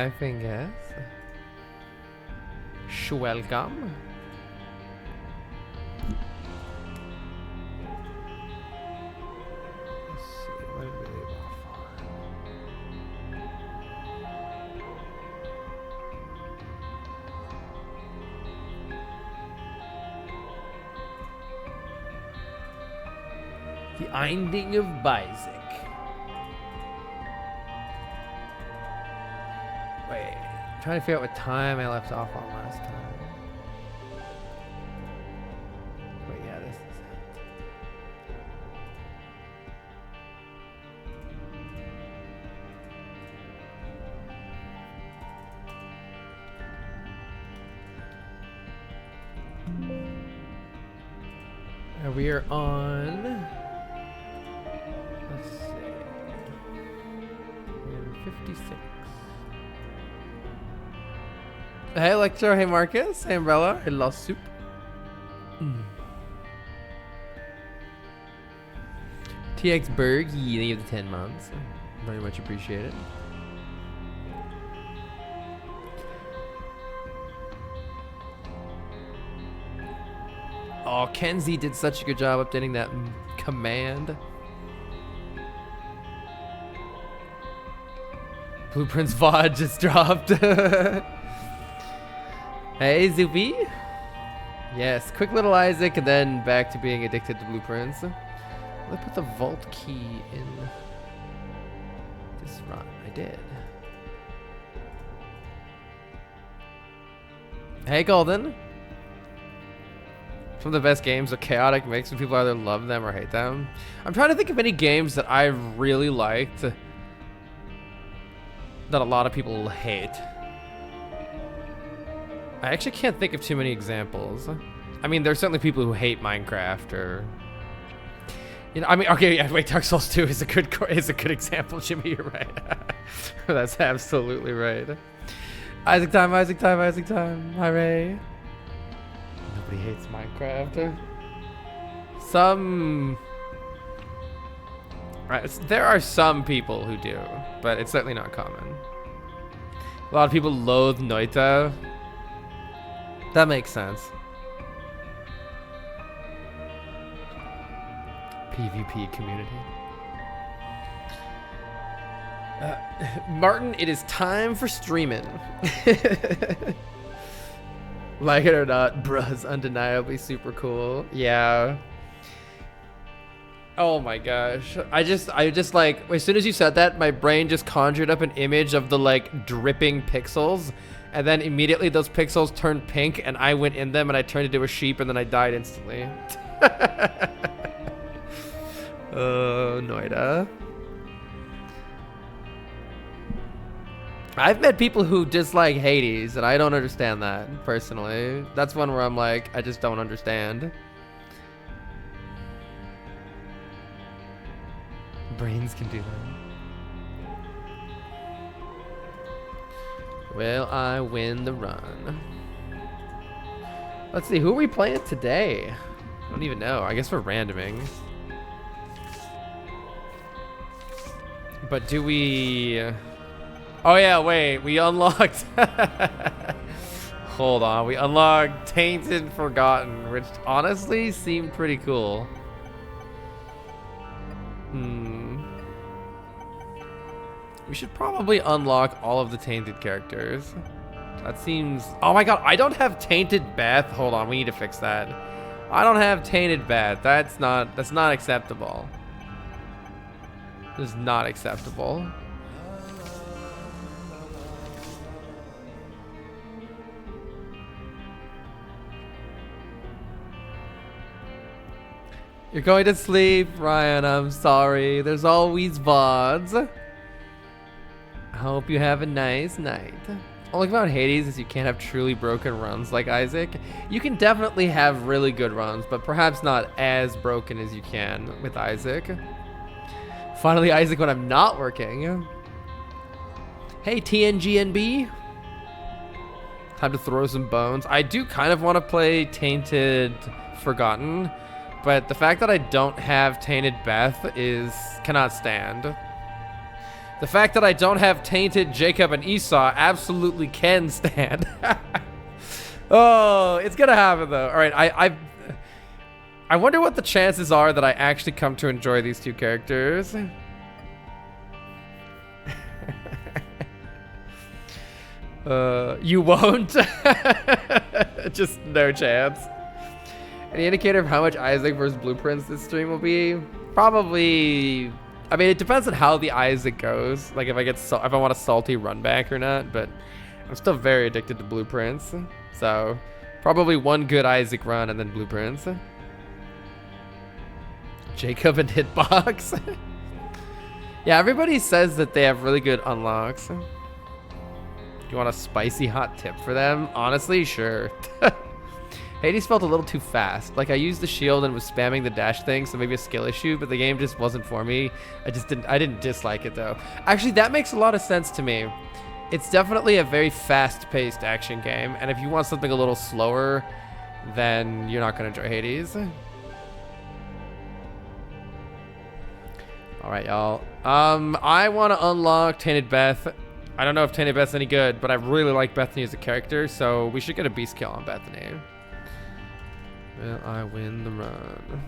5 fingers. Welcome. Let's see, what did we leave off on? The Ending of Isaac. Wait, I'm trying to figure out what time I left off on last time. Wait, yeah, this is it. And we are on. Let's see. We're in 56. Hey Electro, hey Marcus, hey Umbrella, hey Lost Soup. TX Berg, thank you for the 10 months. Very much appreciated. Oh, Kenzie did such a good job updating that command. Blueprints VOD just dropped. Hey, Zuby. Yes, quick little Isaac, and then back to being addicted to blueprints. Let's put the vault key in this run. I did. Hey, Golden. Some of the best games are chaotic mix when people either love them or hate them. I'm trying to think of any games that I really liked that a lot of people hate. I actually can't think of too many examples. I mean, there's certainly people who hate Minecraft or, you know. I mean, okay, yeah, wait, Dark Souls 2 is a good example, Jimmy. You're right. That's absolutely right. Isaac time, Isaac time, Isaac time. Hi, Ray. Nobody hates Minecraft. There are some people who do, but it's certainly not common. A lot of people loathe Noita. That makes sense. PvP community. Martin, it is time for streaming. Like it or not, bruh's undeniably super cool. Yeah. Oh my gosh. I just like, as soon as you said that, my brain just conjured up an image of the like dripping pixels. And then immediately those pixels turned pink and I went in them and I turned into a sheep and then I died instantly. Oh, Noida. I've met people who dislike Hades and I don't understand that, personally. That's one where I'm like, I just don't understand. Brains can do that. Will I win the run? Let's see, who are we playing today? I don't even know. I guess we're randoming. But do we... Oh yeah, wait, we unlocked... Hold on, we unlocked Tainted Forgotten, which honestly seemed pretty cool. We should probably unlock all of the Tainted characters. That seems... Oh my god, I don't have Tainted Beth. Hold on, we need to fix that. I don't have Tainted Beth. That's not acceptable. This is not acceptable. You're going to sleep, Ryan. I'm sorry. There's always VODs. I hope you have a nice night. All I like about Hades is you can't have truly broken runs like Isaac. You can definitely have really good runs, but perhaps not as broken as you can with Isaac. Finally, Isaac when I'm not working. Hey, TNGNB. Time to throw some bones. I do kind of want to play Tainted Forgotten, but the fact that I don't have Tainted Beth cannot stand. The fact that I don't have Tainted, Jacob, and Esau absolutely can stand. Oh, it's gonna happen though. All right, I wonder what the chances are that I actually come to enjoy these two characters. You won't? Just no chance. Any indicator of how much Isaac versus Blueprints this stream will be? Probably. I mean, it depends on how the Isaac goes. Like if I want a salty run back or not. But I'm still very addicted to Blueprints. So probably one good Isaac run and then Blueprints. Jacob and Hitbox. Yeah, everybody says that they have really good unlocks. You want a spicy hot tip for them? Honestly, sure. Hades felt a little too fast. Like I used the shield and was spamming the dash thing, so maybe a skill issue, but the game just wasn't for me. I didn't dislike it though. Actually, that makes a lot of sense to me. It's definitely a very fast-paced action game, and if you want something a little slower, then you're not gonna enjoy Hades. All right, y'all. I want to unlock Tainted Beth. I don't know if Tainted Beth's any good, but I really like Bethany as a character, so we should get a beast kill on Bethany. Will I win the run?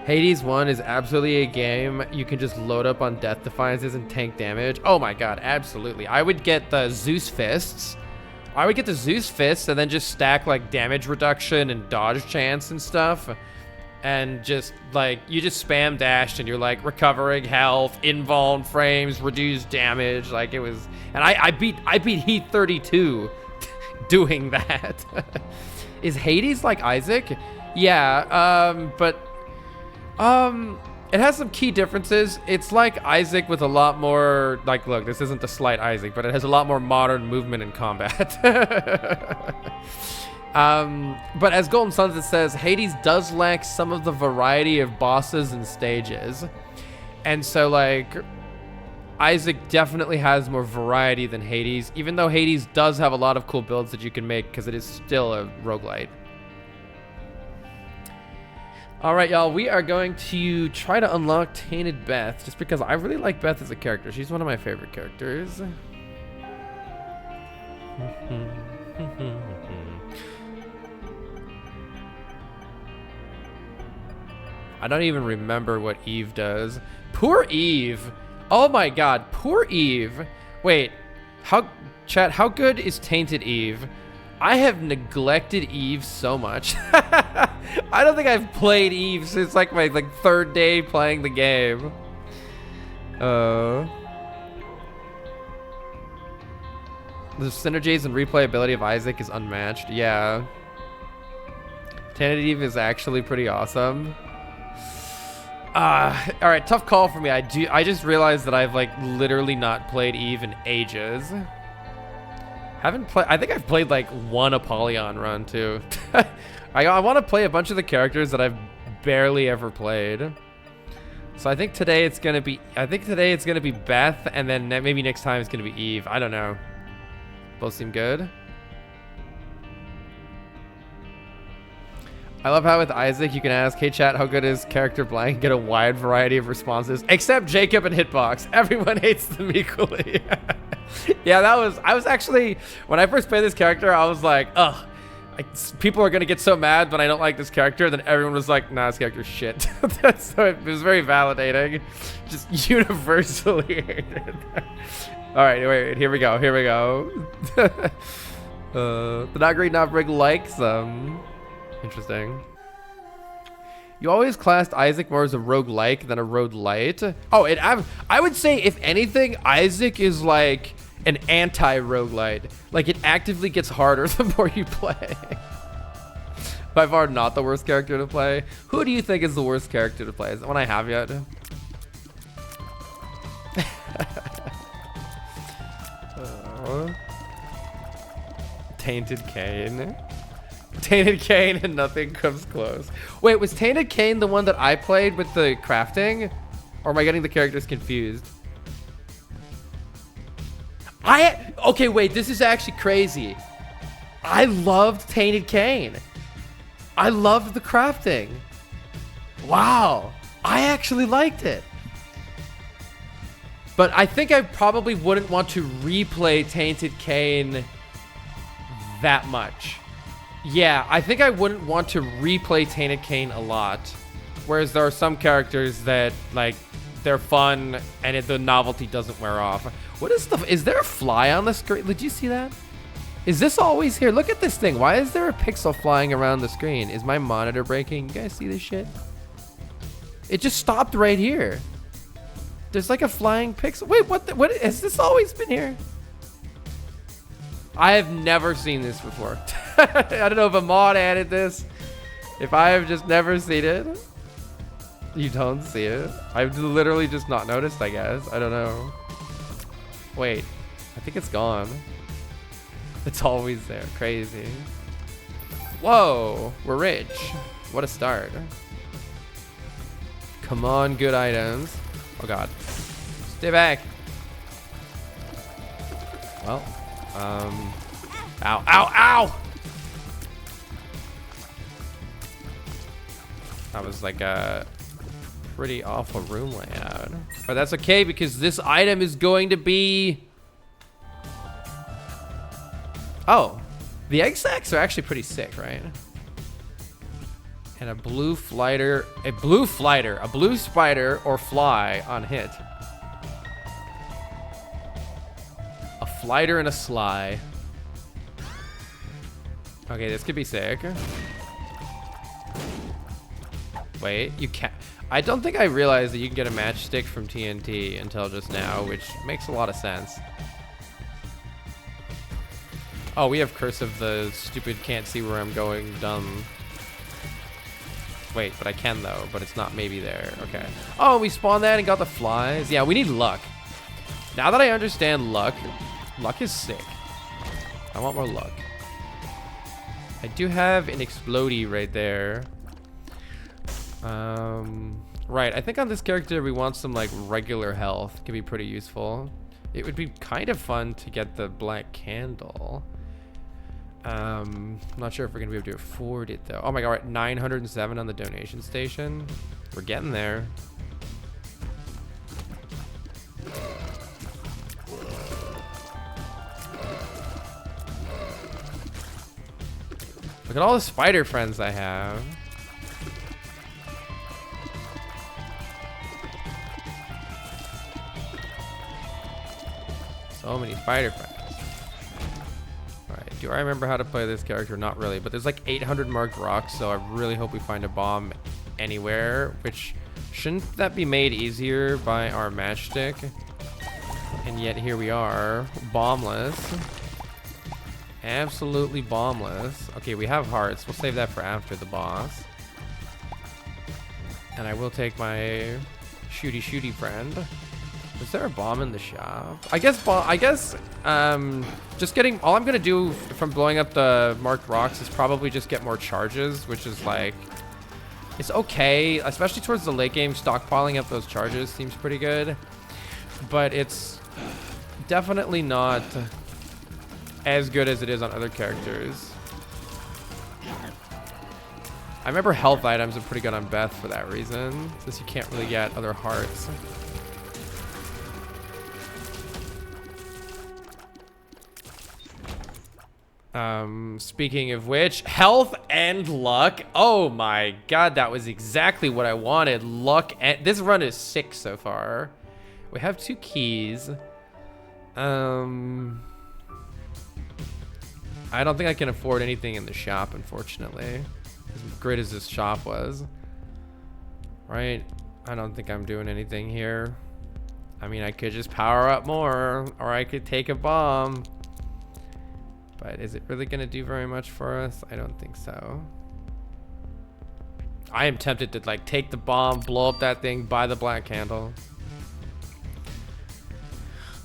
Hades 1 is absolutely a game you can just load up on Death Defiances and tank damage. Oh my god, absolutely. I would get the Zeus Fists. I would get the Zeus Fists and then just stack like damage reduction and dodge chance and stuff. And just like you just spam dashed and you're like recovering health, invuln frames, reduced damage. Like it was, and I beat Heat 32 doing that. Is Hades like Isaac? Yeah, but it has some key differences. It's like Isaac with a lot more, like, look, this isn't the slight Isaac, but it has a lot more modern movement in combat. But as Golden Sunset says, Hades does lack some of the variety of bosses and stages. And so, like, Isaac definitely has more variety than Hades, even though Hades does have a lot of cool builds that you can make because it is still a roguelite. All right, y'all, we are going to try to unlock Tainted Beth, just because I really like Beth as a character. She's one of my favorite characters. I don't even remember what Eve does. Poor Eve. Oh my god, poor Eve. Wait, chat, how good is Tainted Eve? I have neglected Eve so much. I don't think I've played Eve since like my third day playing the game. The synergies and replayability of Isaac is unmatched. Yeah. Tainted Eve is actually pretty awesome. All right, tough call for me. I just realized that I've like literally not played Eve in ages. I think I've played like one Apollyon run too. I want to play a bunch of the characters that I've barely ever played. So I think today it's gonna be Beth, and then maybe next time it's gonna be Eve. I don't know. Both seem good. I love how with Isaac you can ask, hey chat, how good is character blank? Get a wide variety of responses, except Jacob and Hitbox. Everyone hates them equally. Yeah, I was actually, when I first played this character, I was like, ugh, people are gonna get so mad when I don't like this character. Then everyone was like, nah, this character's shit. So it was very validating. Just universally hated. All right, wait, here we go. The Not Great Not Brig likes them. Interesting. You always classed Isaac more as a roguelike than a roguelite. Oh, I would say, if anything, Isaac is like an anti-roguelite. Like, it actively gets harder the more you play. By far not the worst character to play. Who do you think is the worst character to play? Is it one I have yet? Tainted Cain. Tainted Cain and nothing comes close. Wait, was Tainted Cain the one that I played with the crafting? Or am I getting the characters confused? Okay, wait, this is actually crazy. I loved Tainted Cain. I loved the crafting. Wow, I actually liked it. But I think I probably wouldn't want to replay Tainted Cain that much. Yeah, I think I wouldn't want to replay Tainted Cain a lot. Whereas there are some characters that, like, they're fun and the novelty doesn't wear off. What is is there a fly on the screen? Did you see that? Is this always here? Look at this thing. Why is there a pixel flying around the screen? Is my monitor breaking? You guys see this shit? It just stopped right here. There's like a flying pixel. Wait, what has this always been here? I have never seen this before. I don't know if a mod added this. If I have just never seen it. You don't see it? I've literally just not noticed, I guess. I don't know. Wait, I think it's gone. It's always there. Crazy. Whoa, we're rich. What a start. Come on, good items. Oh god. Stay back. Well, ow, ow, ow! That was like a pretty awful room layout. But that's okay because this item is going to be... Oh, the egg sacs are actually pretty sick, right? And a blue spider or fly on hit. A flighter and a sly. Okay, this could be sick. Wait, you can't. I don't think I realized that you can get a matchstick from TNT until just now, which makes a lot of sense. Oh, we have Curse of the stupid can't see where I'm going dumb. Wait, but I can though, but it's not maybe there. Okay. Oh, we spawned that and got the flies. Yeah, we need luck. Now that I understand luck, luck is sick. I want more luck. I do have an explodey right there. Right, I think on this character we want some like regular health. Can be pretty useful. It would be kind of fun to get the black candle. I'm not sure if we're gonna be able to afford it though. Oh my god, right, 907 on the donation station. We're getting there. Look at all the spider friends I have. So many spider friends. Alright, do I remember how to play this character? Not really, but there's like 800 marked rocks, so I really hope we find a bomb anywhere, which shouldn't that be made easier by our matchstick? And yet here we are, bombless. Absolutely bombless. Okay, we have hearts. We'll save that for after the boss. And I will take my shooty friend. Is there a bomb in the shop? I guess just getting, all I'm gonna do from blowing up the marked rocks is probably just get more charges, which is like, it's okay, especially towards the late game. Stockpiling up those charges seems pretty good, but it's definitely not as good as it is on other characters. I remember health items are pretty good on Beth for that reason, since you can't really get other hearts. Speaking of which, health and luck. Oh my god, that was exactly what I wanted. Luck, and this run is sick so far. We have 2 keys. I don't think I can afford anything in the shop, unfortunately. As great as this shop was. Right? I don't think I'm doing anything here. I mean, I could just power up more, or I could take a bomb. But is it really going to do very much for us? I don't think so. I am tempted to like take the bomb, blow up that thing, buy the black candle.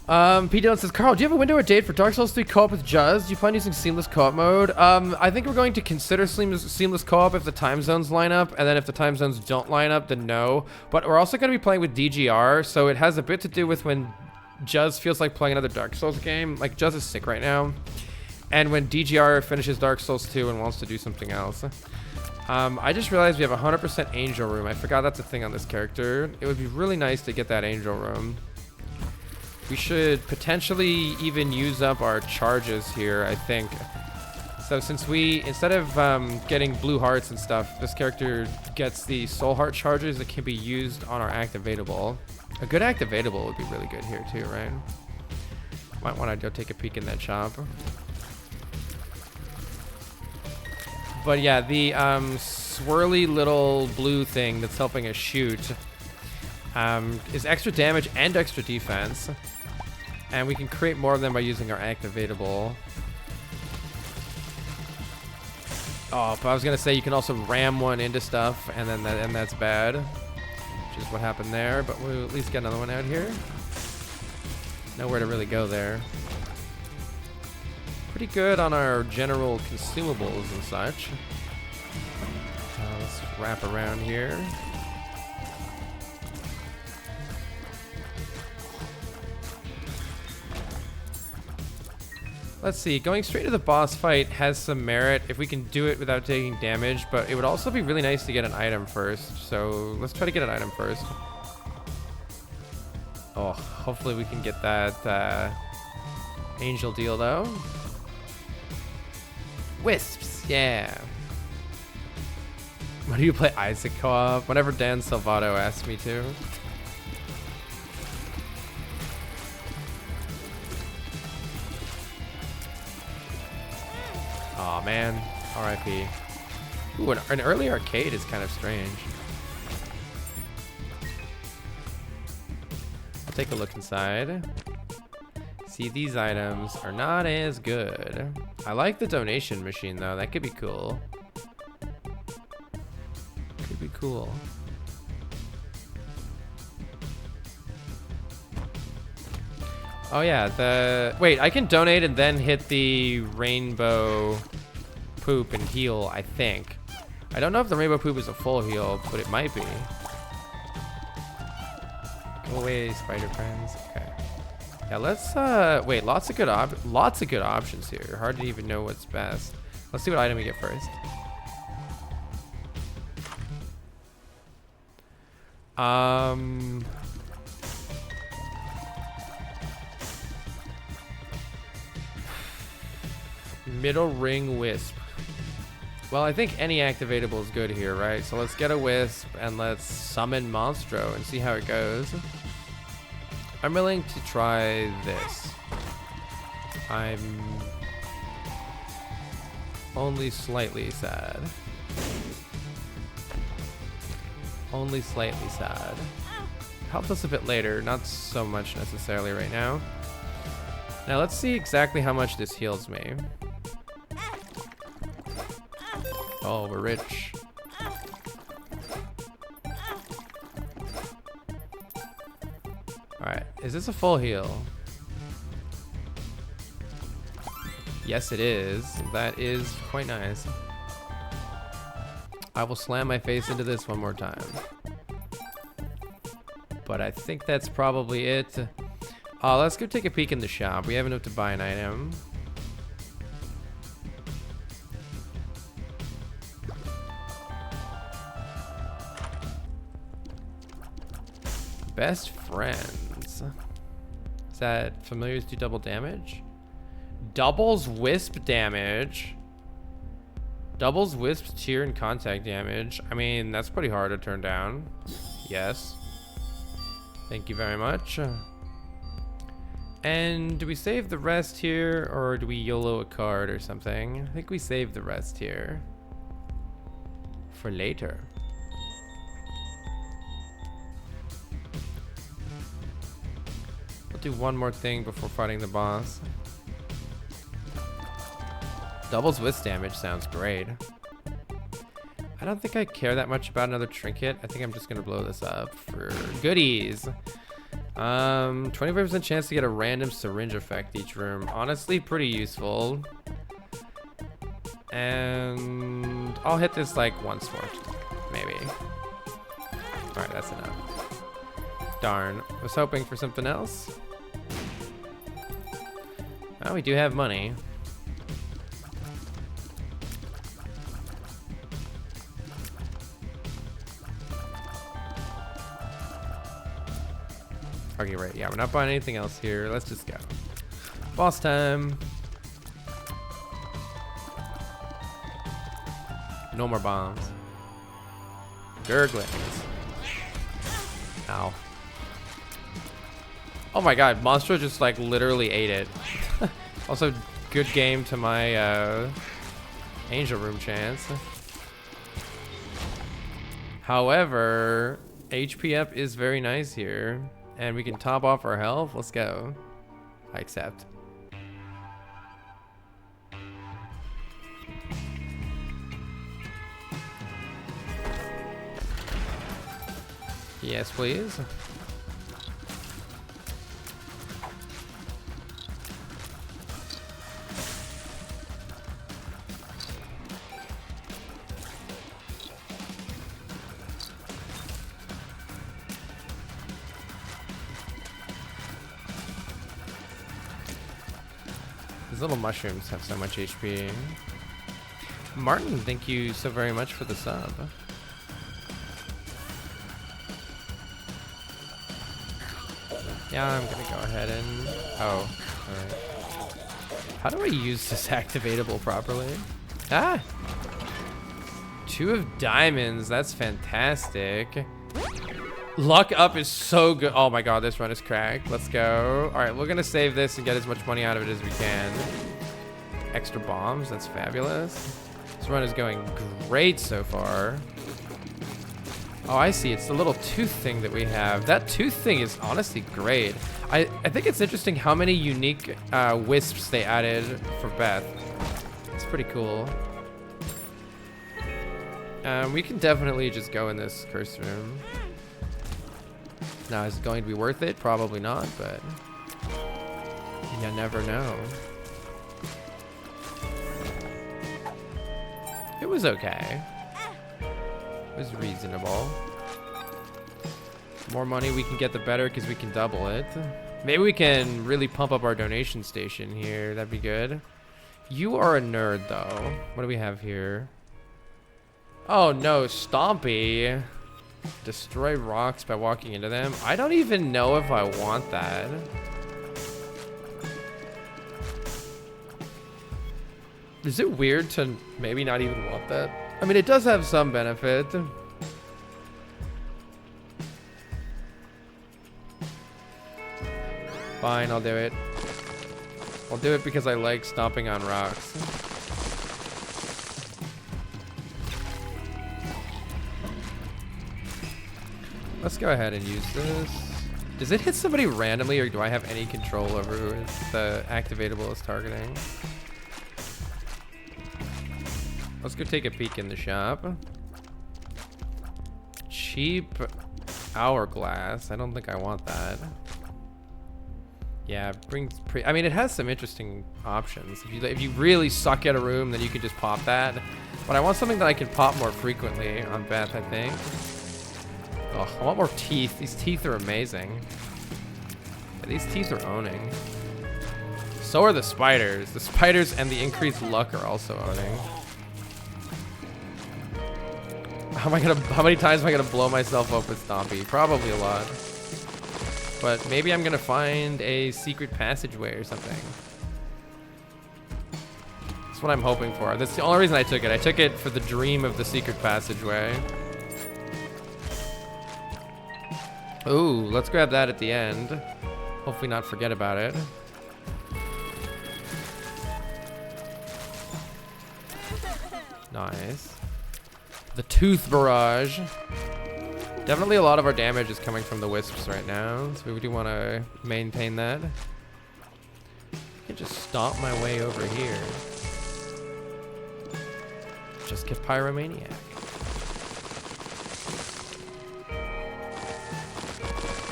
P. Dillon says, Carl, do you have a window or date for Dark Souls 3 co-op with Juz? Do you plan using seamless co-op mode? I think we're going to consider seamless co-op if the time zones line up, and then if the time zones don't line up, then no. But we're also going to be playing with DGR, so it has a bit to do with when Juz feels like playing another Dark Souls game. Like, Juz is sick right now. And when DGR finishes Dark Souls 2 and wants to do something else. I just realized we have 100% Angel Room. I forgot that's a thing on this character. It would be really nice to get that Angel Room. We should potentially even use up our charges here, I think. So since we, instead of getting blue hearts and stuff, this character gets the soul heart charges that can be used on our activatable. A good activatable would be really good here too, right? Might want to go take a peek in that shop. But yeah, the swirly little blue thing that's helping us shoot is extra damage and extra defense. And we can create more of them by using our activatable. Oh, but I was gonna say you can also ram one into stuff, and then that's bad, which is what happened there. But we'll at least get another one out here. Nowhere to really go there. Pretty good on our general consumables and such. Let's wrap around here. Let's see, going straight to the boss fight has some merit if we can do it without taking damage, but it would also be really nice to get an item first. So let's try to get an item first. Oh, hopefully we can get that angel deal though. Wisps, yeah. When do you play Isaac co-op? Whenever Dan Salvato asks me to. Aw, oh, man. R.I.P. Ooh, an early arcade is kind of strange. I'll take a look inside. See, these items are not as good. I like the donation machine, though. That could be cool. Could be cool. Oh yeah, wait, I can donate and then hit the rainbow poop and heal, I think. I don't know if the rainbow poop is a full heal, but it might be. Go away, spider friends. Okay. Yeah, let's wait, lots of good options here. Hard to even know what's best. Let's see what item we get first. Middle ring wisp. Well, I think any activatable is good here, right? So let's get a wisp and let's summon Monstro and see how it goes. I'm willing to try this. I'm only slightly sad. Only slightly sad. Helps us a bit later, not so much necessarily right now. Now let's see exactly how much this heals me. Oh, we're rich. Alright, is this a full heal? Yes, it is. That is quite nice. I will slam my face into this one more time. But I think that's probably it. Let's go take a peek in the shop. We have enough to buy an item. Best friends. Is that familiars do double damage? Doubles wisp damage. Doubles wisp tier and contact damage. I mean, that's pretty hard to turn down. Yes. Thank you very much. And do we save the rest here or do we YOLO a card or something? I think we save the rest here for later. Do one more thing before fighting the boss. Doubles wisp damage sounds great. I don't think I care that much about another trinket. I think I'm just gonna blow this up for goodies. 25% chance to get a random syringe effect each room. Honestly, pretty useful. And I'll hit this like once more, maybe. All right, that's enough. Darn, I was hoping for something else. Oh, we do have money. Okay, right. Yeah, we're not buying anything else here. Let's just go. Boss time. No more bombs. Gurglings. Ow. Oh my god, Monstro just like literally ate it. Also, good game to my Angel Room chance. However, HP up is very nice here. And we can top off our health. Let's go. I accept. Yes, please. These little mushrooms have so much HP. Martin, thank you so very much for the sub. Yeah, I'm gonna go ahead and... Oh, alright. How do I use this activatable properly? Ah! 2 of diamonds, that's fantastic. Luck up is so good. Oh my god, this run is cracked. Let's go. Alright, we're gonna save this and get as much money out of it as we can. Extra bombs, that's fabulous. This run is going great so far. Oh, I see. It's the little tooth thing that we have. That tooth thing is honestly great. I think it's interesting how many unique wisps they added for Beth. It's pretty cool. We can definitely just go in this curse room. Now, is it going to be worth it? Probably not, but you never know. It was okay. It was reasonable. More money we can get, the better, because we can double it. Maybe we can really pump up our donation station here. That'd be good. You are a nerd, though. What do we have here? Oh, no. Stompy. Destroy rocks by walking into them. I don't even know if I want that. Is it weird to maybe not even want that? I mean, it does have some benefit. Fine, I'll do it. I'll do it because I like stomping on rocks. Let's go ahead and use this. Does it hit somebody randomly, or do I have any control over who the activatable is targeting? Let's go take a peek in the shop. Cheap hourglass. I don't think I want that. Yeah, I mean, it has some interesting options. If you really suck at a room, then you can just pop that. But I want something that I can pop more frequently on Beth, I think. Oh, I want more teeth. These teeth are amazing. Yeah, these teeth are owning. So are the spiders. The spiders and the increased luck are also owning. How many times am I gonna blow myself up with Stompy? Probably a lot. But maybe I'm gonna find a secret passageway or something. That's what I'm hoping for. That's the only reason I took it. I took it for the dream of the secret passageway. Ooh, let's grab that at the end. Hopefully not forget about it. Nice. The tooth barrage. Definitely a lot of our damage is coming from the wisps right now, so we do want to maintain that. I can just stomp my way over here. Just get Pyromaniac.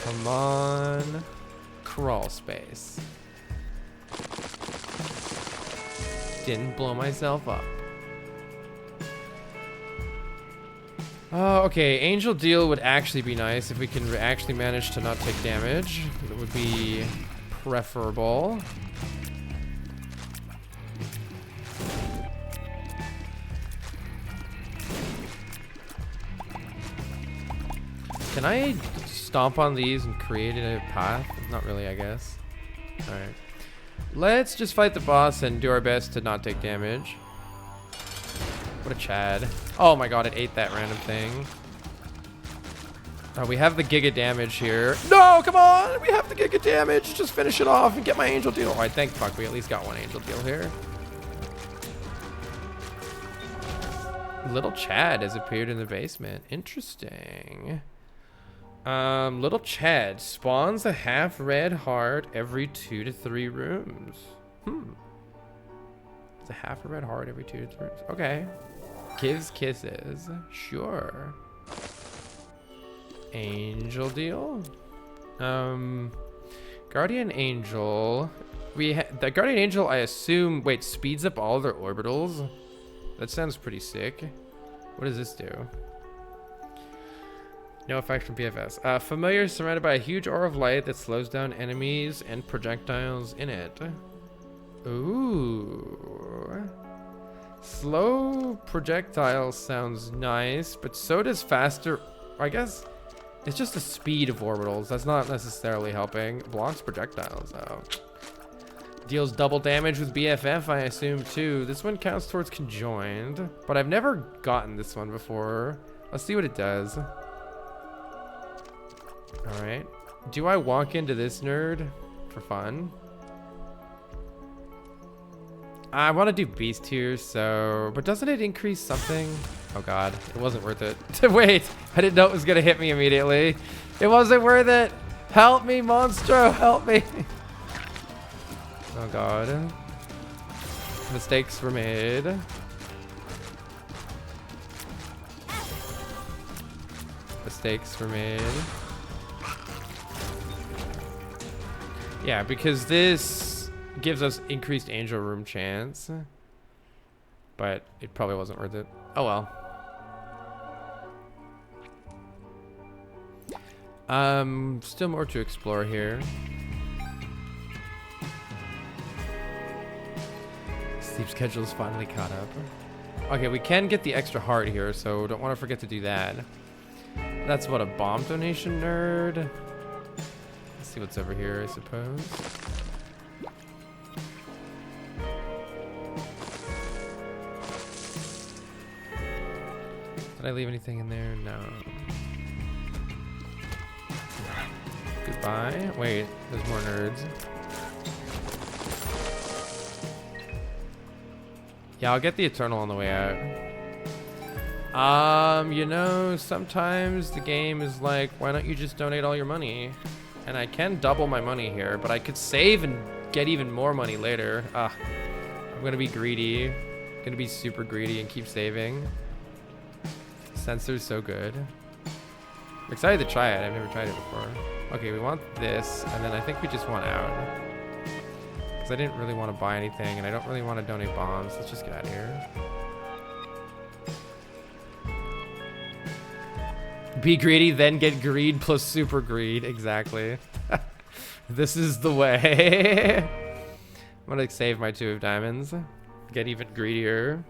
Come on. Crawl space. Didn't blow myself up. Oh, okay. Angel Deal would actually be nice if we can actually manage to not take damage. That would be preferable. Can I stomp on these and create a path? Not really, I guess. Alright. Let's just fight the boss and do our best to not take damage. What a Chad. Oh my god, it ate that random thing. Oh, we have the giga damage here. No, come on! We have the giga damage! Just finish it off and get my angel deal. Alright, thank fuck, we at least got one angel deal here. Little Chad has appeared in the basement. Interesting. Little Chad spawns a half red heart every 2 to 3 rooms. It's a half a red heart every 2 to 3 rooms. Okay. Gives kisses. Sure. Angel deal. Guardian Angel. The Guardian Angel, I assume, wait, speeds up all their orbitals. That sounds pretty sick. What does this do? No effect from PFS. Familiar surrounded by a huge aura of light that slows down enemies and projectiles in it. Ooh. Slow projectiles sounds nice, but so does faster. I guess it's just the speed of orbitals. That's not necessarily helping. Blocks projectiles, though. Deals double damage with BFF, I assume, too. This one counts towards conjoined, but I've never gotten this one before. Let's see what it does. Alright. Do I walk into this nerd for fun? I want to do beast here, so... But doesn't it increase something? Oh god, it wasn't worth it. Wait, I didn't know it was going to hit me immediately. It wasn't worth it. Help me, Monstro, help me. Oh god. Mistakes were made. Mistakes were made. Yeah, because this gives us increased angel room chance. But it probably wasn't worth it. Oh well. Still more to explore here. Sleep schedule is finally caught up. Okay, we can get the extra heart here, so don't want to forget to do that. That's what, a bomb donation, nerd? Let's see what's over here, I suppose. Did I leave anything in there? No. Goodbye. Wait, there's more nerds. Yeah, I'll get the Eternal on the way out. You know, sometimes the game is like, why don't you just donate all your money? And I can double my money here, but I could save and get even more money later. I'm gonna be greedy. I'm gonna be super greedy and keep saving. Sensor's so good. I'm excited to try it. I've never tried it before. Okay, we want this, and then I think we just want out. Because I didn't really want to buy anything, and I don't really want to donate bombs. Let's just get out of here. Be greedy, then get greed plus super greed. Exactly. This is the way. I'm going to save my 2 of diamonds. Get even greedier.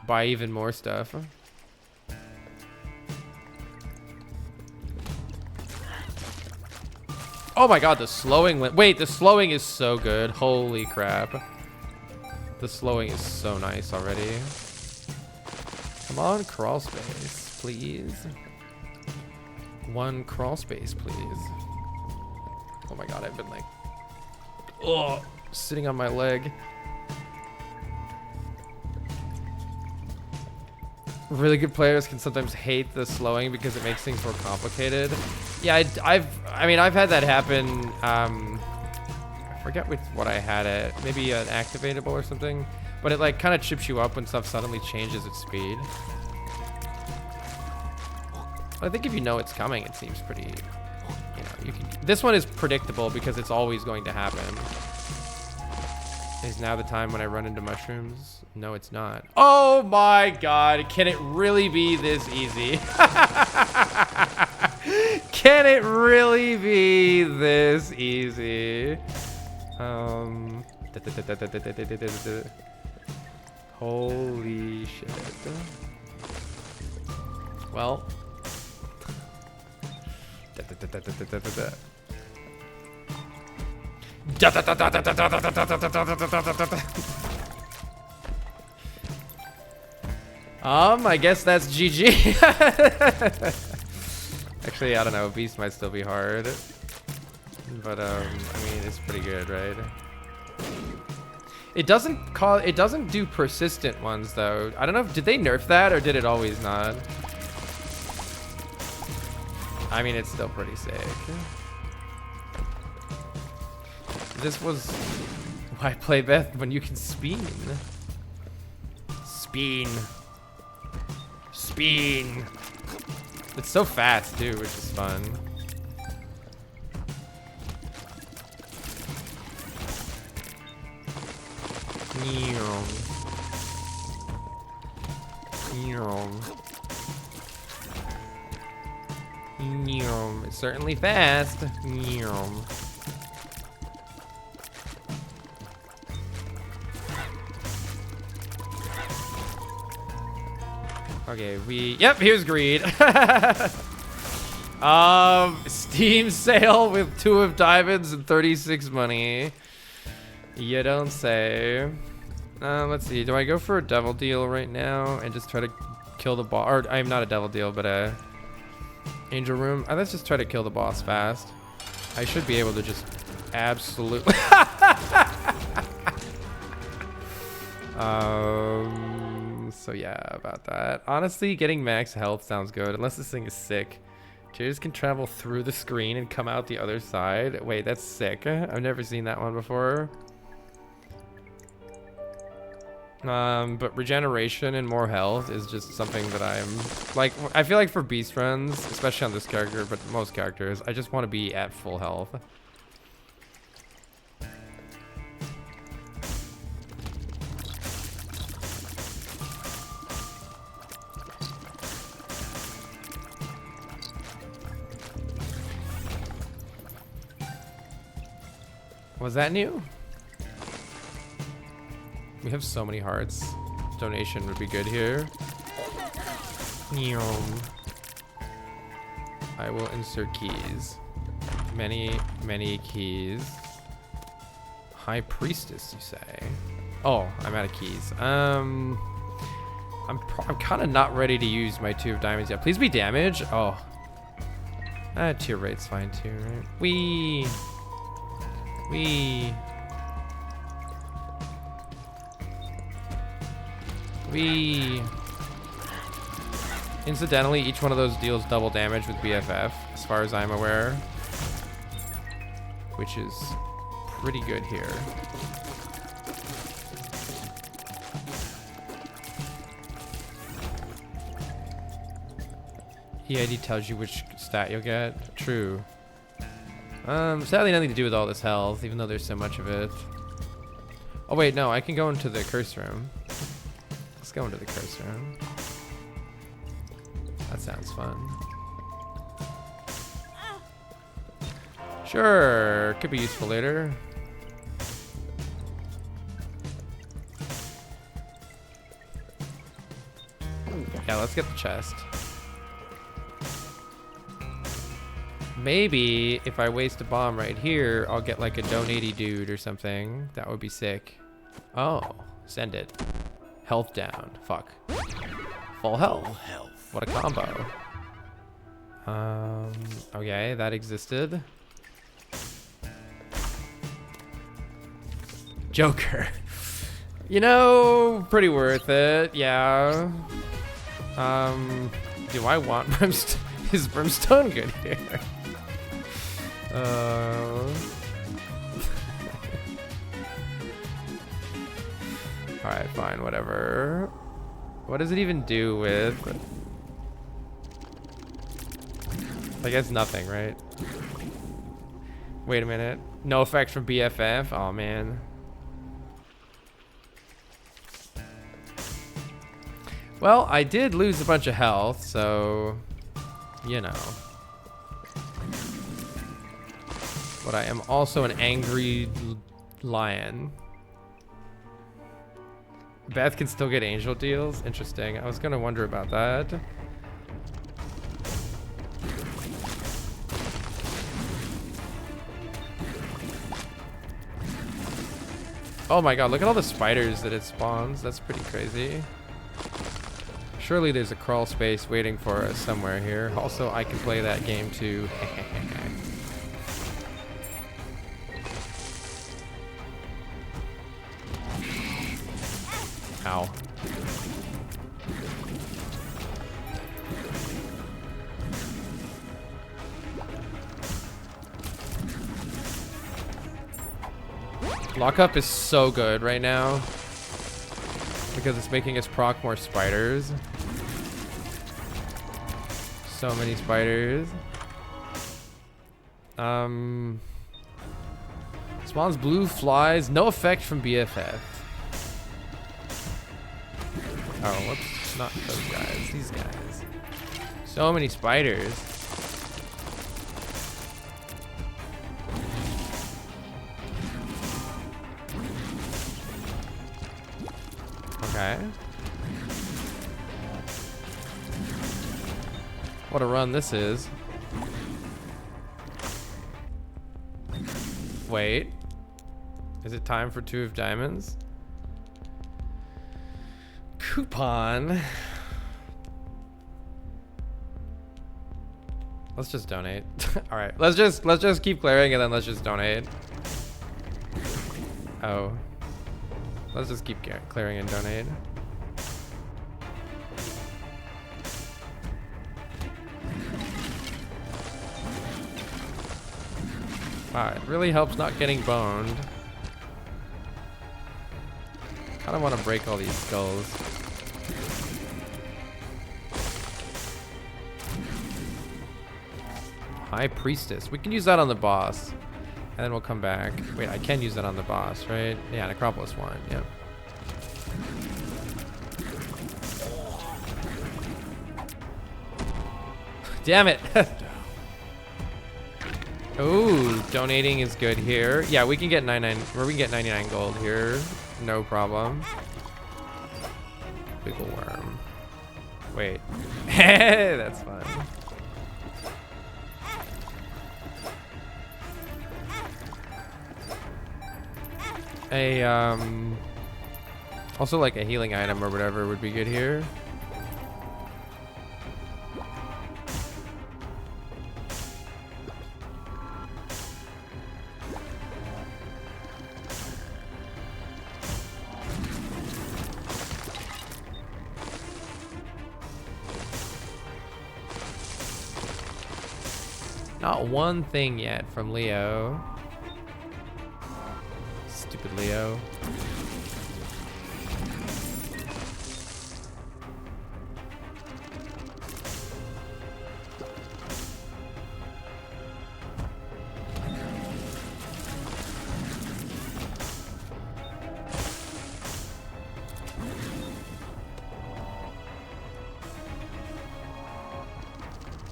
Buy even more stuff. Oh my god, the slowing went. Wait, the slowing is so good. Holy crap. The slowing is so nice already. Come on, crawl space, please. 1 crawl space, please. Oh my god, I've been like, oh, sitting on my leg. Really good players can sometimes hate the slowing because it makes things more complicated. Yeah, I've had that happen. I forget what I had it. Maybe an activatable or something. But it like kind of trips you up when stuff suddenly changes its speed. I think if you know it's coming, it seems pretty. You know, you can. This one is predictable because it's always going to happen. Is now the time when I run into mushrooms? No, it's not. Oh my god, can it really be this easy? Can it really be this easy? Holy shit. Well. I guess that's GG. Actually, I don't know. Beast might still be hard, but I mean, it's pretty good, right? It doesn't do persistent ones though. I don't know. Did they nerf that or did it always not? I mean, it's still pretty sick. This was why play Beth when you can spin. Spin. It's so fast too, which is fun. It's certainly fast. Okay, yep, here's greed. Steam sale with 2 of diamonds and 36 money. You don't say. Let's see. Do I go for a devil deal right now and just try to kill the boss? Or I'm not a devil deal, but a angel room. Let's just try to kill the boss fast. I should be able to just absolutely. So yeah, about that. Honestly, getting max health sounds good, unless this thing is sick. Tears can travel through the screen and come out the other side. Wait, that's sick. I've never seen that one before. But regeneration and more health is just something that I'm like, I feel like for beast runs, especially on this character, but most characters, I just want to be at full health. Was that new? We have so many hearts. Donation would be good here. I will insert keys. Many keys. High Priestess, you say? Oh, I'm out of keys. I'm kind of not ready to use my 2 of diamonds yet. Please be damage. Oh. Tier rate's fine too, right? Wee. Incidentally, each one of those deals double damage with BFF, as far as I'm aware, which is pretty good here. EID tells you which stat you'll get. True. Sadly nothing to do with all this health, even though there's so much of it. Oh wait, no, I can go into the curse room. Let's go into the curse room. That sounds fun. Sure, could be useful later. Yeah, let's get the chest. Maybe if I waste a bomb right here, I'll get like a donatey dude or something. That would be sick. Oh, send it. Health down. Fuck. Full health. What a combo. Okay, that existed. Joker. You know, pretty worth it. Yeah. Do I want brimstone? Is brimstone good here? Alright, fine, whatever. What does it even do with? I guess nothing, right? Wait a minute. No effect from BFF? Oh man. Well, I did lose a bunch of health, so you know. But I am also an angry lion. Beth can still get angel deals? Interesting. I was gonna wonder about that. Oh my god, look at all the spiders that it spawns. That's pretty crazy. Surely there's a crawl space waiting for us somewhere here. Also, I can play that game too. Ow. Lockup is so good right now because it's making us proc more spiders. So many spiders. Spawns blue flies, no effect from BFF. Oh, whoops, not those guys, these guys. So many spiders. Okay. What a run this is. Wait. Is it time for 2 of diamonds? Coupon. Let's just donate. All right. Let's just keep clearing and then let's just donate. Oh. Let's just keep clearing and donate. Wow, it really helps not getting boned. I don't want to break all these skulls. High Priestess. We can use that on the boss. And then we'll come back. Wait, I can use that on the boss, right? Yeah, Necropolis 1. Yep. Damn it! Ooh, donating is good here. Yeah, we can get 99 gold here. No problem. Wiggle worm. Wait. That's fun. Also like a healing item or whatever would be good here. Not one thing yet from Leo. Stupid Leo.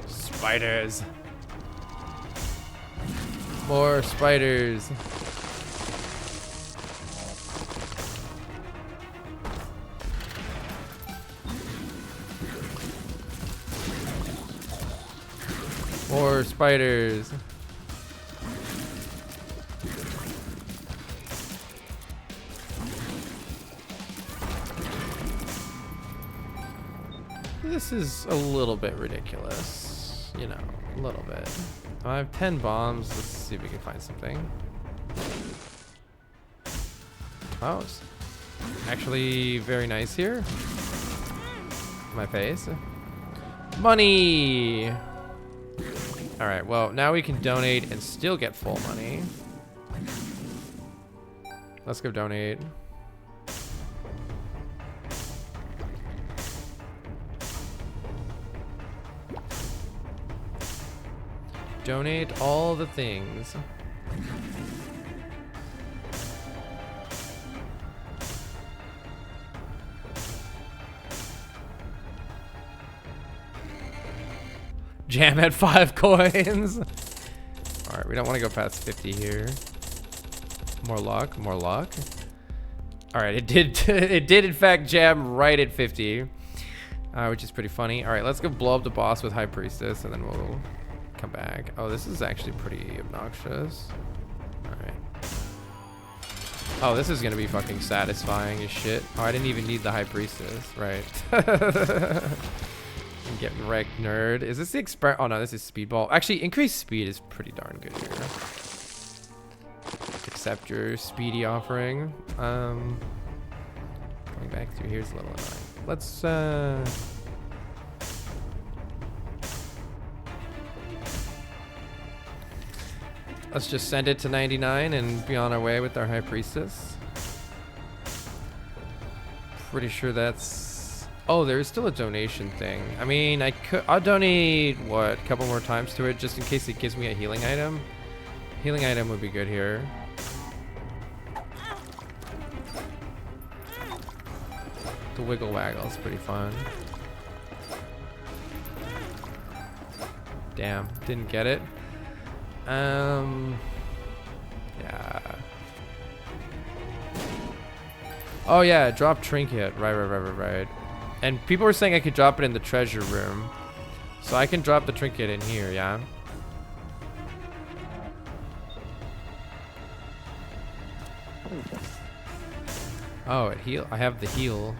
Spiders. More spiders. More spiders. This is a little bit ridiculous. You know, a little bit. I have 10 bombs. Let's see if we can find something. Oh, it's actually very nice here. My face. Money! Alright, well, now we can donate and still get full money. Let's go donate. Donate all the things. Jam at 5 coins. All right, we don't want to go past 50 here. More luck, more luck. All right, it did it did in fact jam right at 50, which is pretty funny. All right, let's go blow up the boss with High Priestess, and then we'll come back. Oh, this is actually pretty obnoxious. All right. Oh, this is gonna be fucking satisfying as shit. Oh, I didn't even need the high priestess, right? I'm getting wrecked, nerd. Is this the experiment? Oh no, this is speedball. Actually, increased speed is pretty darn good here. Accept your speedy offering. Going back through here's a little annoying. Let's just send it to 99 and be on our way with our high priestess. Pretty sure that's... Oh, there's still a donation thing. I mean, I'll donate, what, a couple more times to it just in case it gives me a healing item. Healing item would be good here. The wiggle waggle is pretty fun. Damn, didn't get it. Yeah. Oh yeah, drop trinket. Right. And people were saying I could drop it in the treasure room. So I can drop the trinket in here, yeah? Oh, it heal. I have the heal.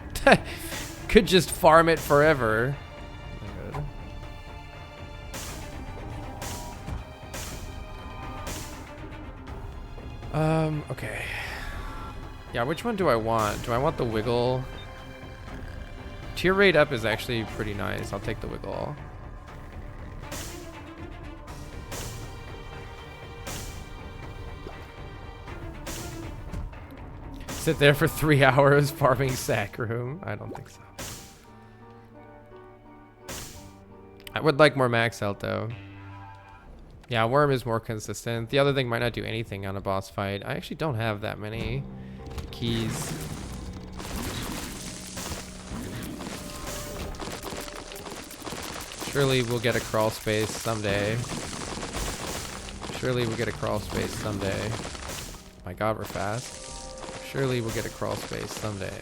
Could just farm it forever. Okay. Yeah, which one do I want? Do I want the wiggle? Tier rate up is actually pretty nice. I'll take the wiggle. Sit there for 3 hours farming sack room? I don't think so. I would like more max health though. Yeah, worm is more consistent. The other thing might not do anything on a boss fight. I actually don't have that many keys. Surely we'll get a crawl space someday. Surely we'll get a crawl space someday. My god, we're fast. Surely we'll get a crawl space someday.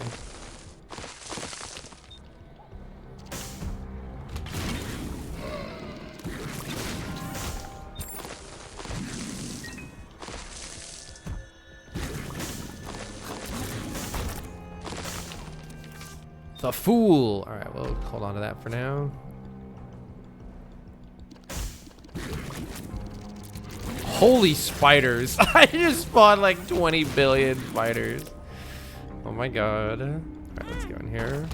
The fool! Alright, we'll hold on to that for now. Holy spiders! I just spawned like 20 billion spiders. Oh my god. Alright, let's go in here.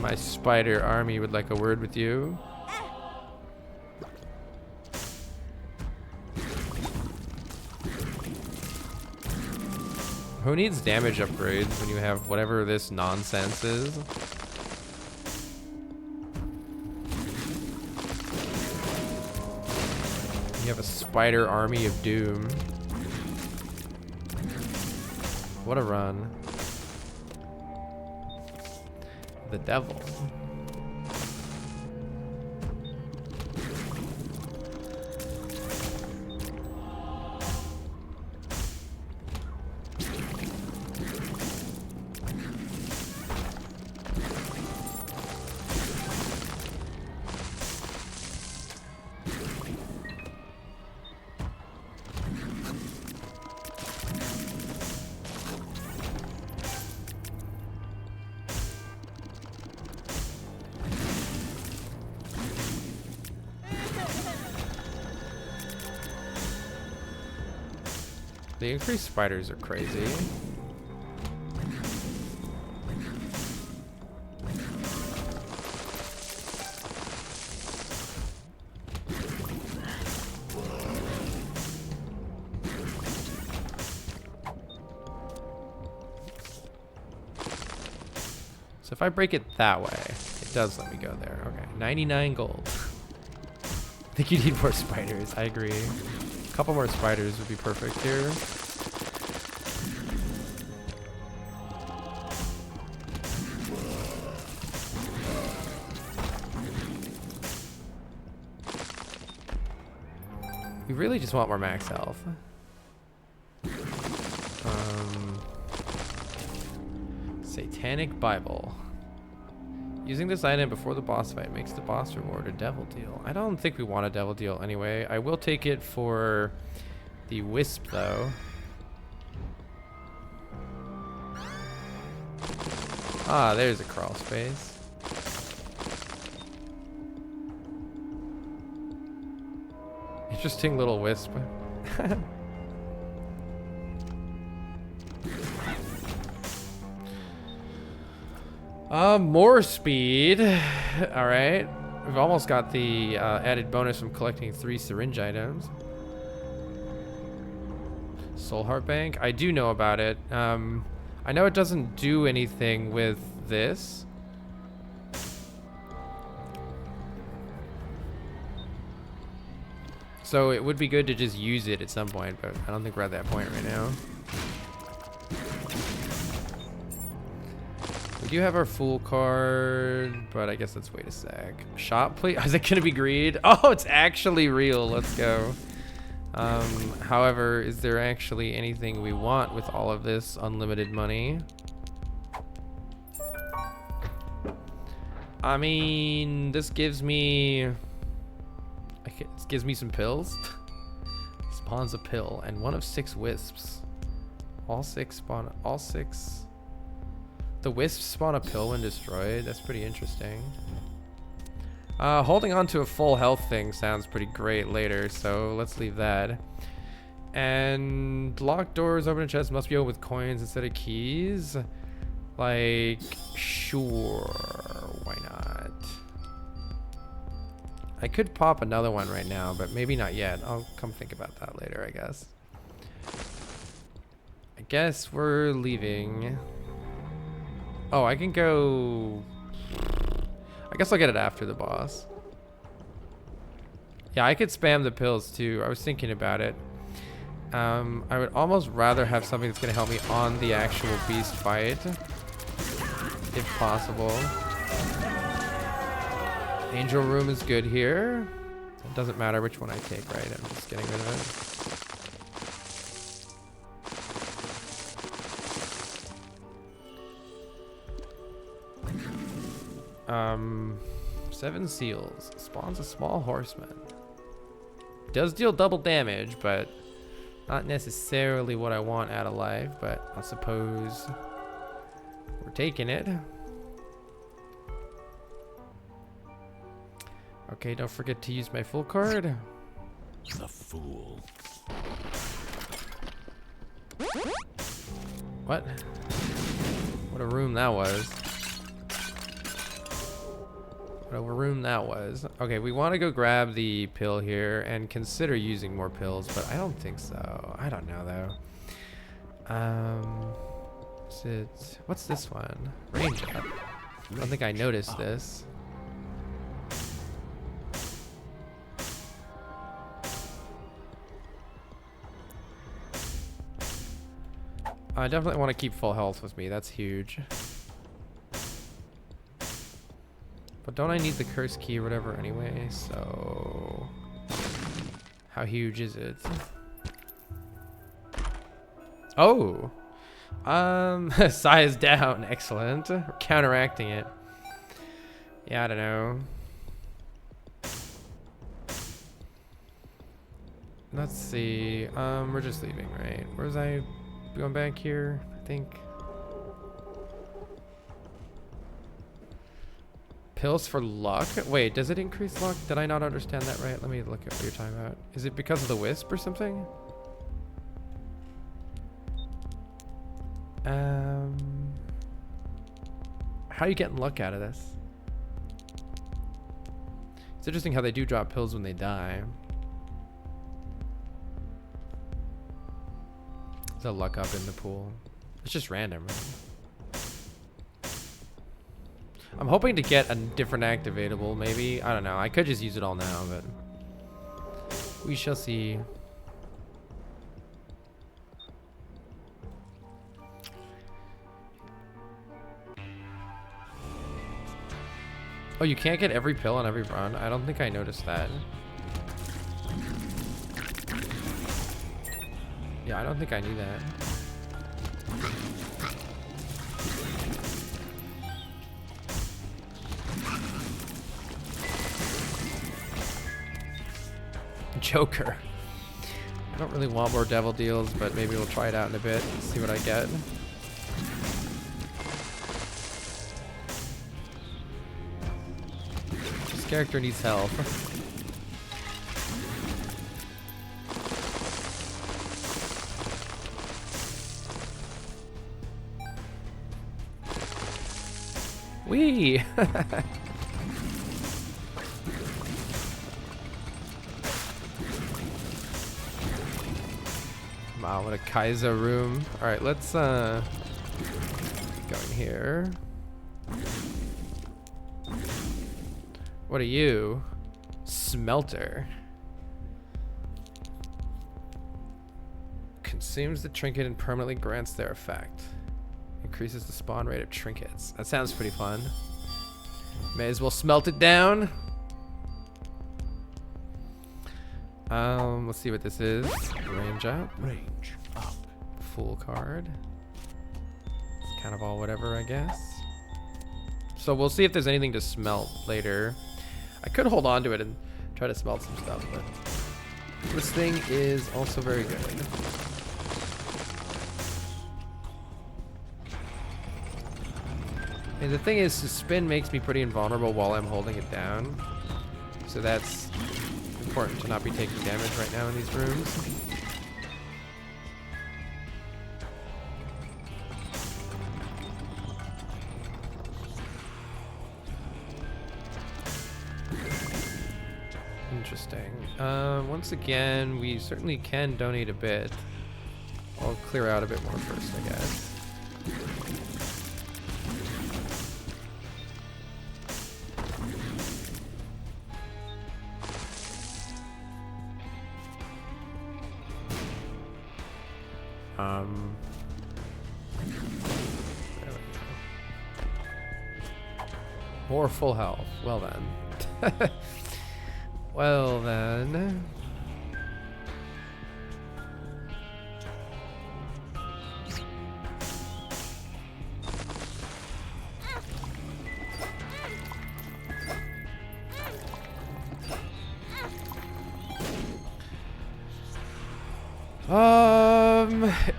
My spider army would like a word with you. Who needs damage upgrades when you have whatever this nonsense is? You have a spider army of doom. What a run. The devil. The increased spiders are crazy. So if I break it that way, it does let me go there. Okay, 99 gold. I think you need more spiders. I agree. A couple more spiders would be perfect here. We really just want more max health. Satanic Bible. Using this item before the boss fight makes the boss reward a devil deal. I don't think we want a devil deal anyway. I will take it for the wisp though. Ah, there's a crawl space. Interesting little wisp. More speed. All right. We've almost got the added bonus from collecting 3 syringe items. Soul Heart Bank. I do know about it. I know it doesn't do anything with this. So it would be good to just use it at some point, but I don't think we're at that point right now. We do have our Fool card, but I guess let's wait a sec. Shop, please. Is it gonna be greed? Oh, it's actually real. Let's go. However, is there actually anything we want with all of this unlimited money? I mean, this gives me... it gives me some pills. Spawns a pill and 1 of 6 wisps. All 6 spawn... all 6... The wisps spawn a pill when destroyed. That's pretty interesting. Holding on to a full health thing sounds pretty great later, so let's leave that. And locked doors, open a chest must be opened with coins instead of keys. Like, sure, why not? I could pop another one right now, but maybe not yet. I'll come think about that later, I guess. I guess we're leaving. Oh, I can go... I guess I'll get it after the boss. Yeah, I could spam the pills too. I was thinking about it. I would almost rather have something that's going to help me on the actual beast fight, if possible. Angel room is good here. It doesn't matter which one I take, right? I'm just getting rid of it. 7 seals. Spawns a small horseman. Does deal double damage, but not necessarily what I want out of life, but I suppose we're taking it. Okay, don't forget to use my full card. The fool. What? What a room that was. What a room that was. Okay, we want to go grab the pill here and consider using more pills, but I don't think so. I don't know though. What's this one? Range up. I don't think I noticed this. I definitely want to keep full health with me. That's huge. But don't I need the curse key or whatever anyway? So how huge is it? Oh, size down. Excellent. We're counteracting it. Yeah, I don't know. Let's see. We're just leaving, right? Where's I going back here? I think. Pills for luck? Wait, does it increase luck? Did I not understand that right? Let me look at what you're talking about. Is it because of the wisp or something? How are you getting luck out of this? It's interesting how they do drop pills when they die. There's a luck up in the pool. It's just random, right? I'm hoping to get a different activatable, maybe. I don't know. I could just use it all now, but we shall see. Oh, you can't get every pill on every run? I don't think I noticed that. Yeah, I don't think I knew that. Joker. I don't really want more devil deals, but maybe we'll try it out in a bit and see what I get. character needs health. Wee! Wow, what a Kaiser room. Alright, let's go in here. What are you? Smelter. Consumes the trinket and permanently grants their effect. Increases the spawn rate of trinkets. That sounds pretty fun. May as well smelt it down. Let's see what this is. Range up. Range up. Full card. It's kind of all whatever, I guess. So we'll see if there's anything to smelt later. I could hold on to it and try to smelt some stuff, but this thing is also very good. And the thing is, the spin makes me pretty invulnerable while I'm holding it down. So that's important to not be taking damage right now in these rooms. Interesting. Once again, we certainly can donate a bit. I'll clear out a bit more first, I guess. There we go. More full health. Well then. Well then.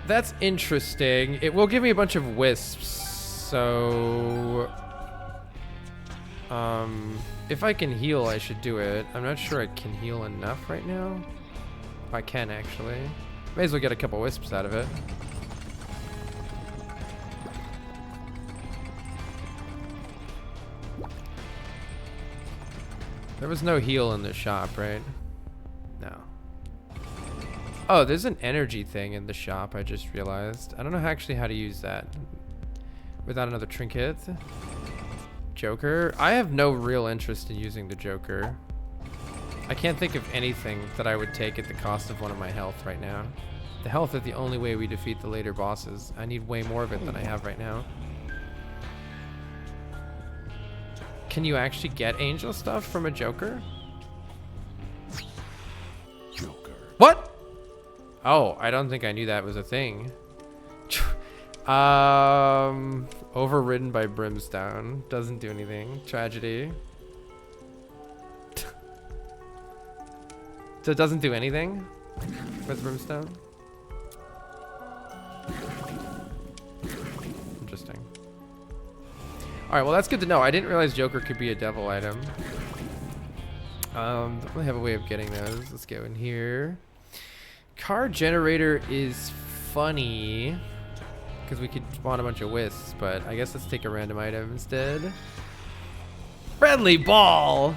That's interesting. It will give me a bunch of wisps, so if I can heal, I should do it. I'm not sure I can heal enough right now. I can actually. May as well get a couple wisps out of it. There was no heal in the shop, right? No. Oh, there's an energy thing in the shop, I just realized. I don't know actually how to use that without another trinket. Joker. I have no real interest in using the Joker. I can't think of anything that I would take at the cost of one of my health right now. The health is the only way we defeat the later bosses. I need way more of it than I have right now. Can you actually get angel stuff from a Joker? Joker. What? Oh, I don't think I knew that was a thing. Overridden by brimstone. Doesn't do anything. Tragedy. So it doesn't do anything with brimstone? Interesting. Alright, well that's good to know. I didn't realize Joker could be a devil item. Don't really have a way of getting those. Let's go in here. Card generator is funny because we could spawn a bunch of wisps, but I guess let's take a random item instead. Friendly ball!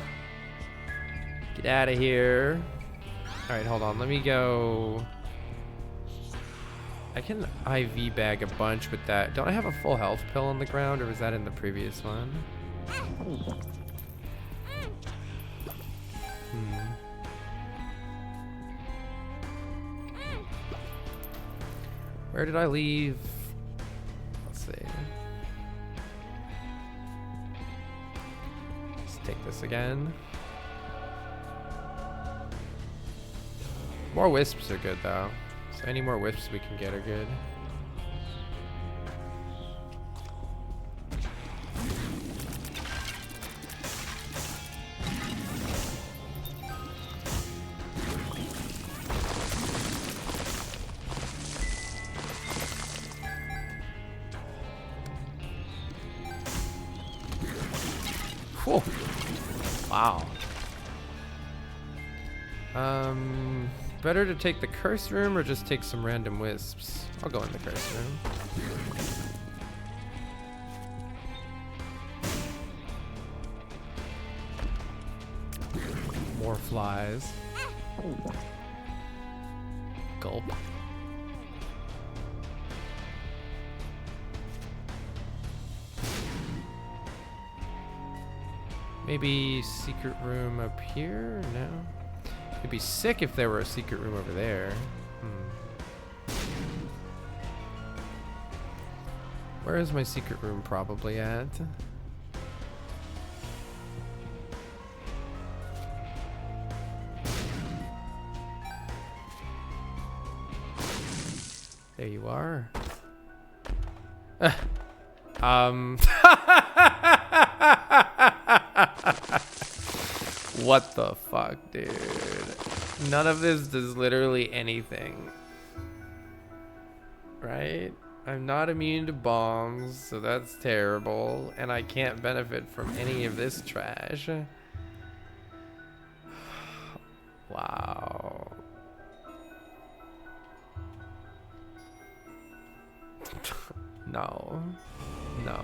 Get out of here. Alright, hold on. Let me go. I can IV bag a bunch with that. Don't I have a full health pill on the ground, or was that in the previous one? Where did I leave? Let's see. Let's take this again. More wisps are good though. So any more wisps we can get are good. Whew. Wow. Better to take the curse room or just take some random wisps? I'll go in the curse room. More flies. Gulp. Maybe secret room up here? No. It'd be sick if there were a secret room over there. Where is my secret room probably at? There you are. What the fuck, dude? None of this does literally anything. Right? I'm not immune to bombs, so that's terrible. And I can't benefit from any of this trash. Wow. No. No.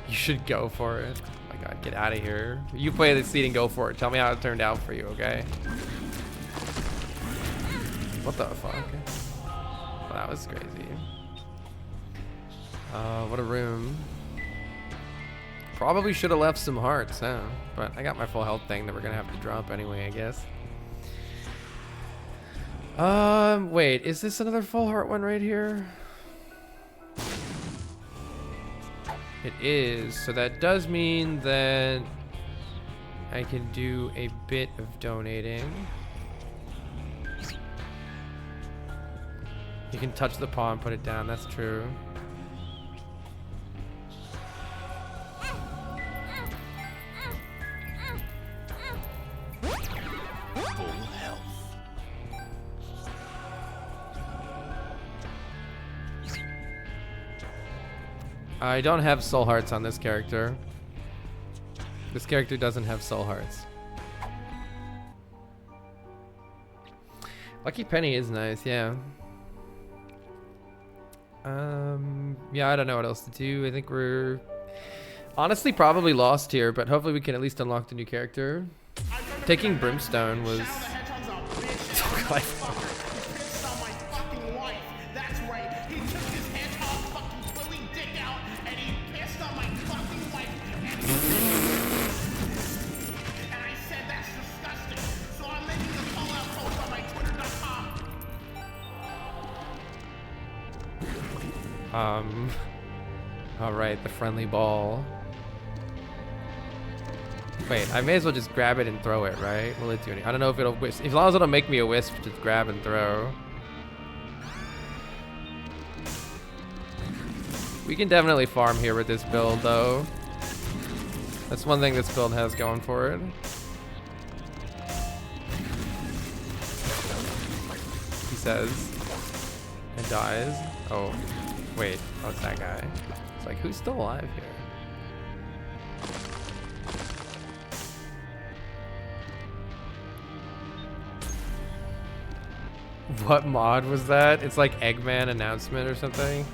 You should go for it. Oh my god, get out of here. You play the seed and go for it. Tell me how it turned out for you, okay? What the fuck? Well, that was crazy. What a room. Probably should have left some hearts, huh? But I got my full health thing that we're gonna have to drop anyway, I guess. Wait, is this another full heart one right here? It is, so that does mean that I can do a bit of donating. You can touch the paw and put it down, that's true. Full health. I don't have soul hearts on this character. This character doesn't have soul hearts. Lucky Penny is nice, yeah. Yeah, I don't know what else to do. I think we're honestly probably lost here, but hopefully we can at least unlock the new character. Taking Brimstone was... all right, the friendly ball. Wait, I may as well just grab it and throw it, right? Will it do anything? I don't know if it'll wisp. As long as it'll make me a wisp, just grab and throw. We can definitely farm here with this build, though. That's one thing this build has going for it. He says. And dies. Oh. Wait, oh, it's that guy. It's like, who's still alive here? What mod was that? It's like Eggman announcement or something.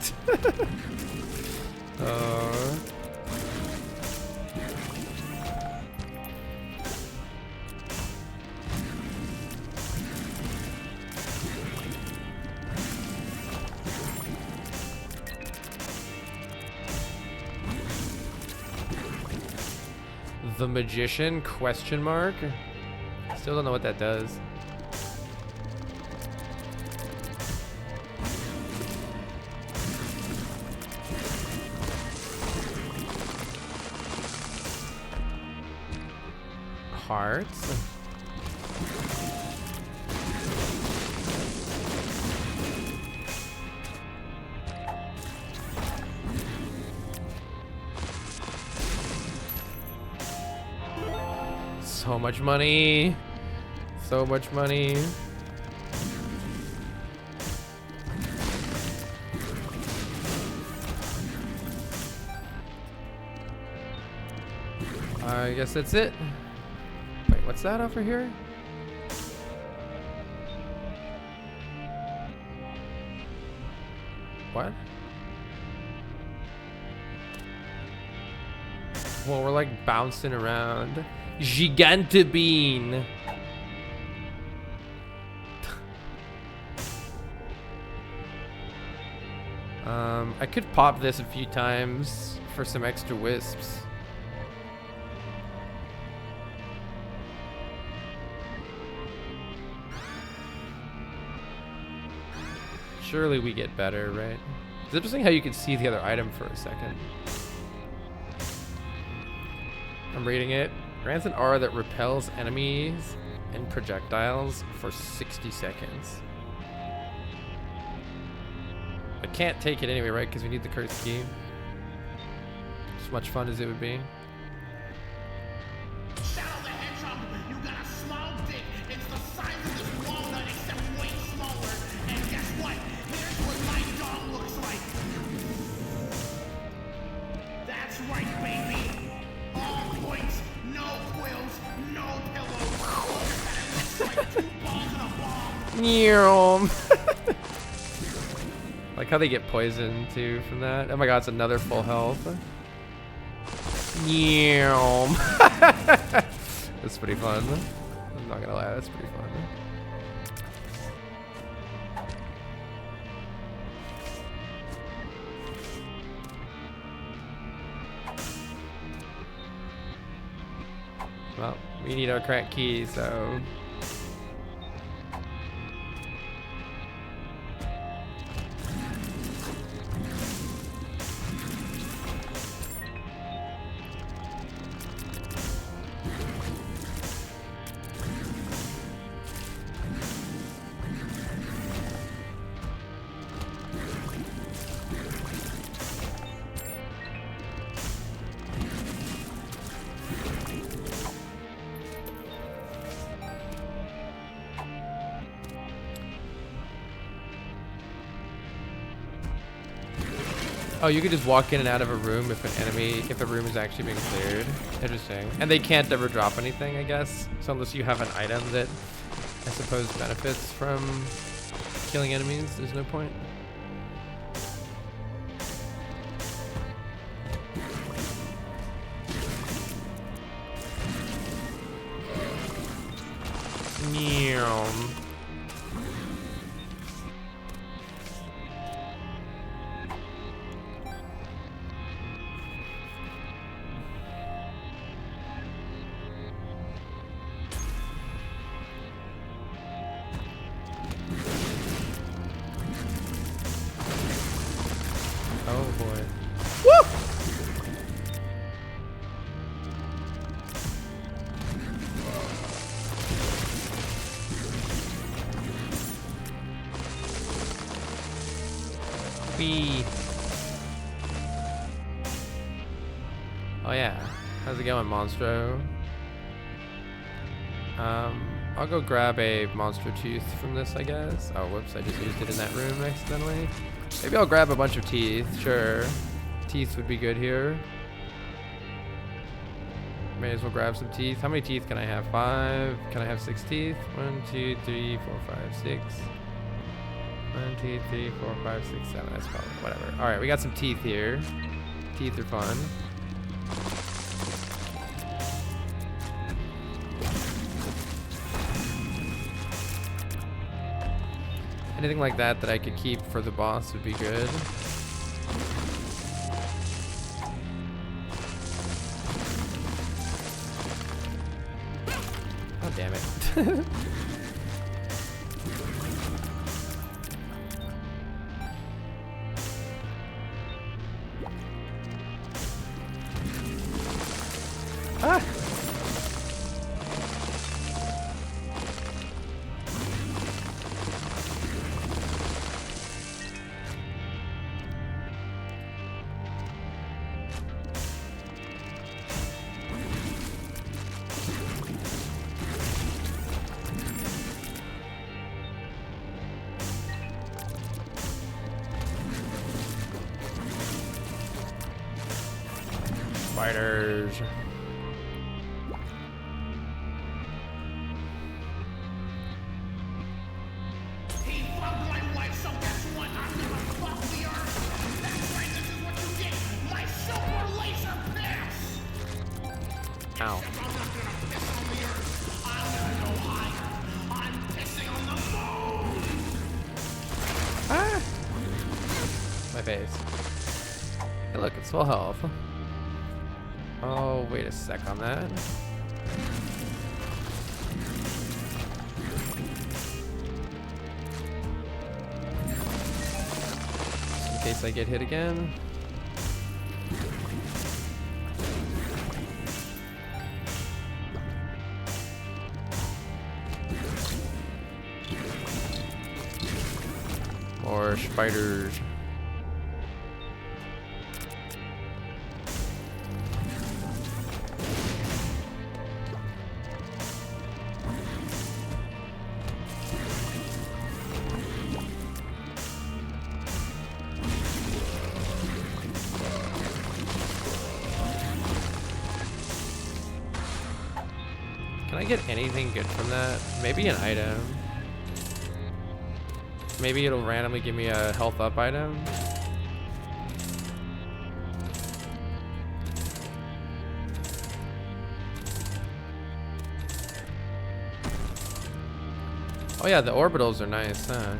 The Magician, question mark? Still don't know what that does. Hearts. So much money. So much money. I guess that's it. Wait, what's that over here? What? Well, we're like bouncing around. Gigante bean. I could pop this a few times for some extra wisps. Surely we get better, right? It's interesting how you can see the other item for a second. I'm reading it. Grants an aura that repels enemies and projectiles for 60 seconds. I can't take it anyway, right? Because we need the cursed key. As much fun as it would be. Shadow the Hedgehog, you got a small dick. It's the size of this walnut, except way smaller. And guess what? Here's what my dog looks like. That's right, baby. All points, no quills, no pillows. Look at that, it looks like 2 balls in a ball. Like how they get poisoned too from that. Oh my god, it's another full health. That's pretty fun. I'm not gonna lie, that's pretty fun. Well, we need our crack key, so. Oh, you could just walk in and out of a room if if a room is actually being cleared. Interesting. And they can't ever drop anything, I guess. So unless you have an item that I suppose benefits from killing enemies, there's no point. Meow. Oh boy. Woo! Wee. Oh yeah. How's it going, Monstro? I'll go grab a monster tooth from this, I guess. Oh, whoops, I just used it in that room accidentally. Maybe I'll grab a bunch of teeth, sure. Teeth would be good here. May as well grab some teeth. How many teeth can I have? 5? Can I have 6 teeth? 1, 2, 3, 4, 5, 6. 1, 2, 3, 4, 5, 6, 7. That's probably whatever. Alright, we got some teeth here. Teeth are fun. Anything like that that I could keep for the boss would be good. Oh, damn it. Ah! Spiders. Ow. Ah! My face. Hey, look, it's full health. Oh, wait a sec on that. In case I get hit again. More spiders. Can I get anything good from that? Maybe an item. Maybe it'll randomly give me a health up item. Oh yeah, the orbitals are nice, huh?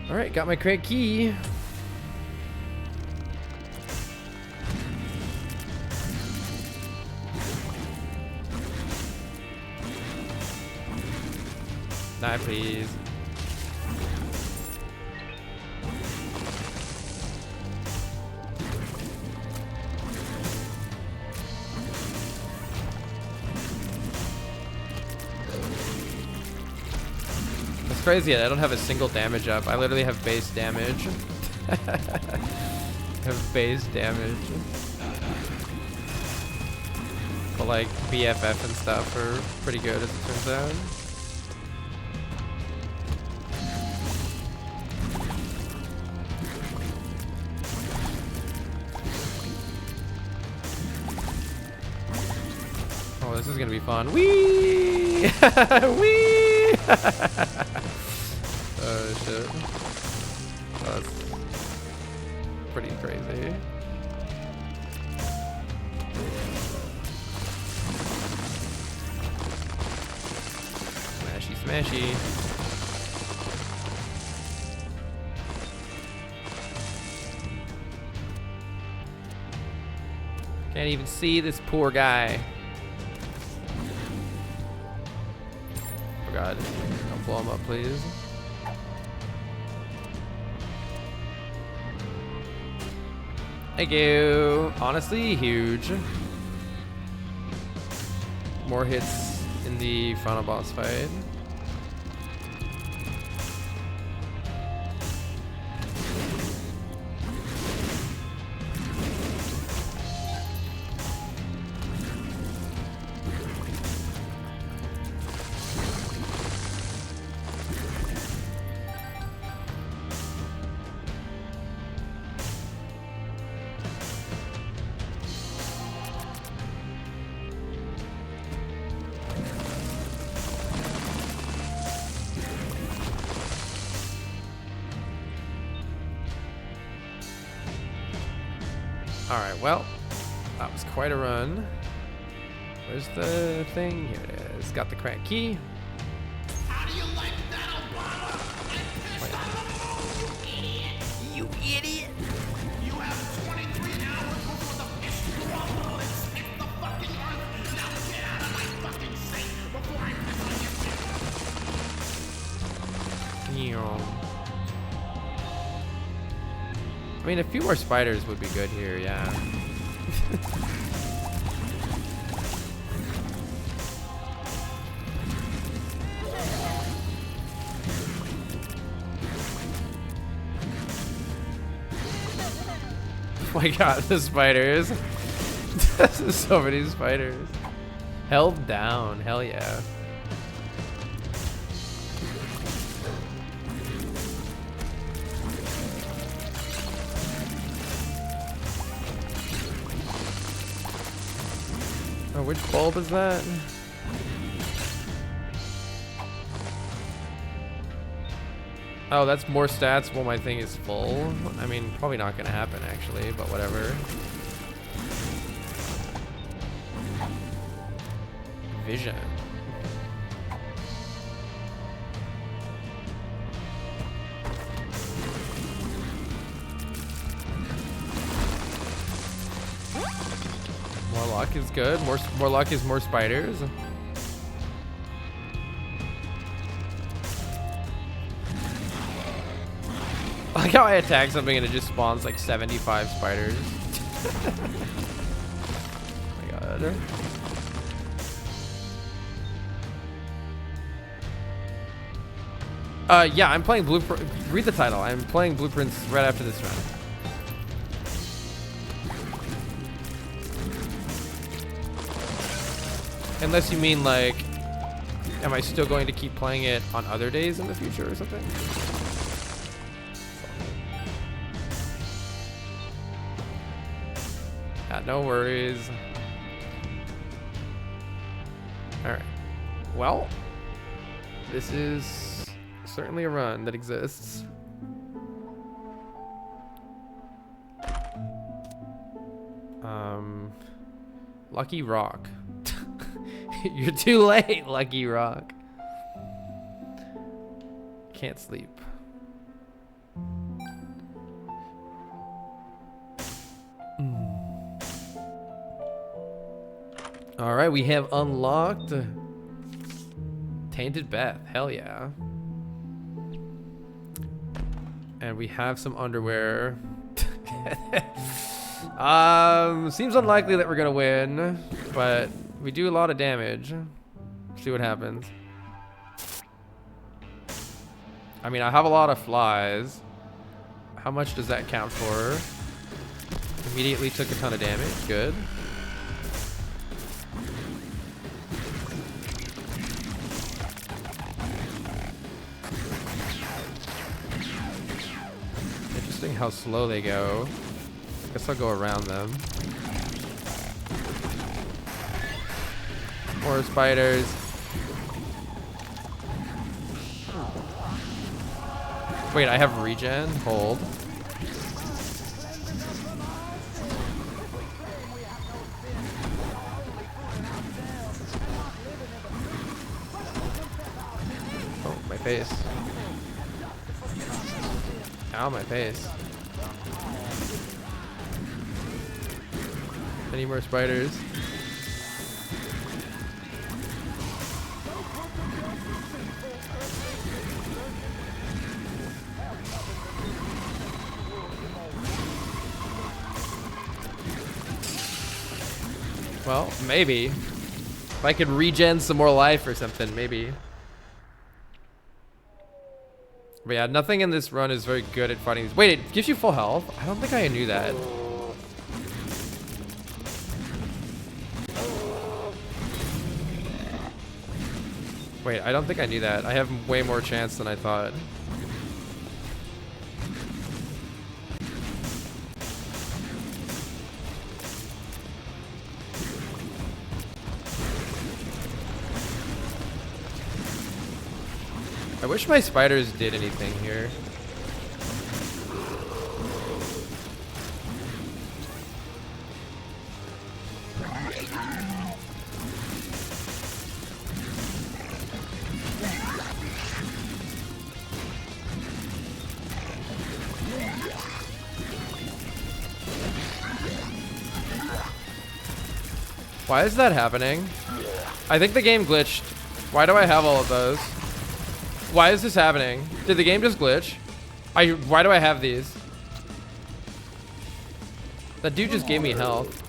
All right, got my crate key. Die, please. It's crazy. I don't have a single damage up. I literally have base damage. I have base damage. But like BFF and stuff are pretty good as it turns out. Oh, this is gonna be fun. Whee! Whee! Oh shit. That's pretty crazy. Smashy, smashy. Can't even see this poor guy. Oh god. Don't blow him up, please. Thank you. Honestly, huge. More hits in the final boss fight. Alright, well, that was quite a run. Where's the thing? Here it is. Got the crack key. How do you like that, Obama? You idiot! You have 23 hours before the fish crumble and stick the fucking earth. Now get out of my fucking sight before I piss on your Meow. I mean, a few more spiders would be good here, yeah. Oh my god, the spiders. There's so many spiders. Held down, hell yeah. Oh, which bulb is that? Oh, that's more stats while my thing is full. I mean, probably not gonna happen actually, but whatever. Vision. More luck is good. More luck is more spiders. I like how I attack something and it just spawns like 75 spiders. Oh my god. Yeah, I'm playing Blueprint. Read the title. I'm playing Blueprints right after this round. Unless you mean like, am I still going to keep playing it on other days in the future or something? Yeah, no worries. Alright. Well, this is certainly a run that exists. Lucky Rock. You're too late, Lucky Rock. Can't sleep. All right, we have unlocked Tainted Beth. Hell yeah. And we have some underwear. Seems unlikely that we're gonna win, but we do a lot of damage. See what happens. I mean, I have a lot of flies. How much does that count for? Immediately took a ton of damage. Good. Interesting how slow they go. Guess I'll go around them. More spiders. Wait, I have regen? Hold. Oh, my face. Ow, my face. Any more spiders? Well, maybe. If I could regen some more life or something, maybe. But yeah, nothing in this run is very good at fighting these. Wait, it gives you full health? I don't think I knew that. Wait, I don't think I knew that. I have way more chance than I thought. I wish my spiders did anything here. Why is that happening? I think the game glitched. Why do I have all of those? Why is this happening? Did the game just glitch? Why do I have these? That dude just gave me health.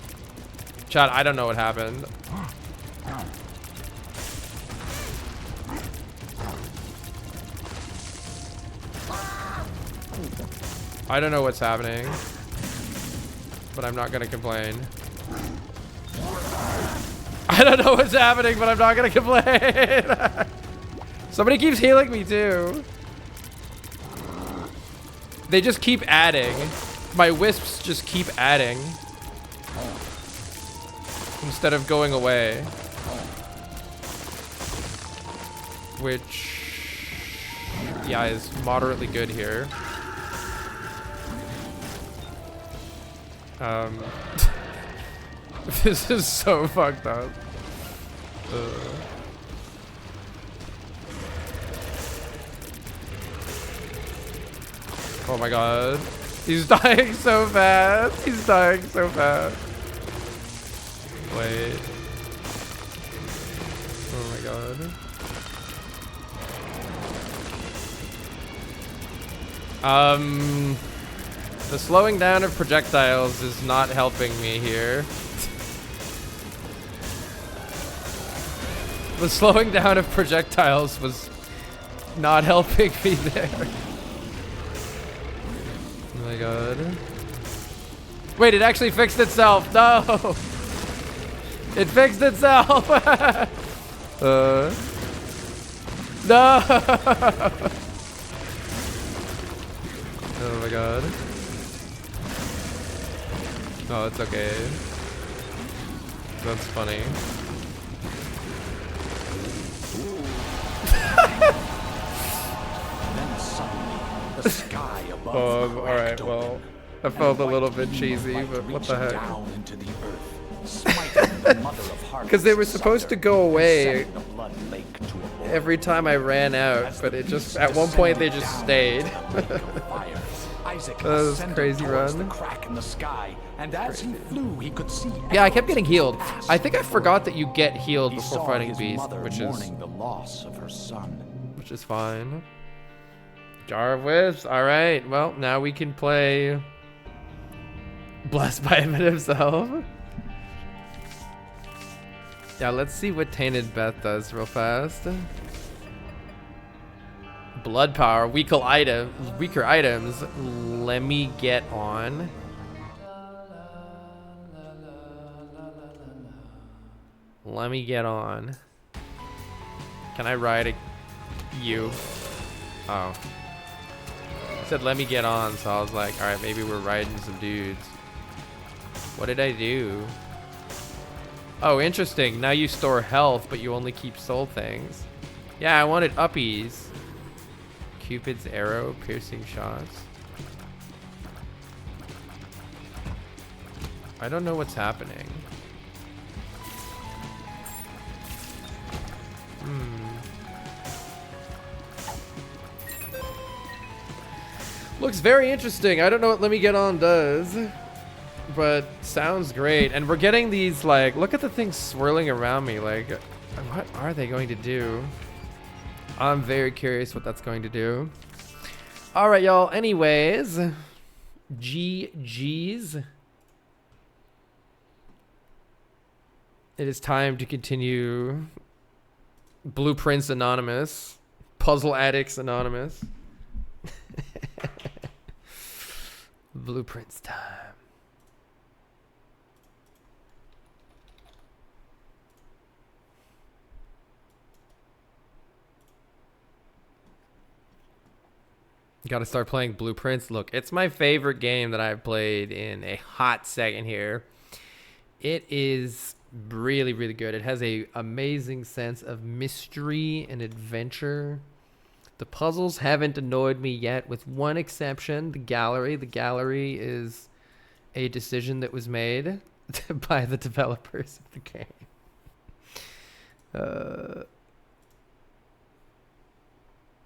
Chad, I don't know what happened. I don't know what's happening. But I'm not gonna complain. I don't know what's happening, but I'm not gonna complain. Somebody keeps healing me too. They just keep adding. My wisps just keep adding. Instead of going away. Which yeah, is moderately good here. This is so fucked up. Oh my god. He's dying so fast. He's dying so fast. Wait. Oh my god. The slowing down of projectiles is not helping me here. The slowing down of projectiles was not helping me there. Oh my god. Wait, it actually fixed itself. No! It fixed itself! No! Oh my god. Oh, it's okay. That's funny. Then suddenly, the sky above Alright, well, I felt a little bit cheesy, but what the heck. Down into the earth, smiting the mother of harvests, Because they were supposed to go away setting the blood lake to a boil. every time I ran out, but it just, at one point they just stayed. Isaac That was ascended crazy towards run. The crack in the sky, and as he flew, he could see. Yeah, I kept getting healed. I think I forgot that you get healed He before saw fighting his Beast, mother which is mourning the loss of her son. fine. Jar of Wisps. All right. Well, now we can play Blessed by Him himself. Yeah, let's see what Tainted Beth does real fast. Blood power, weaker items. Let me get on. Let me get on. Can I ride you? Oh. It said let me get on, so I was like, alright, maybe we're riding some dudes. What did I do? Oh, interesting. Now you store health, but you only keep soul things. Yeah, I wanted uppies. Cupid's arrow, piercing shots. I don't know what's happening. Looks very interesting. I don't know what Let Me Get On does, but sounds great. And we're getting these, like, look at the things swirling around me. Like, what are they going to do? I'm very curious what that's going to do. All right, y'all. Anyways, GG's. It is time to continue Blueprints Anonymous. Puzzle Addicts Anonymous. Blueprints time. Got to start playing Blueprints. Look, it's my favorite game that I've played in a hot second here. It is really, really good. It has a amazing sense of mystery and adventure. The puzzles haven't annoyed me yet, with one exception, the gallery. The gallery is a decision that was made by the developers of the game.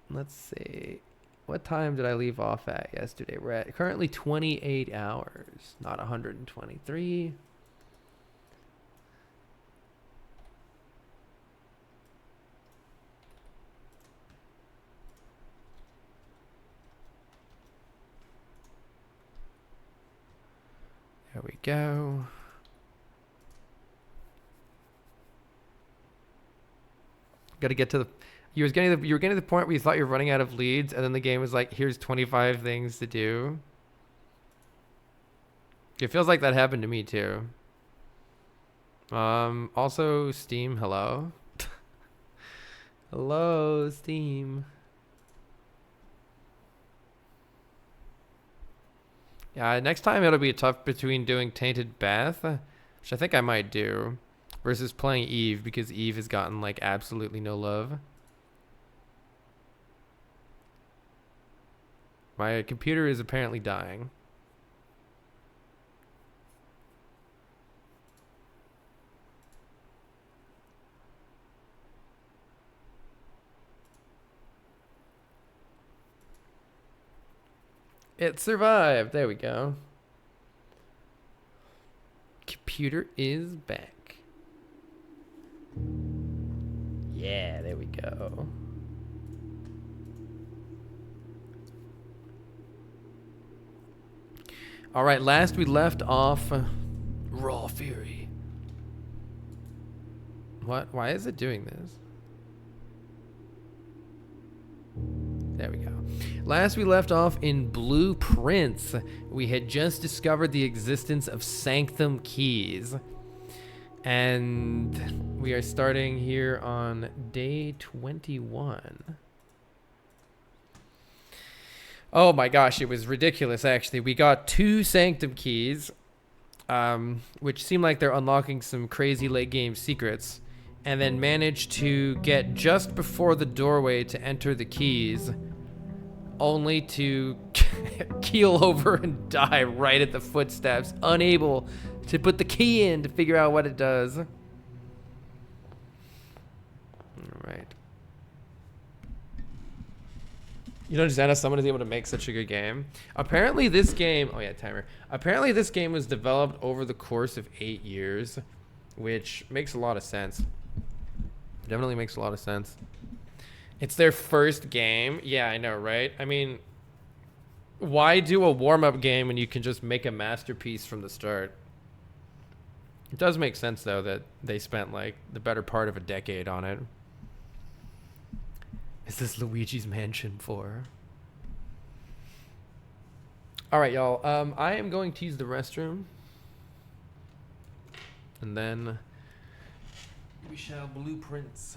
Let's see. What time did I leave off at yesterday? We're at currently 28 hours, not 123. There we go. Got to get to the. You were getting to the point where you thought you were running out of leads, and then the game was like, "Here's 25 things to do." It feels like that happened to me too. Also, Steam. Hello. Hello, Steam. Yeah, next time it'll be tough between doing Tainted Bath, which I think I might do, versus playing Eve, because Eve has gotten like absolutely no love. My computer is apparently dying. It survived. There we go. Computer is back. Yeah, there we go. All right, last we left off Raw Fury. What? Why is it doing this? There we go. Last we left off in Blueprints. We had just discovered the existence of Sanctum Keys. And we are starting here on day 21. Oh my gosh, it was ridiculous actually. We got 2 Sanctum Keys, which seem like they're unlocking some crazy late game secrets, and then managed to get just before the doorway to enter the keys, only to keel over and die right at the footsteps, unable to put the key in to figure out what it does. All right. You don't understand how someone is able to make such a good game. Apparently this game, oh yeah, timer. Apparently this game was developed over the course of 8 years, which makes a lot of sense. Definitely makes a lot of sense. It's their first game. Yeah, I know, right? I mean, why do a warm-up game when you can just make a masterpiece from the start? It does make sense, though, that they spent, like, the better part of a decade on it. Is this Luigi's Mansion 4? All right, y'all. I am going to use the restroom. And then we shall blueprints.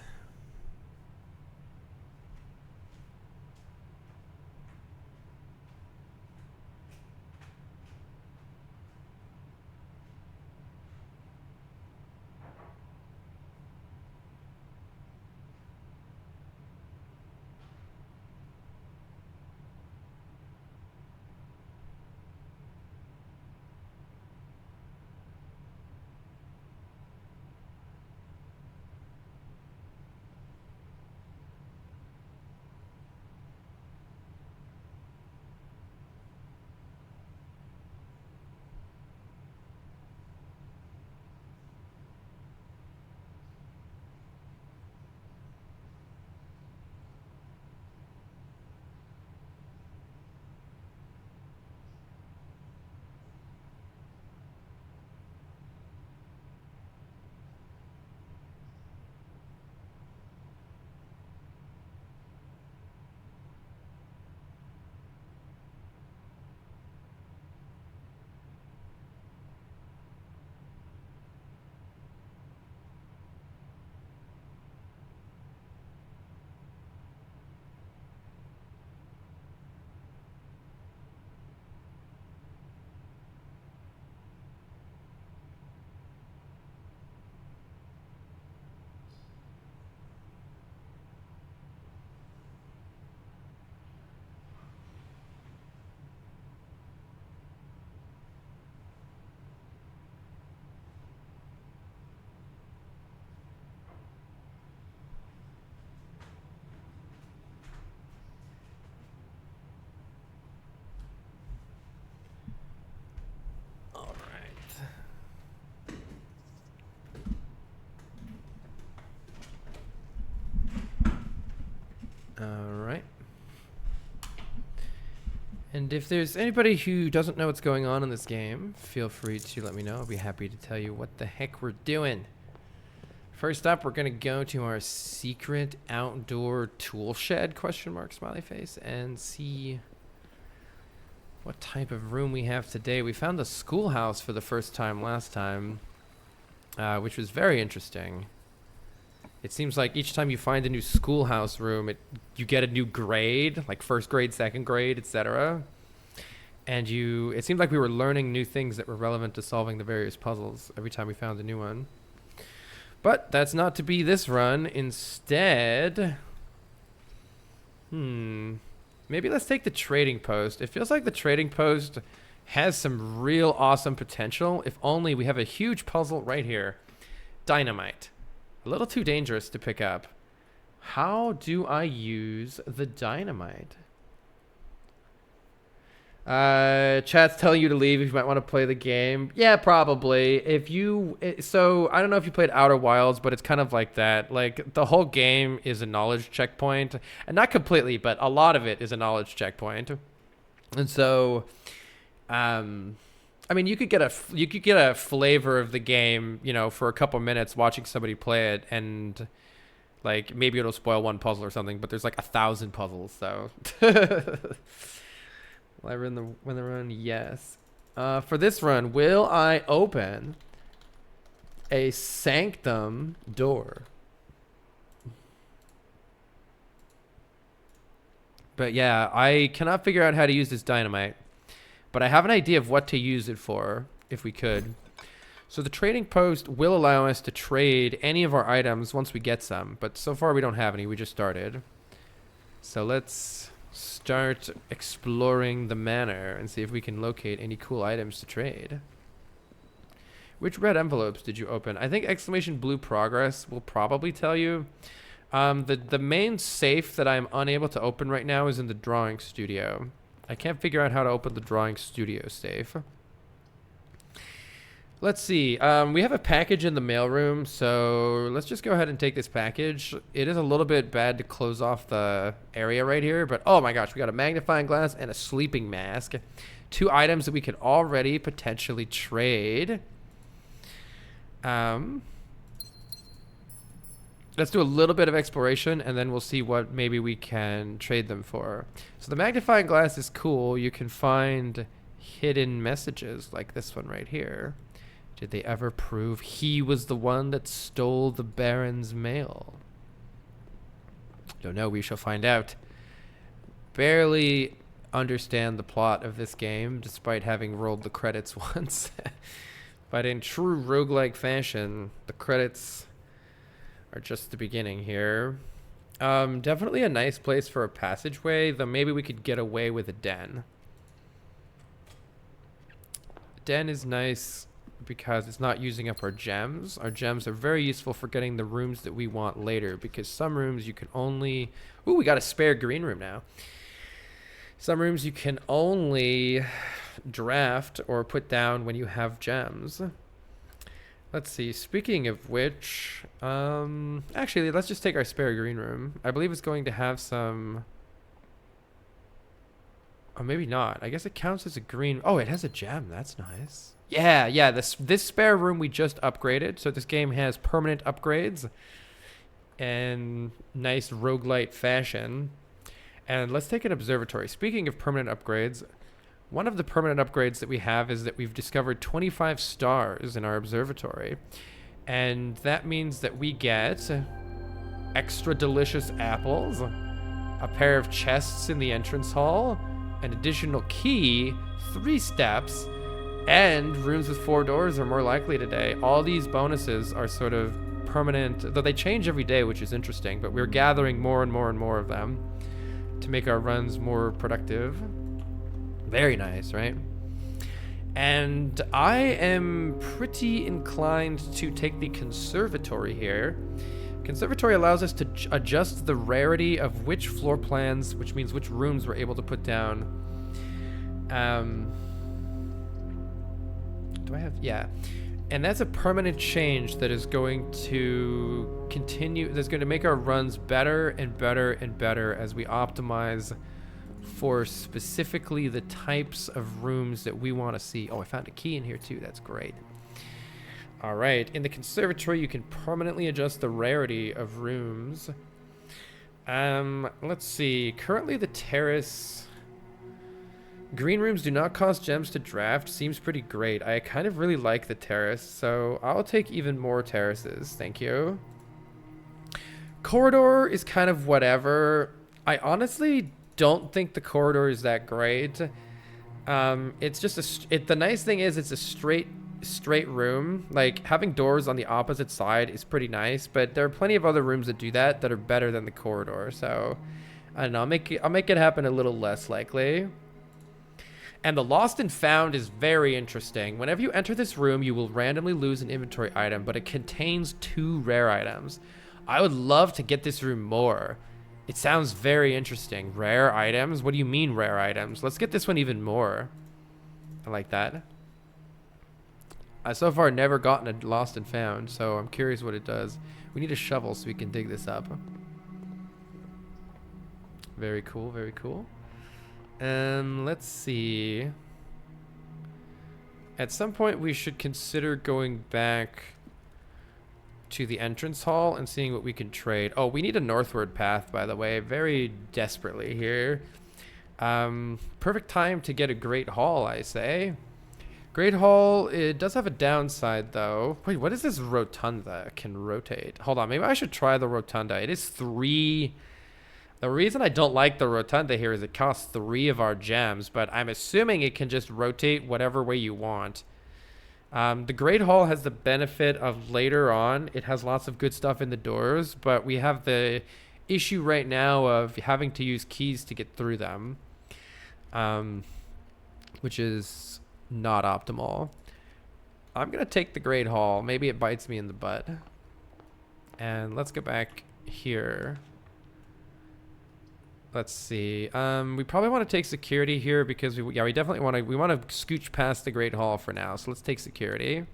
Alright. And if there's anybody who doesn't know what's going on in this game, feel free to let me know. I'll be happy to tell you what the heck we're doing. First up, we're going to go to our secret outdoor tool shed, question mark, smiley face, and see what type of room we have today. We found the schoolhouse for the first time last time, which was very interesting. It seems like each time you find a new schoolhouse room, you get a new grade, like first grade, second grade, etc. And it seemed like we were learning new things that were relevant to solving the various puzzles every time we found a new one. But that's not to be this run. Instead, Maybe let's take the trading post. It feels like the trading post has some real awesome potential. If only we have a huge puzzle right here. Dynamite. A little too dangerous to pick up. How do I use the dynamite? Chat's telling you to leave if you might want to play the game. Yeah, probably. So I don't know if you played Outer Wilds, but it's kind of like that. Like the whole game is a knowledge checkpoint, and not completely, but a lot of it is a knowledge checkpoint. And so, I mean, you could get a flavor of the game, you know, for a couple minutes watching somebody play it, and like maybe it'll spoil one puzzle or something. But there's like 1,000 puzzles, so. Will I run the run? Yes. For this run, will I open a sanctum door? But yeah, I cannot figure out how to use this dynamite. But I have an idea of what to use it for, if we could. So the trading post will allow us to trade any of our items once we get some. But so far we don't have any. We just started. So let's start exploring the manor and see if we can locate any cool items to trade. Which red envelopes did you open? I think exclamation blue progress will probably tell you. The main safe that I'm unable to open right now is in the drawing studio. I can't figure out how to open the drawing studio safe. Let's see. We have a package in the mailroom, so let's just go ahead and take this package. It is a little bit bad to close off the area right here, but oh my gosh, we got a magnifying glass and a sleeping mask. 2 items that we could already potentially trade. Let's do a little bit of exploration, and then we'll see what maybe we can trade them for. So the magnifying glass is cool. You can find hidden messages like this one right here. Did they ever prove he was the one that stole the Baron's mail? Don't know. We shall find out. Barely understand the plot of this game, despite having rolled the credits once. But in true roguelike fashion, the credits are just the beginning here. Definitely a nice place for a passageway, though maybe we could get away with a den. Den is nice because it's not using up our gems. Our gems are very useful for getting the rooms that we want later, because some rooms you can only... Ooh, we got a spare green room now. Some rooms you can only draft or put down when you have gems. Let's see. Speaking of which, actually, let's just take our spare green room. I believe it's going to have some... Oh, maybe not. I guess it counts as a green... Oh, it has a gem. That's nice. Yeah, this spare room we just upgraded. So this game has permanent upgrades and nice roguelite fashion. And let's take an observatory. Speaking of permanent upgrades, one of the permanent upgrades that we have is that we've discovered 25 stars in our observatory. And that means that we get extra delicious apples, a pair of chests in the entrance hall, an additional key, 3 steps, and rooms with 4 doors are more likely today. All these bonuses are sort of permanent, though they change every day, which is interesting, but we're gathering more and more and more of them to make our runs more productive. Very nice, right? And I am pretty inclined to take the conservatory here. Conservatory allows us to adjust the rarity of which floor plans, which means which rooms we're able to put down. Do I have... Yeah. And that's a permanent change that is going to continue, that's going to make our runs better and better and better as we optimize for specifically the types of rooms that we want to see. Oh, I found a key in here too. That's great. All right. In the conservatory, you can permanently adjust the rarity of rooms. Let's see. Currently, the terrace... Green rooms do not cost gems to draft. Seems pretty great. I kind of really like the terrace, so I'll take even more terraces. Thank you. Corridor is kind of whatever. I honestly don't think the corridor is that great. It's just the nice thing is it's a straight room. Like having doors on the opposite side is pretty nice, but there are plenty of other rooms that do that that are better than the corridor. So I don't know. I'll make it happen a little less likely. And the lost and found is very interesting. Whenever you enter this room, you will randomly lose an inventory item, but it contains 2 rare items. I would love to get this room more. It sounds very interesting. Rare items? What do you mean rare items? Let's get this one even more. I like that. I so far never gotten a lost and found, so I'm curious what it does. We need a shovel so we can dig this up. Very cool, very cool. Let's see. At some point, we should consider going back to the entrance hall and seeing what we can trade. Oh, we need a northward path, by the way, very desperately here. Perfect time to get a great hall, I say. Great hall, it does have a downside, though. Wait, what is this rotunda? Can rotate. Hold on, maybe I should try the rotunda. It is 3... The reason I don't like the rotunda here is it costs 3 of our gems, but I'm assuming it can just rotate whatever way you want. The Great Hall has the benefit of later on, it has lots of good stuff in the doors, but we have the issue right now of having to use keys to get through them, which is not optimal. I'm going to take the Great Hall. Maybe it bites me in the butt. And let's go back here. Let's see. We probably want to take security here because we definitely want to. We want to scooch past the Great Hall for now. So let's take security.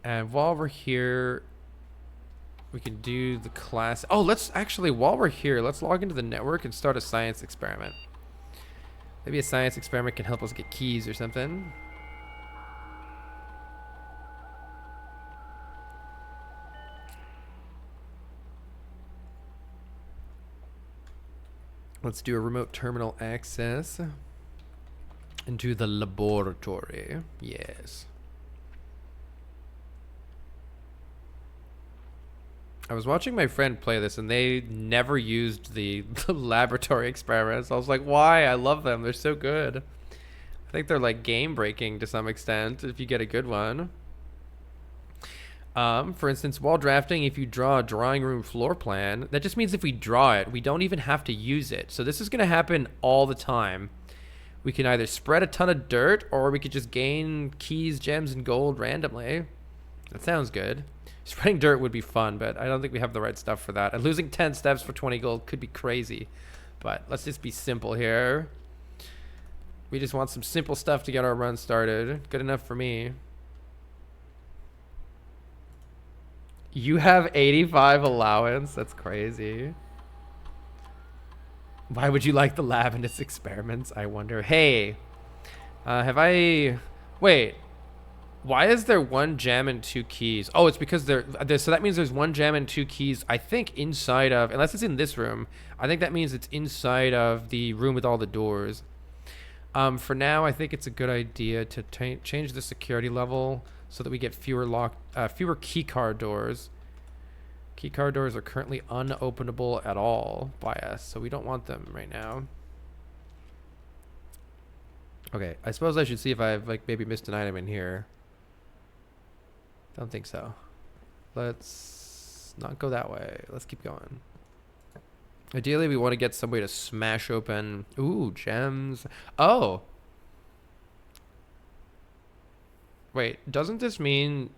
And while we're here, we can do the class. Oh, let's actually, while we're here, let's log into the network and start a science experiment. Maybe a science experiment can help us get keys or something. Let's do a remote terminal access into the laboratory. Yes. I was watching my friend play this and they never used the laboratory experiments. I was like, why? I love them. They're so good. I think they're like game breaking to some extent if you get a good one. For instance, while drafting, if you draw a drawing room floor plan, that just means if we draw it, we don't even have to use it. So this is going to happen all the time. We can either spread a ton of dirt or we could just gain keys, gems, and gold randomly. That sounds good. Spreading dirt would be fun, but I don't think we have the right stuff for that. And losing 10 steps for 20 gold could be crazy. But let's just be simple here. We just want some simple stuff to get our run started. Good enough for me. You have 85 allowance? That's crazy. Why would you like the lab and its experiments, I wonder? Hey, have I... Wait. Why is there 1 gem and 2 keys? Oh, it's because so that means there's 1 gem and 2 keys, I think, inside of... Unless it's in this room. I think that means it's inside of the room with all the doors. For now, I think it's a good idea to change the security level so that we get fewer key card doors. Key card doors are currently unopenable at all by us, so we don't want them right now. Okay, I suppose I should see if I've like maybe missed an item in here. Don't think so. Let's not go that way. Let's keep going. Ideally, we want to get somebody to smash open. Ooh, gems. Oh. Wait, doesn't this mean...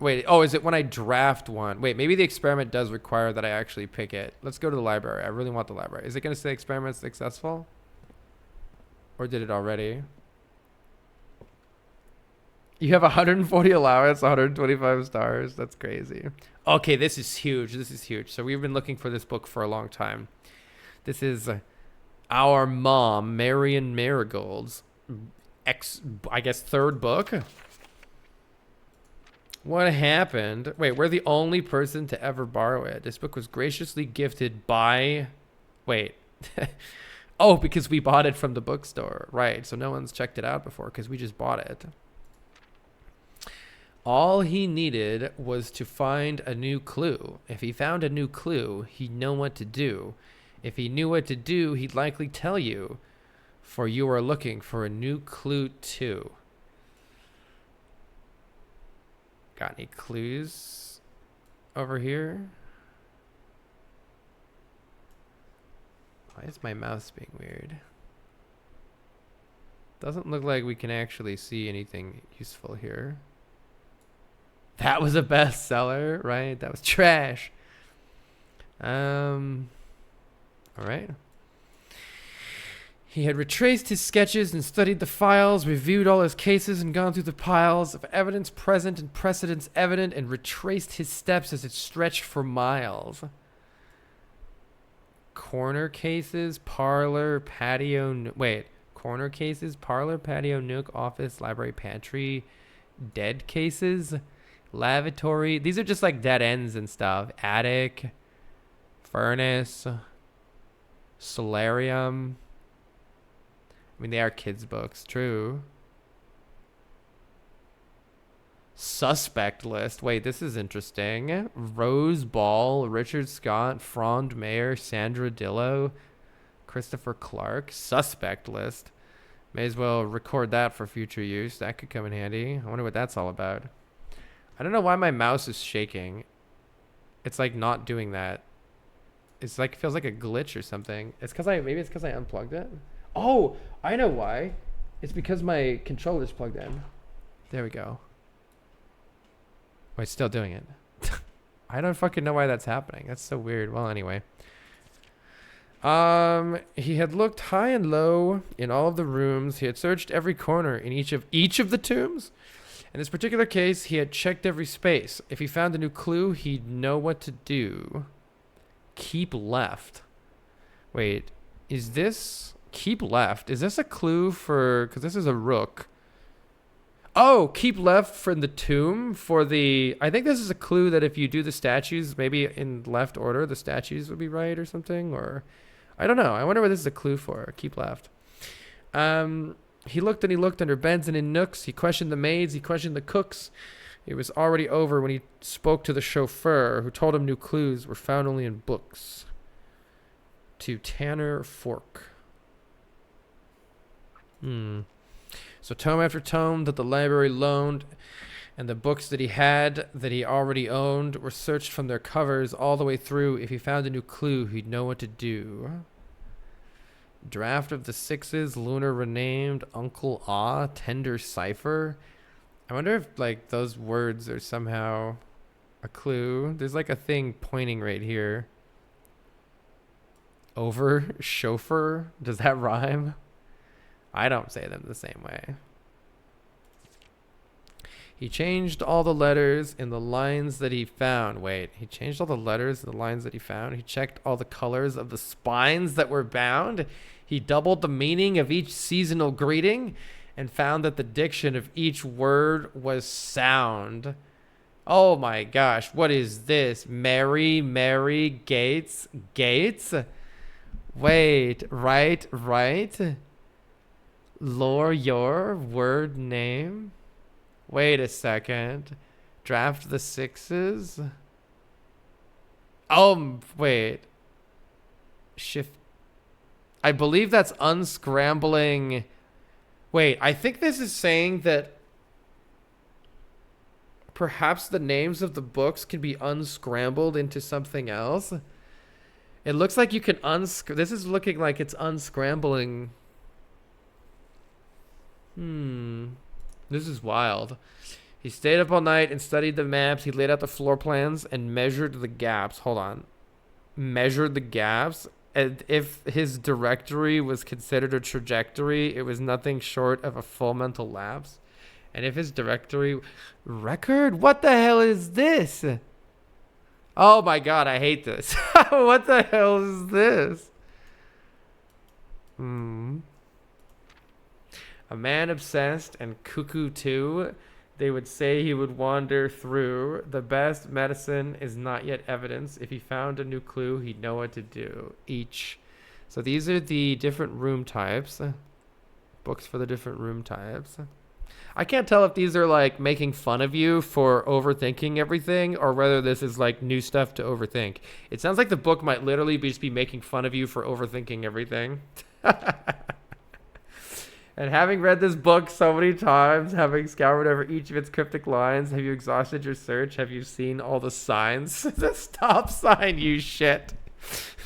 Wait, oh, is it when I draft one? Wait, maybe the experiment does require that I actually pick it. Let's go to the library. I really want the library. Is it going to say experiment successful? Or did it already? You have 140 allowance, 125 stars. That's crazy. Okay, this is huge. This is huge. So we've been looking for this book for a long time. This is our mom, Marion Marigold's I guess, 3rd book. What happened? Wait, we're the only person to ever borrow it. This book was graciously gifted by... Wait. Oh, because we bought it from the bookstore. Right, so no one's checked it out before because we just bought it. All he needed was to find a new clue. If he found a new clue, he'd know what to do. If he knew what to do, he'd likely tell you. For you are looking for a new clue too. Got any clues over here? Why is my mouse being weird? Doesn't look like we can actually see anything useful here. That was a bestseller, right? That was trash. All right. He had retraced his sketches and studied the files, reviewed all his cases and gone through the piles of evidence present and precedents evident and retraced his steps as it stretched for miles. Corner cases, parlor, patio, corner cases, parlor, patio, nook, office, library, pantry, dead cases, lavatory. These are just like dead ends and stuff. Attic, furnace, solarium. I mean, they are kids' books, true. Suspect list. Wait, this is interesting. Rose Ball, Richard Scott, Frond Mayer, Sandra Dillo, Christopher Clark. Suspect list. May as well record that for future use. That could come in handy. I wonder what that's all about. I don't know why my mouse is shaking. It's like not doing that. It's like, feels like a glitch or something. It's because maybe it's because I unplugged it. Oh, I know why. It's because my controller's plugged in. There we go. Oh, it's still doing it. I don't fucking know why that's happening. That's so weird. Well, anyway. He had looked high and low in all of the rooms. He had searched every corner in each of the tombs. In this particular case, he had checked every space. If he found a new clue, he'd know what to do. Keep left. Wait, is this... Keep left. Is this a clue for... Because this is a rook. Oh, keep left from the tomb for the... I think this is a clue that if you do the statues, maybe in left order, the statues would be right or something. Or... I don't know. I wonder what this is a clue for. Keep left. He looked and he looked under beds and in nooks. He questioned the maids. He questioned the cooks. It was already over when he spoke to the chauffeur, who told him new clues were found only in books. To Tanner Fork. So tome after tome that the library loaned and the books that he had that he already owned were searched from their covers all the way through. If he found a new clue, he'd know what to do. Draft of the Sixes, Lunar Renamed, Uncle Ah, Tender Cipher. I wonder if like those words are somehow a clue. There's like a thing pointing right here. Over chauffeur. Does that rhyme? I don't say them the same way. He changed all the letters in the lines that he found. Wait, he changed all the letters in the lines that he found. He checked all the colors of the spines that were bound. He doubled the meaning of each seasonal greeting and found that the diction of each word was sound. Oh my gosh, what is this? Mary, Gates, Gates? Wait, right? Lore your word name? Wait a second. Draft the Sixes? Wait. Shift. I believe that's unscrambling. Wait, I think this is saying that perhaps the names of the books can be unscrambled into something else. It looks like you can this is looking like it's unscrambling. This is wild. He stayed up all night and studied the maps. He laid out the floor plans and measured the gaps. Hold on. Measured the gaps. And if his directory was considered a trajectory, it was nothing short of a full mental lapse. And if his directory... Record? What the hell is this? Oh my god, I hate this. What the hell is this? A man obsessed and cuckoo too. They would say he would wander through. The best medicine is not yet evidence. If he found a new clue, he'd know what to do. Each. So these are the different room types. Books for the different room types. I can't tell if these are like making fun of you for overthinking everything or whether this is like new stuff to overthink. It sounds like the book might literally just be making fun of you for overthinking everything. And having read this book so many times, having scoured over each of its cryptic lines, have you exhausted your search? Have you seen all the signs? The stop sign, you shit.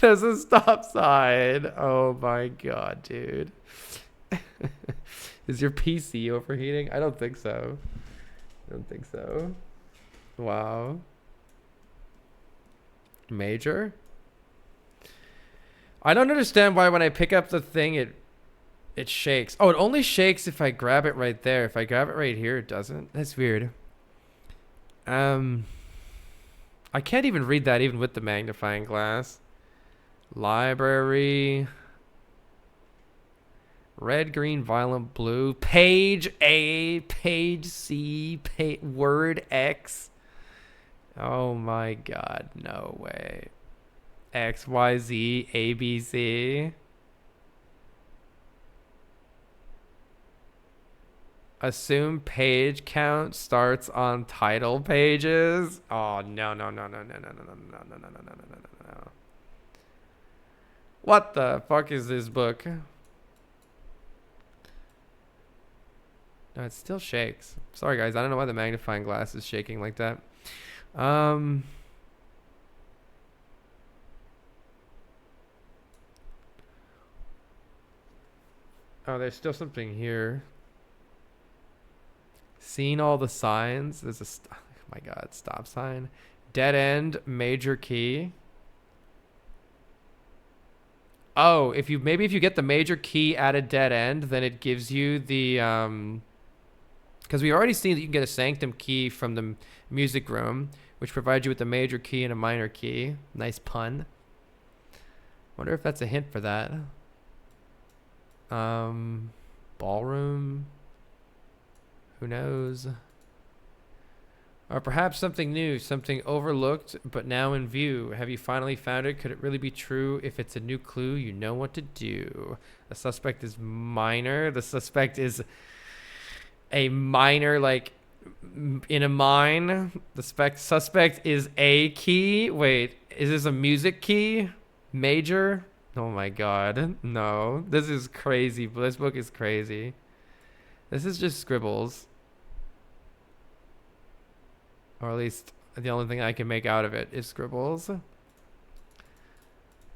There's a stop sign. Oh my god, dude. Is your PC overheating? I don't think so. I don't think so. Wow. Major? I don't understand why when I pick up the thing it shakes. Oh, it only shakes if I grab it right there. If I grab it right here, it doesn't. That's weird. I can't even read that even with the magnifying glass. Library. Red, green, violet, blue. Page A, page C, word X. Oh my god, no way. X, Y, Z, A, B, C. Assume page count starts on title pages. Oh no no no no no no no no no no no no no no no. What the fuck is this book? No, it still shakes. Sorry guys, I don't know why the magnifying glass is shaking like that. Oh, there's still something here. Seen all the signs. There's a oh my god, stop sign. Dead end, major key. Oh, if you get the major key at a dead end, then it gives you the because we already seen that you can get a sanctum key from the music room, which provides you with a major key and a minor key. Nice pun. Wonder if that's a hint for that. Ballroom. Who knows? Or perhaps something new, something overlooked but now in view. Have you finally found it? Could it really be true? If it's a new clue, you know what to do. The suspect is minor. The suspect is a minor, like in a mine. The suspect is a key. Wait, is this a music key? Major? Oh my god. No. This is crazy. This book is crazy. This is just scribbles. Or at least the only thing I can make out of it is scribbles.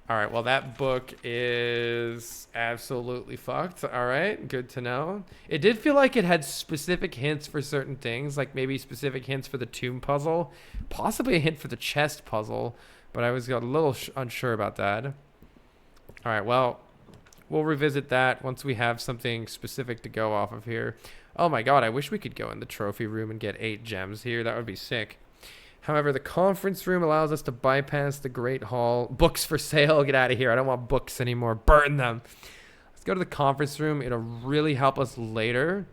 Alright, well that book is absolutely fucked. Alright, good to know. It did feel like it had specific hints for certain things, like maybe specific hints for the tomb puzzle. Possibly a hint for the chest puzzle, but I was a little unsure about that. Alright, well, we'll revisit that once we have something specific to go off of here. Oh my god, I wish we could go in the trophy room and get 8 gems here. That would be sick. However, the conference room allows us to bypass the Great Hall. Books for sale. Get out of here. I don't want books anymore. Burn them. Let's go to the conference room. It'll really help us later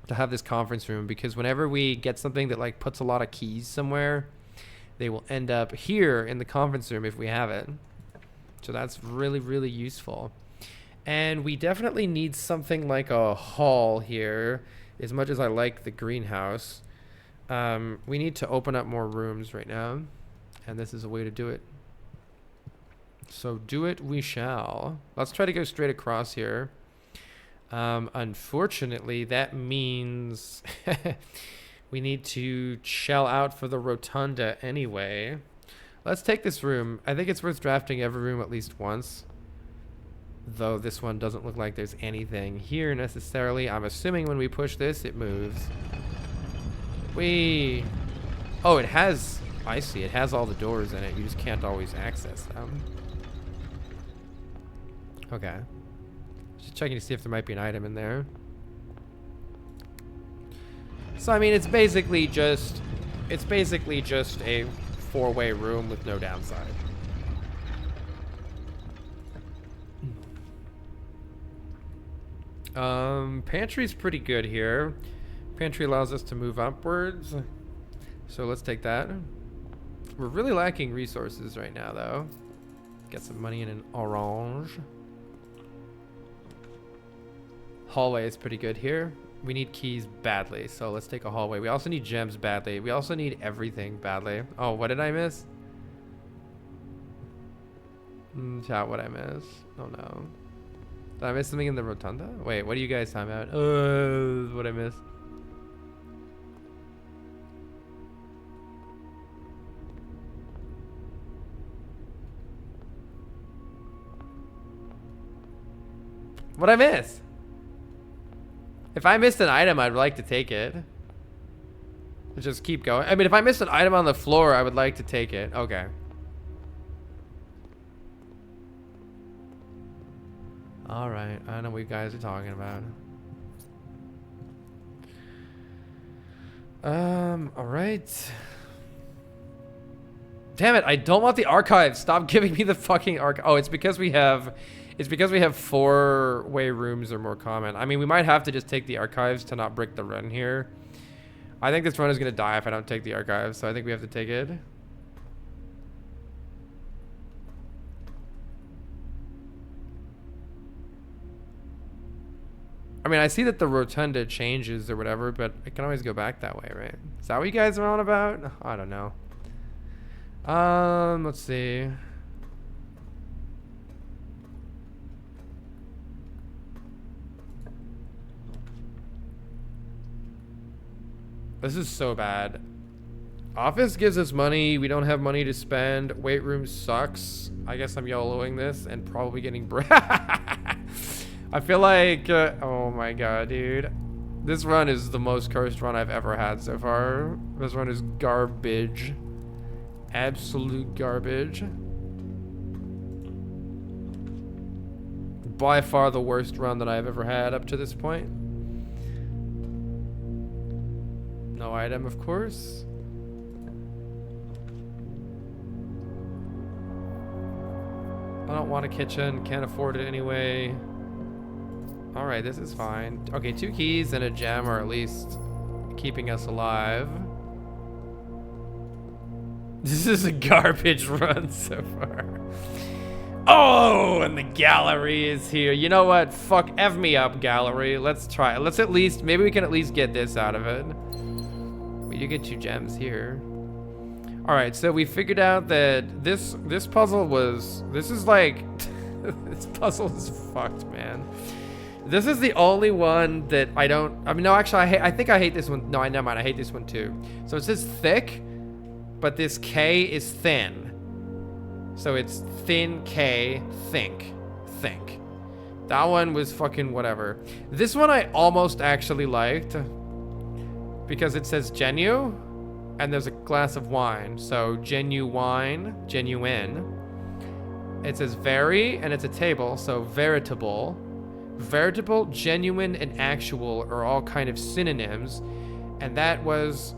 to have this conference room, because whenever we get something that like puts a lot of keys somewhere, they will end up here in the conference room if we have it. So that's really, really useful. And we definitely need something like a hall here, as much as I like the greenhouse. We need to open up more rooms right now, and this is a way to do it. So do it we shall. Let's try to go straight across here. Unfortunately, that means we need to shell out for the rotunda anyway. Let's take this room. I think it's worth drafting every room at least once. Though this one doesn't look like there's anything here necessarily. I'm assuming when we push this, it moves. Oh, it has... I see. It has all the doors in it. You just can't always access them. Okay. Just checking to see if there might be an item in there. So, I mean, it's basically just a 4-way room with no downside. Pantry's pretty good here. Pantry allows us to move upwards. So let's take that. We're really lacking resources right now, though. Get some money in an orange. Hallway is pretty good here. We need keys badly, so let's take a hallway. We also need gems badly. We also need everything badly. Oh, what did I miss? Chat, what I miss? Oh no. Did I miss something in the rotunda? Wait, what are you guys talking about? What I missed? What'd I miss? If I missed an item, I'd like to take it. Just keep going. I mean, if I missed an item on the floor, I would like to take it. Okay. Alright, I know what you guys are talking about. Alright. Damn it, I don't want the archive. Stop giving me the fucking archive. Oh, it's because we have 4-way rooms are more common. I mean, we might have to just take the archives to not break the run here. I think this run is gonna die if I don't take the archives, so I think we have to take it. I mean, I see that the rotunda changes or whatever, but I can always go back that way, right? Is that what you guys are on about? I don't know. Let's see. This is so bad. Office gives us money. We don't have money to spend. Weight room sucks. I guess I'm YOLOing this and probably getting I feel like, oh my god, dude. This run is the most cursed run I've ever had so far. This run is garbage. Absolute garbage. By far the worst run that I've ever had up to this point. No item, of course. I don't want a kitchen, can't afford it anyway. Alright, this is fine. Okay, 2 keys and a gem are at least keeping us alive. This is a garbage run so far. Oh, and the gallery is here. You know what? Fuck, F me up, gallery. Let's try it. Let's at least, maybe we can at least get this out of it. We do get 2 gems here. Alright, so we figured out that this puzzle was, this is like, this puzzle is fucked, man. This is the only one that I don't, I mean, no, actually, I think I hate this one. No, never mind, I hate this one too. So it says thick, but this K is thin. So it's thin K, think. That one was fucking whatever. This one I almost actually liked because it says genu and there's a glass of wine. So genuine. It says very and it's a table, so veritable. Veritable, genuine, and actual are all kind of synonyms, and that was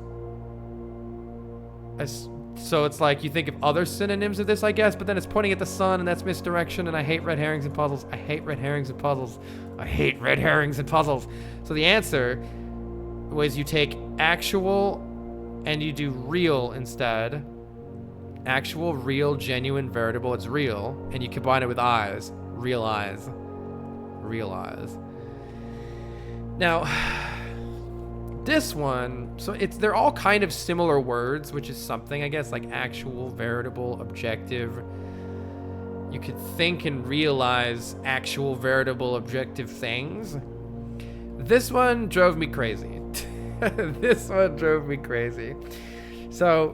so it's like you think of other synonyms of this, I guess, but then it's pointing at the sun, and that's misdirection, and I hate red herrings and puzzles. I hate red herrings and puzzles. I hate red herrings and puzzles. So the answer was you take actual and you do real instead. Actual, real, genuine, veritable, it's real, and you combine it with eyes. Real eyes. Realize. Now, this one, so they're all kind of similar words, which is something, I guess, like actual, veritable, objective. You could think and realize actual, veritable, objective things. This one drove me crazy. This one drove me crazy. So,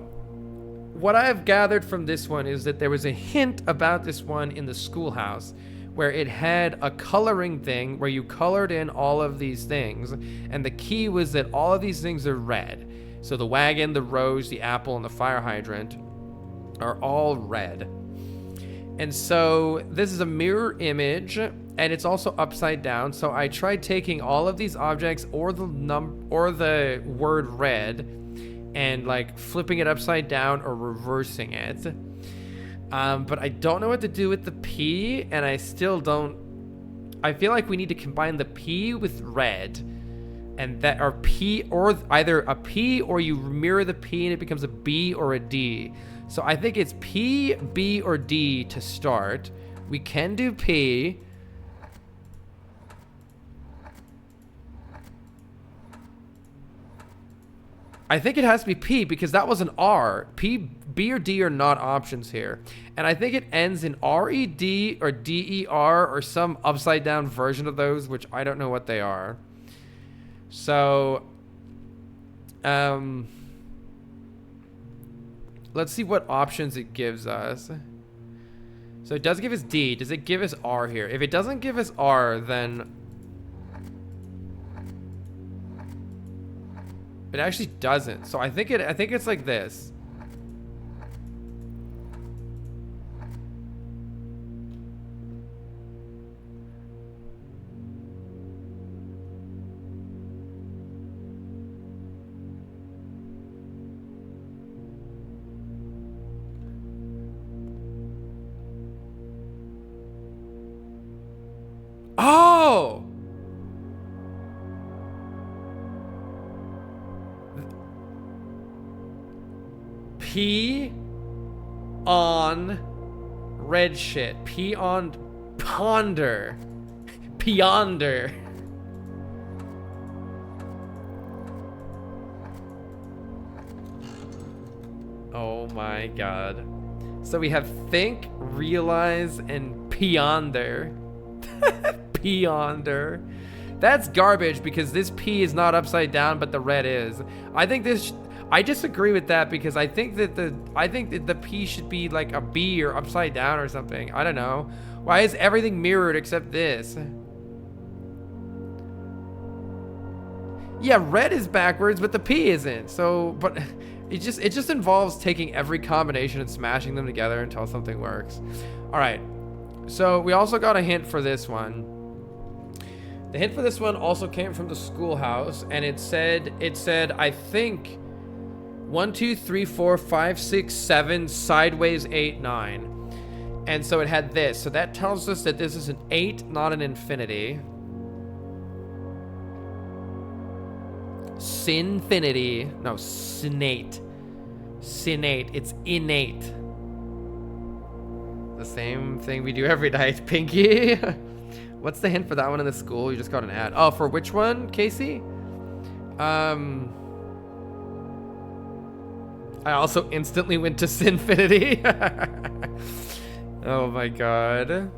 what I've gathered from this one is that there was a hint about this one in the schoolhouse, where it had a coloring thing where you colored in all of these things, and the key was that all of these things are red. So the wagon, the rose, the apple, and the fire hydrant are all red. And so this is a mirror image, and it's also upside down. So I tried taking all of these objects or the word red and like flipping it upside down or reversing it. But I don't know what to do with the P, and I still don't. I feel like we need to combine the P with red, and that are P, or either a P or you mirror the P and it becomes a B or a D. So I think it's P, B, or D to start. We can do P. I think it has to be P because that was an R. P, B, or D are not options here. And I think it ends in R-E-D or D-E-R or some upside down version of those, which I don't know what they are. So, let's see what options it gives us. So it does give us D. Does it give us R here? If it doesn't give us R, then it actually doesn't. So I think it's like this. Oh! P on red shit. P on ponder. Ponder. Oh my god. So we have think, realize, and ponder. Ponder. That's garbage because this P is not upside down, but the red is. I think this. I disagree with that because I think that the P should be like a B or upside down or something. I don't know. Why is everything mirrored except this? Yeah, red is backwards, but the P isn't. So, but it just involves taking every combination and smashing them together until something works. All right. So we also got a hint for this one. The hint for this one also came from the schoolhouse, and it said I think 1, 2, 3, 4, 5, 6, 7, sideways 8, 9. And so it had this. So that tells us that this is an 8, not an infinity. Sinfinity. No, sinate. Sinate. It's innate. The same thing we do every night, Pinky. What's the hint for that one in the school? You just got an ad. Oh, for which one, Casey? I also instantly went to Sinfinity. Oh my god.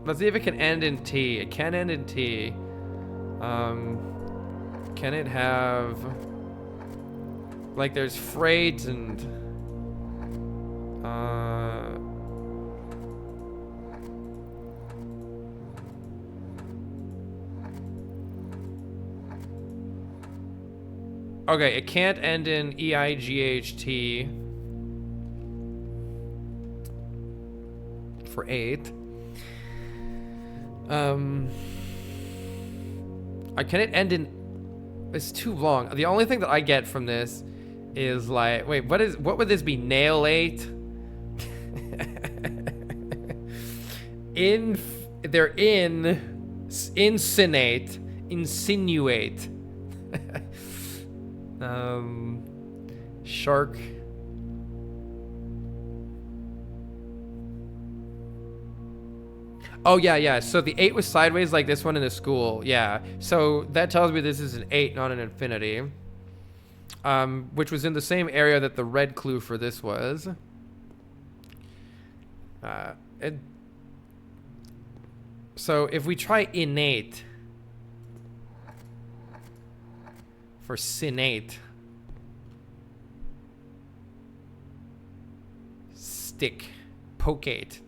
Let's see if it can end in T. It can end in T. Can it have... Like, there's freight and... Okay, it can't end in EIGHT for 8. Can it end in... It's too long. The only thing that I get from this is like... Wait, what would this be? Nail 8? They're in... Insinate. Insinuate. Shark. Oh yeah. So the 8 was sideways like this one in the school. Yeah. So that tells me this is an 8, not an infinity. Which was in the same area that the red clue for this was. So if we try innate for sinate, stick, poke-ate,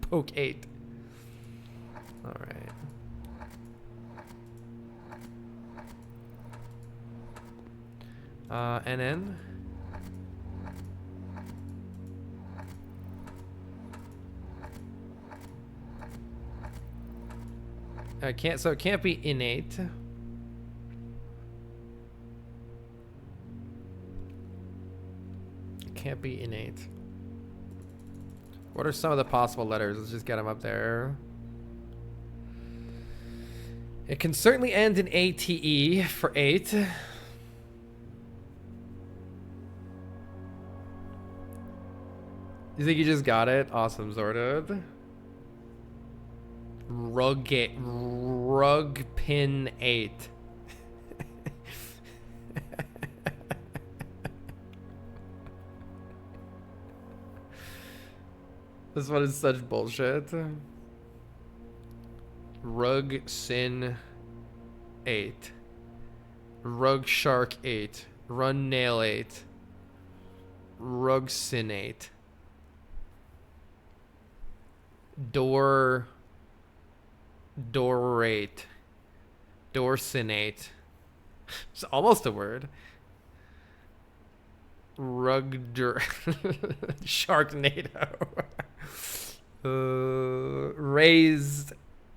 poke-ate. All right. NN. So it can't be innate. It can't be innate. What are some of the possible letters? Let's just get them up there. It can certainly end in ATE for 8. You think you just got it? Awesome, Zordod. Rug pin 8. This one is such bullshit. Rug sin 8. Rug shark 8. Run nail 8. Rug sin 8. Dorate. Dorsinate. It's almost a word. Rugder. Sharknado.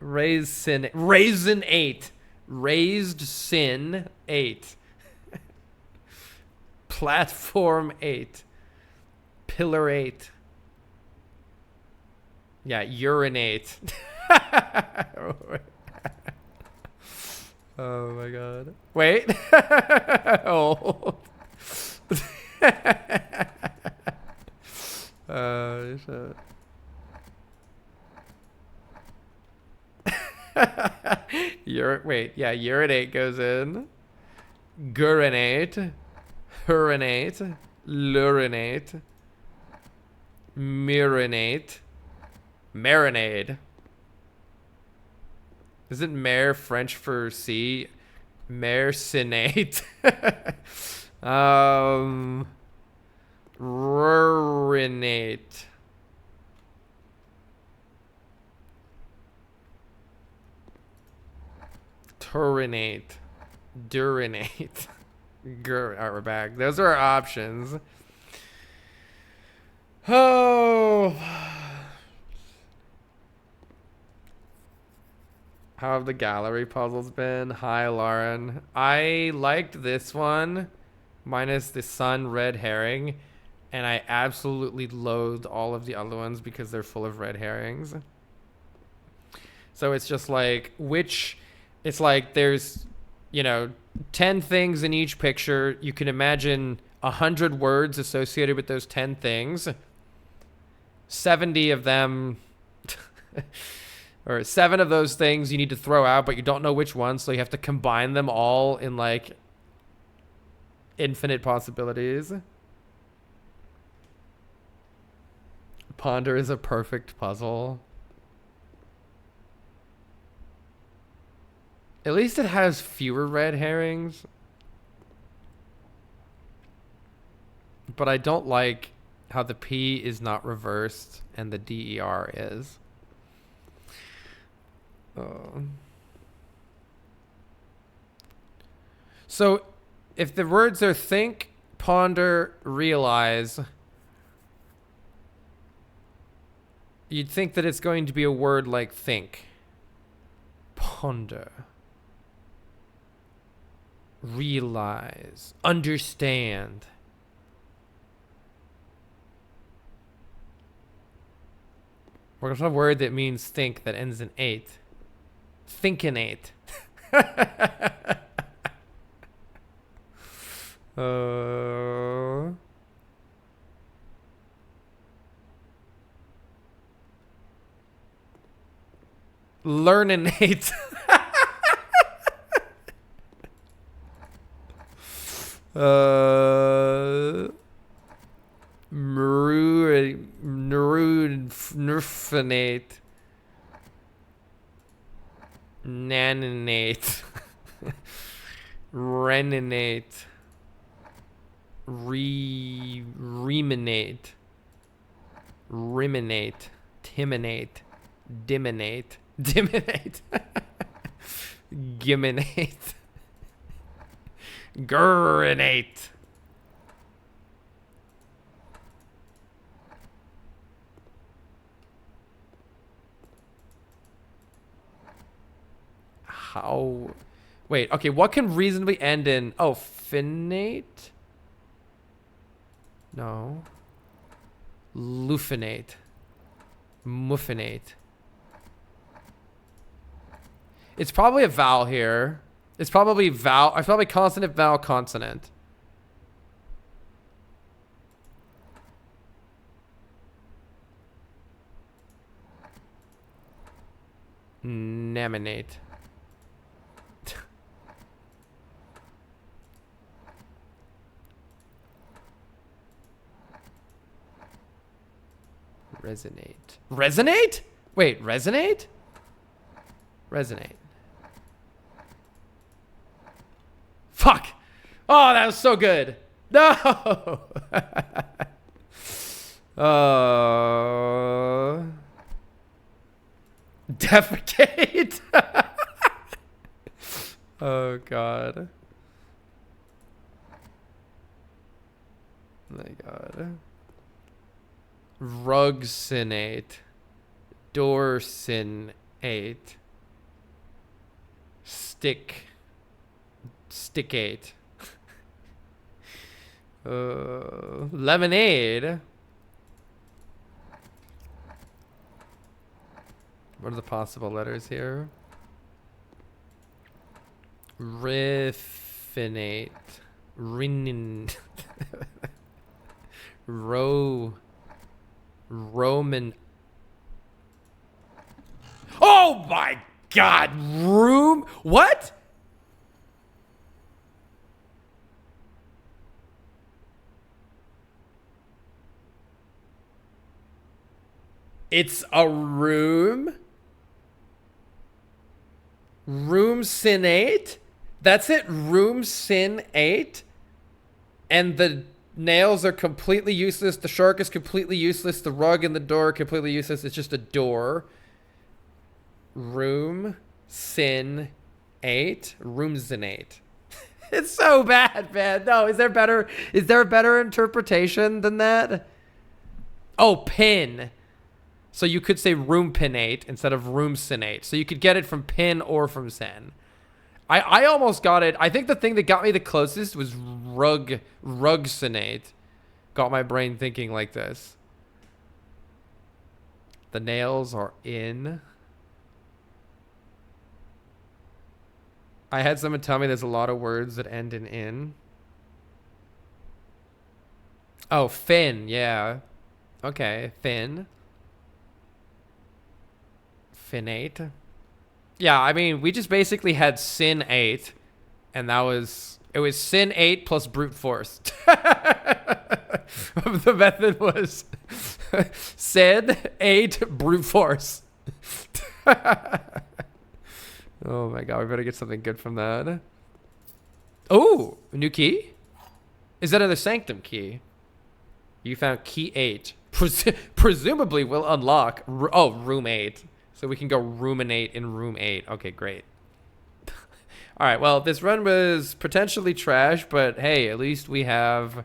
Raisin 8. Raised sin 8. Platform 8. Pillar 8. Yeah, urinate. Oh my god. Wait. Oh. Shit. Urinate goes in. Gurinate. Urinate. Lurinate. Mirinate. Marinade. Isn't mare French for sea? Mercenate. Rurinate. Turinate. Durinate. Alright, we're back. Those are our options. Oh. How have the gallery puzzles been? Hi, Lauren. I liked this one, minus the sun red herring, and I absolutely loathed all of the other ones because they're full of red herrings. So it's just like, it's like there's, 10 things in each picture. You can imagine 100 words associated with those 10 things. 70 of them... or 7 of those things you need to throw out, but you don't know which one, so you have to combine them all in, like, infinite possibilities. Ponder is a perfect puzzle. At least it has fewer red herrings. But I don't like how the P is not reversed and the DER is. So, if the words are think, ponder, realize, you'd think that it's going to be a word like think. Ponder. Realize. Understand. What's a word that means think that ends in 8? Thinkinate. Learninate. Nerfinate. Naninate. Reninate. Reminate. Riminate. Timinate. Diminate. Diminate. Giminate. Gurinate. How? Wait, okay, what can reasonably end in... Oh, finate? No. Lufinate. Muffinate. It's probably a vowel here. It's probably vowel. It's probably consonant, vowel, consonant. Naminate. Resonate. Resonate? Wait, resonate? Resonate. Fuck! Oh, that was so good. No! Defecate. Oh god. My god. Rugsinate. Dorsinate. Stickate. Lemonade. What are the possible letters here? Riffinate. Rinin. Roman. Oh my god! Room? What? It's a room? Room sin 8? That's it? Room sin 8? And the nails are completely useless. The shark is completely useless. The rug and the door are completely useless. It's just a door. Room sin 8? Room sin 8. It's so bad, man. No, is there better? Is there a better interpretation than that? Oh, pin. So you could say room pinate instead of room sinate. So you could get it from pin or from sin. I almost got it. I think the thing that got me the closest was rugsinate. Got my brain thinking like this. The nails are in. I had someone tell me there's a lot of words that end in. Oh, fin. Yeah. Okay. Fin. Finate. Yeah, I mean, we just basically had sin 8, and that was, it was sin 8 plus brute force. The method was sin 8 brute force. Oh my god, we better get something good from that. Oh, a new key? Is that another sanctum key? You found key 8. Presumably will unlock, room 8. So we can go ruminate in room 8. Okay, great. All right, well, this run was potentially trash, but hey, at least we have...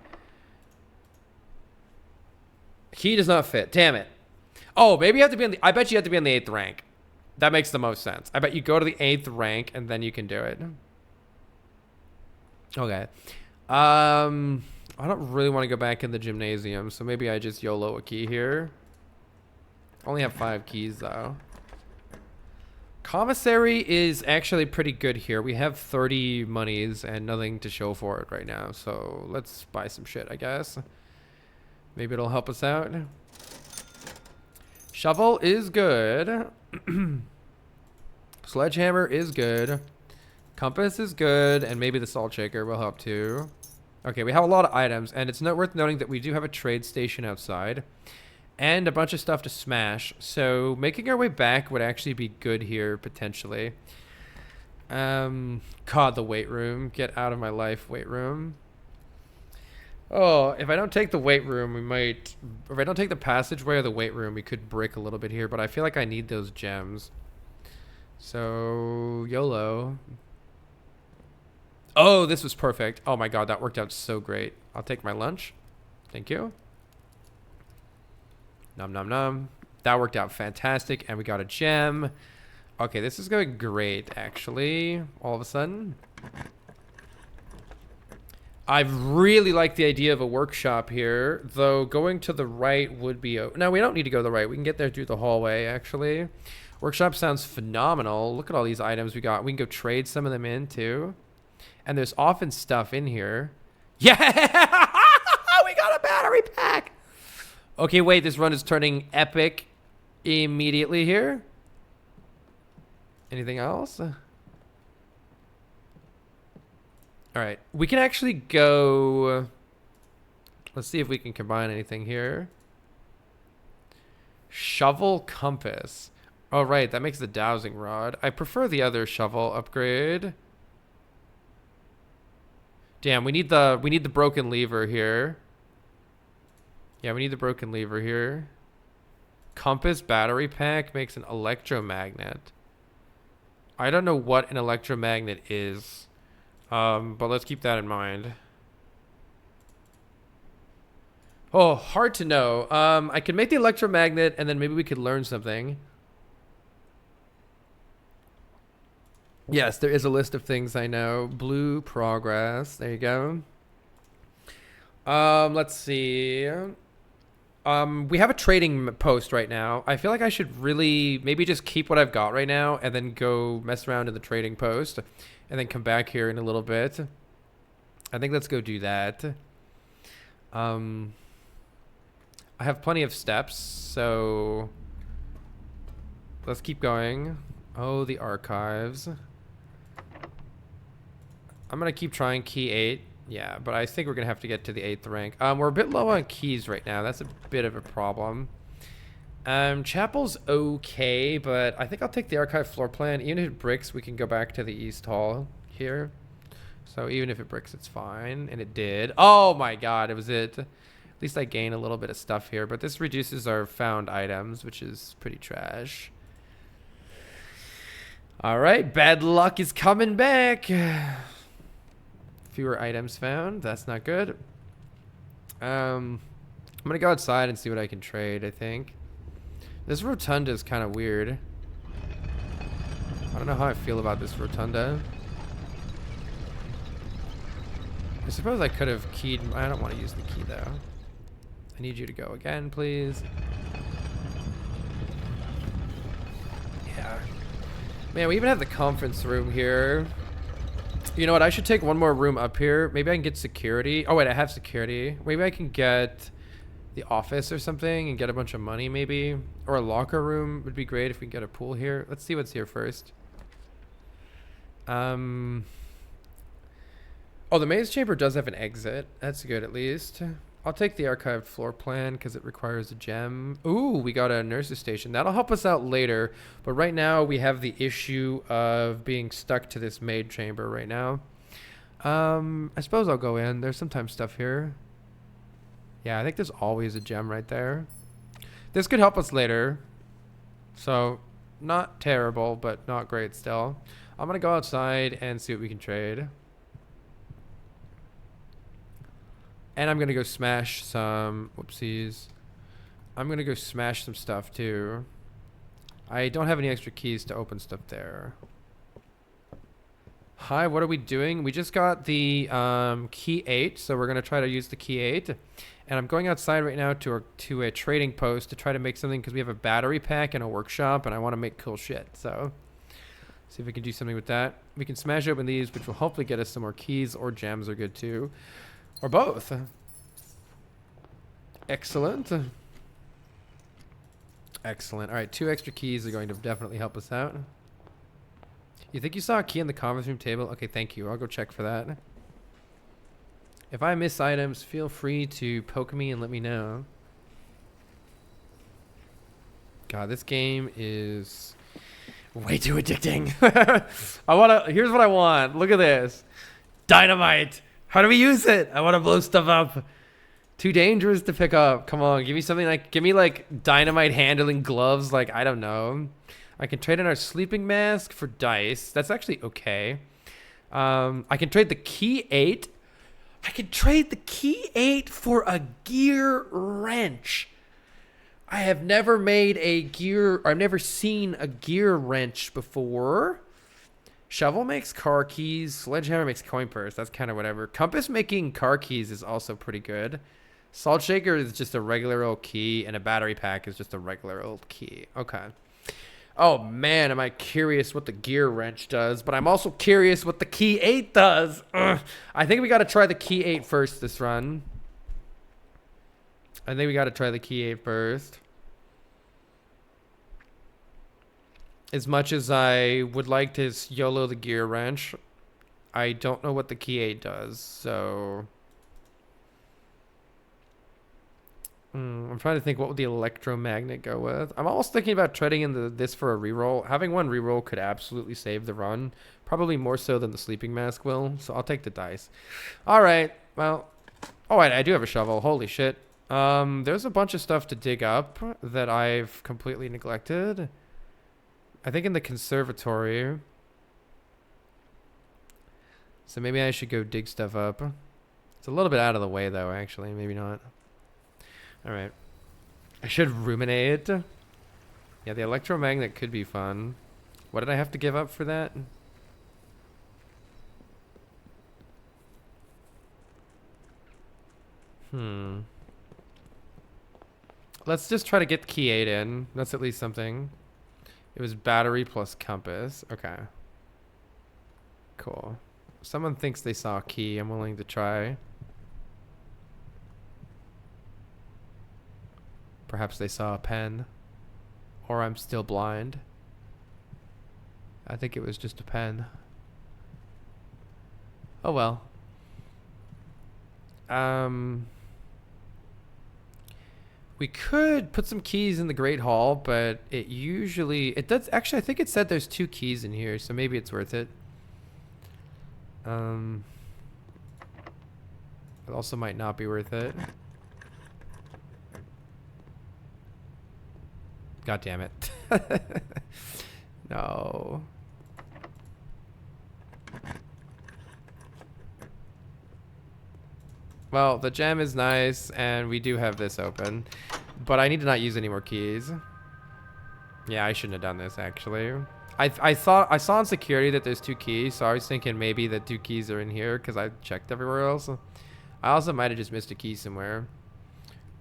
Key does not fit. Damn it. Oh, maybe you have to be on the... I bet you have to be on the 8th rank. That makes the most sense. I bet you go to the 8th rank, and then you can do it. Okay. I don't really want to go back in the gymnasium, so maybe I just YOLO a key here. Only have 5 keys, though. Commissary is actually pretty good here. We have 30 monies and nothing to show for it right now. So let's buy some shit, I guess. Maybe it'll help us out. Shovel is good. Sledgehammer is good. Compass is good. And maybe the salt shaker will help too. Okay, we have a lot of items. And it's worth noting that we do have a trade station outside. And a bunch of stuff to smash. So making our way back would actually be good here, potentially. God, the weight room. Get out of my life, weight room. Oh, if I don't take the weight room, we might... If I don't take the passageway or the weight room, we could break a little bit here. But I feel like I need those gems. So, YOLO. Oh, this was perfect. Oh my god, that worked out so great. I'll take my lunch. Thank you. Nom nom nom. That worked out fantastic, and we got a gem. Okay, this is going great, actually. All of a sudden. I really like the idea of a workshop here, though going to the right would be... No, we don't need to go to the right. We can get there through the hallway, actually. Workshop sounds phenomenal. Look at all these items we got. We can go trade some of them in, too. And there's often stuff in here. Yeah! We got a battery pack! Okay, wait, this run is turning epic immediately here. Anything else? All right, we can actually go... Let's see if we can combine anything here. Shovel compass. Oh, right, that makes the dowsing rod. I prefer the other shovel upgrade. Damn, we need the broken lever here. Yeah, we need the broken lever here. Compass battery pack makes an electromagnet. I don't know what an electromagnet is, but let's keep that in mind. Oh, hard to know. I could make the electromagnet, and then maybe we could learn something. Yes, there is a list of things I know. Blue progress. There you go. Let's see. We have a trading post right now. I feel like I should really maybe just keep what I've got right now and then go mess around in the trading post and then come back here in a little bit. I think let's go do that. I have plenty of steps, so let's keep going. Oh, the archives. I'm going to keep trying key 8. Yeah, but I think we're going to have to get to the 8th rank. We're a bit low on keys right now. That's a bit of a problem. Chapel's okay, but I think I'll take the archive floor plan. Even if it bricks, we can go back to the East Hall here. So even if it bricks, it's fine. And it did. Oh my god, it was it. At least I gain a little bit of stuff here. But this reduces our found items, which is pretty trash. Alright, bad luck is coming back. Fewer items found. That's not good. I'm gonna go outside and see what I can trade, I think. This rotunda is kind of weird. I don't know how I feel about this rotunda. I suppose I could have keyed. I don't want to use the key though. I need you to go again, please. Yeah. Man, we even have the conference room here. You know what? I should take one more room up here. Maybe I can get security. Oh, wait, I have security. Maybe I can get the office or something and get a bunch of money, maybe. Or a locker room would be great if we can get a pool here. Let's see what's here first. Oh, the maze chamber does have an exit. That's good, at least. I'll take the archived floor plan because it requires a gem. Ooh, we got a nurse's station. That'll help us out later. But right now, we have the issue of being stuck to this maid chamber right now. I suppose I'll go in. There's sometimes stuff here. Yeah, I think there's always a gem right there. This could help us later. So, not terrible, but not great still. I'm going to go outside and see what we can trade. And I'm going to go smash some... Whoopsies. I'm going to go smash some stuff, too. I don't have any extra keys to open stuff there. Hi, what are we doing? We just got the key 8, so we're going to try to use the key 8. And I'm going outside right now to a trading post to try to make something because we have a battery pack and a workshop, and I want to make cool shit. So, see if we can do something with that. We can smash open these, which will hopefully get us some more keys, or gems are good, too. Or both. Excellent. Excellent. All right, 2 extra keys are going to definitely help us out. You think you saw a key in the conference room table? Okay, thank you. I'll go check for that. If I miss items, feel free to poke me and let me know. God, this game is way too addicting. Here's what I want. Look at this. Dynamite. How do we use it? I want to blow stuff up. Too dangerous to pick up. Come on, give me something like, give me like dynamite handling gloves. Like, I don't know. I can trade in our sleeping mask for dice. That's actually okay. I can trade the key 8. I can trade the key 8 for a gear wrench. I have never made a gear, or I've never seen a gear wrench before. Shovel makes car keys. Sledgehammer makes coin purse. That's kind of whatever. Compass making car keys is also pretty good. Salt shaker is just a regular old key, and a battery pack is just a regular old key. Okay. Oh man, am I curious what the gear wrench does, but I'm also curious what the key 8 does. Ugh. I think we got to try the key 8 first this run. I think we got to try the key 8 first. As much as I would like to YOLO the gear wrench, I don't know what the key 8 does, so... I'm trying to think what would the electromagnet go with. I'm almost thinking about trading in this for a reroll. Having one reroll could absolutely save the run. Probably more so than the sleeping mask will, so I'll take the dice. Alright, well... Oh wait, I do have a shovel. Holy shit. There's a bunch of stuff to dig up that I've completely neglected. I think in the conservatory. So maybe I should go dig stuff up. It's a little bit out of the way though, actually. Maybe not. Alright. I should ruminate. Yeah, the electromagnet could be fun. What did I have to give up for that? Let's just try to get key 8 in. That's at least something. It was battery plus compass. Okay. Cool. If someone thinks they saw a key, I'm willing to try. Perhaps they saw a pen. Or I'm still blind. I think it was just a pen. Oh well. We could put some keys in the Great Hall, but it does actually, I think it said there's 2 keys in here, so maybe it's worth it. It also might not be worth it. God damn it. No. Well, the gem is nice, and we do have this open. But I need to not use any more keys. Yeah, I shouldn't have done this, actually. I saw on security that there's 2 keys, so I was thinking maybe the 2 keys are in here, because I checked everywhere else. I also might have just missed a key somewhere.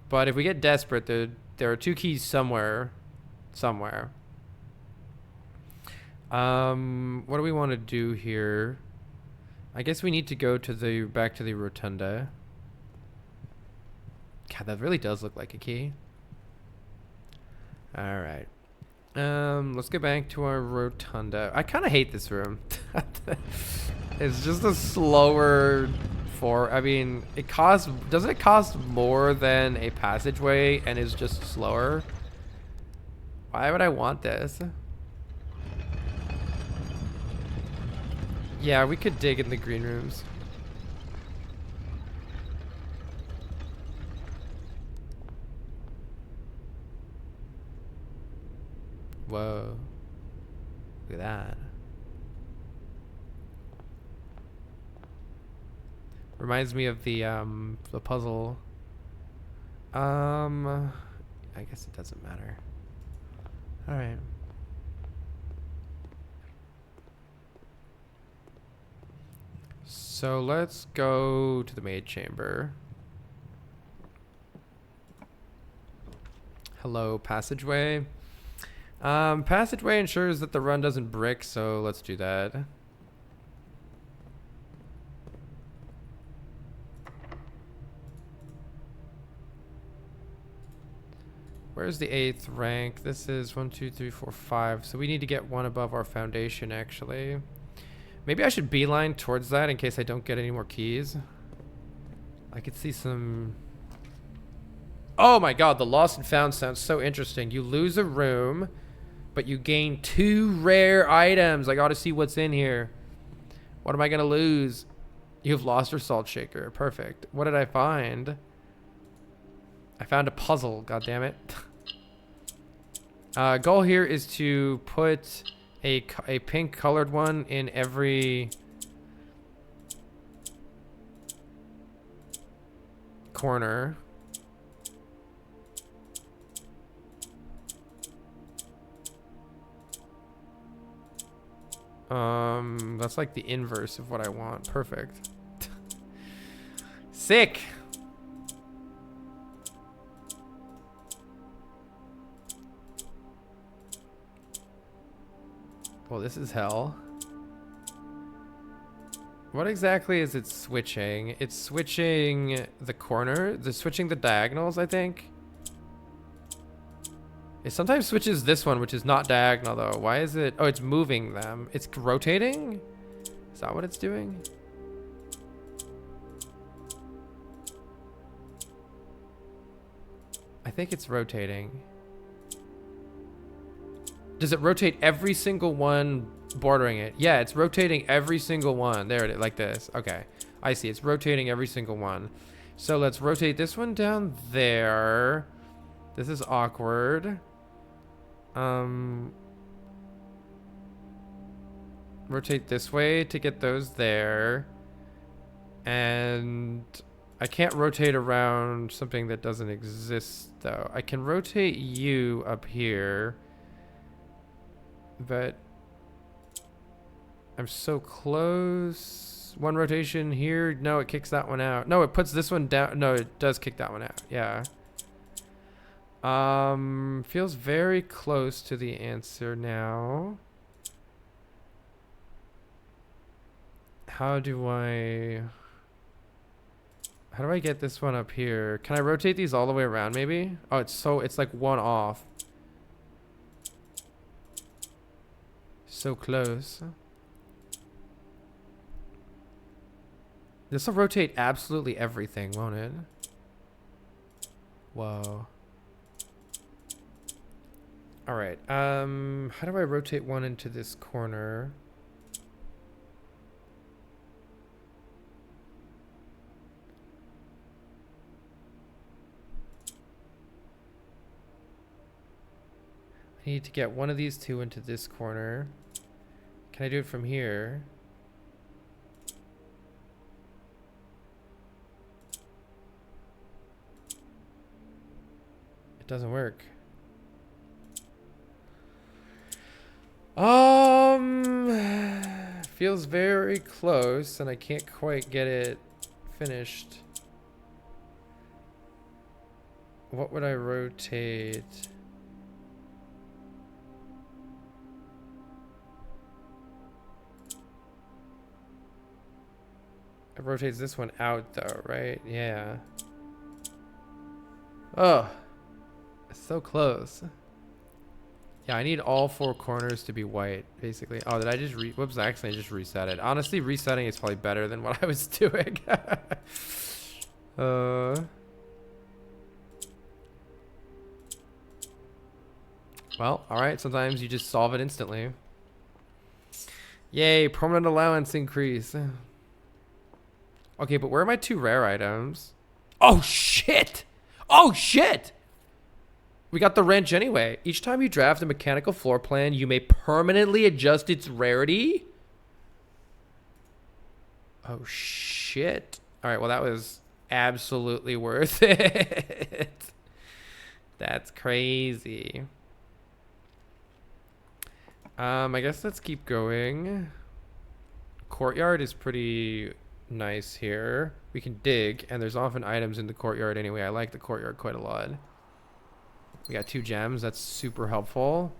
But if we get desperate, there are 2 keys somewhere. Somewhere. What do we want to do here? I guess we need to go to back to the rotunda. God, that really does look like a key. Alright. Let's get back to our rotunda. I kind of hate this room. It's just a slower I mean, doesn't it cost more than a passageway and is just slower? Why would I want this? Yeah, we could dig in the green rooms. Whoa. Look at that. Reminds me of the puzzle. I guess it doesn't matter. All right. So let's go to the maid chamber. Hello, passageway. Passageway ensures that the run doesn't brick, so let's do that. Where's the 8th rank? This is 1, 2, 3, 4, 5. So we need to get one above our foundation, actually. Maybe I should beeline towards that in case I don't get any more keys. I could see some... Oh my god, the lost and found sounds so interesting. You lose a room, but you gain 2 rare items. I gotta see what's in here. What am I gonna lose? You've lost your salt shaker. Perfect. What did I find? I found a puzzle, god damn it. Goal here is to put a pink colored one in every corner. That's like the inverse of what I want. Perfect. Sick. Well, this is hell. What exactly is it switching? It's switching the corner. Switching the diagonals, I think. It sometimes switches this one, which is not diagonal, though. Why is it? Oh, it's moving them. It's rotating? Is that what it's doing? I think it's rotating. Does it rotate every single one bordering it? Yeah, it's rotating every single one. There it is, like this. Okay, I see. It's rotating every single one. So let's rotate this one down there. This is awkward. Rotate this way to get those there. And I can't rotate around something that doesn't exist, though. I can rotate you up here. But I'm so close. One rotation here. No, it kicks that one out. No, it puts this one down. No, it does kick that one out. Yeah. Feels very close to the answer now. How do I get this one up here? Can I rotate these all the way around maybe? Oh, it's like one off. So close. This will rotate absolutely everything, won't it? Whoa. All right. How do I rotate one into this corner? I need to get one of these two into this corner. Can I do it from here? It doesn't work. Feels very close and I can't quite get it finished. What would I rotate? It rotates this one out though, right? Yeah. Oh, it's so close. Yeah, I need all four corners to be white, basically. Oh, did I just whoops, I accidentally just reset it. Honestly, resetting is probably better than what I was doing. Well, alright, sometimes you just solve it instantly. Yay, permanent allowance increase. Okay, but where are my two rare items? Oh, shit! Oh, shit! We got the wrench anyway. Each time you draft a mechanical floor plan, you may permanently adjust its rarity. Oh, shit. All right, well, that was absolutely worth it. That's crazy. I guess let's keep going. Courtyard is pretty nice here. We can dig, and there's often items in the courtyard anyway. I like the courtyard quite a lot. We got 2 gems. That's super helpful.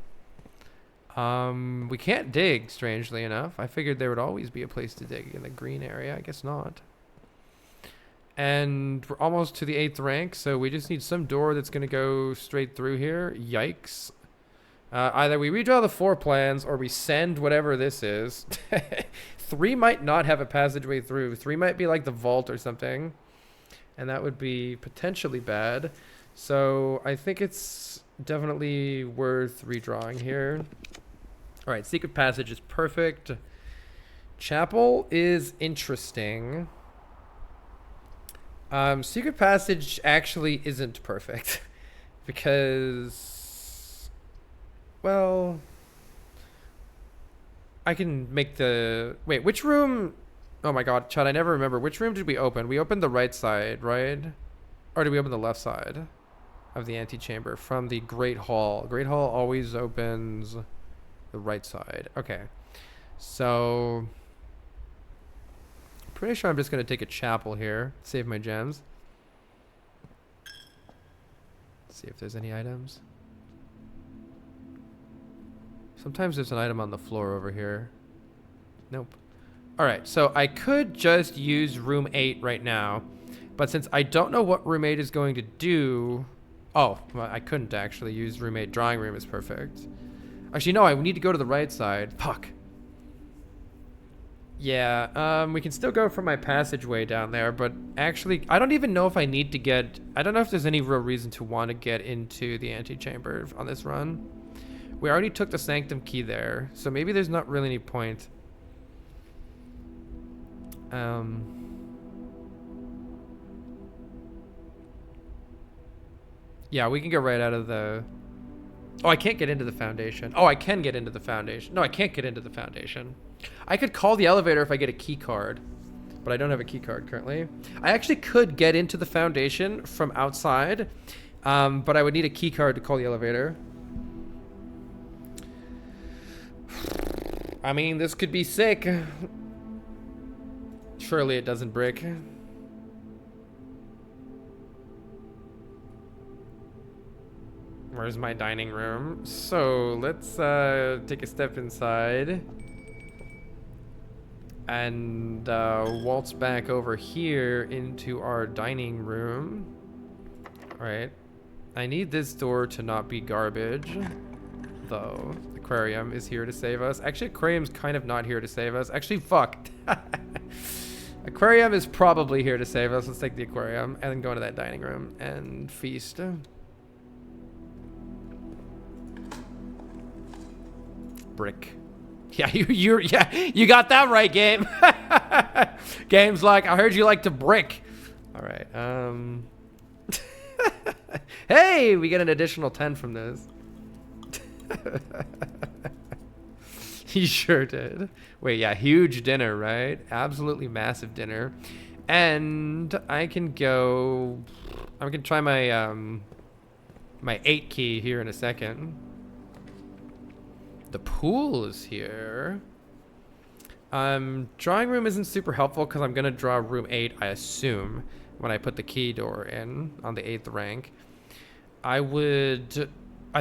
We can't dig, strangely enough. I figured there would always be a place to dig in the green area. I guess not. And we're almost to the 8th rank, so we just need some door that's going to go straight through here. Yikes. Either we redraw the floor plans or we send whatever this is. 3 might not have a passageway through. 3 might be like the vault or something. And that would be potentially bad. So I think it's definitely worth redrawing here. All right, secret passage is perfect. Chapel is interesting. Secret passage actually isn't perfect because, well, I can make the, wait, which room? Oh my God, Chad, I never remember. Which room did we open? We opened the right side, right? Or did we open the left side of the antechamber from the Great Hall? Great Hall always opens the right side. Okay. So, pretty sure I'm just going to take a chapel here. Save my gems. See if there's any items. Sometimes there's an item on the floor over here. Nope. Alright, so I could just use room 8 right now. But since I don't know what room 8 is going to do... Oh, well, I couldn't actually use room 8. Drawing room is perfect. Actually, no, I need to go to the right side. Fuck. Yeah, we can still go for my passageway down there, but actually, I don't even know if I need to get... I don't know if there's any real reason to want to get into the antechamber on this run. We already took the sanctum key there, so maybe there's not really any point. Yeah, we can get right out of the... Oh, I can't get into the foundation. Oh, I can get into the foundation. No, I can't get into the foundation. I could call the elevator if I get a key card, but I don't have a key card currently. I actually could get into the foundation from outside, but I would need a key card to call the elevator. I mean, this could be sick. Surely it doesn't brick. Where's my dining room? So let's take a step inside and waltz back over here into our dining room. All right. I need this door to not be garbage, though. Aquarium is here to save us. Actually, aquarium's kind of not here to save us. Actually, fuck. Aquarium is probably here to save us. Let's take the aquarium and then go into that dining room and feast. Brick. Yeah, you got that right, game. Game's like, I heard you like to brick. All right. Hey, we get an additional 10 from this. He sure did. Wait, yeah, huge dinner, right? Absolutely massive dinner. And I can go... I can try my my 8 key here in a second. The pool is here. Drawing room isn't super helpful because I'm gonna draw room 8, I assume, when I put the key door in on the 8th rank. I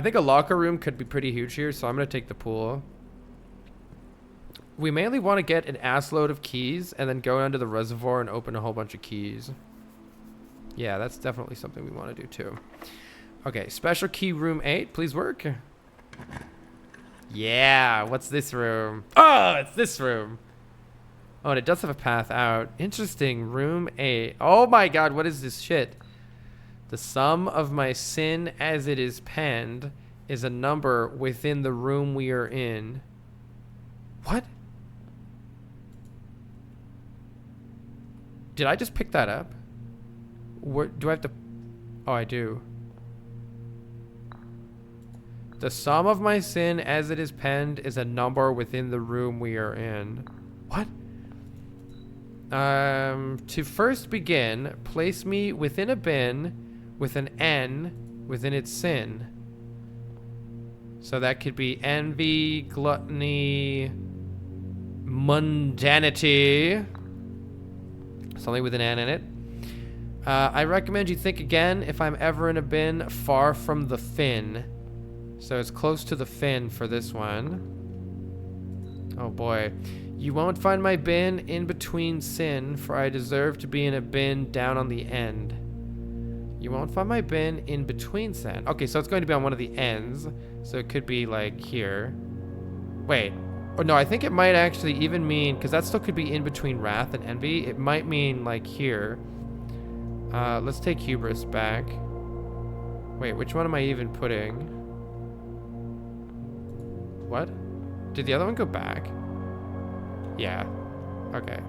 think a locker room could be pretty huge here, so I'm gonna take the pool. We mainly want to get an ass load of keys and then go under the reservoir and open a whole bunch of keys. Yeah, that's definitely something we want to do too. Okay, special key room 8, please work. Yeah, what's this room? Oh, it's this room. Oh, and it does have a path out. Interesting, room 8. Oh my god, what is this shit? The sum of my sin as it is penned is a number within the room we are in. What? Did I just pick that up? Where, do I have to... Oh, I do. The sum of my sin as it is penned is a number within the room we are in. What? To first begin, place me within a bin with an N within its sin. So that could be envy, gluttony, mundanity. Something with an N in it. I recommend you think again if I'm ever in a bin far from the fin. So it's close to the fin for this one. Oh boy. You won't find my bin in between sin, for I deserve to be in a bin down on the end. You won't find my bin in between sin. Okay, so it's going to be on one of the ends. So it could be like here. Wait. Oh no, I think it might actually even mean, because that still could be in between wrath and envy. It might mean like here. Let's take hubris back. Wait, which one am I even putting? What? Did the other one go back? Yeah. Okay.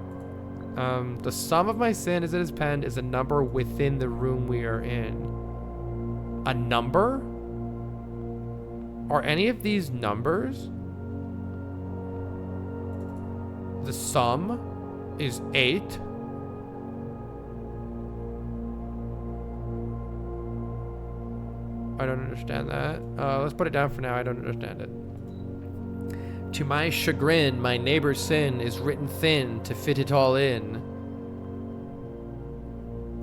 The sum of my sin as it is penned is a number within the room we are in. A number? Are any of these numbers? The sum is 8. I don't understand that. Let's put it down for now. I don't understand it. To my chagrin, my neighbor's sin is written thin to fit it all in.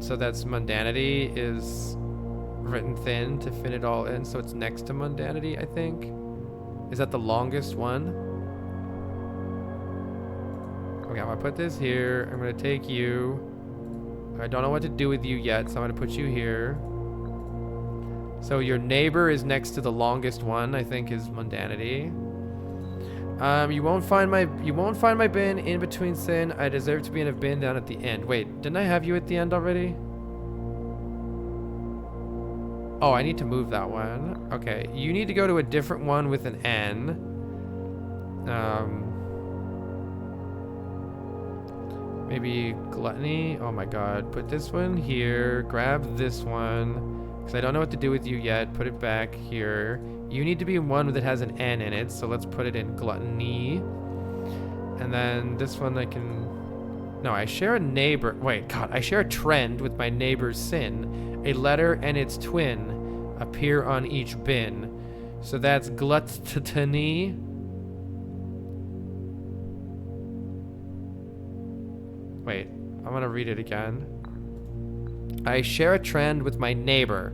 So that's mundanity is written thin to fit it all in. So it's next to mundanity, I think. Is that the longest one? Okay, I'm gonna put this here. I'm gonna take you. I don't know what to do with you yet, so I'm gonna put you here. So your neighbor is next to the longest one, I think is mundanity. You won't find my bin in between sin. I deserve to be in a bin down at the end. Wait, didn't I have you at the end already? Oh, I need to move that one. Okay, you need to go to a different one with an N. Maybe gluttony. Oh my god, put this one here. Grab this one. Because I don't know what to do with you yet. Put it back here. You need to be one that has an N in it, so let's put it in gluttony. And then this one I can... No, I share a neighbor... Wait, God, I share a trend with my neighbor's sin. A letter and its twin appear on each bin. So that's gluttony. Wait, I'm gonna read it again. I share a trend with my neighbor.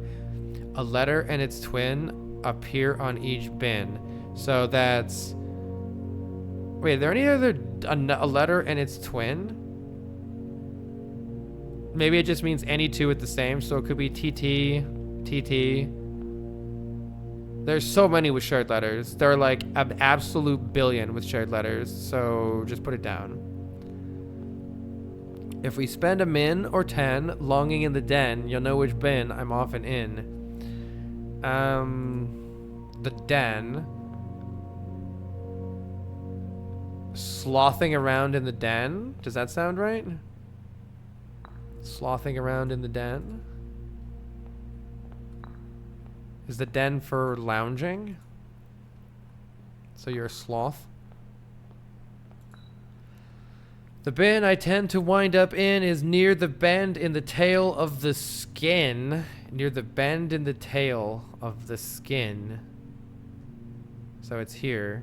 A letter and its twin appear on each bin. So that's... Wait, are there any other... A letter and its twin? Maybe it just means any two with the same, so it could be TT, TT. There's so many with shared letters. There are like an absolute billion with shared letters, so just put it down. If we spend a min or 10 longing in the den, you'll know which bin I'm often in. The den. Slothing around in the den? Does that sound right? Slothing around in the den? Is the den for lounging? So you're a sloth? The bin I tend to wind up in is near the bend in the tail of the skin. Near the bend in the tail of the skin. So it's here.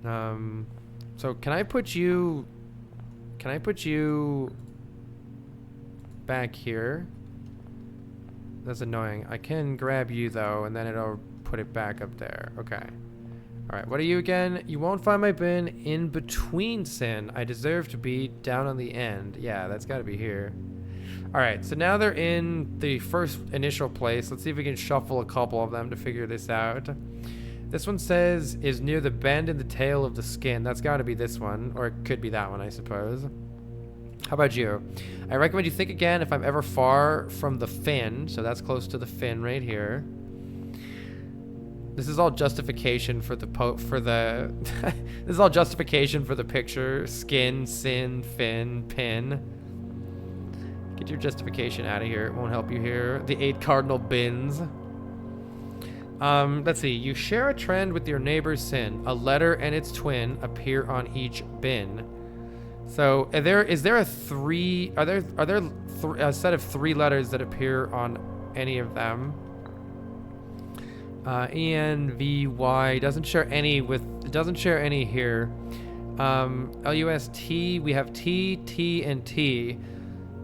So can I put you back here? That's annoying. I can grab you though, and then it'll put it back up there. Okay. Alright, what are you again? You won't find my bin in between sin. I deserve to be down on the end. Yeah, that's gotta be here. Alright, so now they're in the first initial place. Let's see if we can shuffle a couple of them to figure this out. This one says, is near the bend in the tail of the skin. That's gotta be this one. Or it could be that one, I suppose. How about you? I recommend you think again if I'm ever far from the fin. So that's close to the fin right here. This is all justification for the this is all justification for the picture. Skin, sin, fin, pin. Get your justification out of here. It won't help you here. The 8 cardinal bins. Let's see. You share a trend with your neighbor's sin. A letter and its twin appear on each bin. So, are there a set of 3 letters that appear on any of them? ENVY doesn't share any here. LUST, we have T, T, and T.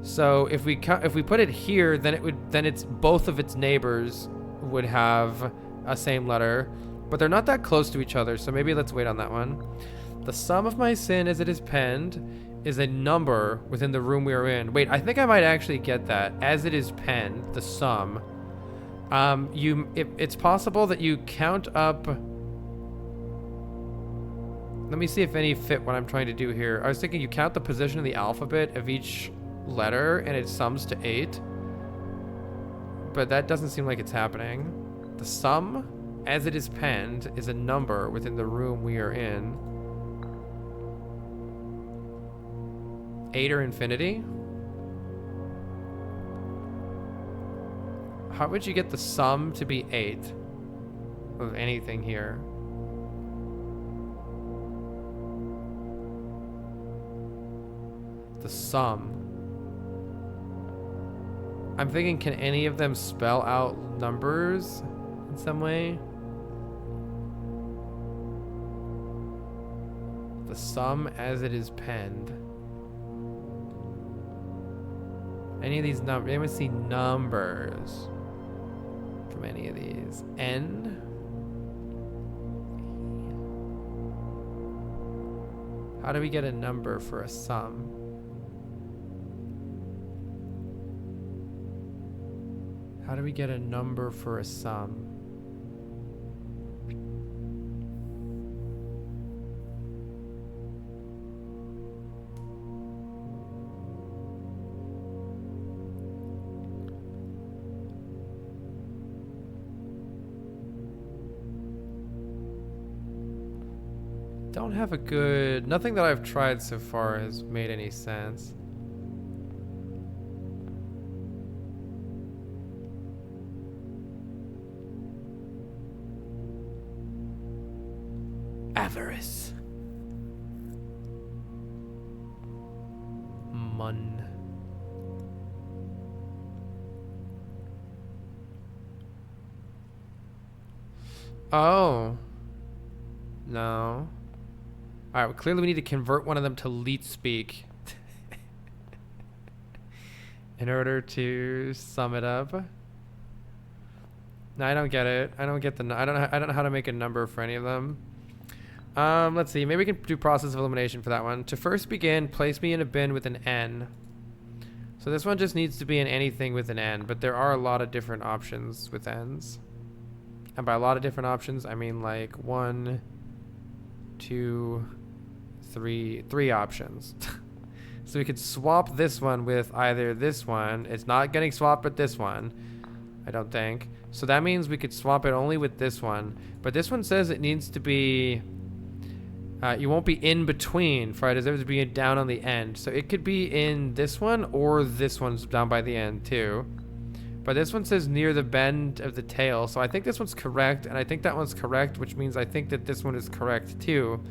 So if we put it here, then it's both of its neighbors would have a same letter, but they're not that close to each other. So maybe let's wait on that one. The sum of my sin as it is penned is a number within the room we are in. Wait, I think I might actually get that. As it is penned, the sum. It's possible that you count up. Let me see if any fit what I'm trying to do here. I was thinking you count the position of the alphabet of each letter and it sums to 8. But that doesn't seem like it's happening. The sum, as it is penned, is a number within the room we are in. 8 or infinity? How would you get the sum to be 8 of anything here? The sum. I'm thinking, can any of them spell out numbers in some way? The sum as it is penned. Any of these numbers? Anyone see numbers from any of these? N? How do we get a number for a sum? How do we get a number for a sum? Don't have a good... Nothing that I've tried so far has made any sense. avarice. Mun. Oh. No. All right, well, clearly we need to convert one of them to leet speak in order to sum it up. No, I don't get it. I don't get the. I don't know how to make a number for any of them. Let's see. Maybe we can do process of elimination for that one. To first begin, place me in a bin with an N. So this one just needs to be in anything with an N, but there are a lot of different options with N's. And by a lot of different options, I mean like 1, 2, 3 options. So we could swap this one with either this one. It's not getting swapped with this one, I don't think. So that means we could swap it only with this one. But this one says it needs to be... you won't be in between, for it deserves to be down on the end. So it could be in this one, or this one's down by the end too. But this one says near the bend of the tail. So I think this one's correct, and I think that one's correct, which means I think that this one is correct too.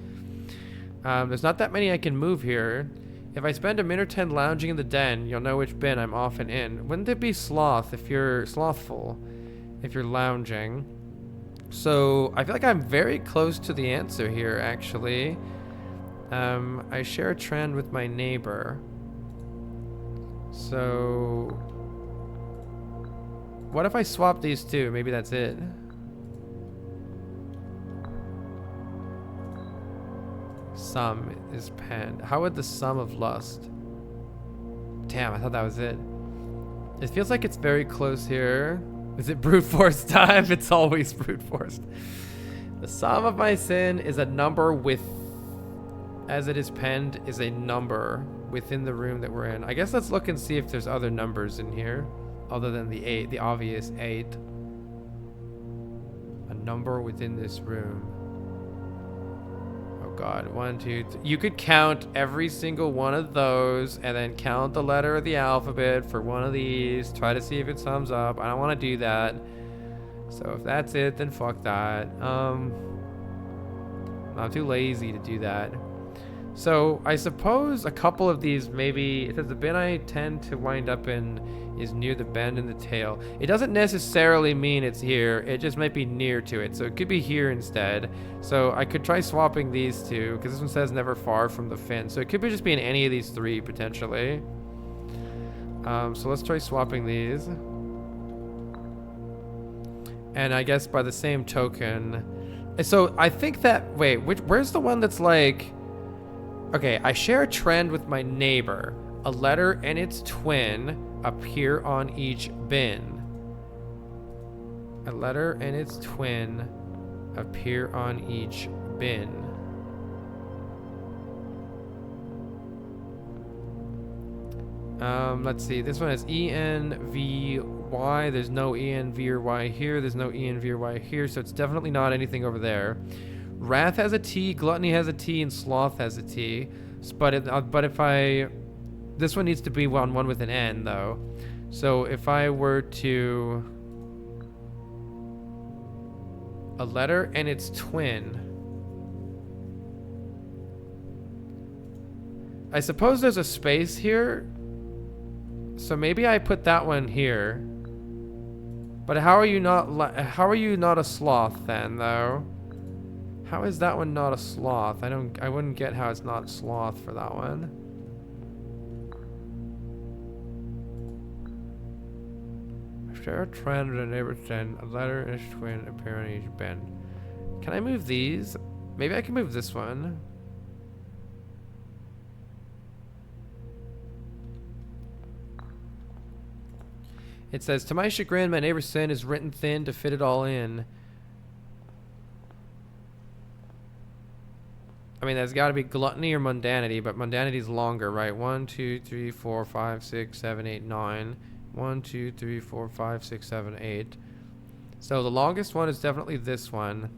There's not that many I can move here. If I spend a minute or 10 lounging in the den, you'll know which bin I'm often in. Wouldn't it be sloth if you're slothful, if you're lounging? So I feel like I'm very close to the answer here, actually. I share a trend with my neighbor. So what if I swap these two? Maybe that's it. Sum is penned. How would the sum of lust? Damn, I thought that was it. It feels like it's very close here. Is it brute force time? It's always brute force. The sum of my sin is a number with, as it is penned, is a number within the room that we're in. I guess let's look and see if there's other numbers in here other than the 8, the obvious 8. A number within this room. Oh God, 1, 2, 3. You could count every single one of those and then count the letter of the alphabet for one of these. Try to see if it sums up. I don't want to do that. So if that's it, then fuck that. I'm too lazy to do that. So I suppose a couple of these maybe, it says the bin I tend to wind up in is near the bend in the tail. It doesn't necessarily mean it's here. It just might be near to it. So it could be here instead. So I could try swapping these two because this one says never far from the fin. So it could be just be in any of these 3 potentially. So let's try swapping these. And I guess by the same token, so I think that, wait, where's the one that's like, okay, I share a trend with my neighbor. A letter and its twin appear on each bin. A letter and its twin appear on each bin. Let's see. This one has ENVY. There's no ENV or Y here. There's no ENV or Y here, so it's definitely not anything over there. Wrath has a T, gluttony has a T, and sloth has a T. But if I... This one needs to be one with an N, though. So if I were to... A letter and its twin. I suppose there's a space here. So maybe I put that one here. But how are you not a sloth then, though? How is that one not a sloth? I wouldn't get how it's not sloth for that one. Share a trend with a neighbor's den. A letter and its twin appear on each bin. Can I move these? Maybe I can move this one. It says, to my chagrin, my neighbor's sin is written thin to fit it all in. I mean, there's got to be gluttony or mundanity, but mundanity is longer, right? 1, 2, 3, 4, 5, 6, 7, 8, 9. 1, 2, 3, 4, 5, 6, 7, 8. So the longest one is definitely this one.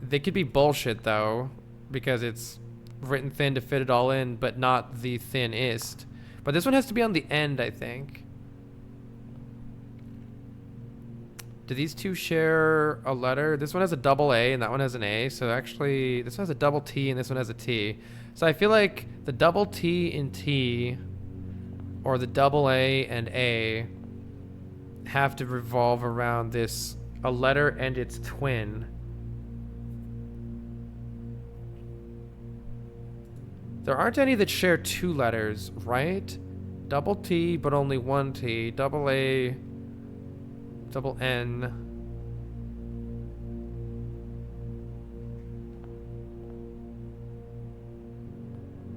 They could be bullshit, though, because it's written thin to fit it all in, but not the thinnest. But this one has to be on the end, I think. Do these two share a letter? This one has a double A and that one has an A. So actually, this one has a double T and this one has a T. So I feel like the double T in T or the double A and A have to revolve around this, a letter and its twin. There aren't any that share two letters, right? Double T, but only one T. Double A, double N.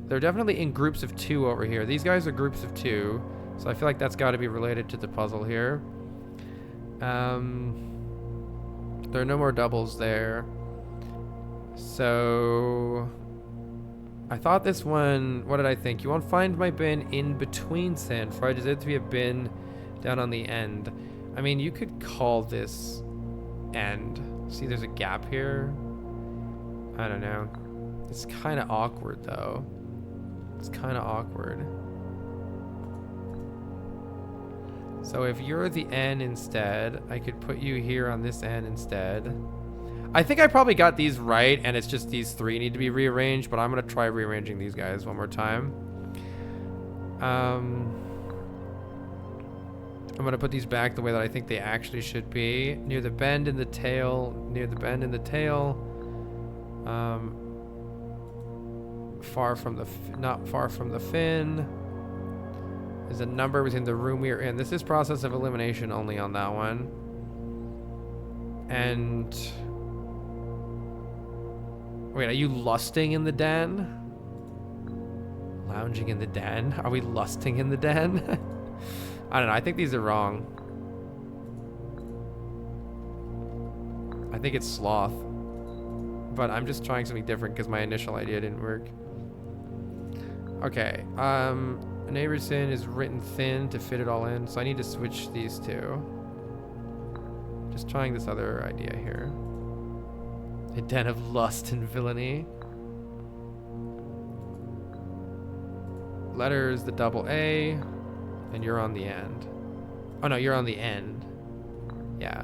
They're definitely in groups of two over here. These guys are groups of two, so I feel like that's got to be related to the puzzle here. There are no more doubles there. So I thought this one, what did I think? You won't find my bin in between sand, for I deserve to be a bin down on the end. I mean, you could call this end. See, there's a gap here. I don't know. It's kind of awkward, though. It's kind of awkward. So if you're the N instead, I could put you here on this N instead. I think I probably got these right, and it's just these three need to be rearranged, but I'm going to try rearranging these guys one more time. I'm going to put these back the way that I think they actually should be. Near the bend in the tail, near the bend in the tail. Far from the, not far from the fin. There's a number within the room we are in. This is process of elimination only on that one. And wait, are you lusting in the den? Lounging in the den? Are we lusting in the den? I don't know. I think these are wrong. I think it's sloth. But I'm just trying something different because my initial idea didn't work. Okay. Neighbor's sin is written thin to fit it all in, so I need to switch these two. Just trying this other idea here. A den of lust and villainy. Letters, the double A, and you're on the end. Oh no, you're on the end. Yeah.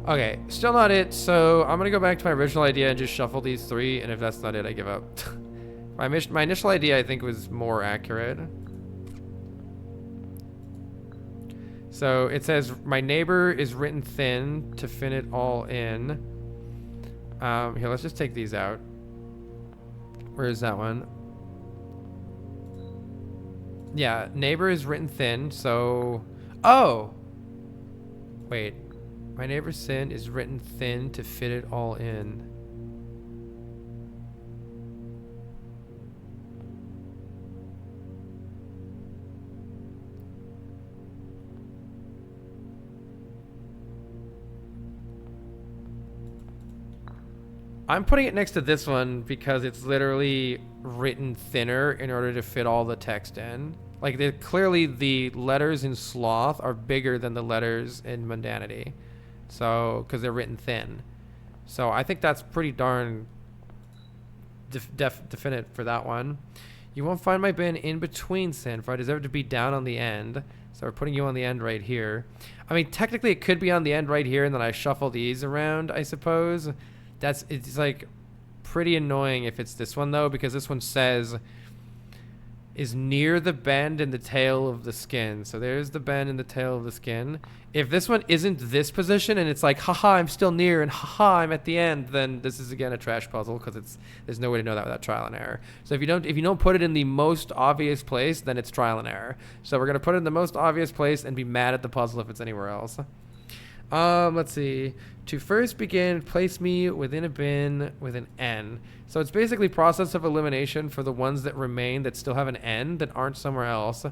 Okay, still not it, so I'm gonna go back to my original idea and just shuffle these three, and if that's not it, I give up. My initial idea, I think, was more accurate. So it says, my neighbor is written thin to fit it all in. Here, let's just take these out. Where is that one? Yeah, neighbor is written thin, so... Oh! Wait. My neighbor's sin is written thin to fit it all in. I'm putting it next to this one because it's literally written thinner in order to fit all the text in. Like, clearly the letters in sloth are bigger than the letters in mundanity. So, because they're written thin. So I think that's pretty darn definite for that one. You won't find my bin in between sin, for I deserve to be down on the end. So we're putting you on the end right here. I mean, technically it could be on the end right here, and then I shuffle these around, I suppose. It's like pretty annoying if it's this one though, because this one says is near the bend in the tail of the skin. So there's the bend in the tail of the skin. If this one isn't this position and it's like, haha, I'm still near and haha, I'm at the end, then this is again a trash puzzle because there's no way to know that without trial and error. So if you don't put it in the most obvious place, then it's trial and error. So we're gonna put it in the most obvious place and be mad at the puzzle if it's anywhere else. Let's see. To first begin, place me within a bin with an N. So it's basically process of elimination for the ones that remain that still have an N that aren't somewhere else.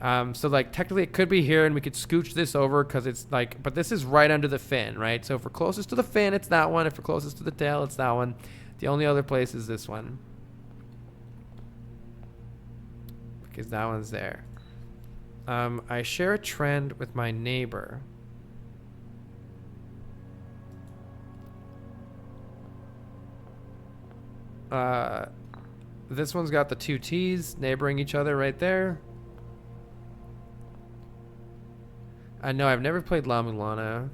So like technically it could be here and we could scooch this over because it's like, but this is right under the fin, right? So if we're closest to the fin, it's that one. If we're closest to the tail, it's that one. The only other place is this one. Because that one's there. I share a trend with my neighbor. This one's got the two T's neighboring each other right there. I know I've never played La Mulana.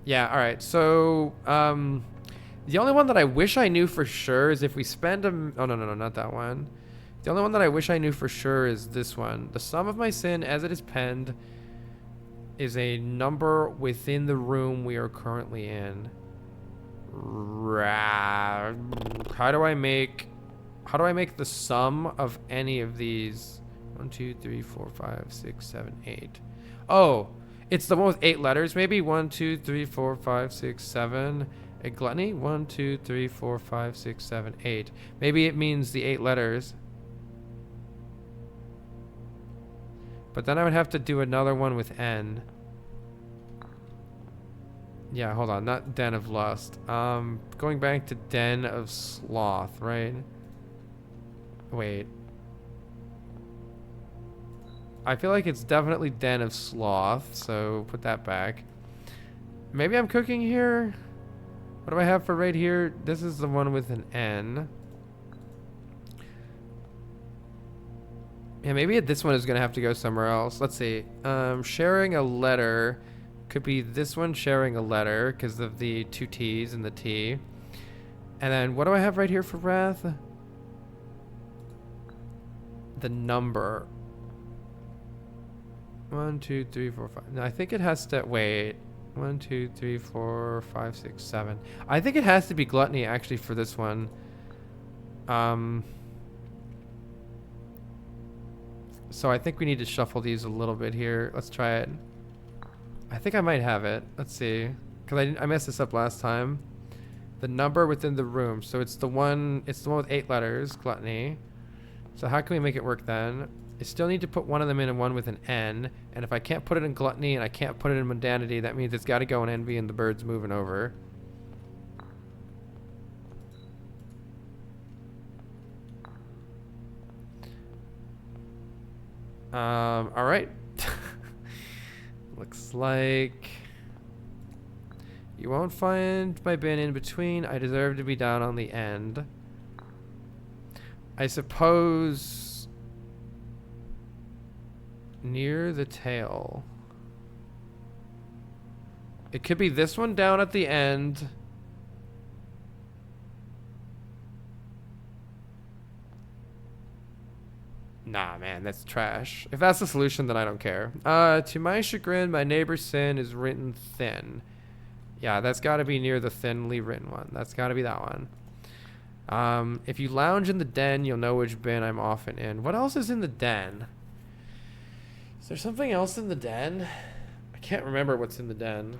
Yeah, all right. So, the only one that I wish I knew for sure is if we spend a... Oh, no, not that one. The only one that I wish I knew for sure is this one. The sum of my sin as it is penned is a number within the room we are currently in. How do I make the sum of any of these? 1, 2, 3, 4, 5, 6, 7, 8. Oh, it's the one with 8 letters, maybe. 1, 2, 3, 4, 5, 6, 7. A gluttony? 1, 2, 3, 4, 5, 6, 7, 8. Maybe it means the 8 letters. But then I would have to do another one with N. Yeah, hold on. Not Den of Lust. Going back to Den of Sloth, right? Wait. I feel like it's definitely Den of Sloth, so put that back. Maybe I'm cooking here? What do I have for right here? This is the one with an N. Yeah, maybe this one is going to have to go somewhere else. Let's see. Sharing a letter could be this one, sharing a letter, because of the 2 T's and the T. And then what do I have right here for wrath? The number. 1, 2, 3, 4, 5. No, I think it has to... Wait. 1, 2, 3, 4, 5, 6, 7. I think it has to be gluttony, actually, for this one. So I think we need to shuffle these a little bit here. Let's try it. I think I might have it. Let's see. Because I messed this up last time. The number within the room. So it's the one with 8 letters, gluttony. So how can we make it work then? I still need to put one of them in and one with an N. And if I can't put it in gluttony and I can't put it in mundanity, that means it's got to go in envy and the bird's moving over. All right. Looks like you won't find my bin in between. I deserve to be down on the end. I suppose near the tail. It could be this one down at the end. Nah, man, that's trash. If that's the solution, then I don't care. To my chagrin, my neighbor's sin is written thin. Yeah, that's got to be near the thinly written one. That's got to be that one. If you lounge in the den, you'll know which bin I'm often in. What else is in the den? Is there something else in the den? I can't remember what's in the den.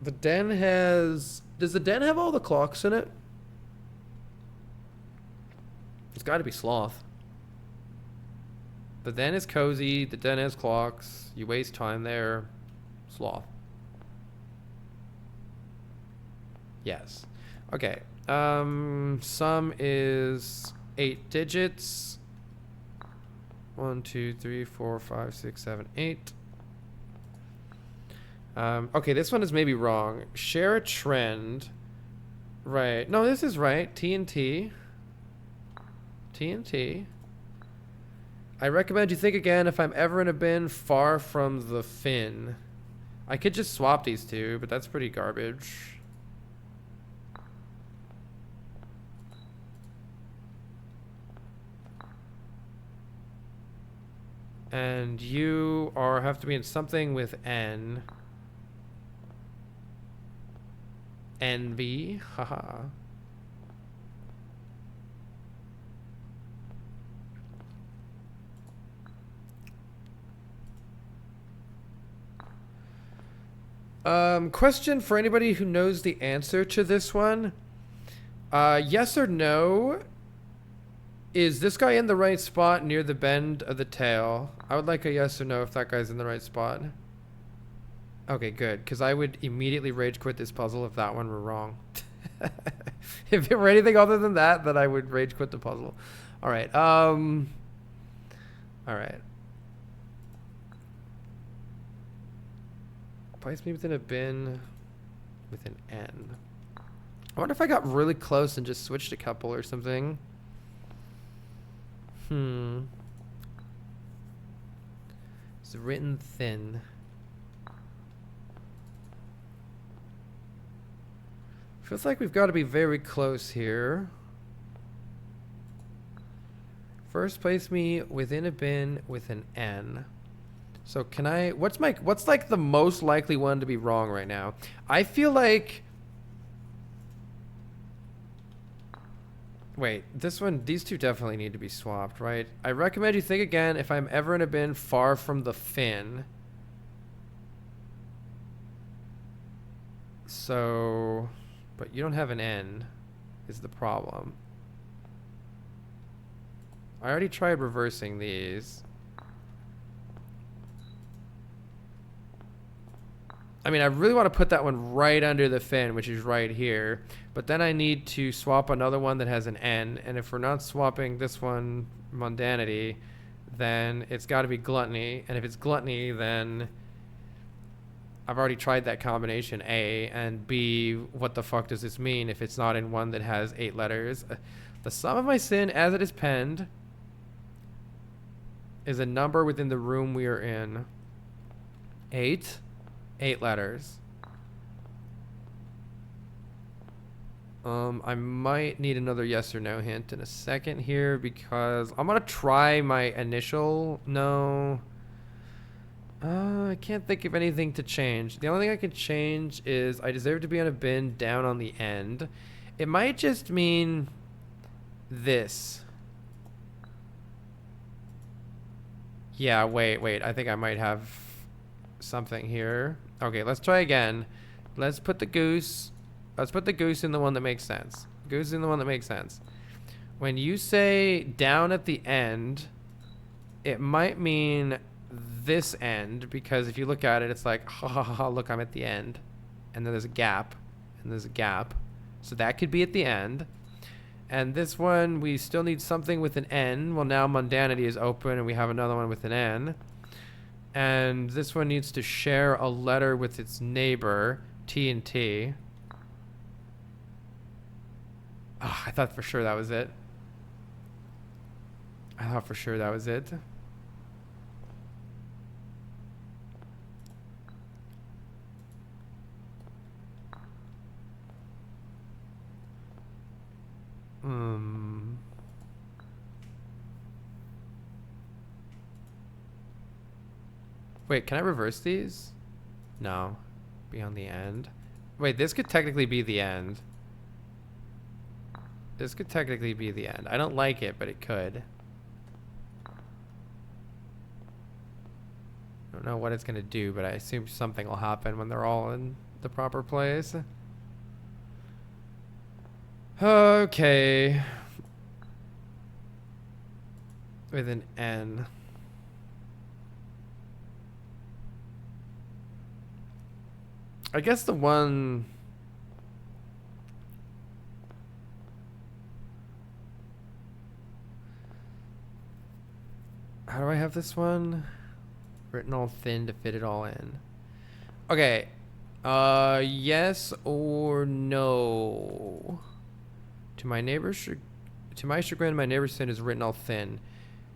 The den has... Does the den have all the clocks in it? It's got to be sloth. The den is cozy. The den has clocks. You waste time there. Sloth. Yes. Okay. Sum is 8 digits. 1, 2, 3, 4, 5, 6, 7, 8. Okay, this one is maybe wrong. Share a trend. Right. No, this is right. TNT. TNT. I recommend you think again if I'm ever in a bin far from the fin. I could just swap these two, but that's pretty garbage. And you have to be in something with N. Envy. Haha. Question for anybody who knows the answer to this one. Yes or no? Is this guy in the right spot near the bend of the tail? I would like a yes or no if that guy's in the right spot. Okay, good. Because I would immediately rage quit this puzzle if that one were wrong. If it were anything other than that, then I would rage quit the puzzle. Alright, alright. Place me within a bin with an N. I wonder if I got really close and just switched a couple or something. It's written thin. Feels like we've got to be very close here. First, place me within a bin with an N. So can I, what's like the most likely one to be wrong right now? I feel like, wait, this one, these two definitely need to be swapped, right? I recommend you think again if I'm ever in a bin far from the fin. So, but you don't have an N is the problem. I already tried reversing these. I mean, I really want to put that one right under the fin, which is right here. But then I need to swap another one that has an N. And if we're not swapping this one, mundanity, then it's got to be gluttony. And if it's gluttony, then I've already tried that combination, A. And B, what the fuck does this mean if it's not in one that has 8 letters? The sum of my sin as it is penned is a number within the room we are in. 8 letters. I might need another yes or no hint in a second here because I'm gonna try my initial no. I can't think of anything to change. The only thing I can change is I deserve to be on a bin down on the end. It might just mean this. Yeah, wait. I think I might have something here. Okay, let's try again. Let's put the goose in the one that makes sense. Goose in the one that makes sense. When you say down at the end, it might mean this end, because if you look at it, it's like, ha ha ha, look, I'm at the end. And then there's a gap, and there's a gap. So that could be at the end. And this one, we still need something with an N. Well, now mundanity is open, and we have another one with an N. And this one needs to share a letter with its neighbor, T and T. Oh, I thought for sure that was it. I thought for sure that was it. Wait, can I reverse these? No. Be on the end. Wait, this could technically be the end. This could technically be the end. I don't like it, but it could. I don't know what it's going to do, but I assume something will happen when they're all in the proper place. Okay. With an N. I guess the one... How do I have this one? Written all thin to fit it all in. Okay. Yes or no? To my chagrin, my neighbor's sin is written all thin.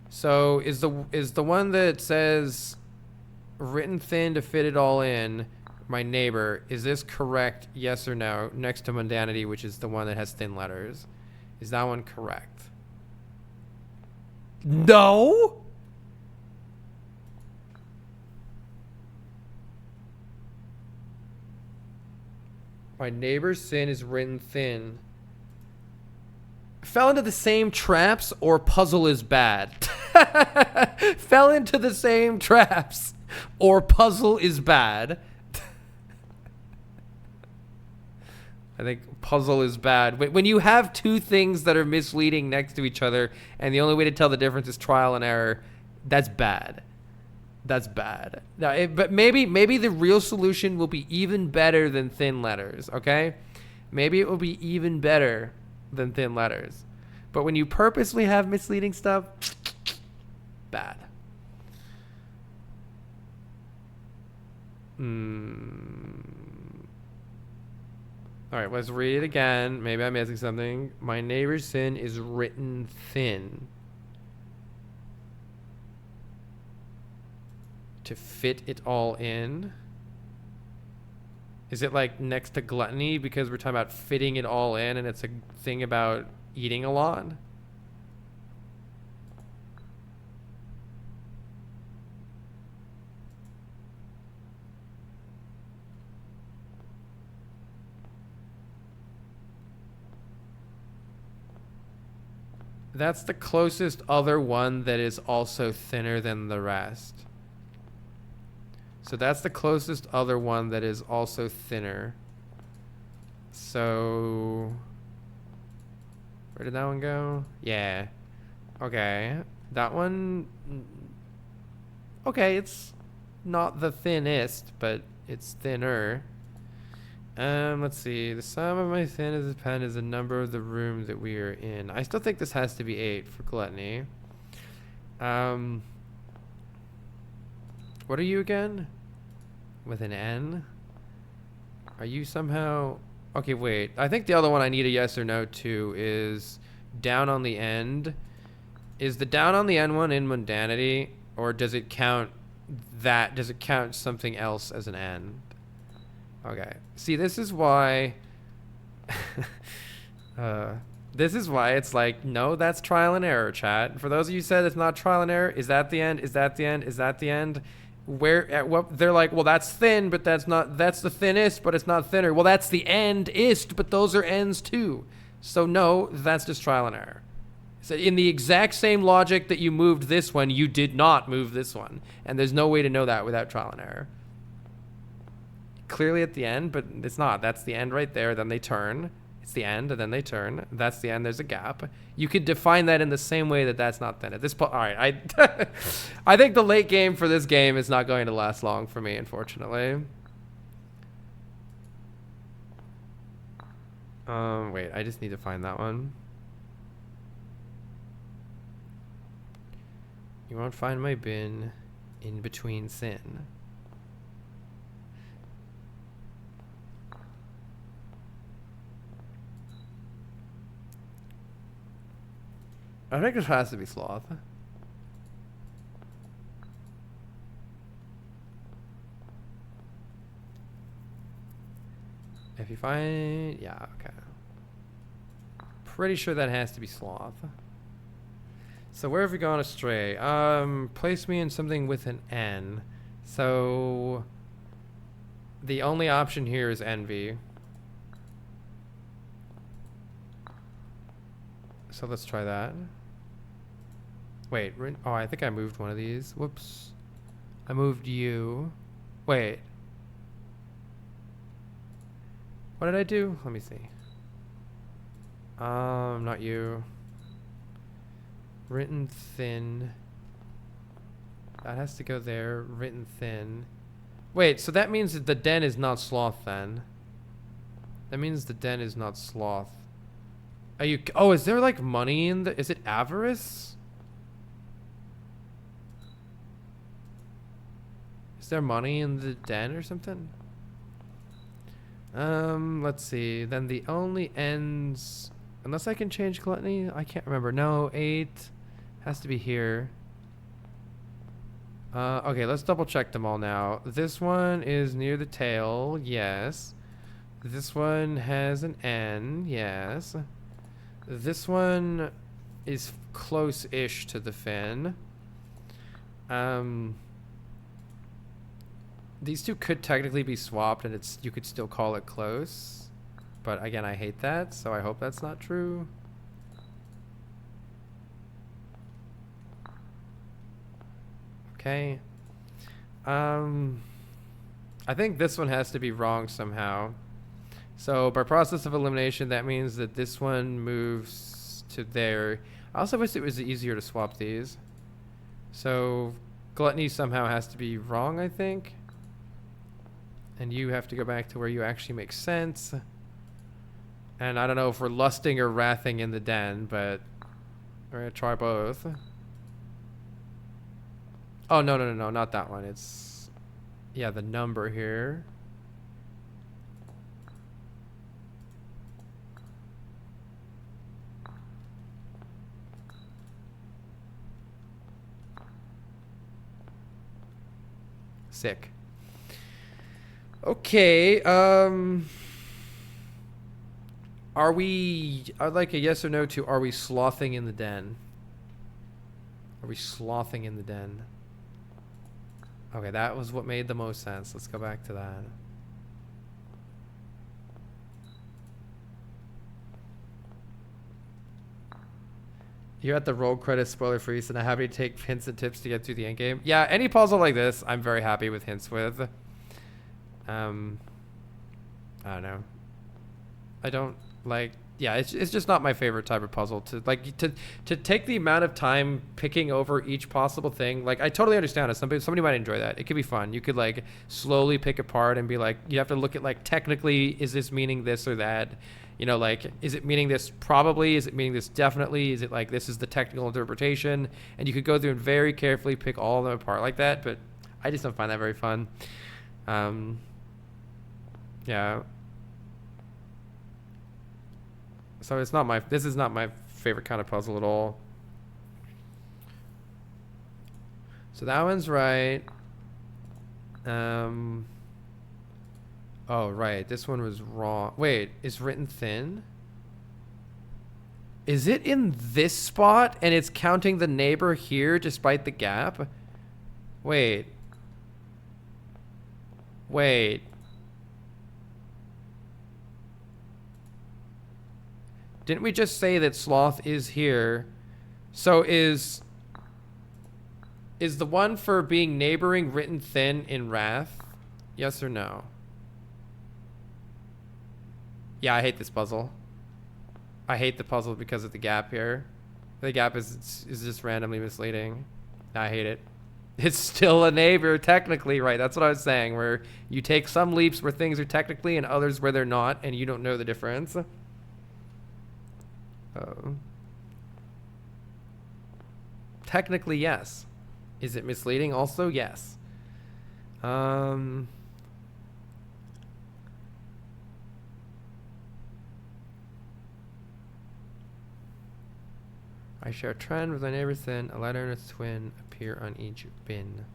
So is the one that says written thin to fit it all in, my neighbor, is this correct, yes or no, next to mundanity, which is the one that has thin letters? Is that one correct? No? My neighbor's sin is written thin. Fell into the same traps or puzzle is bad? Fell into the same traps or puzzle is bad? I think puzzle is bad. When you have two things that are misleading next to each other and the only way to tell the difference is trial and error, that's bad. That's bad. Now, but maybe the real solution will be even better than thin letters, okay? Maybe it will be even better than thin letters. But when you purposely have misleading stuff, bad. All right, let's read it again. Maybe I'm missing something. My neighbor's sin is written thin to fit it all in. Is it like next to gluttony because we're talking about fitting it all in and it's a thing about eating a lot? That's the closest other one that is also thinner than the rest. So that's the closest other one that is also thinner. So where did that one go? Yeah. Okay. That one. Okay, it's not the thinnest, but it's thinner. Let's see. The sum of my thinness pen is the number of the room that we are in. I still think this has to be 8 for gluttony. What are you again? With an N? Are you somehow... Okay, wait. I think the other one I need a yes or no to is down on the end. Is the down on the end one in mundanity? Or does it count that? Does it count something else as an N? Okay. See, this is why... this is why it's like, no, that's trial and error, chat. For those of you who said it's not trial and error, is that the end? Is that the end? Is that the end? Where at what they're like, well, that's thin, but that's not, that's the thinnest, but it's not thinner. Well, that's the end-ist, but those are ends too. So no, that's just trial and error. So in the exact same logic that you moved this one, you did not move this one. And there's no way to know that without trial and error. Clearly at the end, but it's not. That's the end right there. Then they turn. It's the end, and then they turn. That's the end. There's a gap. You could define that in the same way that that's not thin. At this point, all right. I think the late game for this game is not going to last long for me, unfortunately. Wait. I just need to find that one. You won't find my bin in between sin. I think this has to be sloth. If you find... Yeah, okay. Pretty sure that has to be sloth. So where have we gone astray? Place me in something with an N. So the only option here is envy. So let's try that. Wait, oh, I think I moved one of these. Whoops. I moved you. Wait. What did I do? Let me see. Not you. Written thin. That has to go there. Written thin. Wait, so that means that the den is not sloth then. That means the den is not sloth. Are you... Oh, is there like money in the... Is it avarice? Is there money in the den or something? Let's see. Then the only ends... Unless I can change gluttony? I can't remember. No, 8 has to be here. Okay, let's double check them all now. This one is near the tail. Yes. This one has an N. Yes. This one is close-ish to the fin. These two could technically be swapped and it's you could still call it close. But again, I hate that, so I hope that's not true. Okay. I think this one has to be wrong somehow. So by process of elimination, that means that this one moves to there. I also wish it was easier to swap these. So gluttony somehow has to be wrong, I think. And you have to go back to where you actually make sense. And I don't know if we're lusting or wrathing in the den, but we're gonna try both. Oh, no, not that one. It's, yeah, the number here. Sick. Okay, I'd like a yes or no to, are we slothing in the den? Are we slothing in the den? Okay, that was what made the most sense. Let's go back to that. You're at the roll credits spoiler free, so now happy to take hints and tips to get through the end game. Yeah, any puzzle like this, I'm very happy with hints with. I don't know. I don't like. Yeah, it's just not my favorite type of puzzle to like to take the amount of time picking over each possible thing. Like I totally understand it. Somebody might enjoy that. It could be fun. You could like slowly pick apart and be like, you have to look at like technically, is this meaning this or that? You know, like, is it meaning this probably? Is it meaning this definitely? Is it like this is the technical interpretation? And you could go through and very carefully pick all of them apart like that. But I just don't find that very fun. Yeah. So it's not my. This is not my favorite kind of puzzle at all. So that one's right. Oh, right. This one was wrong. Wait, is written thin? Is it in this spot and it's counting the neighbor here despite the gap? Wait. Wait. Didn't we just say that sloth is here? So is the one for being neighboring written thin in wrath? Yes or no? Yeah, I hate this puzzle. I hate the puzzle because of the gap here. The gap is just randomly misleading. I hate it. It's still a neighbor, technically, right? That's what I was saying, where you take some leaps where things are technically and others where they're not, and you don't know the difference. Technically, yes. Is it misleading? Also, yes. I share a trend with my neighbor thin. A letter and its twin appear on each bin.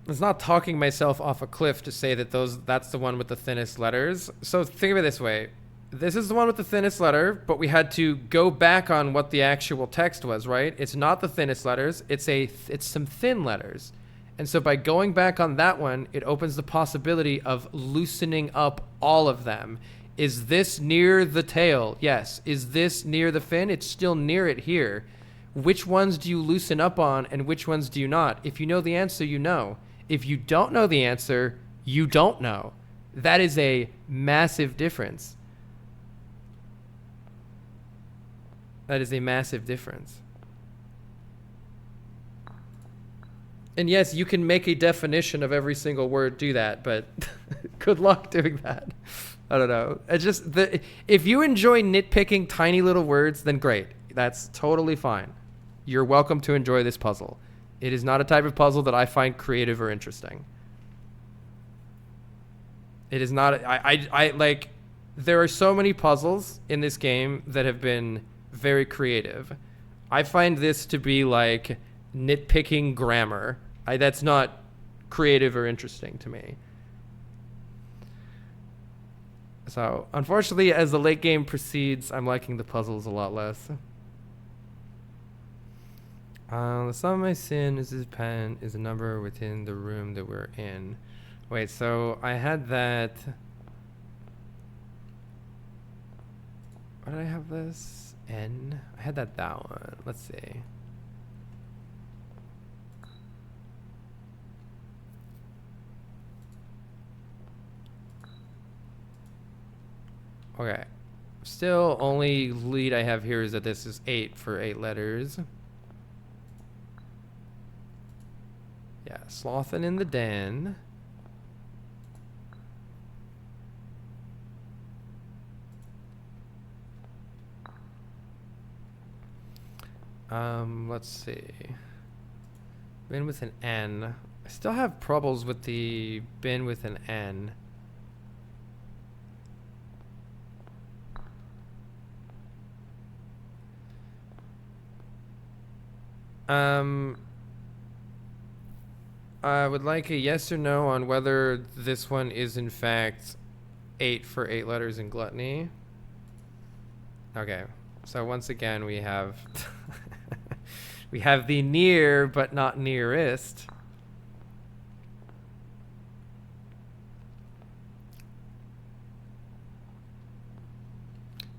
It's not talking myself off a cliff to say that that's the one with the thinnest letters. So think of it this way. This is the one with the thinnest letter, but we had to go back on what the actual text was, right? It's not the thinnest letters. It's some thin letters. And so by going back on that one, it opens the possibility of loosening up all of them. Is this near the tail? Yes. Is this near the fin? It's still near it here. Which ones do you loosen up on and which ones do you not? If you know the answer, you know. If you don't know the answer, you don't know. That is a massive difference. That is a massive difference. And yes, you can make a definition of every single word, do that, but good luck doing that. I don't know. It's just if you enjoy nitpicking tiny little words, then great. That's totally fine. You're welcome to enjoy this puzzle. It is not a type of puzzle that I find creative or interesting. It is not. I like. There are so many puzzles in this game that have been very creative. I find this to be like nitpicking grammar. That's not creative or interesting to me. So, unfortunately, as the late game proceeds, I'm liking the puzzles a lot less. The sum of my sin is his pen is a number within the room that we're in. Wait, so I had that. Why did I have this? N? I had that one. Let's see. Okay. Still, only lead I have here is that this is 8 for 8 letters. Yeah, slothing in the den. Let's see. Bin with an N. I still have troubles with the bin with an N. I would like a yes or no on whether this one is in fact 8 for 8 letters in gluttony. Okay, so once again we have we have the near but not nearest.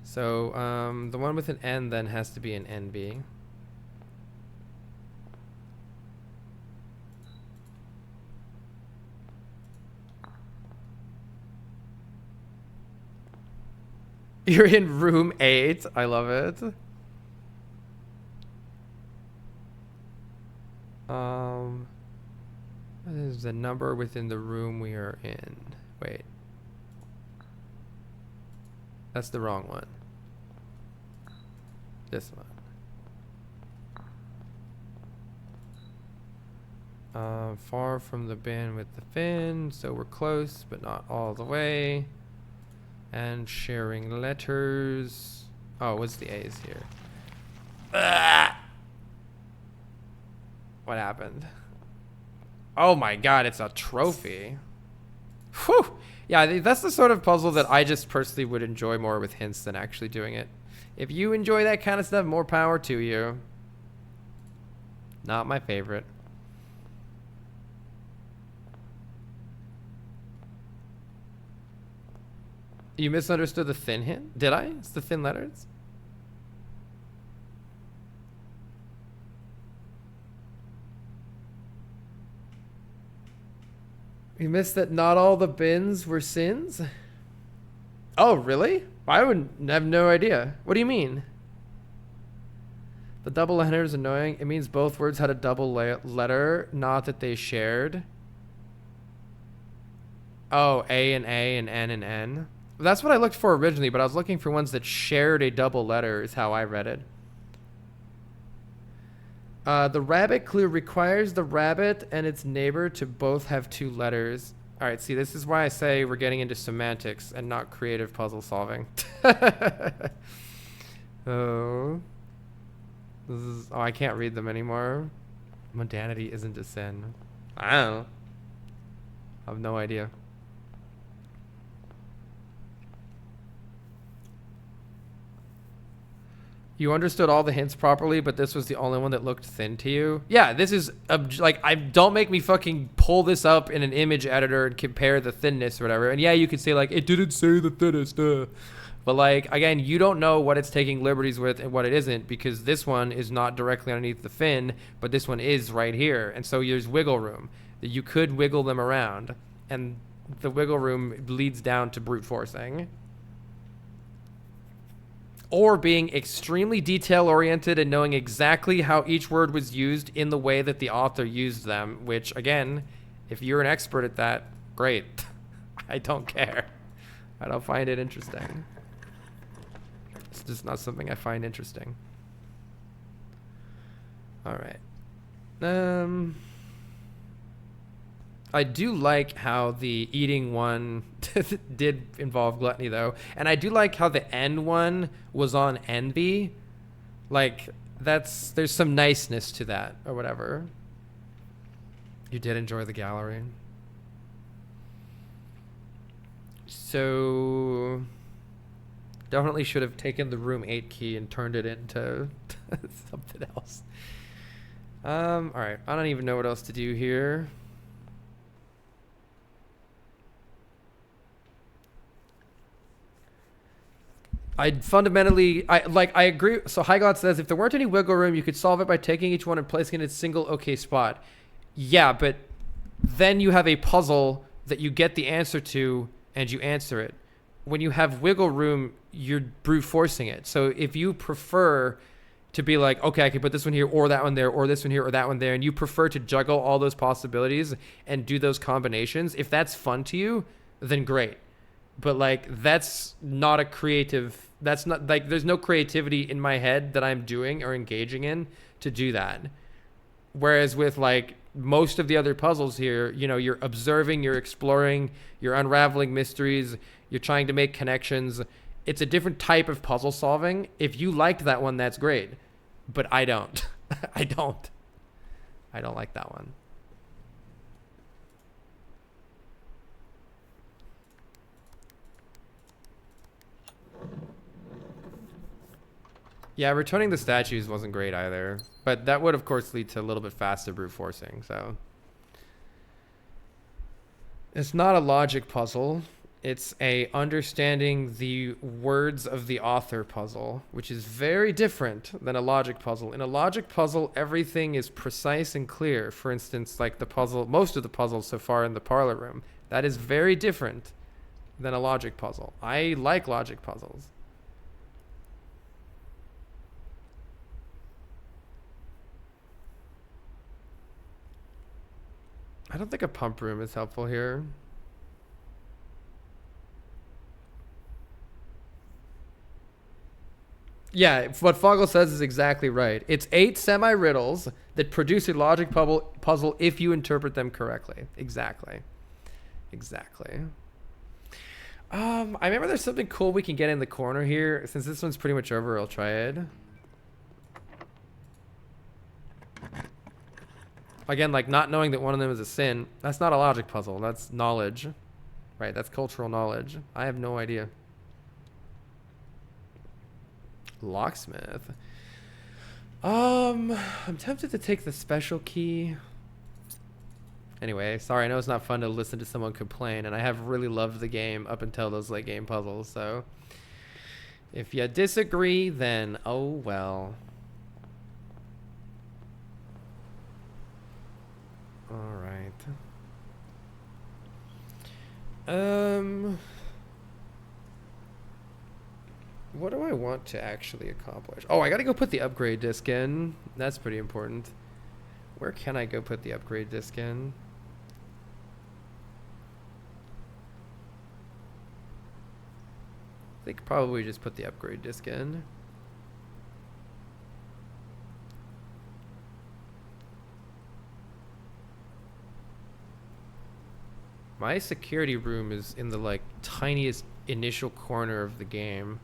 So the one with an N then has to be an NB. You're in room 8. I love it. What is the number within the room we are in? Wait. That's the wrong one. This one. Far from the bin with the fin, so we're close, but not all the way. And sharing letters. Oh, what's the A's here? What happened? Oh my god, it's a trophy. Whew. Yeah, that's the sort of puzzle that I just personally would enjoy more with hints than actually doing it. If you enjoy that kind of stuff, more power to you. Not my favorite. You misunderstood the thin hint? Did I? It's the thin letters? You missed that not all the bins were sins? Oh, really? I would have no idea. What do you mean? The double letter is annoying. It means both words had a double letter, not that they shared. Oh, A and N and N. That's what I looked for originally, but I was looking for ones that shared a double letter is how I read it. The rabbit clue requires the rabbit and its neighbor to both have 2 letters. All right, see, this is why I say we're getting into semantics and not creative puzzle solving. Oh, I can't read them anymore. Mundanity isn't a sin. I don't know. I have no idea. You understood all the hints properly, but this was the only one that looked thin to you? Yeah, this is, like, don't make me fucking pull this up in an image editor and compare the thinness or whatever. And yeah, you could say, like, it didn't say the thinnest. But, like, again, you don't know what it's taking liberties with and what it isn't, because this one is not directly underneath the fin, but this one is right here. And so there's wiggle room. You could wiggle them around, and the wiggle room leads down to brute forcing. Or being extremely detail-oriented and knowing exactly how each word was used in the way that the author used them, which, again, if you're an expert at that, great. I don't care. I don't find it interesting. It's just not something I find interesting. All right. I do like how the eating one did involve gluttony, though. And I do like how the end one was on envy. Like, there's some niceness to that, or whatever. You did enjoy the gallery. So, definitely should have taken the room 8 key and turned it into something else. All right. I don't even know what else to do here. I agree. So Highgod says, if there weren't any wiggle room, you could solve it by taking each one and placing it in a single okay spot. Yeah, but then you have a puzzle that you get the answer to and you answer it. When you have wiggle room, you're brute forcing it. So if you prefer to be like, okay, I can put this one here or that one there or this one here or that one there, and you prefer to juggle all those possibilities and do those combinations, if that's fun to you, then great. But like, that's not a creative, that's not like, there's no creativity in my head that I'm doing or engaging in to do that. Whereas with like most of the other puzzles here, you know, you're observing, you're exploring, you're unraveling mysteries, you're trying to make connections. It's a different type of puzzle solving. If you liked that one, that's great. But I don't. I don't like that one. Yeah, returning the statues wasn't great either. But that would, of course, lead to a little bit faster brute forcing, so. It's not a logic puzzle. It's a understanding the words of the author puzzle, which is very different than a logic puzzle. In a logic puzzle, everything is precise and clear. For instance, like the puzzle, most of the puzzles so far in the parlor room. That is very different than a logic puzzle. I like logic puzzles. I don't think a pump room is helpful here. Yeah, what Foggle says is exactly right. It's 8 semi-riddles that produce a logic puzzle if you interpret them correctly. Exactly. Exactly. I remember there's something cool we can get in the corner here. Since this one's pretty much over, I'll try it. Again, like not knowing that one of them is a sin. That's not a logic puzzle. That's knowledge. Right, that's cultural knowledge. I have no idea. Locksmith. I'm tempted to take the special key. Anyway, sorry, I know it's not fun to listen to someone complain, and I have really loved the game up until those late game puzzles, so if you disagree, then oh well. All right. What do I want to actually accomplish? Oh, I gotta go put the upgrade disc in. That's pretty important. Where can I go put the upgrade disc in? I think probably just put the upgrade disc in. My security room is in the like tiniest initial corner of the game.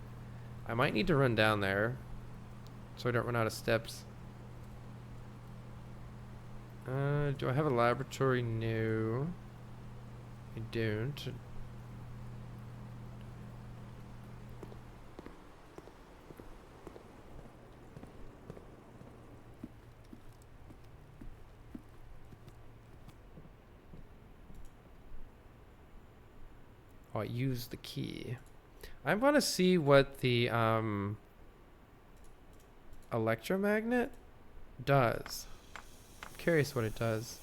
I might need to run down there so I don't run out of steps. Do I have a laboratory? No. I don't. Oh, I used the key. I want to see what the electromagnet does. I'm curious what it does.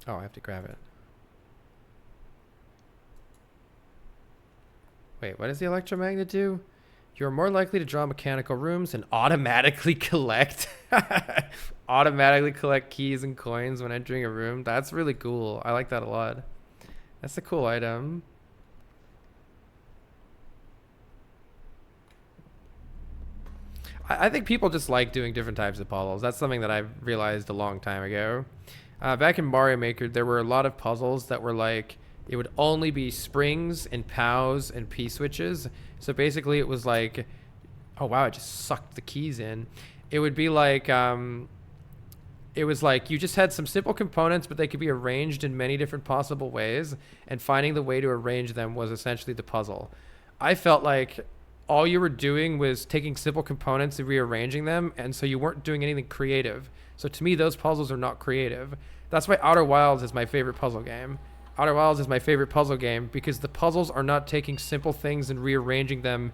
Oh, I have to grab it. Wait, what does the electromagnet do? You're more likely to draw mechanical rooms and automatically collect keys and coins when entering a room. That's really cool. I like that a lot. That's a cool item. I think people just like doing different types of puzzles. That's something that I've realized a long time ago. Back in Mario Maker, there were a lot of puzzles that were like, it would only be springs and POWs and P-switches. So basically it was like, oh wow, it just sucked the keys in. It would be like, it was like you just had some simple components, but they could be arranged in many different possible ways, and finding the way to arrange them was essentially the puzzle. I felt like all you were doing was taking simple components and rearranging them, and so you weren't doing anything creative. So to me, those puzzles are not creative. That's why Outer Wilds is my favorite puzzle game. Outer Wilds is my favorite puzzle game because the puzzles are not taking simple things and rearranging them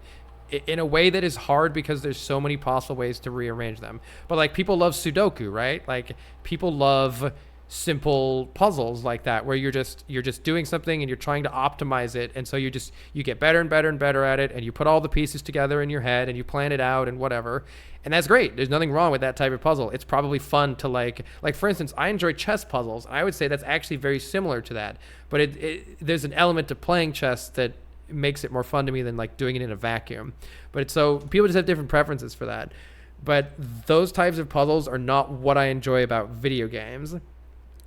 in a way that is hard because there's so many possible ways to rearrange them. But like people love Sudoku, right? Like people love simple puzzles like that, where you're just doing something and you're trying to optimize it, and so you get better and better and better at it, and you put all the pieces together in your head and you plan it out and whatever, and that's great. There's nothing wrong with that type of puzzle. It's probably fun to like for instance, I enjoy chess puzzles. I would say that's actually very similar to that, but there's an element to playing chess that makes it more fun to me than like doing it in a vacuum. But so people just have different preferences for that. But those types of puzzles are not what I enjoy about video games.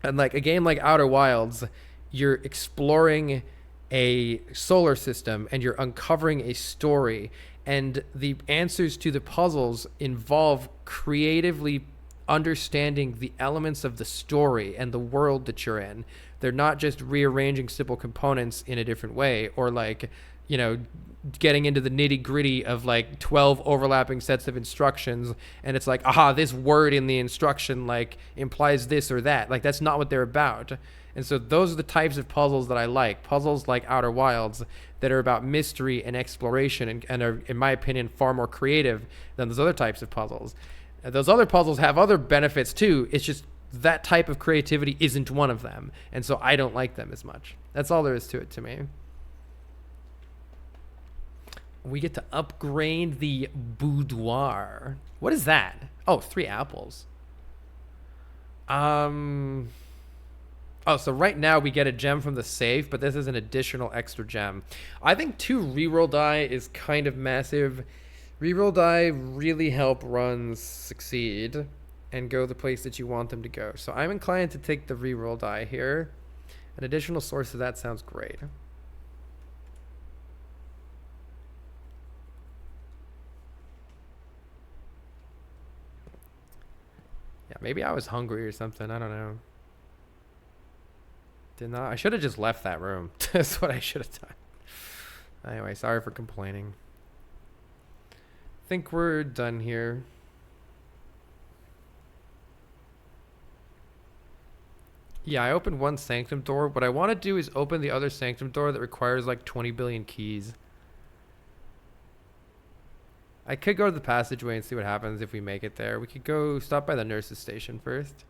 And like a game like Outer Wilds, you're exploring a solar system and you're uncovering a story, and the answers to the puzzles involve creatively understanding the elements of the story and the world that you're in. They're not just rearranging simple components in a different way, or like, you know, getting into the nitty gritty of like 12 overlapping sets of instructions, and it's like, aha, this word in the instruction like implies this or that. Like, that's not what they're about. And so those are the types of puzzles that I like. Puzzles like Outer Wilds that are about mystery and exploration, and are, in my opinion, far more creative than those other types of puzzles. Those other puzzles have other benefits too. It's just that type of creativity isn't one of them. And so I don't like them as much. That's all there is to it to me. We get to upgrade the boudoir. What is that? Oh, 3 apples. Oh, so right now we get a gem from the safe, but this is an additional extra gem. I think 2 reroll die is kind of massive. Reroll die really help runs succeed and go the place that you want them to go. So I'm inclined to take the reroll die here. An additional source of that sounds great. Yeah, maybe I was hungry or something. I don't know. I should have just left that room. That's what I should have done. Anyway, sorry for complaining. I think we're done here. Yeah, I opened one sanctum door. What I want to do is open the other sanctum door that requires like 20 billion keys. I could go to the passageway and see what happens if we make it there. We could go stop by the nurse's station first.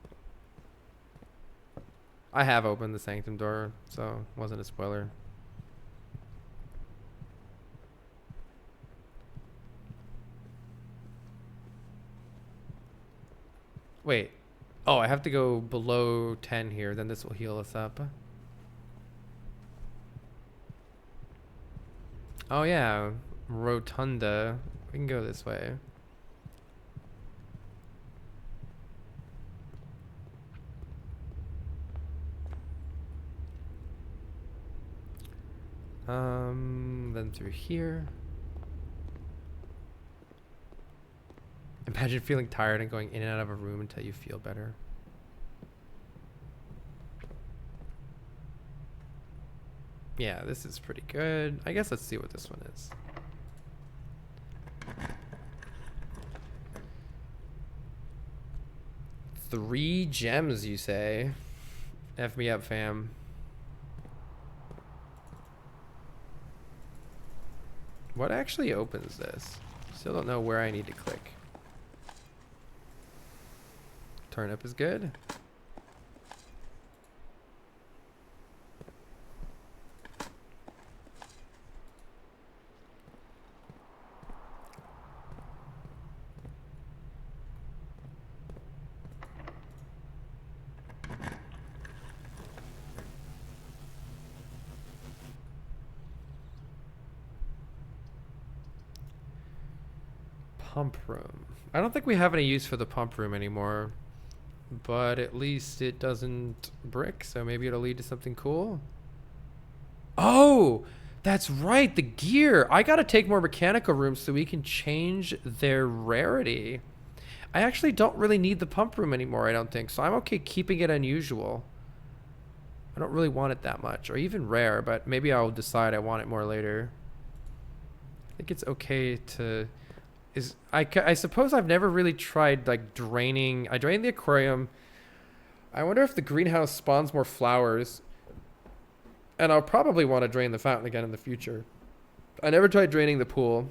I have opened the sanctum door, so it wasn't a spoiler. Wait. Oh, I have to go below 10 here, then this will heal us up. Oh yeah, rotunda. We can go this way. Then through here. Imagine feeling tired and going in and out of a room until you feel better. Yeah, this is pretty good. I guess let's see what this one is. 3 gems, you say? F me up, fam. What actually opens this? Still don't know where I need to click. Turnip is good. Pump room. I don't think we have any use for the pump room anymore, but at least it doesn't brick, so maybe it'll lead to something cool. Oh, that's right, the gear. I gotta take more mechanical rooms so we can change their rarity. I actually don't really need the pump room anymore, I don't think, so I'm okay keeping it unusual. I don't really want it that much, or even rare, but maybe I'll decide I want it more later. I think it's okay to... I suppose I've never really tried like draining. I drained the aquarium. I wonder if the greenhouse spawns more flowers. And I'll probably want to drain the fountain again in the future. I never tried draining the pool.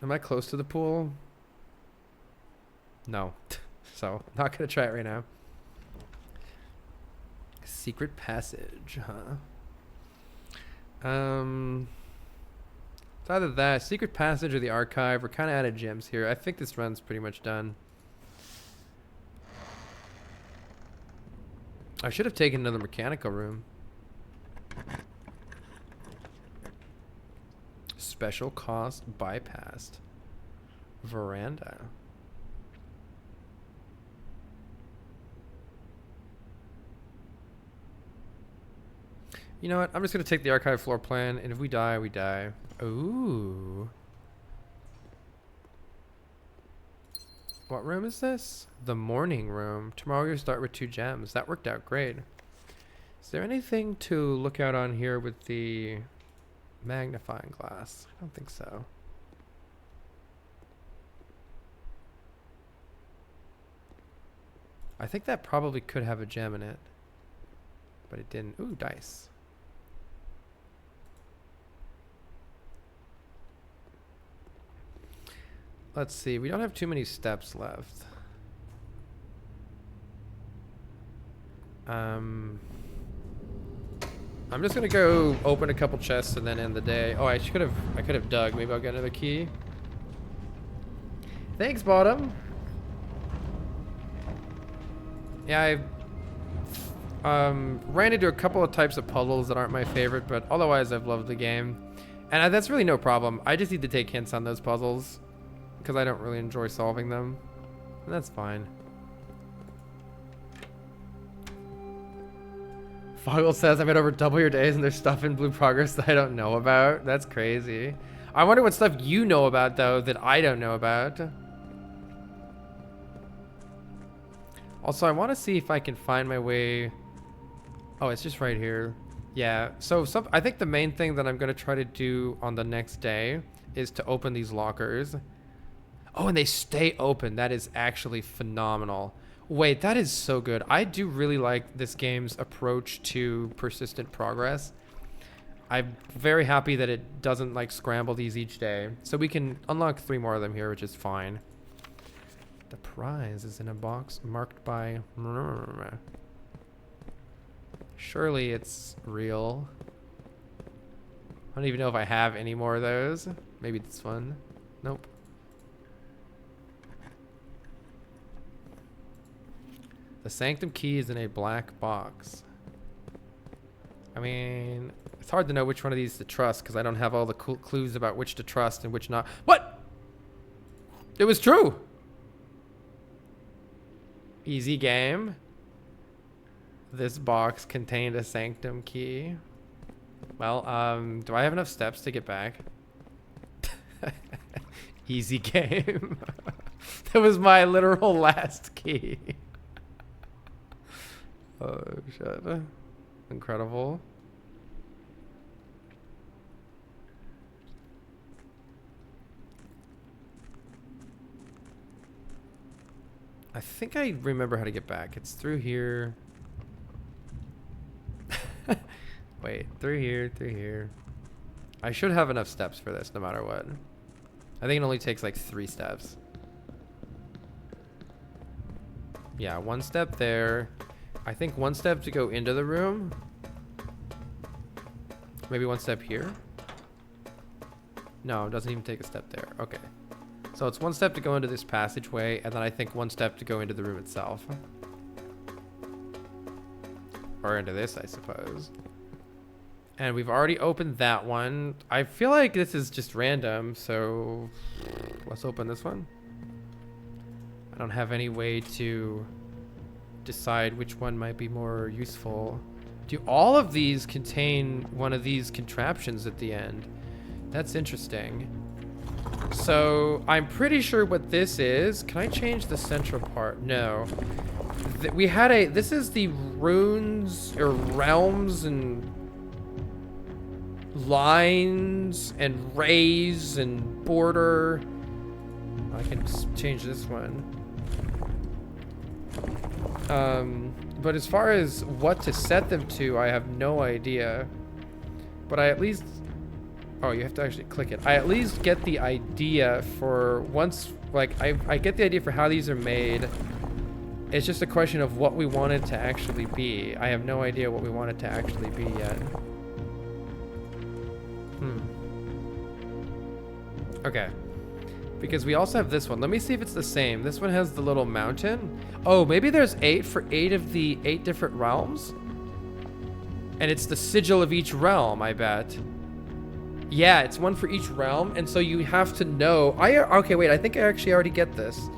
Am I close to the pool? No. So, not going to try it right now. Secret passage, huh? It's either that, secret passage or the archive. We're kind of out of gems here. I think this run's pretty much done. I should have taken another mechanical room. Special cost bypassed. Veranda. You know what? I'm just going to take the archive floor plan, and if we die, we die. Ooh. What room is this? The morning room. Tomorrow you'll start with 2 gems. That worked out great. Is there anything to look out on here with the magnifying glass? I don't think so. I think that probably could have a gem in it, but it didn't. Ooh, dice. Let's see. We don't have too many steps left. I'm just gonna go open a couple chests and then end the day. Oh, I could have dug. Maybe I'll get another key. Thanks, Bottom. Yeah, I ran into a couple of types of puzzles that aren't my favorite, but otherwise I've loved the game. And that's really no problem. I just need to take hints on those puzzles because I don't really enjoy solving them. And that's fine. Foggle says, I'm at over double your days and there's stuff in Blue Progress that I don't know about. That's crazy. I wonder what stuff you know about, though, that I don't know about. Also, I want to see if I can find my way. Oh, it's just right here. Yeah, so I think the main thing that I'm going to try to do on the next day is to open these lockers. Oh, and they stay open. That is actually phenomenal. Wait, that is so good. I do really like this game's approach to persistent progress. I'm very happy that it doesn't like scramble these each day. So we can unlock 3 more of them here, which is fine. The prize is in a box marked by... Surely it's real. I don't even know if I have any more of those. Maybe this one. Nope. The Sanctum key is in a black box. I mean, it's hard to know which one of these to trust because I don't have all the cool clues about which to trust and which not. What? It was true. Easy game. This box contained a Sanctum key. Well, do I have enough steps to get back? Easy game. That was my literal last key. Oh, shit. Incredible. I think I remember how to get back. It's through here. Wait, through here. I should have enough steps for this no matter what. I think it only takes like 3 steps. Yeah, 1 step there. I think 1 step to go into the room. Maybe 1 step here. No, it doesn't even take a step there. Okay. So it's 1 step to go into this passageway, and then I think 1 step to go into the room itself. Or into this, I suppose. And we've already opened that one. I feel like this is just random, so let's open this one. I don't have any way to decide which one might be more useful. Do all of these contain one of these contraptions at the end? That's interesting. So I'm pretty sure what this is. Can I change the central part? No. We had a, this is the runes or realms and lines and rays and border. I can change this one. But as far as what to set them to, I have no idea. But I at least... Oh, you have to actually click it. I at least get the idea for once... Like, I get the idea for how these are made. It's just a question of what we want it to actually be. I have no idea what we want it to actually be yet. Okay. Because we also have this one. Let me see if it's the same. This one has the little mountain. Oh, maybe there's 8 for 8 of the 8 different realms? And it's the sigil of each realm, I bet. Yeah, it's one for each realm, and so you have to know. Okay, wait, I think I actually already get this.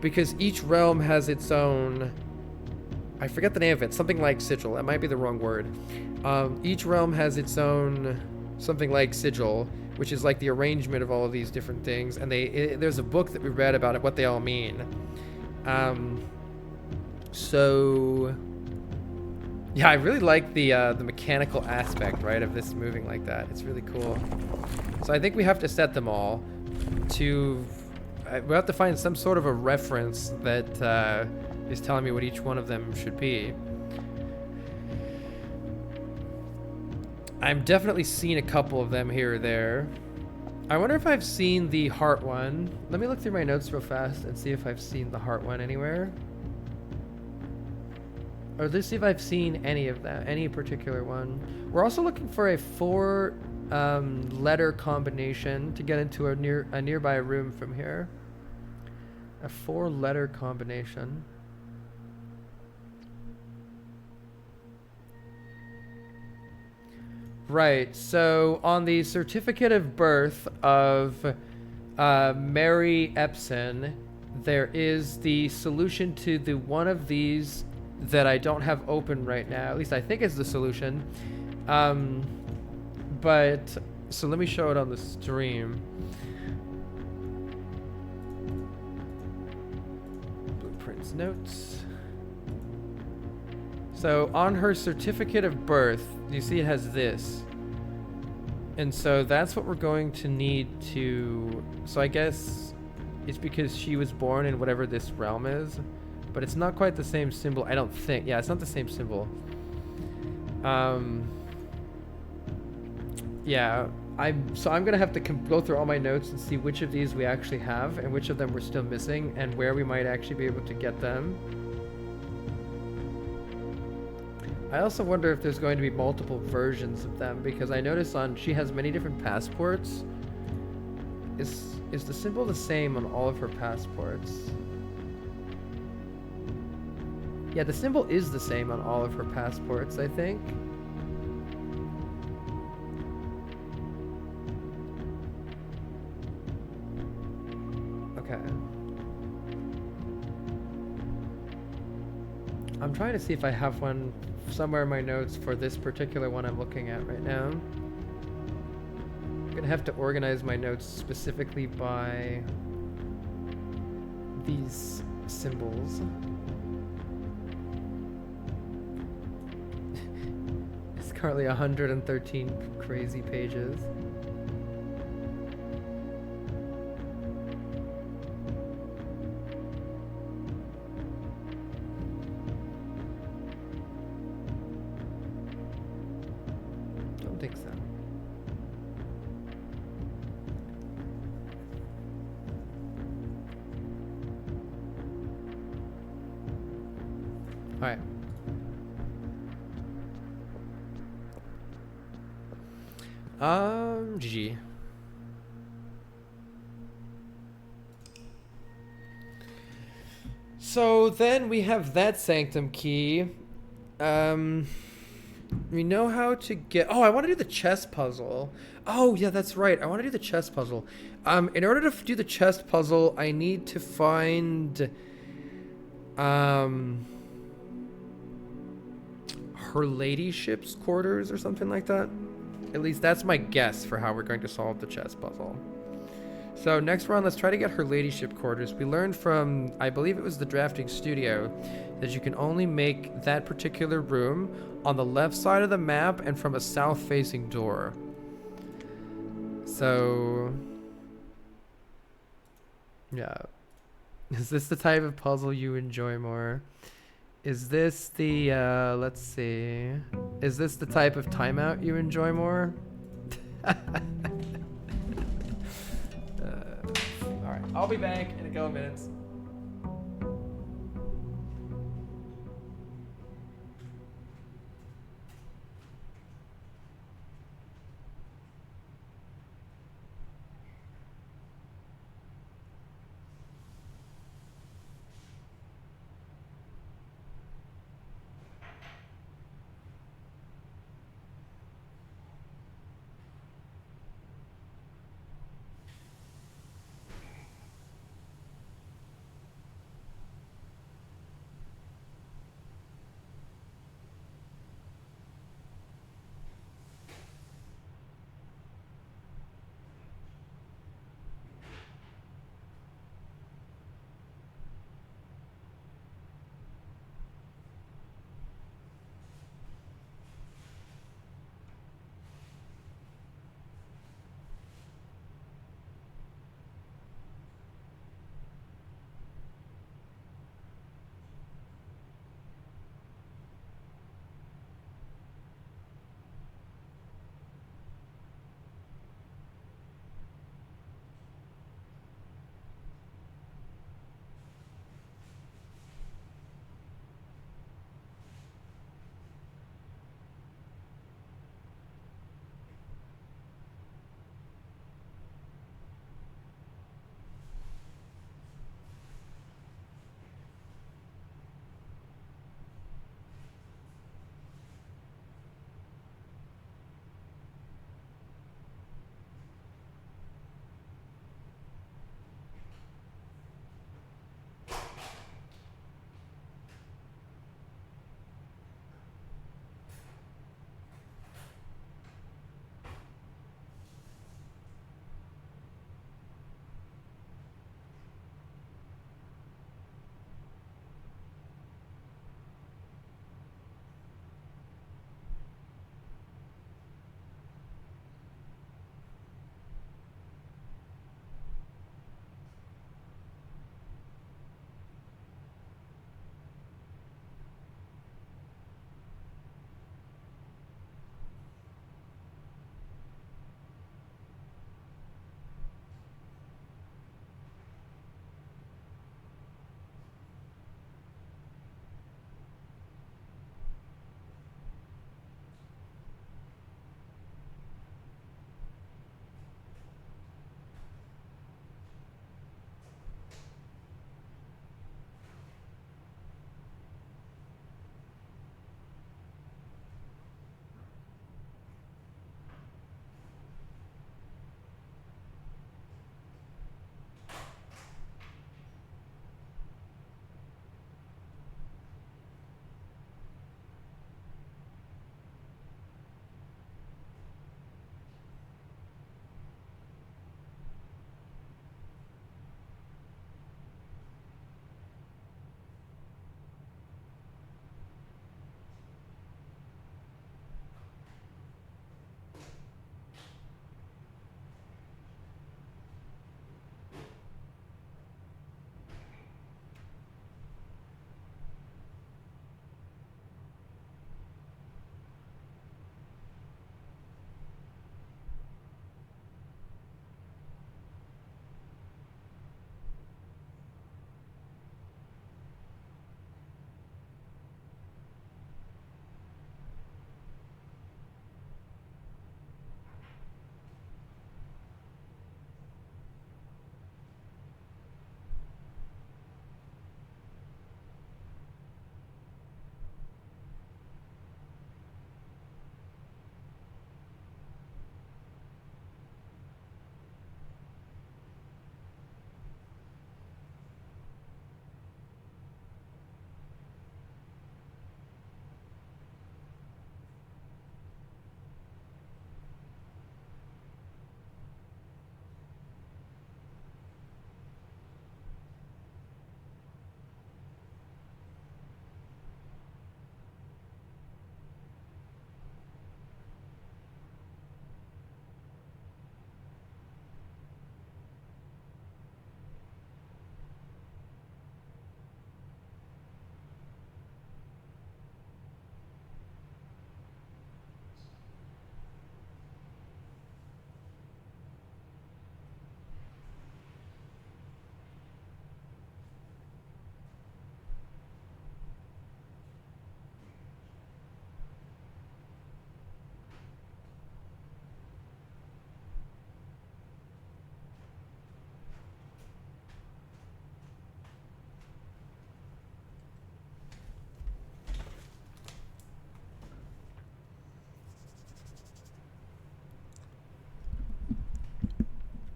Because each realm has its own... I forget the name of it. Something like sigil. That might be the wrong word. Each realm has its own something like sigil, which is like the arrangement of all of these different things. And there's a book that we read about it, what they all mean. So... Yeah, I really like the mechanical aspect, right, of this moving like that. It's really cool. So I think we have to set them all to... we have to find some sort of a reference that is telling me what each one of them should be. I'm definitely seen a couple of them here or there. I wonder if I've seen the heart one. Let me look through my notes real fast and see if I've seen the heart one anywhere. Or let's see if I've seen any of that, any particular one. We're also looking for a 4 letter combination to get into a nearby room from here. A 4 letter combination. Right, so on the certificate of birth of Mary Epson, there is the solution to the one of these that I don't have open right now. At least I think it's the solution. But, so let me show it on the stream. Blueprints, notes. So on her certificate of birth, you see it has this. And so that's what we're going to need to... So I guess it's because she was born in whatever this realm is. But it's not quite the same symbol, I don't think. Yeah, it's not the same symbol. Yeah, so I'm gonna have to go through all my notes and see which of these we actually have and which of them we're still missing and where we might actually be able to get them. I also wonder if there's going to be multiple versions of them because I notice she has many different passports. Is the symbol the same on all of her passports? Yeah, the symbol is the same on all of her passports, I think. Okay. I'm trying to see if I have one somewhere in my notes for this particular one I'm looking at right now. I'm gonna have to organize my notes specifically by these symbols. Currently 113 crazy pages. Don't think so. All right. GG. So then we have that sanctum key. We know how to get... Oh, I want to do the chess puzzle. Oh, yeah, that's right. I want to do the chess puzzle. In order to do the chess puzzle, I need to find... her ladyship's quarters or something like that. At least that's my guess for how we're going to solve the chess puzzle. So next round, let's try to get her ladyship quarters. We learned from, I believe it was the drafting studio, that you can only make that particular room on the left side of the map and from a south-facing door. So, yeah. Is this the type of puzzle you enjoy more? Is this the, let's see. Is this the type of timeout you enjoy more? Alright, I'll be back in a couple minutes.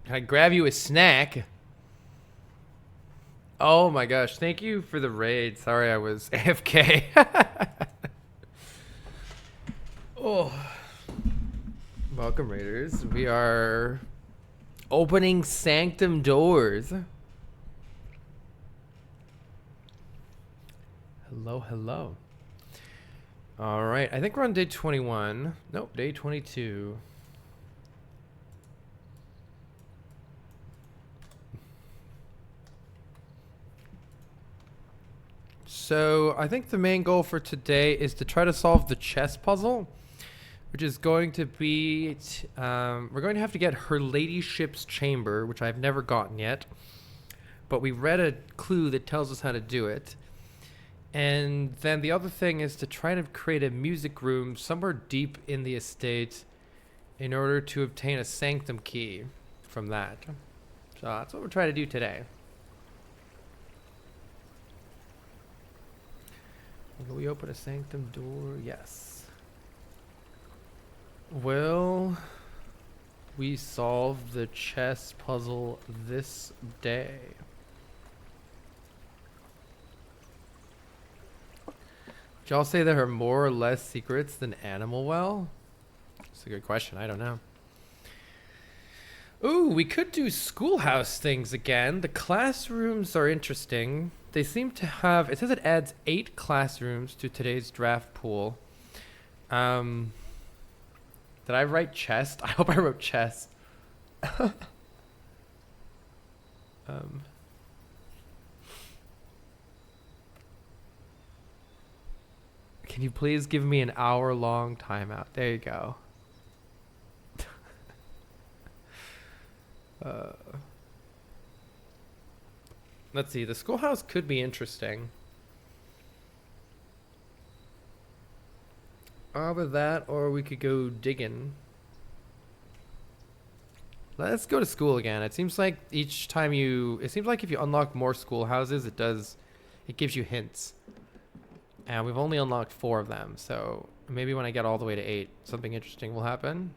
Can I grab you a snack? Oh my gosh, thank you for the raid. Sorry I was AFK. Oh. Welcome, raiders. We are opening sanctum doors. Hello, hello. All right, I think we're on day 21. Nope, day 22. So I think the main goal for today is to try to solve the chess puzzle, which is going to be, we're going to have to get Her Ladyship's chamber, which I've never gotten yet, but we read a clue that tells us how to do it. And then the other thing is to try to create a music room somewhere deep in the estate in order to obtain a sanctum key from that. So that's what we're trying to do today. Can we open a sanctum door? Yes. Will we solve the chess puzzle this day? Did y'all say there are more or less secrets than Animal Well? That's a good question. I don't know. Ooh, we could do schoolhouse things again. The classrooms are interesting. They seem to have, it says it adds 8 classrooms to today's draft pool. Did I write chest? I hope I wrote chest. Can you please give me an hour-long timeout? There you go. Let's see. The schoolhouse could be interesting. Either that, or we could go digging. Let's go to school again. It seems like each time it seems like if you unlock more schoolhouses, it gives you hints. And we've only unlocked 4 of them, so maybe when I get all the way to 8, something interesting will happen.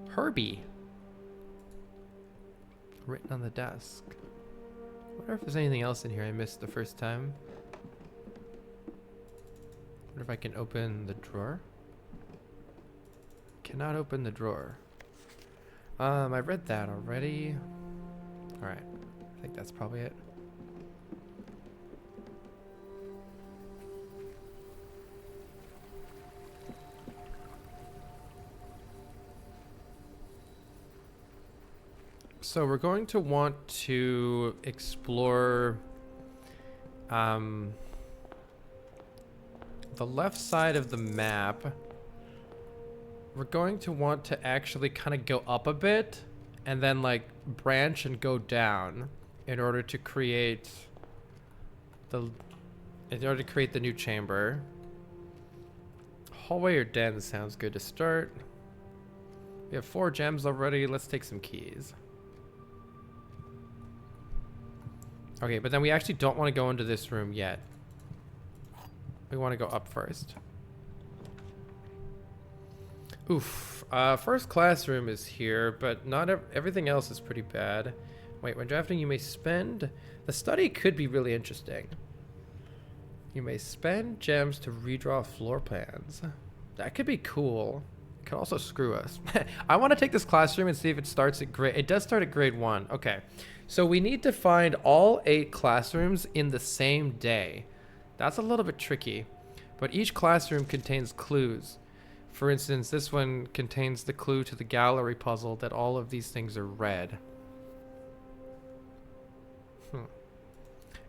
Herbie. Written on the desk. I wonder if there's anything else in here I missed the first time. Wonder if I can open the drawer. Cannot open the drawer. I read that already. Alright. I think that's probably it. So we're going to want to explore the left side of the map. We're going to want to actually kind of go up a bit and then like branch and go down in order to create the new chamber. Hallway or den sounds good to start. We have 4 gems already. Let's take some keys. Okay, but then we actually don't want to go into this room yet. We want to go up first. Oof. First classroom is here, but not everything else is pretty bad. Wait, when drafting you may spend... The study could be really interesting. You may spend gems to redraw floor plans. That could be cool. It could also screw us. I want to take this classroom and see if it starts at grade... It does start at grade 1. Okay. So we need to find all 8 classrooms in the same day. That's a little bit tricky. But each classroom contains clues. For instance, this one contains the clue to the gallery puzzle that all of these things are red.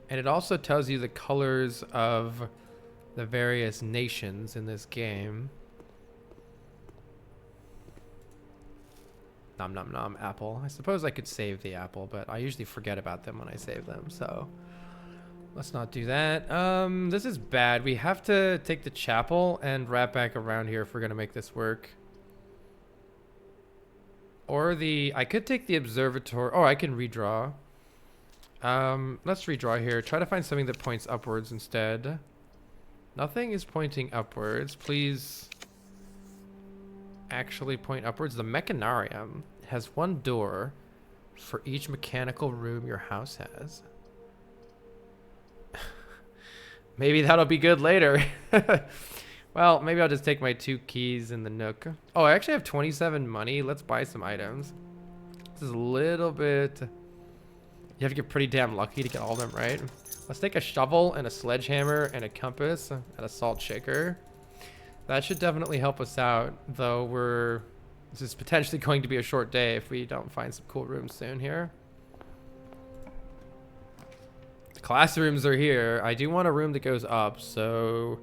And it also tells you the colors of the various nations in this game. Nom nom nom, apple. I suppose I could save the apple, but I usually forget about them when I save them, so let's not do that. This is bad. We have to take the chapel and wrap back around here if we're gonna make this work. Or I could take the observatory. Oh, I can redraw. Let's redraw here. Try to find something that points upwards instead. Nothing is pointing upwards. Please actually point upwards. The Mechanarium has one door for each mechanical room your house has. Maybe that'll be good later. Well, maybe I'll just take my 2 keys in the Nook. Oh, I actually have 27 money. Let's buy some items. This is a little bit... You have to get pretty damn lucky to get all of them right. Let's take a shovel and a sledgehammer and a compass and a salt shaker. That should definitely help us out, though this is potentially going to be a short day if we don't find some cool rooms soon here. The classrooms are here. I do want a room that goes up, so...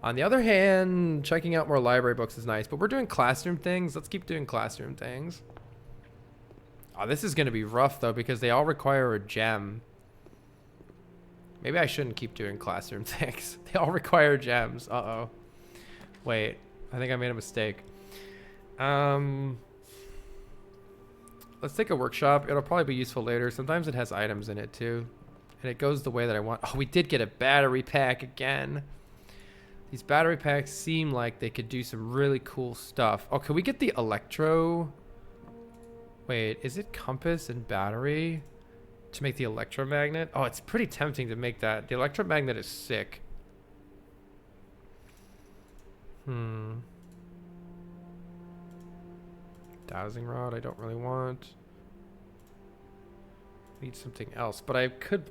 On the other hand, checking out more library books is nice, but we're doing classroom things. Let's keep doing classroom things. Oh, this is going to be rough, though, because they all require a gem. Maybe I shouldn't keep doing classroom things. They all require gems. Uh-oh. Wait, I think I made a mistake. Let's take a workshop. It'll probably be useful later. Sometimes it has items in it, too. And it goes the way that I want. Oh, we did get a battery pack again. These battery packs seem like they could do some really cool stuff. Oh, can we get the electro? Wait, is it compass and battery to make the electromagnet? Oh, it's pretty tempting to make that. The electromagnet is sick. Dowsing rod, I don't really want. Need something else, but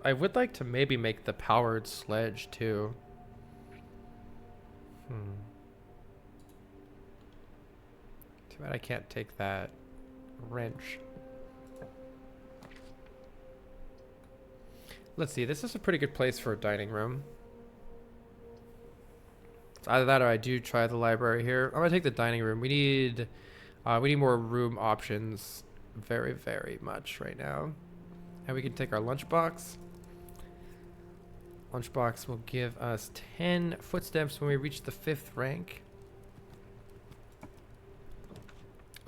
I would like to maybe make the powered sledge too. Too bad I can't take that wrench. Let's see, this is a pretty good place for a dining room. It's either that or I do try the library here. I'm gonna take the dining room. We need more room options very, very much right now. And we can take our lunchbox. Lunchbox will give us 10 footsteps when we reach the 5th rank.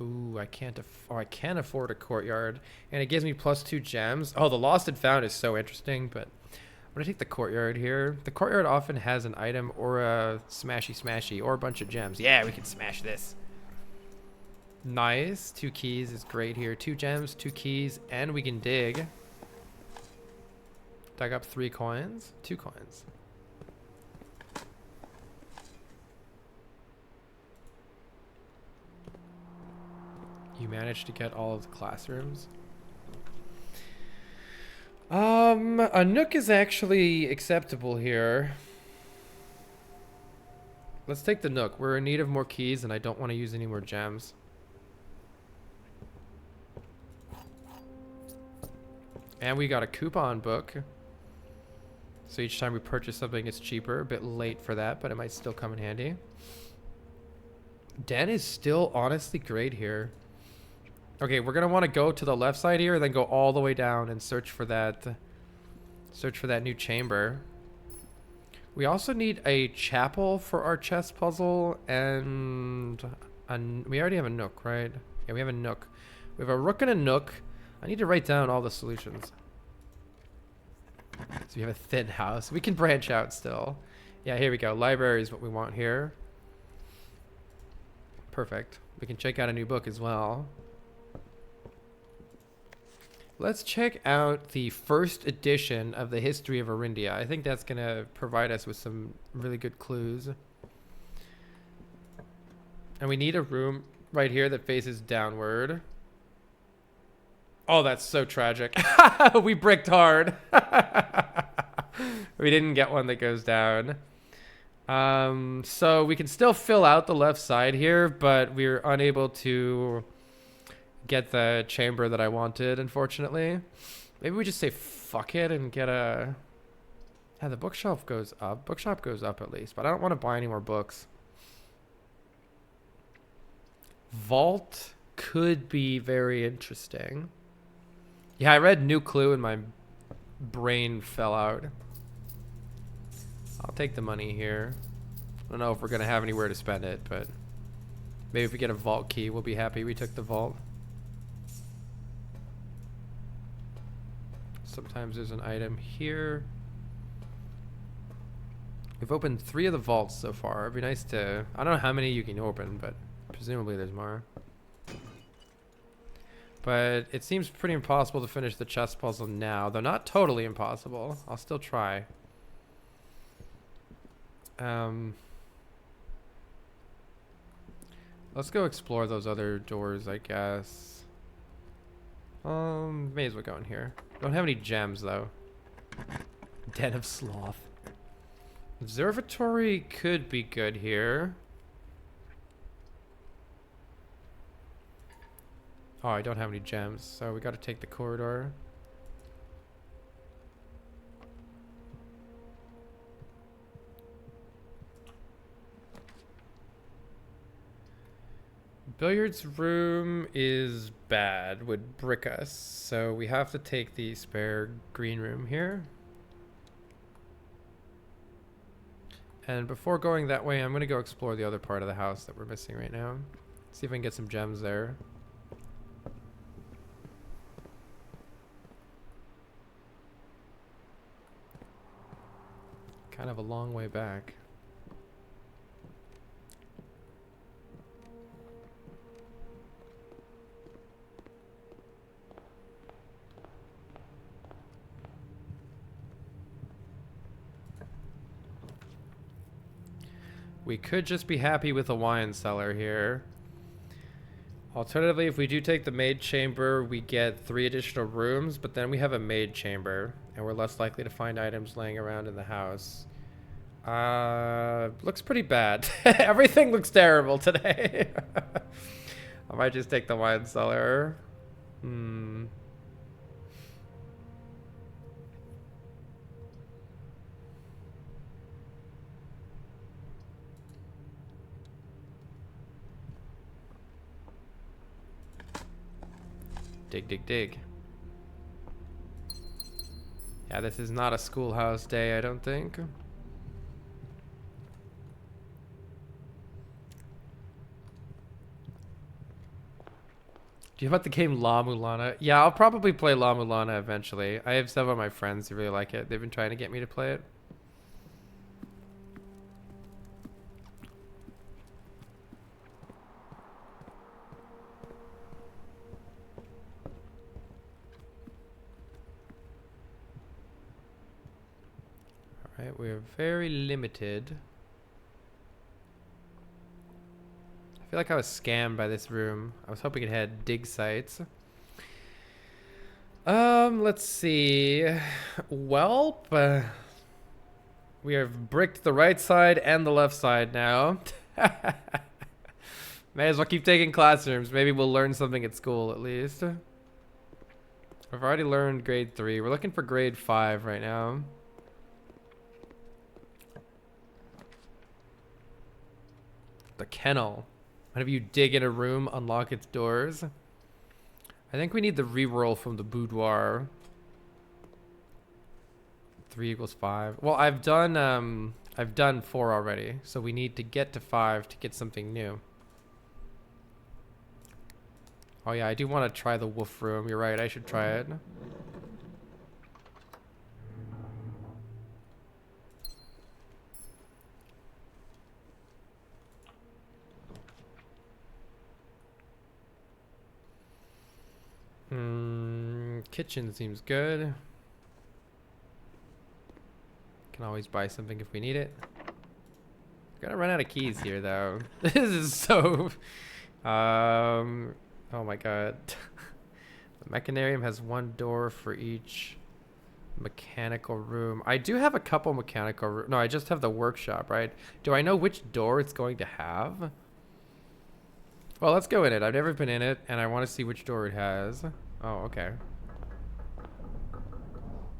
Ooh, I can't afford a courtyard. And it gives me +2 gems. Oh, the lost and found is so interesting, but I'm gonna take the courtyard here. The courtyard often has an item or a smashy or a bunch of gems. Yeah, we can smash this. Nice. 2 keys is great here. 2 gems, 2 keys, and we can dig. Dug up 3 coins, 2 coins. You managed to get all of the classrooms. A Nook is actually acceptable here. Let's take the Nook. We're in need of more keys and I don't want to use any more gems. And we got a coupon book. So each time we purchase something, it's cheaper. A bit late for that, but it might still come in handy. Den is still honestly great here. Okay, we're gonna want to go to the left side here, then go all the way down and search for that new chamber. We also need a chapel for our chess puzzle, and we already have a Nook, right? Yeah, we have a Nook. We have a rook and a Nook. I need to write down all the solutions. So we have a thin house. We can branch out still. Yeah, here we go. Library is what we want here. Perfect. We can check out a new book as well. Let's check out the first edition of the History of Arindia. I think that's going to provide us with some really good clues. And we need a room right here that faces downward. Oh, that's so tragic. We bricked hard. We didn't get one that goes down. So we can still fill out the left side here, but we're unable to get the chamber that I wanted, unfortunately. Maybe we just say fuck it and get a... Yeah, the bookshelf goes up. Bookshop goes up at least, but I don't want to buy any more books. Vault could be very interesting. Yeah, I read New Clue and my brain fell out. I'll take the money here. I don't know if we're going to have anywhere to spend it, but maybe if we get a vault key, we'll be happy we took the vault. Sometimes there's an item here. We've opened 3 of the vaults so far. It'd be nice to... I don't know how many you can open, but Presumably there's more. But it seems pretty impossible to finish the chess puzzle now, though not totally impossible. I'll still try. Let's go explore those other doors, I guess. May as well go in here. Don't have any gems though. Den of Sloth. Observatory could be good here. Oh, I don't have any gems, so we gotta take the corridor. Billiards room is bad, would brick us, so we have to take the spare green room here. And before going that way, I'm gonna go explore the other part of the house that we're missing right now. See if I can get some gems there. Kind of a long way back. We could just be happy with a wine cellar here. Alternatively, if we do take the maid chamber, we get 3 additional rooms, but then we have a maid chamber, and we're less likely to find items laying around in the house. Looks pretty bad. Everything looks terrible today. I might just take the wine cellar. Dig, dig, dig. Yeah, this is not a schoolhouse day, I don't think. Do you have about the game La Mulana? Yeah, I'll probably play La Mulana eventually. I have several of my friends who really like it. They've been trying to get me to play it. Alright, we're very limited. I feel like I was scammed by this room. I was hoping it had dig sites. Let's see. Welp. We have bricked the right side and the left side now. May as well keep taking classrooms. Maybe we'll learn something at school at least. I've already learned grade 3. We're looking for grade 5 right now. The kennel. Whenever you dig in a room, unlock its doors. I think we need the reroll from the boudoir. 3 equals 5. Well, I've done 4 already, so we need to get to 5 to get something new. Oh yeah, I do want to try the wolf room. You're right, I should try it. Kitchen seems good. Can always buy something if we need it. Gonna run out of keys here though. This is so oh my god. The mechanarium has 1 door for each mechanical room. I do have a couple mechanical rooms. No, I just have the workshop, right? Do I know which door it's going to have? Well, let's go in it. I've never been in it, and I want to see which door it has. Oh, okay.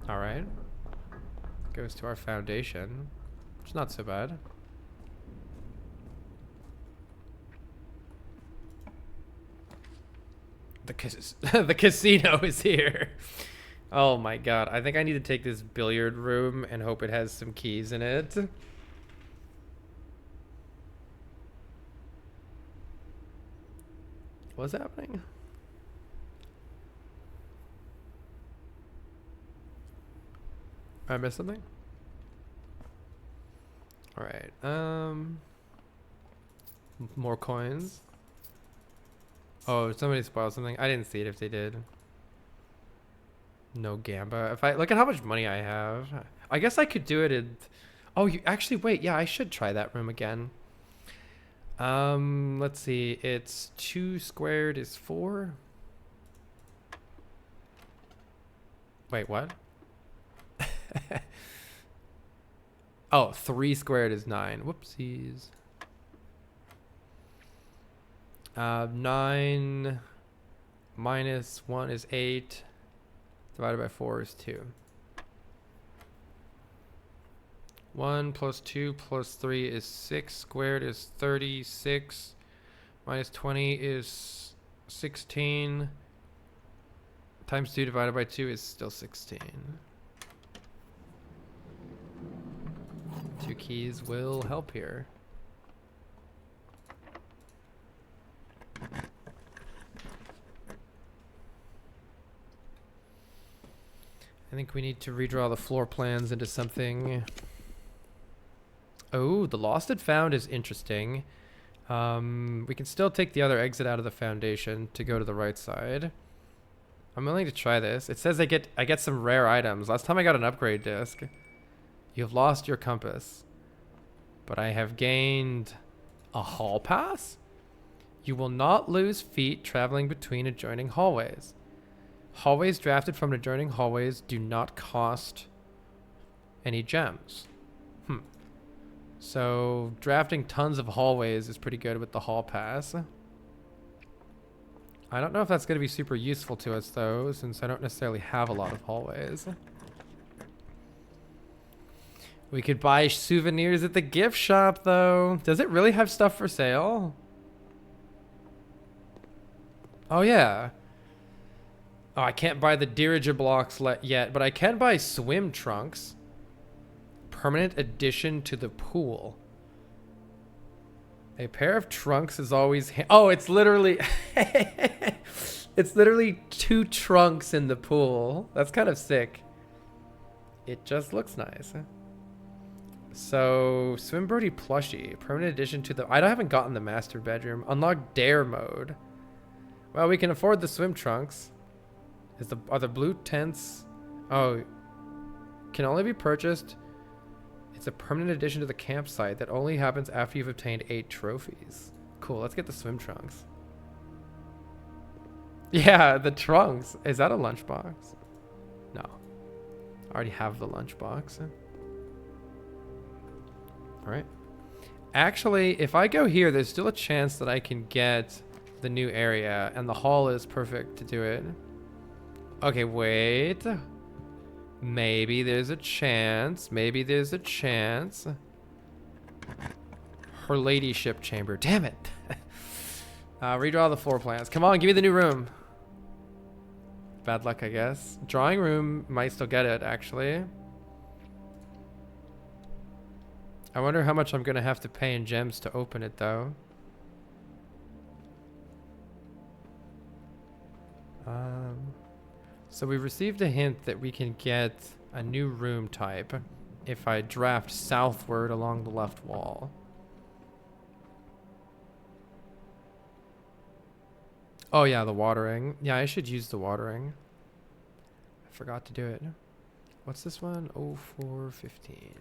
Alright. Goes to our foundation. Which is not so bad. The casino is here. Oh my god. I think I need to take this billiard room and hope it has some keys in it. What's happening? I missed something? Alright, more coins. Oh, somebody spoiled something. I didn't see it if they did. No gamba. If I look at how much money I have, I guess I could do it in. Oh, you actually wait. Yeah, I should try that room again. Let's see. It's 2 squared is 4. Wait, what? Oh, 3 squared is 9. Whoopsies. 9 minus 1 is 8. Divided by 4 is 2. 1 plus 2 plus 3 is 6. Squared is 36. Minus 20 is 16. Times 2 divided by 2 is still 16. 2 keys will help here. I think we need to redraw the floor plans into something. Oh, the lost and found is interesting. We can still take the other exit out of the foundation to go to the right side. I'm willing to try this. It says I get some rare items. Last time I got an upgrade disc. You have lost your compass, but I have gained a hall pass. You will not lose feet traveling between adjoining hallways. Hallways drafted from adjoining hallways do not cost any gems. So drafting tons of hallways is pretty good with the hall pass. I don't know if that's going to be super useful to us though, since I don't necessarily have a lot of hallways. We could buy souvenirs at the gift shop though. Does it really have stuff for sale? Oh yeah. Oh, I can't buy the dirigible blocks yet, but I can buy swim trunks. Permanent addition to the pool. A pair of trunks is always... Oh, it's literally... It's literally 2 trunks in the pool. That's kind of sick. It just looks nice. So, Swim Birdie plushie. Permanent addition to the... I haven't gotten the master bedroom. Unlock dare mode. Well, we can afford the swim trunks. Are the blue tents? Oh, can only be purchased. It's a permanent addition to the campsite that only happens after you've obtained 8 trophies. Cool, let's get the swim trunks. Yeah, the trunks. Is that a lunchbox? No. I already have the lunchbox. Alright. Actually, if I go here, there's still a chance that I can get the new area, and the hall is perfect to do it. Okay, wait. Maybe there's a chance. Maybe there's a chance. Her ladyship chamber. Damn it. Redraw the floor plans. Come on, give me the new room. Bad luck, I guess. Drawing room might still get it, actually. I wonder how much I'm going to have to pay in gems to open it, though. So we received a hint that we can get a new room type if I draft southward along the left wall. Oh yeah, the watering. Yeah, I should use the watering. I forgot to do it. What's this one? 0415.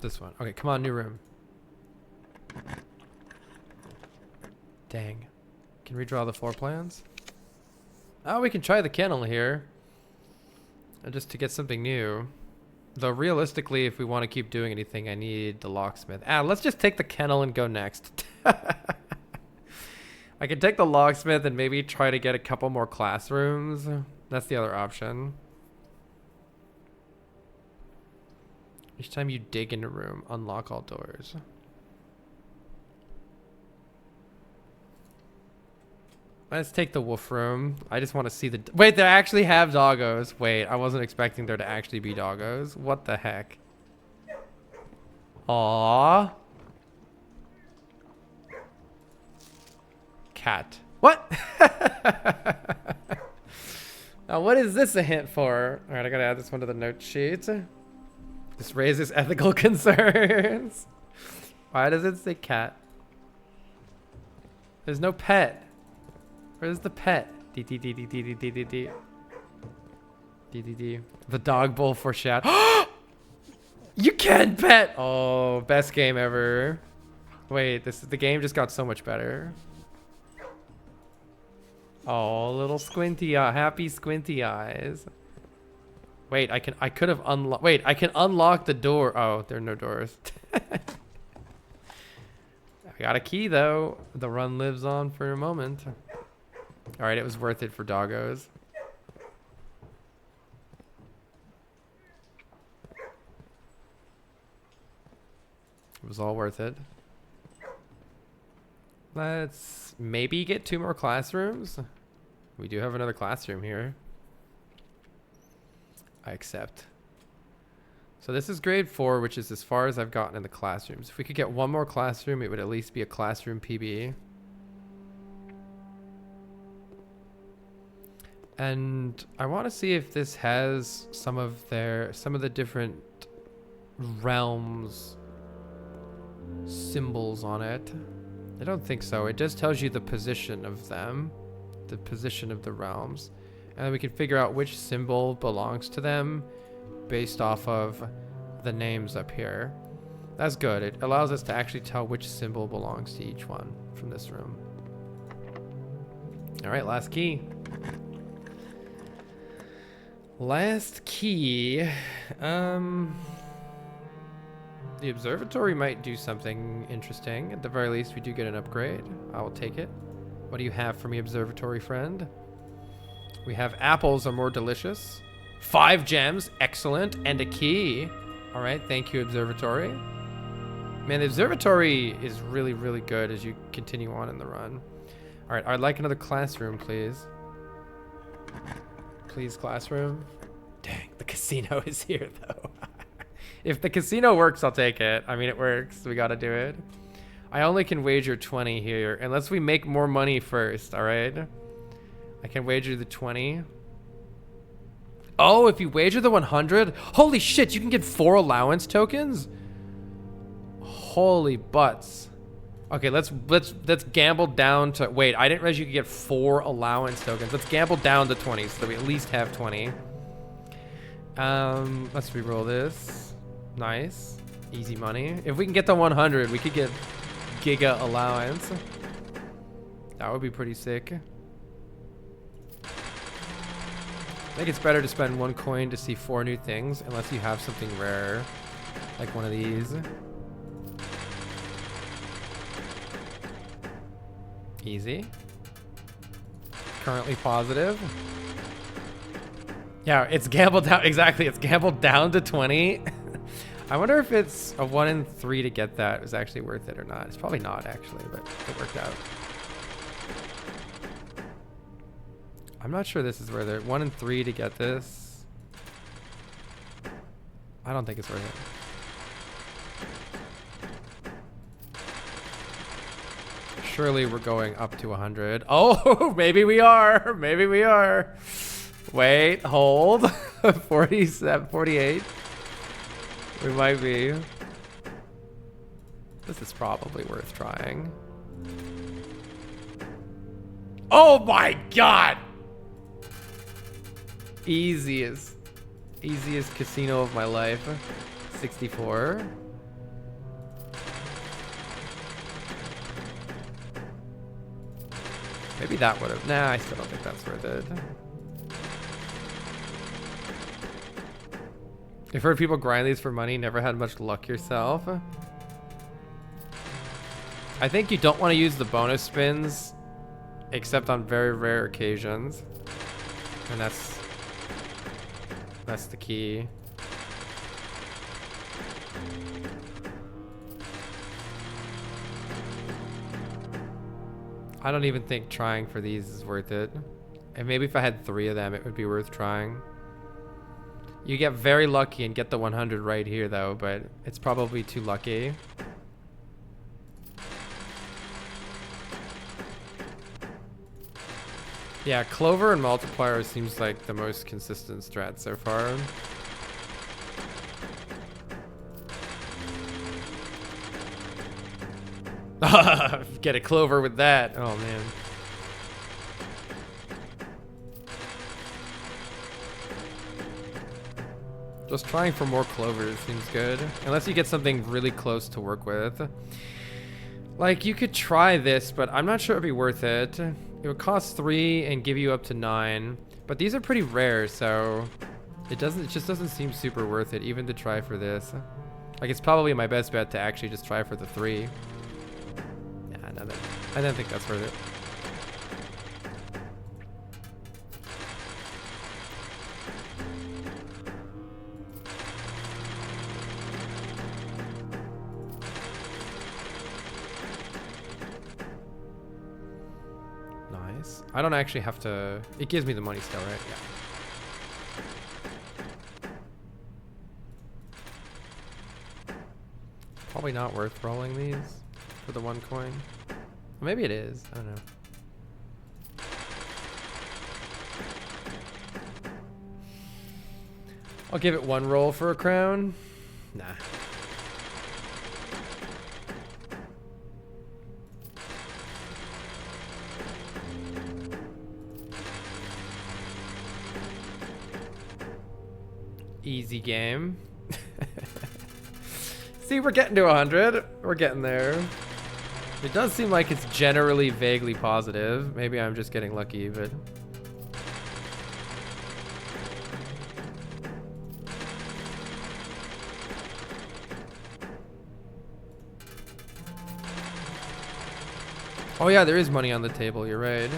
This one. Okay, come on, new room. Dang. Can we draw the floor plans? Oh, we can try the kennel here. Just to get something new. Though realistically, if we want to keep doing anything, I need the locksmith. Let's just take the kennel and go next. I could take the locksmith and maybe try to get a couple more classrooms. That's the other option. Each time you dig in a room, unlock all doors. Let's take the wolf room. I just want to see the... Wait, they actually have doggos. Wait, I wasn't expecting there to actually be doggos. What the heck? Aww. Cat. What? What is this a hint for? All right, I gotta add this one to the note sheet. This raises ethical concerns. Why does it say cat? There's no pet. Where's the pet? D. The dog bowl foreshadow. You can pet. Oh, best game ever. Wait, the game just got so much better. Oh, little squinty eye, happy squinty eyes. Wait, I could have unlocked. Wait, I can unlock the door. Oh, there are no doors. I got a key though. The run lives on for a moment. All right, it was worth it for doggos. It was all worth it. Let's maybe get 2 more classrooms. We do have another classroom here. I accept. So this is grade 4, which is as far as I've gotten in the classrooms. If we could get 1 more classroom, it would at least be a classroom PB. And I want to see if this has some of the different realms symbols on it. I don't think so. It just tells you the position of them, the position of the realms, and then we can figure out which symbol belongs to them based off of the names up here. That's good. It allows us to actually tell which symbol belongs to each one from this room. All right, last key. Last key. The observatory might do something interesting. At the very least, we do get an upgrade. I will take it. What do you have for me, observatory friend? We have apples are more delicious. 5 gems, excellent, and a key. All right, thank you, observatory. Man, the observatory is really, really good as you continue on in the run. All right, I'd like another classroom, please. Please, classroom. Dang, the casino is here, though. If the casino works, I'll take it. I mean, it works. We got to do it. I only can wager 20 here, unless we make more money first, all right? I can wager the 20. Oh, if you wager the 100? Holy shit, you can get 4 allowance tokens? Holy butts. Okay, let's gamble down to... Wait, I didn't realize you could get 4 allowance tokens. Let's gamble down to 20 so that we at least have 20. Let's re-roll this. Nice. Easy money. If we can get to 100, we could get Giga allowance. That would be pretty sick. I think it's better to spend 1 coin to see 4 new things, unless you have something rare, like one of these. Easy. Currently positive. Yeah, it's gambled down. Exactly, it's gambled down to 20. I wonder if it's a 1 in 3 to get that was actually worth it or not. It's probably not, actually, but it worked out. I'm not sure this is worth it. 1 in 3 to get this. I don't think it's worth it. Surely we're going up to 100. Oh, maybe we are. Maybe we are. Wait, hold. 47, 48. We might be. This is probably worth trying. Oh my god! Easiest casino of my life. 64. Maybe that would have. Nah, I still don't think that's worth it. I've heard people grind these for money, never had much luck yourself. I think you don't want to use the bonus spins except on very rare occasions. And that's the key. I don't even think trying for these is worth it. And maybe if I had 3 of them, it would be worth trying. You get very lucky and get the 100 right here, though, but it's probably too lucky. Yeah, Clover and Multiplier seems like the most consistent strat so far. Get a Clover with that. Oh, man. Just trying for more Clovers seems good. Unless you get something really close to work with. Like, you could try this, but I'm not sure it'd be worth it. It would cost 3 and give you up to 9. But these are pretty rare, so it just doesn't seem super worth it, even to try for this. Like, it's probably my best bet to actually just try for the 3. Yeah, I don't think that's worth it. I don't actually have to... It gives me the money still, right? Yeah. Probably not worth rolling these for the 1 coin. Or maybe it is. I don't know. I'll give it 1 roll for a crown. Nah. Easy game. See, we're getting to 100. We're getting there. It does seem like it's generally vaguely positive. Maybe I'm just getting lucky, but... Oh yeah, there is money on the table, you're right.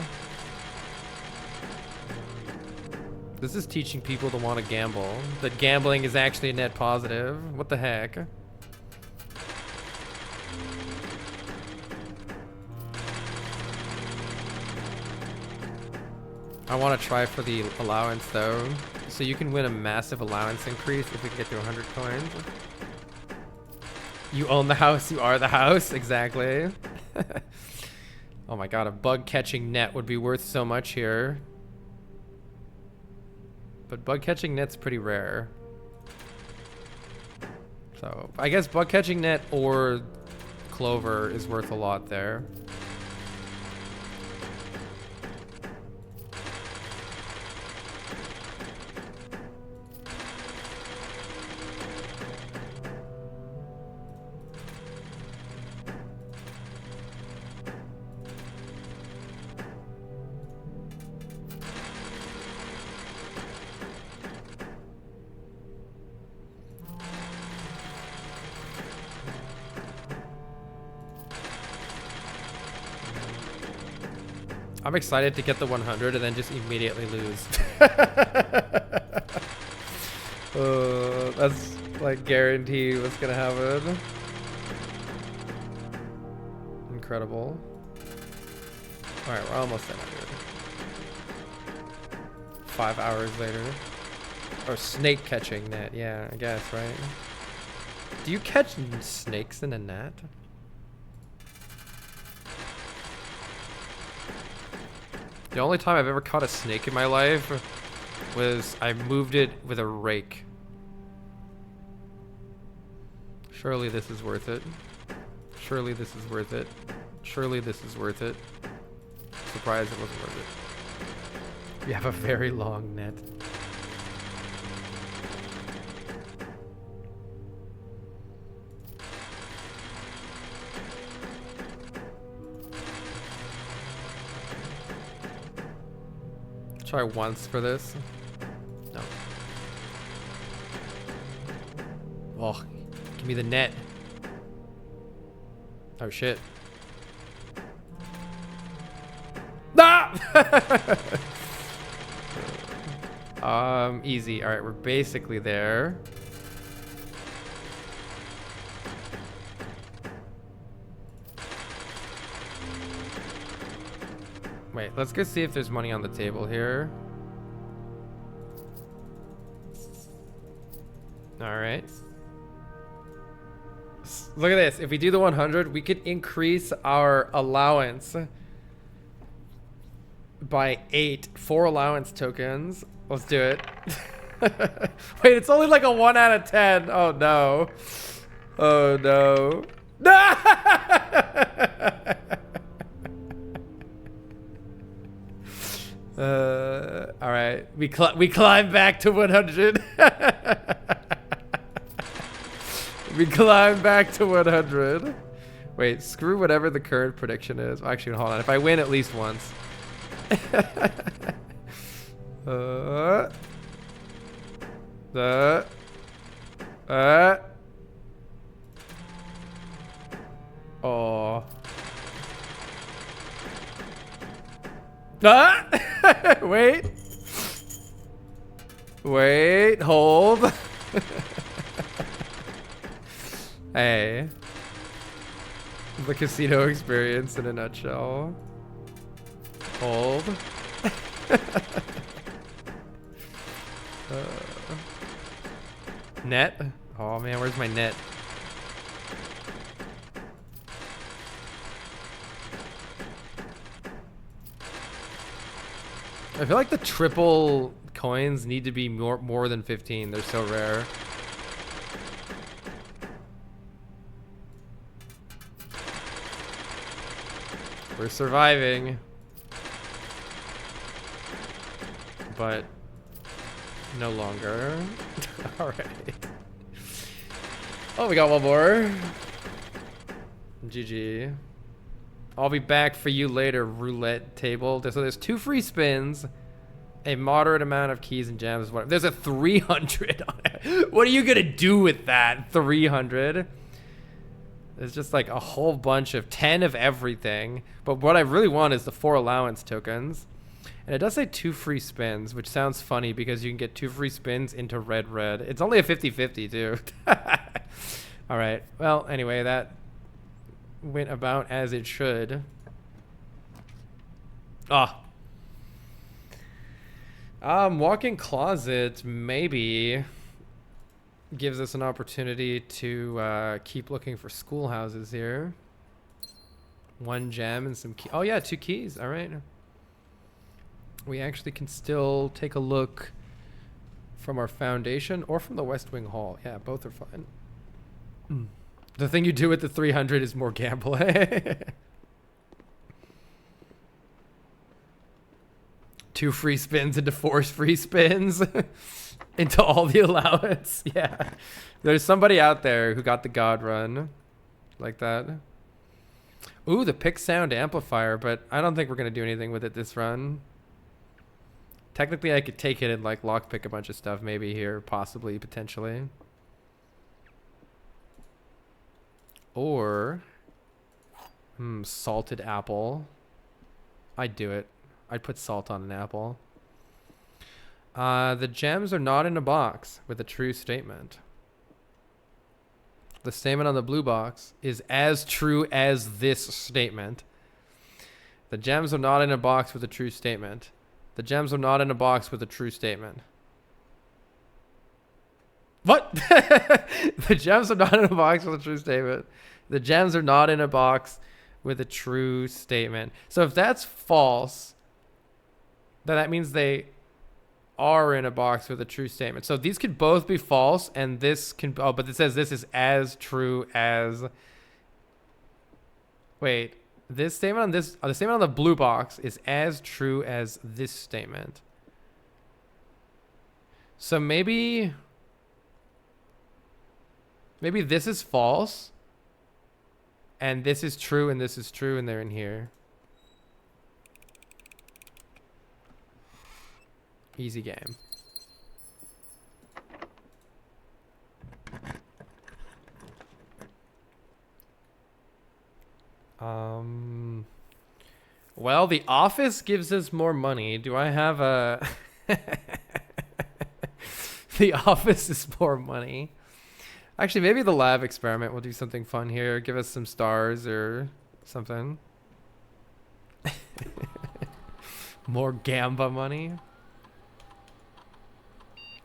This is teaching people to want to gamble. That gambling is actually a net positive. What the heck? I want to try for the allowance though. So you can win a massive allowance increase if we can get to 100 coins. You own the house, you are the house. Exactly. Oh my god, a bug catching net would be worth so much here. But bug catching net's pretty rare. So I guess bug catching net or Clover is worth a lot there. I'm excited to get the 100 and then just immediately lose. That's like guaranteed what's gonna happen. Incredible. Alright, we're almost at 100. 5 hours later. Or snake catching net, yeah, I guess, right? Do you catch snakes in a net? The only time I've ever caught a snake in my life was I moved it with a rake. Surely this is worth it. Surely this is worth it. Surely this is worth it. Surprised it wasn't worth it. You have a very long net. Try once for this. No. Oh, give me the net. Oh shit. Ah! Easy. All right, we're basically there. Wait, let's go see if there's money on the table here. All right. Look at this. If we do the 100, we could increase our allowance by 8 4 allowance tokens. Let's do it. Wait, it's only like a 1 out of 10. Oh no. Oh no. No! All right. We climb back to 100. We climb back to 100. Wait, screw whatever the current prediction is. Actually, hold on. If I win at least once. Oh. Wait. Wait, hold. Hey. The casino experience in a nutshell. Hold. Net? Oh man, where's my net? I feel like the triple coins need to be more than 15. They're so rare. We're surviving. But no longer. All right. Oh, we got one more. GG. I'll be back for you later, roulette table. So there's 2 free spins, a moderate amount of keys and gems. There's a 300 on it. What are you gonna do with that 300? There's just like a whole bunch of 10 of everything. But what I really want is the 4 allowance tokens. And it does say 2 free spins, which sounds funny because you can get 2 free spins into red. It's only a 50-50 too. All right. Well, anyway, that went about as it should. Walk-in closet maybe gives us an opportunity to keep looking for schoolhouses here. 1 gem and some key. Oh yeah, 2 keys. All right. We actually can still take a look from our foundation or from the West Wing Hall. Yeah, both are fine. The thing you do with the 300 is more gamble. 2 free spins into 4 free spins into all the allowance. Yeah. There's somebody out there who got the God run like that. Ooh, the pick sound amplifier, but I don't think we're going to do anything with it this run. Technically, I could take it and like lockpick a bunch of stuff maybe here, possibly, potentially. Or, salted apple. I'd do it. I'd put salt on an apple. The gems are not in a box with a true statement. The statement on the blue box is as true as this statement. The gems are not in a box with a true statement. The gems are not in a box with a true statement. What? The gems are not in a box with a true statement. The gems are not in a box with a true statement. So if that's false, then that means they are in a box with a true statement. So these could both be false, and this can... Oh, but it says this is as true as... Wait. This statement on this... the statement on the blue box is as true as this statement. So maybe... Maybe this is false, and this is true, and this is true, and they're in here. Easy game. Well, the office gives us more money. Do I have a... The office is more money. Actually, maybe the lab experiment will do something fun here. Give us some stars or something. More Gamba money.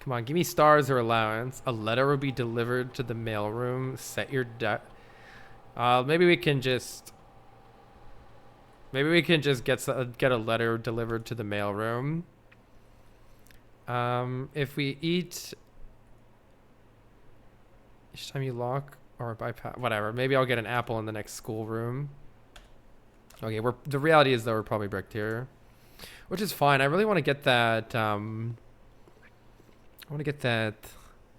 Come on, give me stars or allowance. A letter will be delivered to the mailroom. Set your maybe we can just... Maybe we can just get a letter delivered to the mailroom. If we eat each time you lock or bypass, whatever. Maybe I'll get an apple in the next schoolroom. Okay, the reality is though we're probably bricked here, which is fine. I really want to get that. I want to get that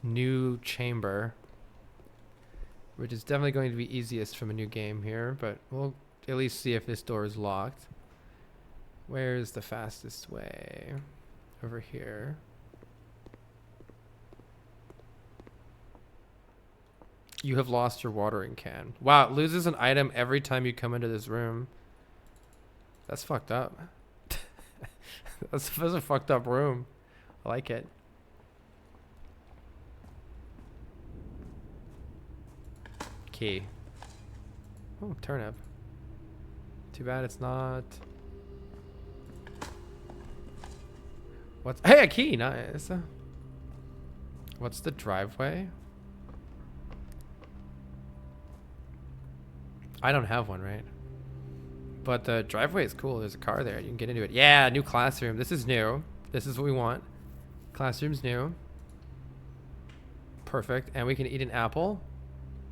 new chamber, which is definitely going to be easiest from a new game here. But we'll at least see if this door is locked. Where's the fastest way? Over here. You have lost your watering can. Wow, it loses an item every time you come into this room. That's fucked up. That's a fucked up room. I like it. Key. Oh, turnip. Too bad it's not. What's... Hey, a key! Nice. What's the driveway? I don't have one, right? But the driveway is cool. There's a car there. You can get into it. Yeah, new classroom. This is new. This is what we want. Classroom's new. Perfect. And we can eat an apple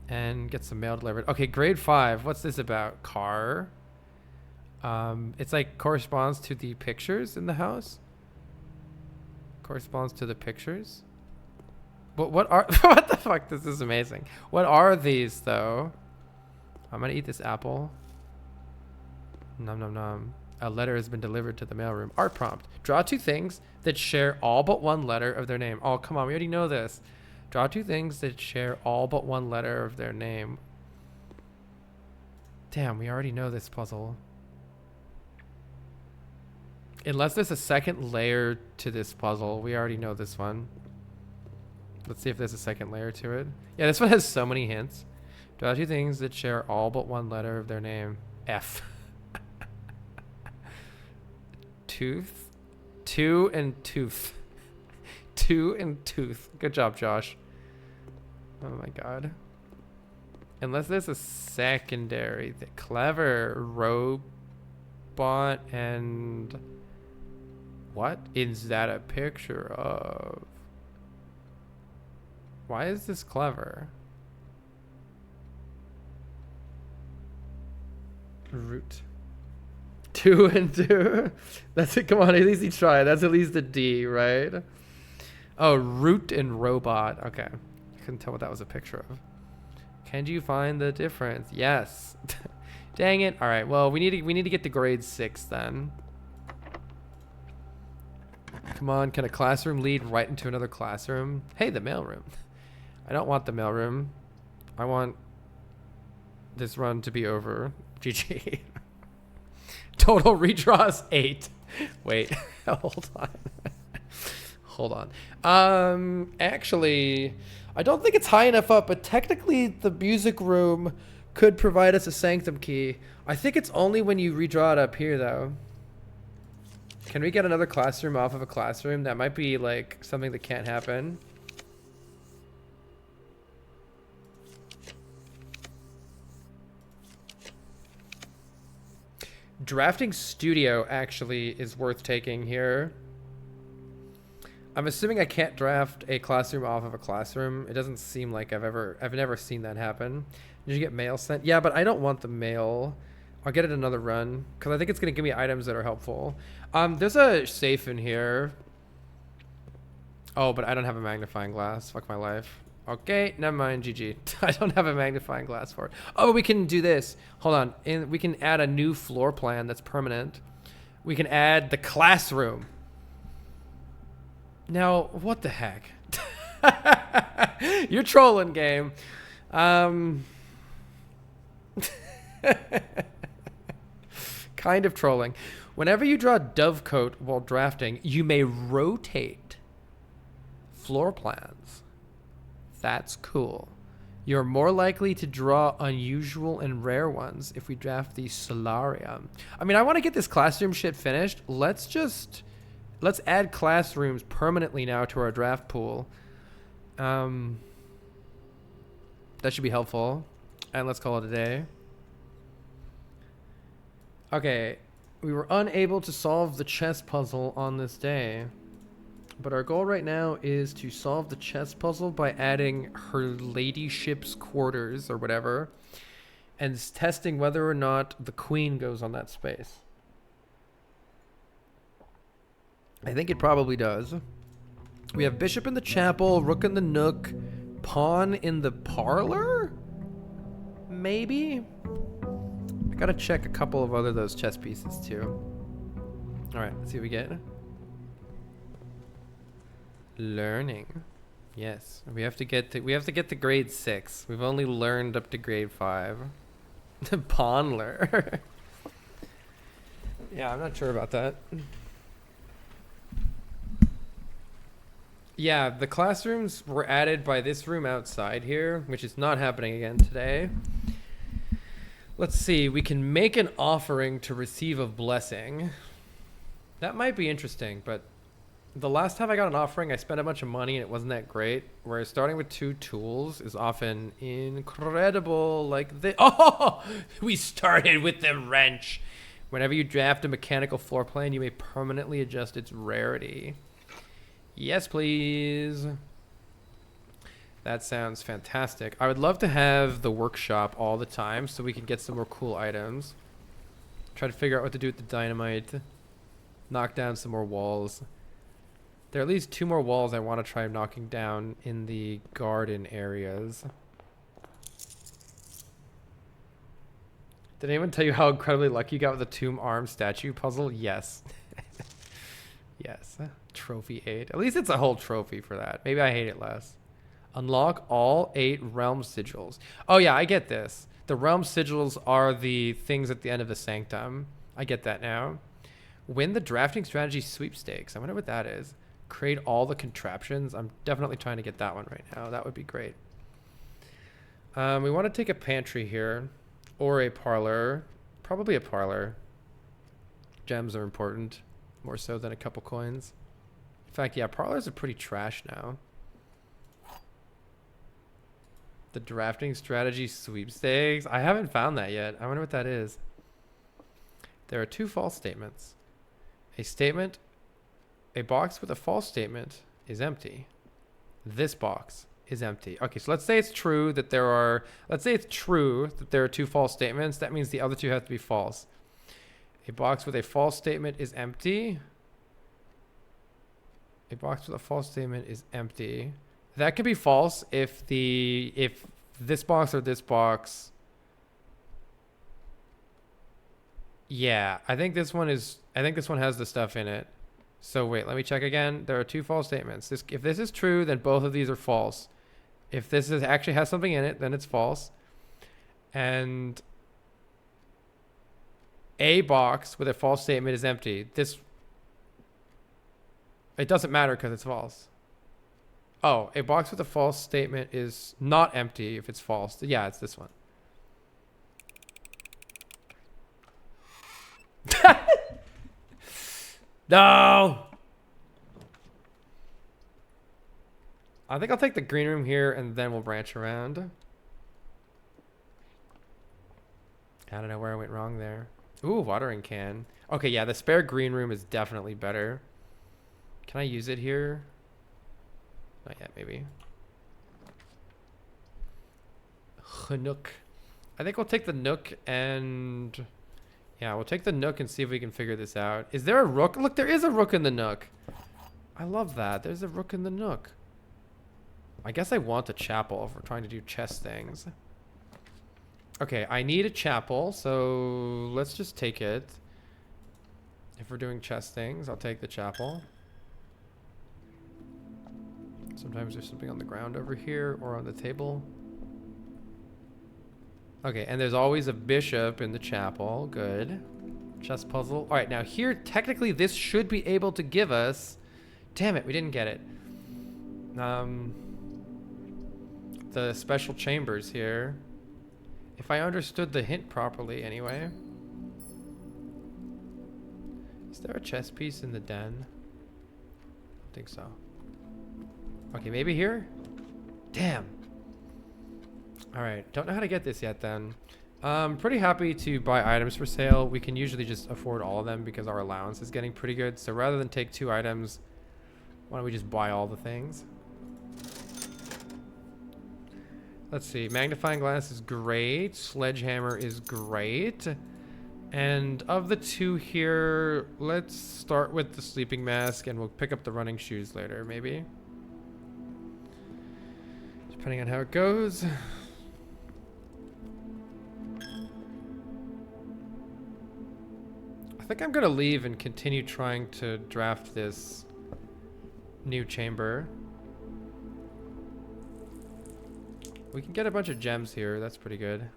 and get some mail delivered. Okay, grade 5. What's this about? Car. It's like corresponds to the pictures in the house. Corresponds to the pictures. But what are... What the fuck? This is amazing. What are these, though? I'm gonna eat this apple. Nom nom nom. A letter has been delivered to the mailroom. Art prompt. Draw 2 things that share all but 1 letter of their name. Oh, come on. We already know this. Draw 2 things that share all but 1 letter of their name. Damn, we already know this puzzle. Unless there's a second layer to this puzzle, we already know this one. Let's see if there's a second layer to it. Yeah, this one has so many hints. Draw 2 things that share all but 1 letter of their name. F. Tooth. 2 and tooth. 2 and tooth. Good job, Josh. Oh my god. Unless there's a secondary. Clever. Robot and... What is that a picture of? Why is this clever? Root. 2 and 2. That's it. Come on, at least he tried. That's at least a D, right? Oh, root and robot. Okay. I couldn't tell what that was a picture of. Can you find the difference? Yes. Dang it. All right. Well, we need to get to grade 6 then. Come on. Can a classroom lead right into another classroom? Hey, the mailroom. I don't want the mailroom. I want this run to be over. GG. Total redraws 8. Wait, hold on. Hold on. Actually, I don't think it's high enough up, but technically the music room could provide us a sanctum key. I think it's only when you redraw it up here, though. Can we get another classroom off of a classroom? That might be like something that can't happen. Drafting studio actually is worth taking here. I'm assuming I can't draft a classroom off of a classroom. It doesn't seem like I've never seen that happen. Did you get mail sent? Yeah, but I don't want the mail. I'll get it another run because I think it's gonna give me items that are helpful. There's a safe in here. Oh, but I don't have a magnifying glass. Fuck my life. Okay, never mind, GG. I don't have a magnifying glass for it. Oh, we can do this. Hold on. And we can add a new floor plan that's permanent. We can add the classroom. Now, what the heck? You're trolling, game. Kind of trolling. Whenever you draw dovecoat while drafting, you may rotate floor plans. That's cool. You're more likely to draw unusual and rare ones if we draft the solarium. I mean, I want to get this classroom shit finished. Let's add classrooms permanently now to our draft pool. That should be helpful. And let's call it a day. Okay, we were unable to solve the chess puzzle on this day. But our goal right now is to solve the chess puzzle by adding her ladyship's quarters or whatever. And testing whether or not the queen goes on that space. I think it probably does. We have bishop in the chapel, rook in the nook, pawn in the parlor? Maybe? I gotta check a couple of other those chess pieces too. Alright, let's see what we get. Learning. Yes. We have to get to grade 6. We've only learned up to grade 5. Pawnler. Yeah, I'm not sure about that. Yeah, the classrooms were added by this room outside here, which is not happening again today. Let's see, we can make an offering to receive a blessing. That might be interesting, but the last time I got an offering, I spent a bunch of money and it wasn't that great. Whereas starting with 2 tools is often incredible, like this. Oh, we started with the wrench. Whenever you draft a mechanical floor plan, you may permanently adjust its rarity. Yes, please. That sounds fantastic. I would love to have the workshop all the time so we can get some more cool items. Try to figure out what to do with the dynamite. Knock down some more walls. There are at least 2 more walls I want to try knocking down in the garden areas. Did anyone tell you how incredibly lucky you got with the tomb arm statue puzzle? Yes. Yes. Trophy 8. At least it's a whole trophy for that. Maybe I hate it less. Unlock all 8 realm sigils. Oh yeah, I get this. The realm sigils are the things at the end of the sanctum. I get that now. Win the drafting strategy sweepstakes. I wonder what that is. Create all the contraptions. I'm definitely trying to get that one right now. That would be great. We want to take a pantry here. Or a parlor. Probably a parlor. Gems are important. More so than a couple coins. In fact, yeah, parlors are pretty trash now. The drafting strategy sweepstakes. I haven't found that yet. I wonder what that is. There are 2 false statements. A box with a false statement is empty. This box is empty. Okay, so let's say it's true that there are 2 false statements. That means the other 2 have to be false. A box with a false statement is empty. A box with a false statement is empty. That could be false if this box or this box. Yeah, I think this one has the stuff in it. So wait, let me check again. There are 2 false statements. If this is true, then both of these are false. If this actually has something in it, then it's false. And a box with a false statement is empty. It doesn't matter because it's false. Oh, a box with a false statement is not empty if it's false. Yeah, it's this one. No! I think I'll take the green room here and then we'll branch around. I don't know where I went wrong there. Ooh, watering can. Okay, yeah, the spare green room is definitely better. Can I use it here? Not yet, maybe. Nook. I think we'll take the nook and... Yeah, we'll take the nook and see if we can figure this out. Is there a rook? Look, there is a rook in the nook. I love that. There's a rook in the nook. I guess I want a chapel if we're trying to do chess things. Okay, I need a chapel, so let's just take it. If we're doing chess things, I'll take the chapel. Sometimes there's something on the ground over here or on the table. Okay, and there's always a bishop in the chapel. Good. Chess puzzle. All right, now here, technically, this should be able to give us... Damn it, we didn't get it. The special chambers here. If I understood the hint properly, anyway. Is there a chess piece in the den? I think so. Okay, maybe here? Damn. Alright, don't know how to get this yet then. I'm pretty happy to buy items for sale. We can usually just afford all of them because our allowance is getting pretty good. So rather than take 2 items, why don't we just buy all the things? Let's see. Magnifying glass is great. Sledgehammer is great. And of the 2 here, let's start with the sleeping mask and we'll pick up the running shoes later, maybe. Depending on how it goes. I think I'm gonna leave and continue trying to draft this new chamber. We can get a bunch of gems here. That's pretty good.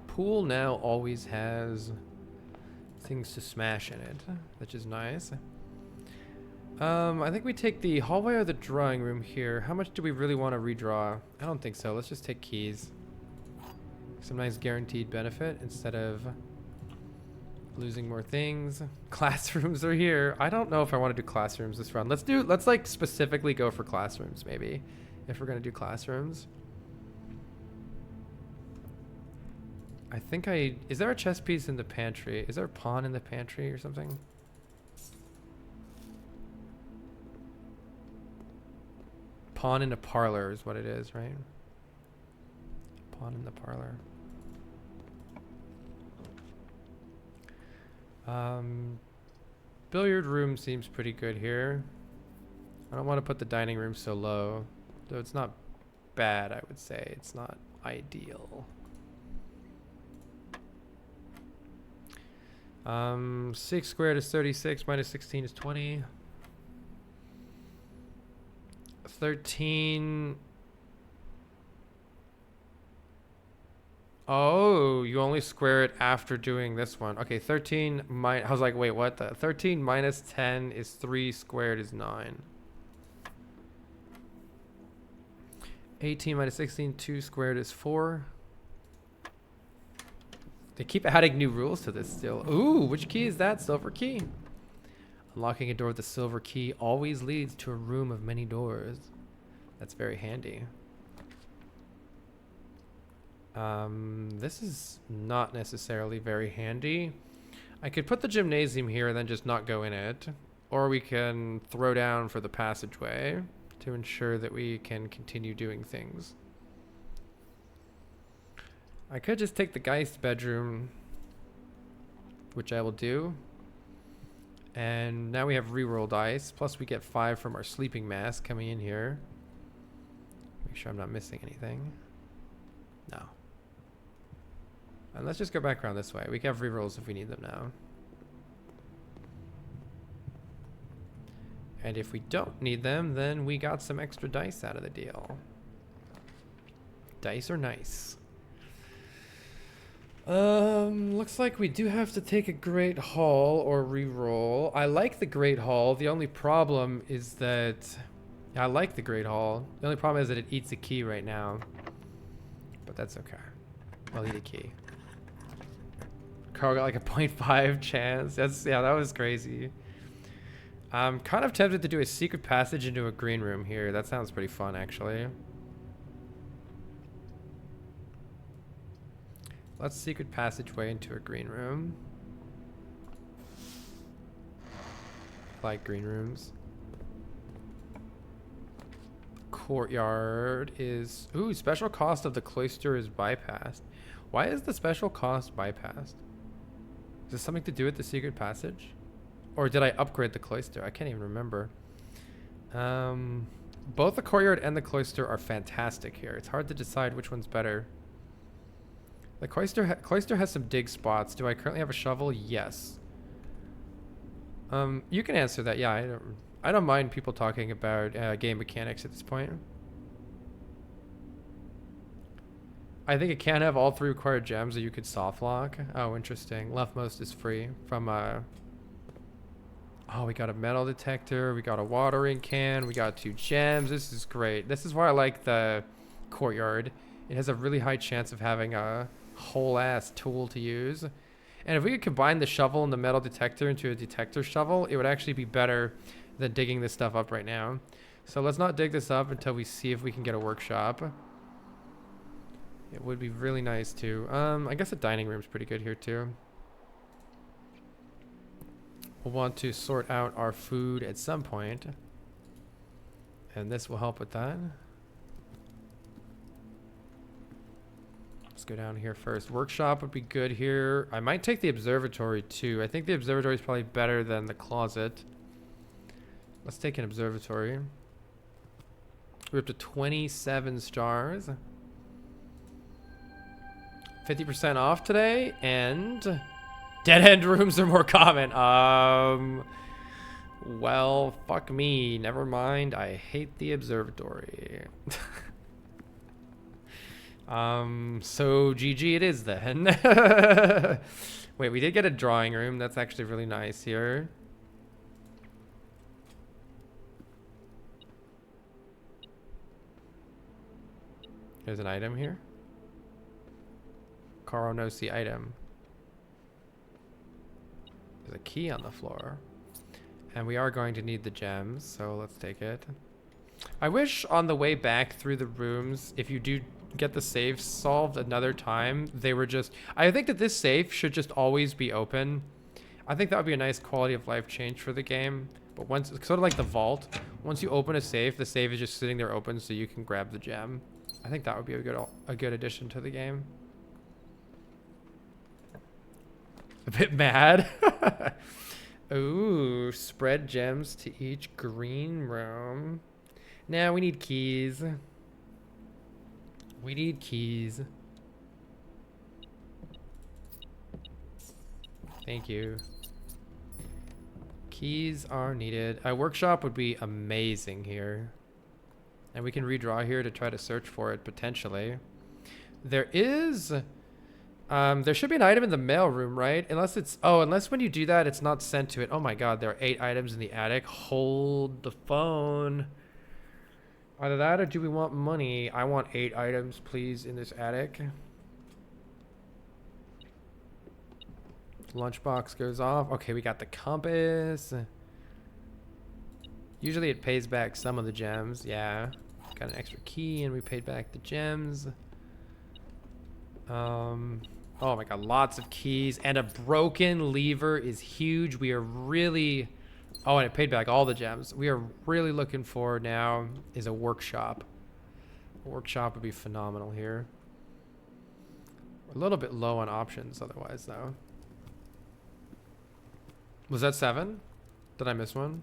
Pool now always has things to smash in it, which is nice. I think we take the hallway or the drawing room here. How much do we really want to redraw? I don't think so. Let's just take keys. Some nice guaranteed benefit instead of losing more things. Classrooms are here. I don't know if I want to do classrooms this round. Let's like specifically go for classrooms maybe, if we're gonna do classrooms. I think is there a chess piece in the pantry? Is there a pawn in the pantry or something? Pawn in the parlor is what it is, right? Pawn in the parlor. Billiard room seems pretty good here. I don't want to put the dining room so low, though it's not bad, I would say. It's not ideal. 6 squared is 36, minus 16 is 20. 13. Oh, you only square it after doing this one. Okay, 13 I was like, wait, what? 13 minus 10 is 3 squared is 9. 18 minus 16, 2 squared is 4. They keep adding new rules to this still. Ooh, which key is that? Silver key. Unlocking a door with the silver key always leads to a room of many doors. That's very handy. This is not necessarily very handy. I could put the gymnasium here and then just not go in it. Or we can throw down for the passageway to ensure that we can continue doing things. I could just take the Geist bedroom, which I will do. And now we have reroll dice, plus we get 5 from our sleeping mask coming in here. Make sure I'm not missing anything. No. And let's just go back around this way. We can have rerolls if we need them now. And if we don't need them, then we got some extra dice out of the deal. Dice are nice. Looks like we do have to take a Great Hall or reroll. I like the Great Hall. The only problem is that I like the Great Hall. The only problem is that it eats a key right now. But that's okay. I'll eat a key. Carl got like a 0.5 chance. Yeah, that was crazy. I'm kind of tempted to do a secret passage into a green room here. That sounds pretty fun, actually. Let's secret passageway into a green room. Like green rooms. Courtyard is... Ooh, special cost of the cloister is bypassed. Why is the special cost bypassed? Is this something to do with the secret passage? Or did I upgrade the cloister? I can't even remember. Both the courtyard and the cloister are fantastic here. It's hard to decide which one's better. The cloister has some dig spots. Do I currently have a shovel? Yes. You can answer that. Yeah, I don't mind people talking about game mechanics at this point. I think it can have all 3 required gems that you could soft lock. Oh, interesting. Leftmost is free from Oh, we got a metal detector. We got a watering can. We got 2 gems. This is great. This is why I like the courtyard. It has a really high chance of having a whole ass tool to use. And if we could combine the shovel and the metal detector into a detector shovel, it would actually be better than digging this stuff up right now. So let's not dig this up until we see if we can get a workshop. It would be really nice too. I guess the dining room's pretty good here too. We'll want to sort out our food at some point, and this will help with that. Let's go down here first. Workshop would be good here. I might take the observatory too. I think the observatory is probably better than the closet. Let's take an observatory. We're up to 27 stars. 50% off today, and dead end rooms are more common. Well, fuck me. Never mind. I hate the observatory. So GG it is then. Wait, we did get a drawing room. That's actually really nice here. There's an item here. Karo no see item. There's a key on the floor. And we are going to need the gems, so let's take it. I wish on the way back through the rooms, if you do get the safe solved another time, they were just... I think that this safe should just always be open. I think that would be a nice quality of life change for the game. But once, sort of like the vault, once you open a safe, the safe is just sitting there open so you can grab the gem. I think that would be a good addition to the game. A bit mad. Ooh, spread gems to each green room. Now we need keys. We need keys. Thank you. Keys are needed. A workshop would be amazing here. And we can redraw here to try to search for it potentially. There is... there should be an item in the mail room, right? Unless it's... Oh, unless when you do that, it's not sent to it. Oh my god, there are 8 items in the attic. Hold the phone. Either that or do we want money? I want 8 items, please, in this attic. Lunchbox goes off. Okay, we got the compass. Usually it pays back some of the gems. Yeah. Got an extra key and we paid back the gems. Oh my god, lots of keys. And a broken lever is huge. We are really... Oh, and it paid back all the gems. We are really looking for now is a workshop. A workshop would be phenomenal here. We're a little bit low on options otherwise, though. Was that 7? Did I miss one?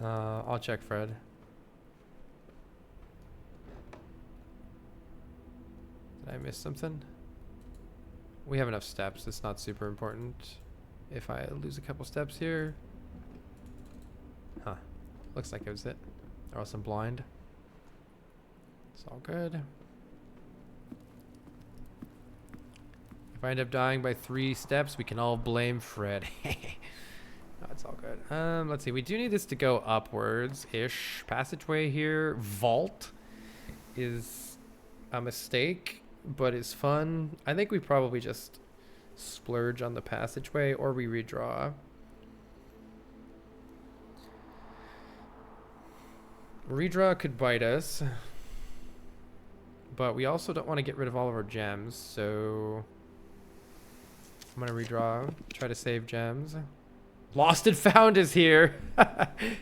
I'll check Fred. Did I miss something? We have enough steps. It's not super important. If I lose a couple steps here. Huh. Looks like it was it. Or else I'm blind. It's all good. If I end up dying by 3 steps, we can all blame Fred. No, it's all good. Let's see. We do need this to go upwards-ish. Passageway here. Vault is a mistake, but it's fun. I think we probably just splurge on the passageway or we redraw. Redraw could bite us, but we also don't want to get rid of all of our gems, so I'm gonna redraw, try to save gems. Lost and found is here.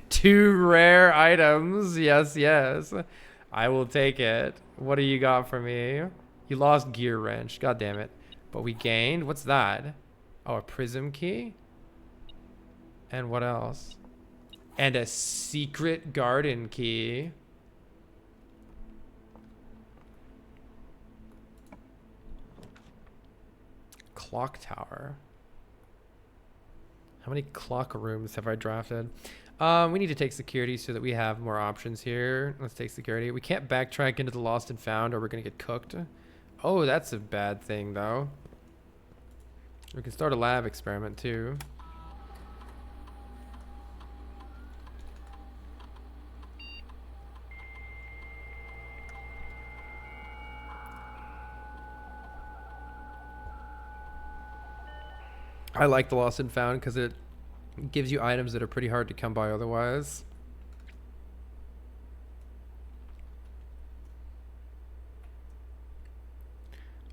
2 rare items. Yes, yes. I will take it. What do you got for me? You lost gear wrench. God damn it. But we gained. What's that? Oh, a prism key. And what else? And a secret garden key. Clock tower. How many clock rooms have I drafted? We need to take security so that we have more options here. Let's take security. We can't backtrack into the lost and found or we're going to get cooked. Oh, that's a bad thing, though. We can start a lab experiment, too. I like the lost and found because it gives you items that are pretty hard to come by otherwise.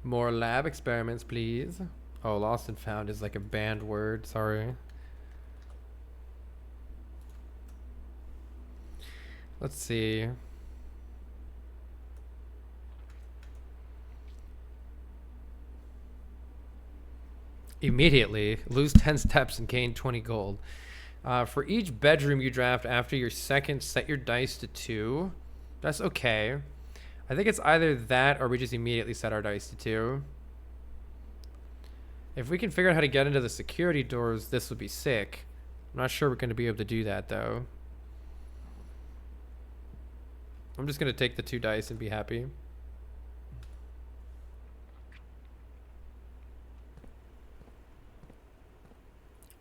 More lab experiments, please. Oh, lost and found is like a banned word. Sorry. Let's see. Immediately lose 10 steps and gain 20 gold. For each bedroom you draft after your second, set your dice to 2. That's okay. I think it's either that or we just immediately set our dice to 2. If we can figure out how to get into the security doors, this would be sick. I'm not sure we're going to be able to do that, though. I'm just going to take the 2 dice and be happy.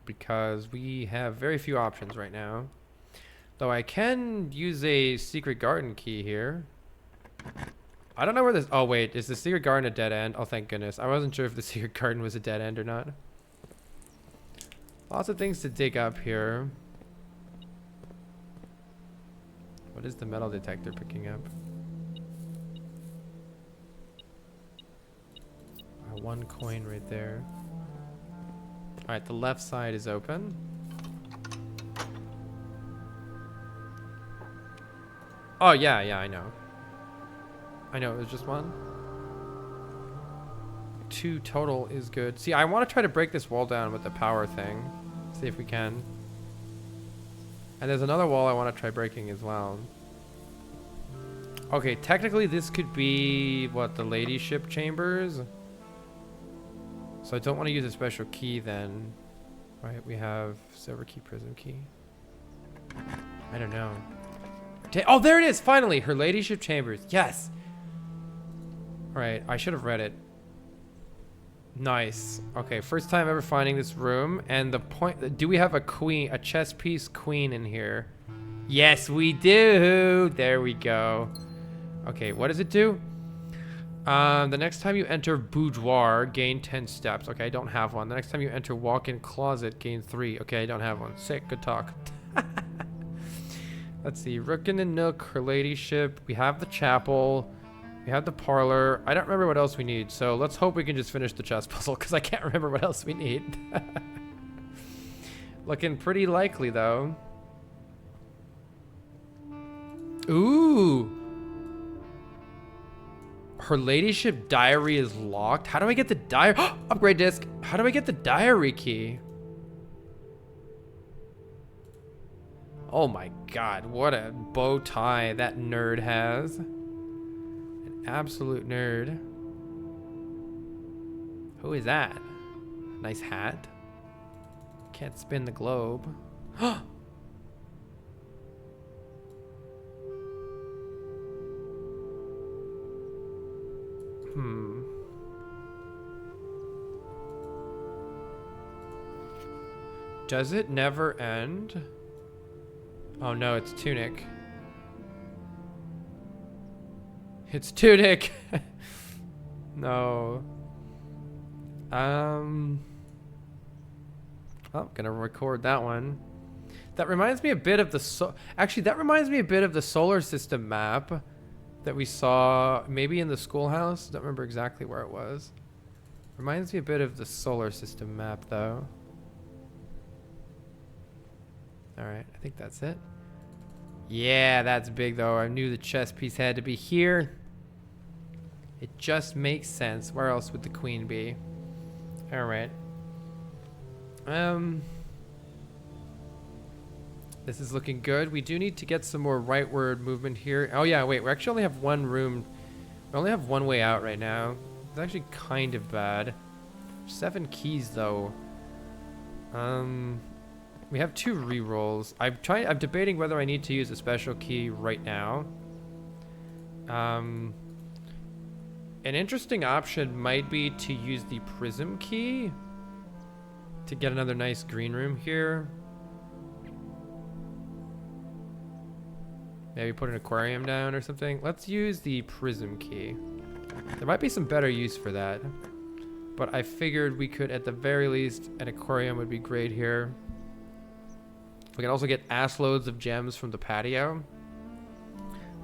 Because we have very few options right now. Though I can use a secret garden key here. I don't know where this... Oh, wait. Is the secret garden a dead end? Oh, thank goodness. I wasn't sure if the secret garden was a dead end or not. Lots of things to dig up here. What is the metal detector picking up? 1 coin right there. Alright, the left side is open. Oh, yeah, I know. I know, it was just 1. 2 total is good. See, I want to try to break this wall down with the power thing. See if we can. And there's another wall I want to try breaking as well. Okay, technically this could be, what, the ladyship chambers? So I don't want to use a special key then. Right, we have silver key, prism key. I don't know. Oh, there it is! Finally! Her ladyship chambers. Yes! Alright, I should have read it. Nice. Okay, first time ever finding this room. And the point... Do we have a queen, a chess piece queen in here? Yes, we do! There we go. Okay, what does it do? The next time you enter boudoir, gain 10 steps. Okay, I don't have one. The next time you enter walk-in closet, gain 3. Okay, I don't have one. Sick, good talk. Let's see. Rook in the nook, her ladyship. We have the chapel. We have the parlor. I don't remember what else we need, so let's hope we can just finish the chess puzzle, because I can't remember what else we need. Looking pretty likely, though. Ooh. Her ladyship diary is locked. How do I get the diary? Upgrade disc. How do I get the diary key? Oh my god, what a bow tie that nerd has. An absolute nerd. Who is that? Nice hat. Can't spin the globe. Does it never end? Oh no, it's Tunic. It's Tunic. No. I'm gonna record that one. That reminds me a bit of the actually that reminds me a bit of the solar system map that we saw maybe in the schoolhouse. Don't remember exactly where it was. Reminds me a bit of the solar system map though. All right, I think that's it. Yeah, that's big though. I knew the chess piece had to be here. It just makes sense. Where else would the queen be? All right. This is looking good. We do need to get some more rightward movement here. Oh yeah, wait. We actually only have one room. We only have one way out right now. It's actually kind of bad. 7 keys though. We have 2 rerolls. I'm debating whether I need to use a special key right now. An interesting option might be to use the prism key to get another nice green room here. Maybe put an aquarium down or something. Let's use the prism key. There might be some better use for that. But I figured we could, at the very least, an aquarium would be great here. We can also get ass loads of gems from the patio.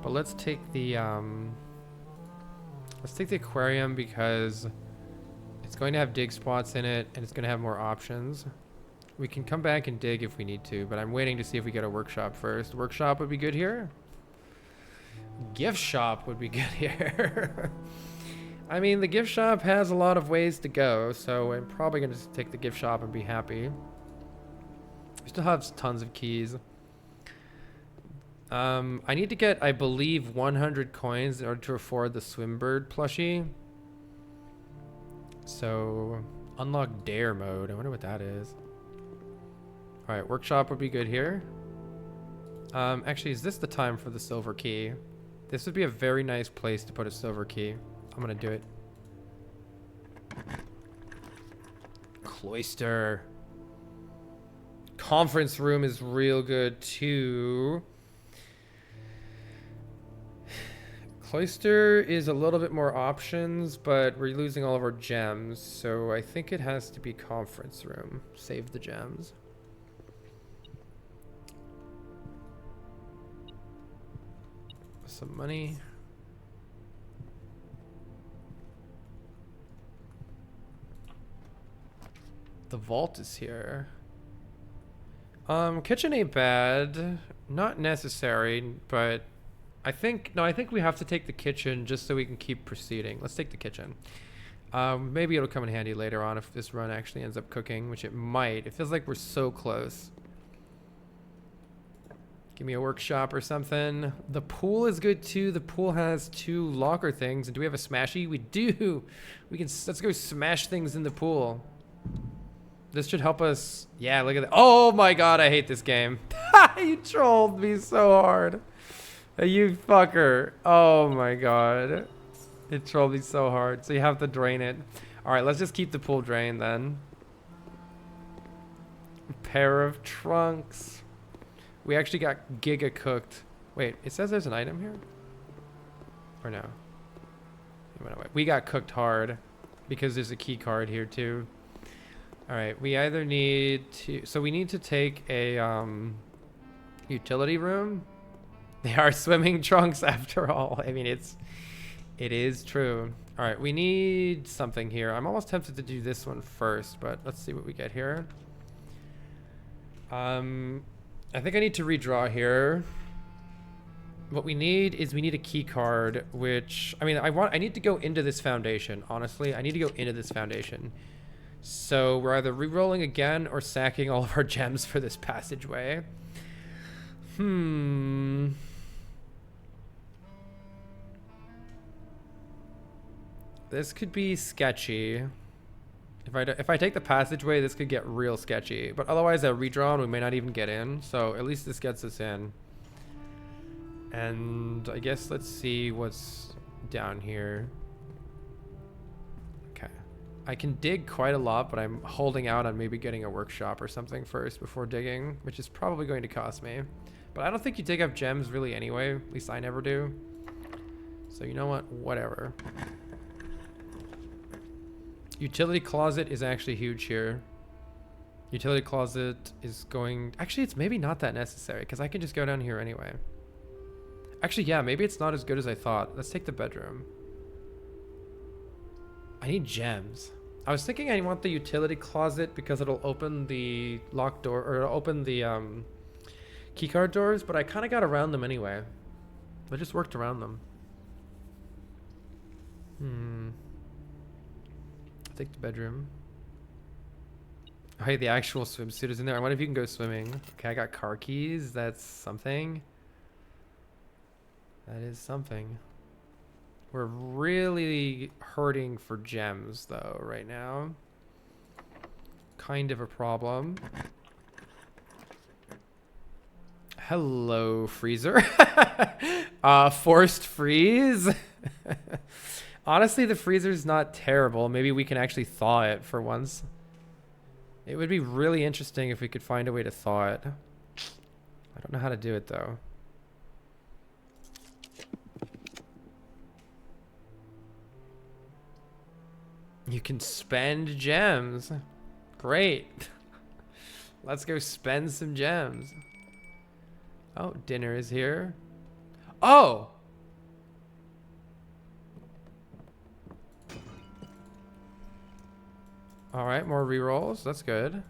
But let's take the Let's take the aquarium because it's going to have dig spots in it and it's going to have more options. We can come back and dig if we need to, but I'm waiting to see if we get a workshop first. Workshop would be good here. Gift shop would be good here. I mean, the gift shop has a lot of ways to go, so I'm probably going to just take the gift shop and be happy. We still have tons of keys. I need to get, I believe, 100 coins in order to afford the Swimbird plushie. So, unlock dare mode. I wonder what that is. Alright, workshop would be good here. Actually, is this the time for the silver key? This would be a very nice place to put a silver key. I'm gonna do it. Cloister. Conference room is real good too. Cloister is a little bit more options, but we're losing all of our gems, so I think it has to be conference room. Save the gems. Some money. The vault is here. Kitchen ain't bad. Not necessary, but I think we have to take the kitchen just so we can keep proceeding. Let's take the kitchen. Maybe it'll come in handy later on if this run actually ends up cooking, which it might. It feels like we're so close. Give me a workshop or something. The pool is good too. The pool has 2 locker things. And do we have a smashy? We do. Let's go smash things in the pool. This should help us. Yeah, look at that. Oh my god, I hate this game. You trolled me so hard. You fucker. Oh my god. It trolled me so hard. So you have to drain it. Alright, let's just keep the pool drained then. Pair of trunks. We actually got giga cooked. Wait, it says there's an item here? Or no? It went away. We got cooked hard because there's a key card here too. Alright, we either need to... So we need to take a utility room. They are swimming trunks after all. I mean, it is true. Alright, we need something here. I'm almost tempted to do this one first, but let's see what we get here. I think I need to redraw here. What we need is a key card, which... I mean, I need to go into this foundation, honestly. I need to go into this foundation. So we're either re-rolling again or sacking all of our gems for this passageway. This could be sketchy. If I take the passageway, this could get real sketchy. But otherwise, a redraw and we may not even get in. So at least this gets us in. And I guess let's see what's down here. Okay. I can dig quite a lot, but I'm holding out on maybe getting a workshop or something first before digging, which is probably going to cost me. But I don't think you dig up gems really anyway. At least I never do. So you know what? Whatever. Utility closet is actually huge here. Utility closet is going... Actually, it's maybe not that necessary because I can just go down here anyway. Actually, yeah, maybe it's not as good as I thought. Let's take the bedroom. I need gems. I was thinking I want the utility closet because it'll open the locked door, or it'll open the keycard doors, but I kind of got around them anyway. I just worked around them. Take the bedroom. Oh, hey, the actual swimsuit is in there. I wonder if you can go swimming. Okay, I got car keys. That's something. That is something. We're really hurting for gems, though, right now. Kind of a problem. Hello, freezer. Forced freeze. Honestly, the freezer's not terrible. Maybe we can actually thaw it for once. It would be really interesting if we could find a way to thaw it. I don't know how to do it, though. You can spend gems. Great. Let's go spend some gems. Oh, dinner is here. Oh! All right, more rerolls. That's good.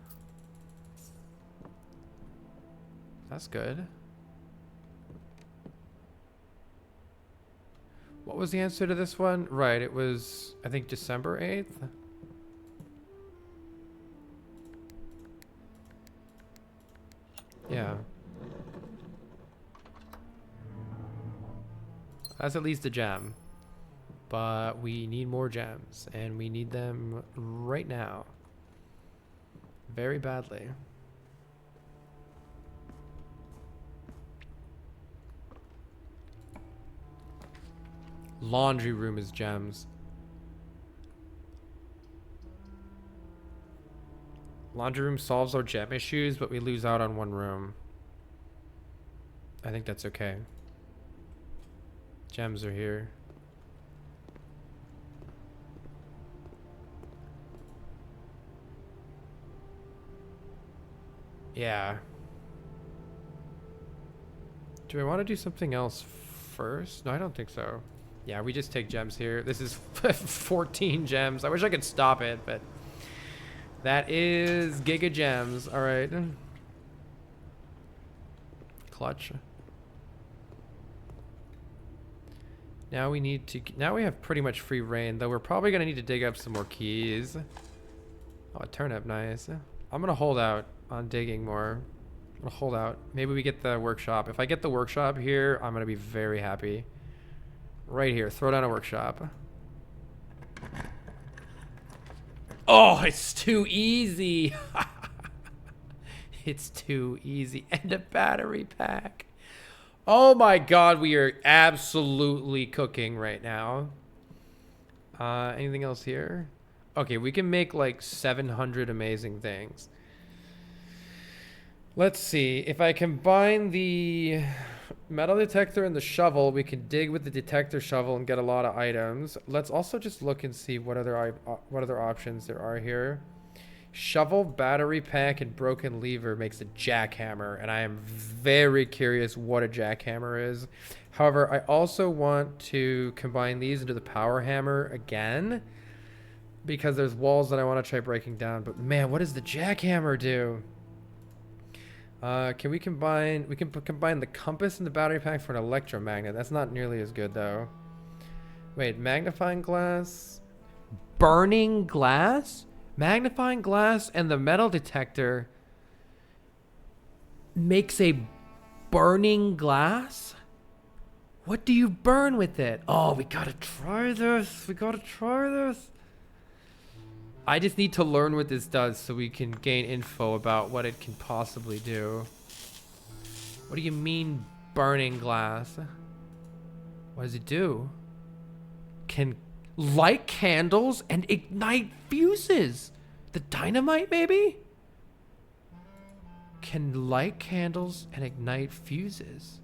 That's good. What was the answer to this one? Right, it was, I think, December 8th. Yeah. That's at least a gem. But we need more gems, and we need them right now. Very badly. Laundry room is gems. Laundry room solves our gem issues, but we lose out on one room. I think that's okay. Gems are here. Yeah. Do I want to do something else first? No, I don't think so. Yeah, we just take gems here. This is 14 gems. I wish I could stop it, but that is Giga Gems. All right. Clutch. Now we need to, now we have pretty much free reign, though we're probably going to need to dig up some more keys. Oh, a turnip, nice. I'm going to hold out on digging more. I'm going to hold out. Maybe we get the workshop. If I get the workshop here, I'm going to be very happy. Right here, throw down a workshop. Oh, it's too easy. It's too easy. And a battery pack. Oh my god, we are absolutely cooking right now. Anything else here? Okay, we can make like 700 amazing things. Let's see. If I combine the metal detector and the shovel, we can dig with the detector shovel and get a lot of items. Let's also just look and see what other options there are here. Shovel, battery pack, and broken lever makes a jackhammer, and I am very curious what a jackhammer is. However, I also want to combine these into the power hammer again, because there's walls that I want to try breaking down. But man, what does the jackhammer do? Can we combine the compass and the battery pack for an electromagnet. That's not nearly as good though. Wait, magnifying glass, burning glass, magnifying glass, and the metal detector makes a burning glass? What do you burn with it? Oh, we gotta try this. We gotta try this. I just need to learn what this does so we can gain info about what it can possibly do. What do you mean burning glass? What does it do? Can light candles and ignite fuses. The dynamite, maybe? Can light candles and ignite fuses.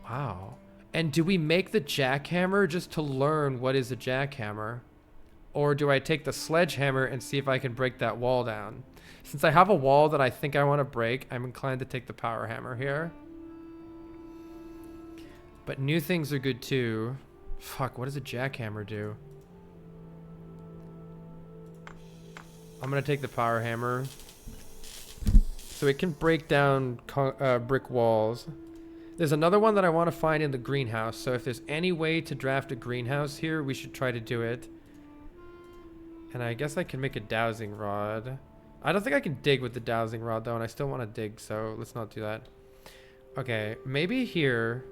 Wow. And do we make the jackhammer just to learn what is a jackhammer? Or do I take the sledgehammer and see if I can break that wall down? Since I have a wall that I think I want to break, I'm inclined to take the power hammer here. But new things are good too. Fuck, what does a jackhammer do? I'm going to take the power hammer. So it can break down brick walls. There's another one that I want to find in the greenhouse. So if there's any way to draft a greenhouse here, we should try to do it. And I guess I can make a dowsing rod. I don't think I can dig with the dowsing rod though, and I still want to dig, so let's not do that. Okay, maybe here.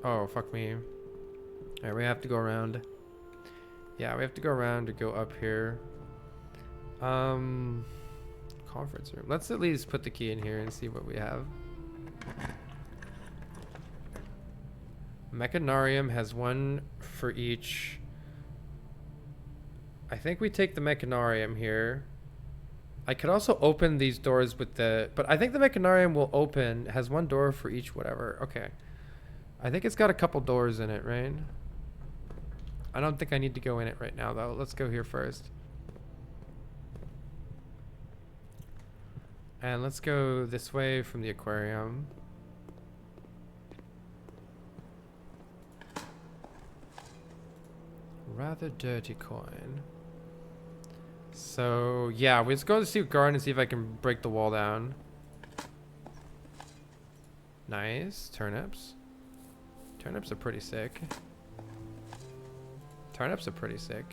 Oh, fuck me. Alright, we have to go around. Yeah, we have to go around to go up here. Conference room. Let's at least put the key in here and see what we have. Mechanarium has one for each. I think we take the mechanarium here. I could also open these doors with the... But I think the mechanarium will open... Has one door for each whatever. Okay. I think it's got a couple doors in it, right? I don't think I need to go in it right now, though. Let's go here first. And let's go this way from the aquarium. Rather dirty coin. So, yeah, let's go to the secret garden and see if I can break the wall down. Nice. Turnips. Turnips are pretty sick. Turnips are pretty sick.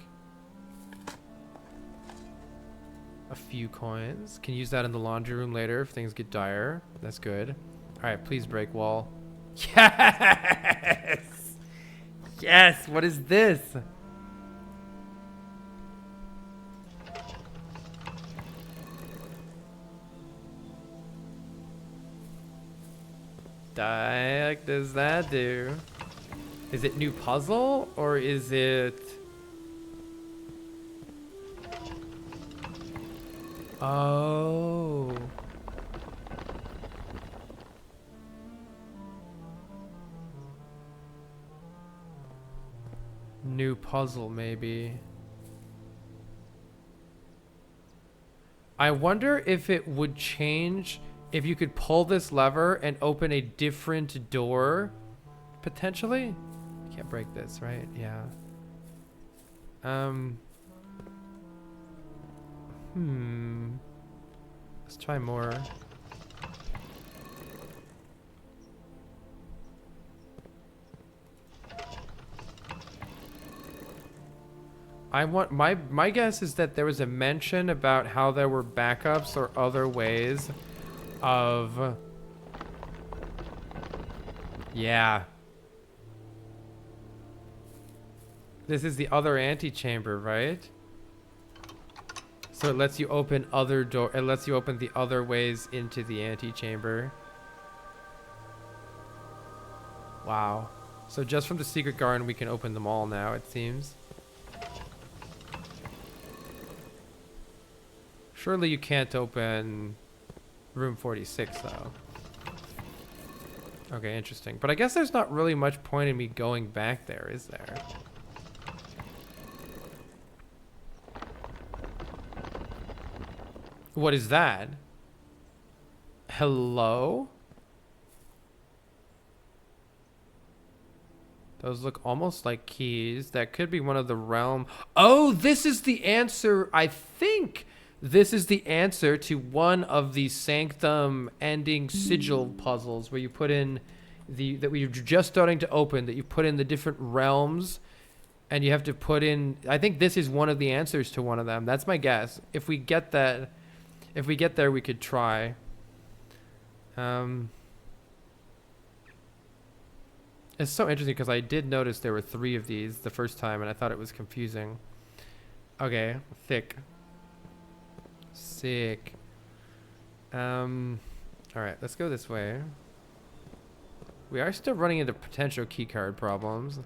A few coins. Can use that in the laundry room later if things get dire. That's good. Alright, please break wall. Yes! Yes! What is this? The heck does that do? Is it new puzzle or is it... Oh. New puzzle, maybe. I wonder if it would change if you could pull this lever and open a different door, potentially. You can't break this, right? Yeah. Let's try more. I want my guess is that there was a mention about how there were backups or other ways of yeah. This is the other antechamber, right? So it lets you open other door. It lets you open the other ways into the antechamber. Wow. So just from the secret garden, we can open them all now, it seems. Surely you can't open room 46, though. Okay, interesting. But I guess there's not really much point in me going back there, is there? What is that? Hello? Those look almost like keys. That could be one of the realm. Oh, this is the answer. I think this is the answer to one of the Sanctum ending sigil puzzles where you put in that we're just starting to open, that you put in the different realms and you have to put in, I think this is one of the answers to one of them. That's my guess. If we get that, if we get there, we could try. It's so interesting because I did notice there were 3 of these the first time and I thought it was confusing. Okay, thick. Sick. Alright, let's go this way. We are still running into potential keycard problems.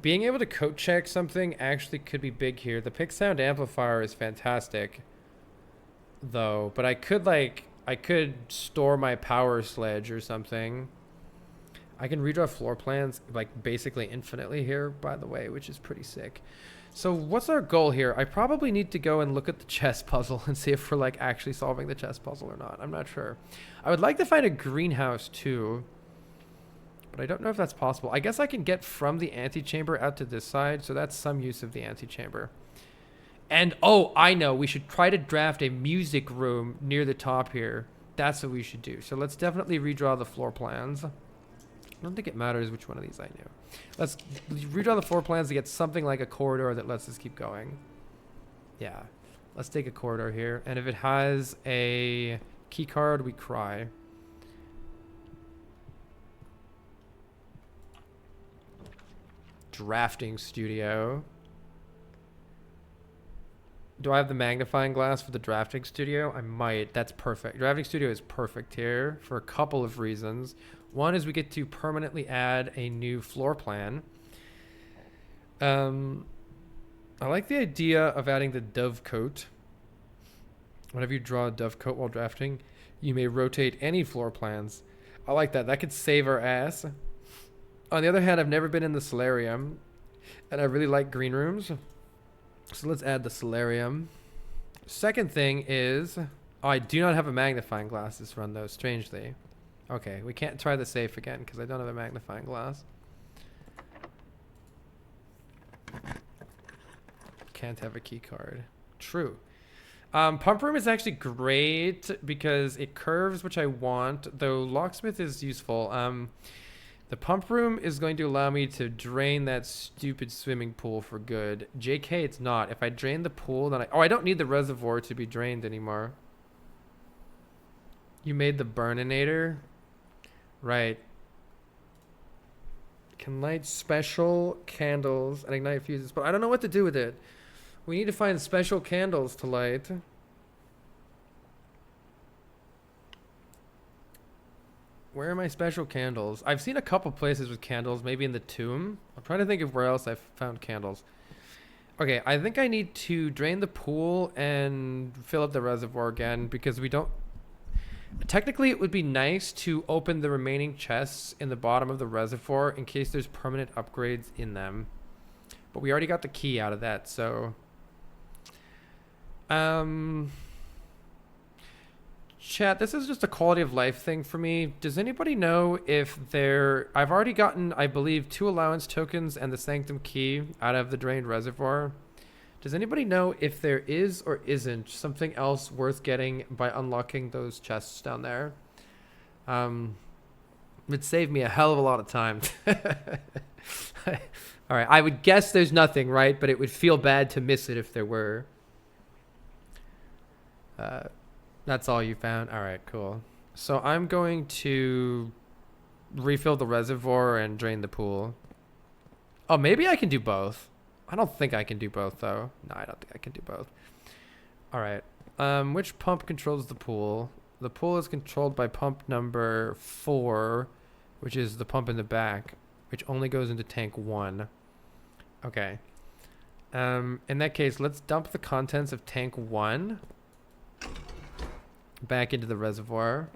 Being able to code check something actually could be big here. The pick sound amplifier is fantastic, though. But I could store my power sledge or something. I can redraw floor plans like basically infinitely here, by the way, which is pretty sick. So what's our goal here? I probably need to go and look at the chess puzzle and see if we're like actually solving the chess puzzle or not. I'm not sure. I would like to find a greenhouse too, but I don't know if that's possible. I guess I can get from the antechamber out to this side, so that's some use of the antechamber. And oh, I know, we should try to draft a music room near the top here. That's what we should do. So let's definitely redraw the floor plans. I don't think it matters which one of these I knew. Let's redraw the floor plans to get something like a corridor that lets us keep going. Yeah, let's take a corridor here. And if it has a key card, we cry. Drafting studio. Do I have the magnifying glass for the drafting studio? I might. That's perfect. Drafting studio is perfect here for a couple of reasons. One is we get to permanently add a new floor plan. I like the idea of adding the dovecote. Whenever you draw a dovecote while drafting, you may rotate any floor plans. I like that. That could save our ass. On the other hand, I've never been in the solarium, and I really like green rooms. So let's add the solarium. Second thing is, oh, I do not have a magnifying glass this run, though, strangely. Okay, we can't try the safe again because I don't have a magnifying glass. can't have a key card. True. Pump room is actually great because it curves, which I want, though locksmith is useful. The pump room is going to allow me to drain that stupid swimming pool for good. JK, it's not. If I drain the pool, then I don't need the reservoir to be drained anymore. You made the burninator? Right. Can light special candles and ignite fuses, but I don't know what to do with it. We need to find special candles to light. Where are my special candles? I've seen a couple places with candles, maybe in the tomb. I'm trying to think of where else I've found candles. Okay, I think I need to drain the pool and fill up the reservoir again because we don't... Technically, it would be nice to open the remaining chests in the bottom of the reservoir in case there's permanent upgrades in them. But we already got the key out of that, so... Chat, this is just a quality of life thing for me. Does anybody know if there... I've already gotten, I believe, 2 allowance tokens and the sanctum key out of the drained reservoir. Does anybody know if there is or isn't something else worth getting by unlocking those chests down there? It'd save me a hell of a lot of time. All right, I would guess there's nothing, right? But it would feel bad to miss it if there were. That's all you found? All right, cool. So I'm going to refill the reservoir and drain the pool. Oh, maybe I can do both. I don't think I can do both, though. No, I don't think I can do both. All right. Which pump controls the pool? The pool is controlled by pump number 4, which is the pump in the back, which only goes into tank 1. Okay. In that case, let's dump the contents of tank 1 back into the reservoir.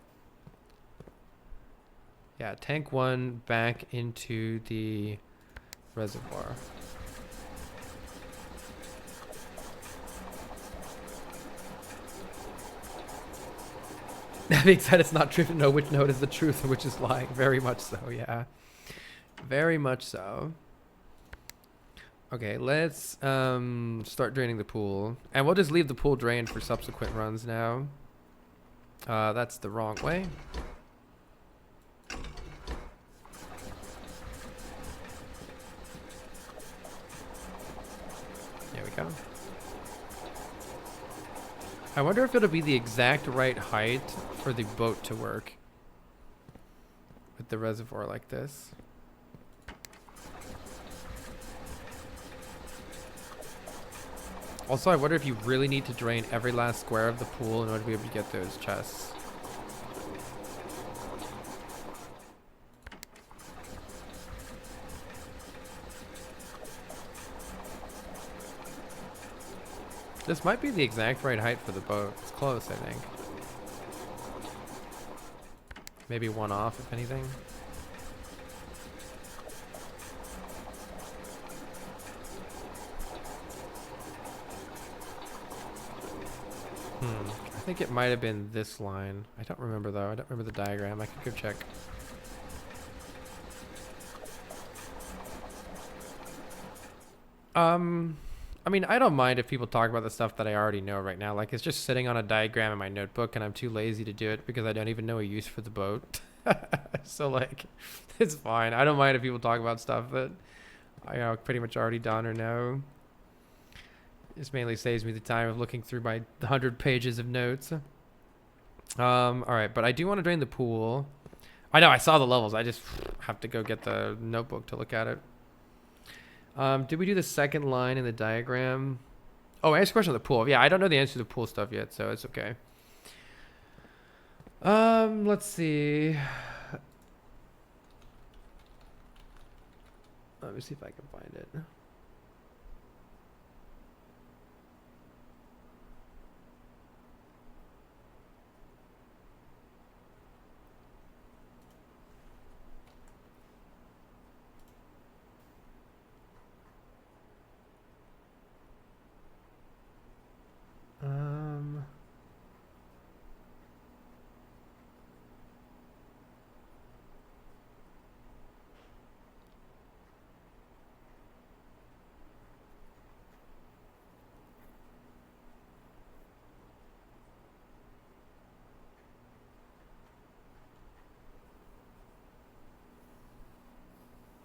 Yeah, tank 1 back into the reservoir. That being said, it's not true to know which note is the truth and which is lying. Very much so, yeah. Very much so. Okay, let's start draining the pool. And we'll just leave the pool drained for subsequent runs now. That's the wrong way. There we go. I wonder if it'll be the exact right height for the boat to work with the reservoir like this. Also, I wonder if you really need to drain every last square of the pool in order to be able to get those chests. This might be the exact right height for the boat. It's close, I think. Maybe one off, if anything. I think it might have been this line. I don't remember, though. I don't remember the diagram. I could go check. I mean, I don't mind if people talk about the stuff that I already know right now. Like, it's just sitting on a diagram in my notebook, and I'm too lazy to do it because I don't even know a use for the boat. So, like, it's fine. I don't mind if people talk about stuff that I pretty much already done or know. This mainly saves me the time of looking through my 100 pages of notes. All right, but I do want to drain the pool. I know, I saw the levels. I just have to go get the notebook to look at it. Did we do the second line in the diagram? Oh, I asked a question on the pool. Yeah, I don't know the answer to the pool stuff yet, so it's okay. Let's see. Let me see if I can find it.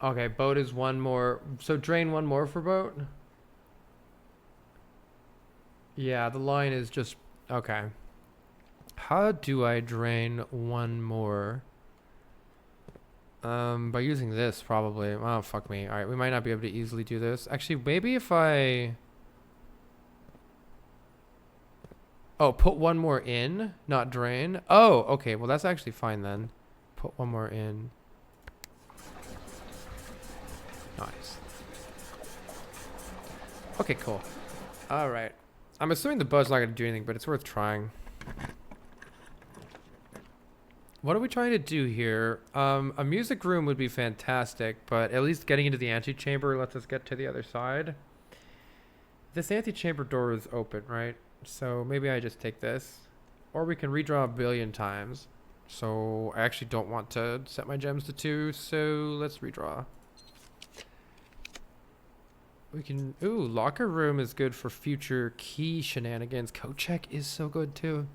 Okay, boat is one more. So drain one more for boat? Yeah, the line is just... Okay. How do I drain one more? By using this, probably. Oh, fuck me. Alright, we might not be able to easily do this. Actually, maybe if I... Oh, put one more in, not drain. Oh, okay. Well, that's actually fine then. Put one more in. Nice. Okay, cool. All right. I'm assuming the boat's not going to do anything, but it's worth trying. What are we trying to do here? A music room would be fantastic, but at least getting into the antechamber lets us get to the other side. This antechamber door is open, right? So maybe I just take this. Or we can redraw a billion times. So I actually don't want to set my gems to 2, so let's redraw. We can... Ooh, locker room is good for future key shenanigans. Code check is so good too.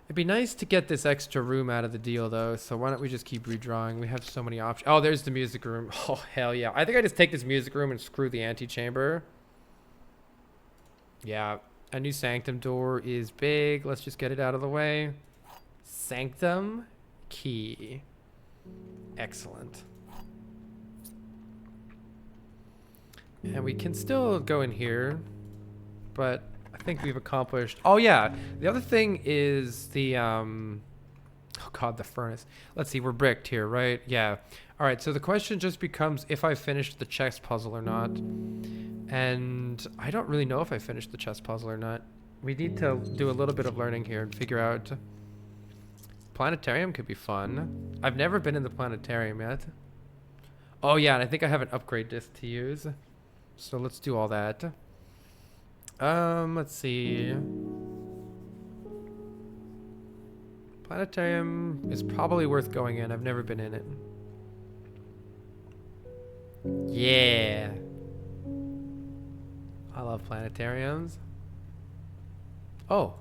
It'd be nice to get this extra room out of the deal though, so why don't we just keep redrawing? We have so many options. Oh, there's the music room. Oh, hell yeah. I think I just take this music room and screw the antechamber. Yeah, a new sanctum door is big. Let's just get it out of the way. Sanctum key. Excellent. And we can still go in here, but I think we've accomplished... Oh, yeah. The other thing is the... Oh, God, the furnace. Let's see. We're bricked here, right? Yeah. All right. So the question just becomes if I finished the chess puzzle or not. And I don't really know if I finished the chess puzzle or not. We need to do a little bit of learning here and figure out... Planetarium could be fun. I've never been in the planetarium yet. Oh, yeah. And I think I have an upgrade disc to use. So let's do all that. Let's see. Planetarium is probably worth going in. I've never been in it. Yeah. I love planetariums. Oh.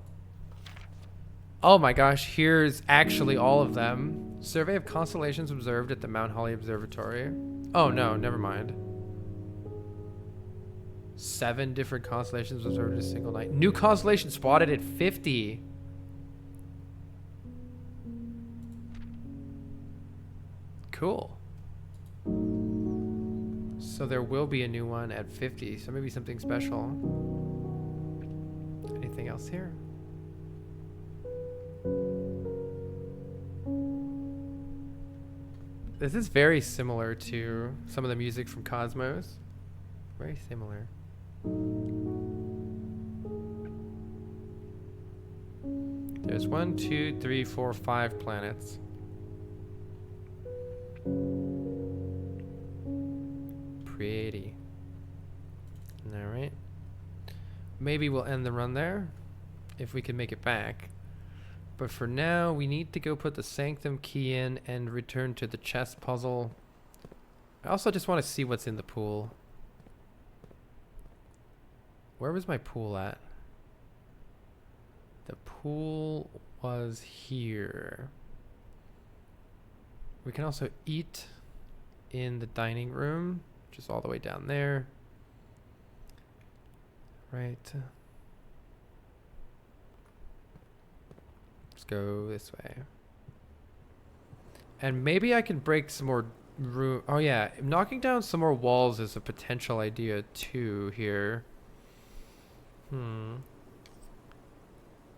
Oh my gosh, here's actually all of them. Survey of constellations observed at the Mount Holly Observatory. Oh no, never mind. 7 different constellations observed in a single night. New constellation spotted at 50. Cool. So there will be a new one at 50. So maybe something special. Anything else here? This is very similar to some of the music from Cosmos. Very similar. There's 1, 2, 3, 4, 5 planets. Pretty. All right. Maybe we'll end the run there if we can make it back. But for now, we need to go put the Sanctum key in and return to the chess puzzle. I also just want to see what's in the pool. Where was my pool at? The pool was here. We can also eat in the dining room, which is all the way down there. Right. Let's go this way. And maybe I can break some more room. Oh yeah, knocking down some more walls is a potential idea too here.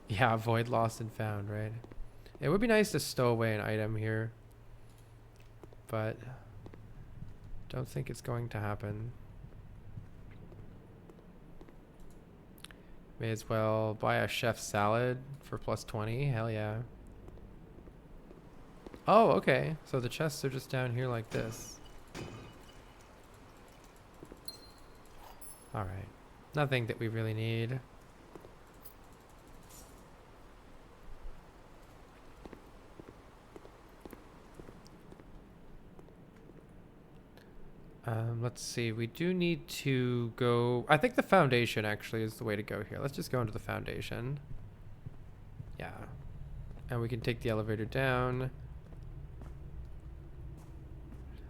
Yeah, avoid lost and found, right? It would be nice to stow away an item here, but don't think it's going to happen. May as well buy a chef's salad for +20. Hell yeah. Oh, okay. So the chests are just down here like this. All right. Nothing that we really need. Let's see. We do need to go... I think the foundation actually is the way to go here. Let's just go into the foundation. Yeah. And we can take the elevator down.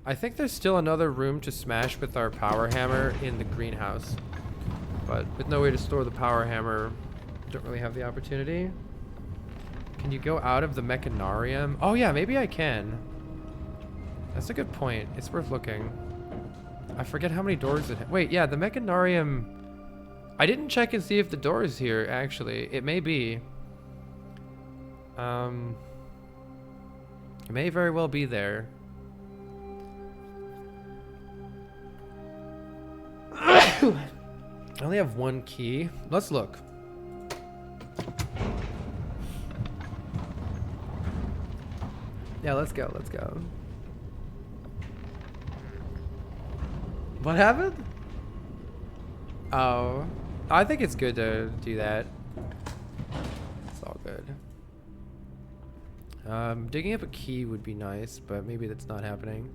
I think there's still another room to smash with our power hammer in the greenhouse. But with no way to store the power hammer, don't really have the opportunity. Can you go out of the mechanarium? Oh yeah, maybe I can. That's a good point. It's worth looking. I forget how many doors it has. Wait, yeah, the mechanarium. I didn't check and see if the door is here, actually. It may be. It may very well be there. I only have one key. Let's look. Yeah, let's go. Let's go. What happened? Oh, I think it's good to do that. It's all good. Digging up a key would be nice, but maybe that's not happening.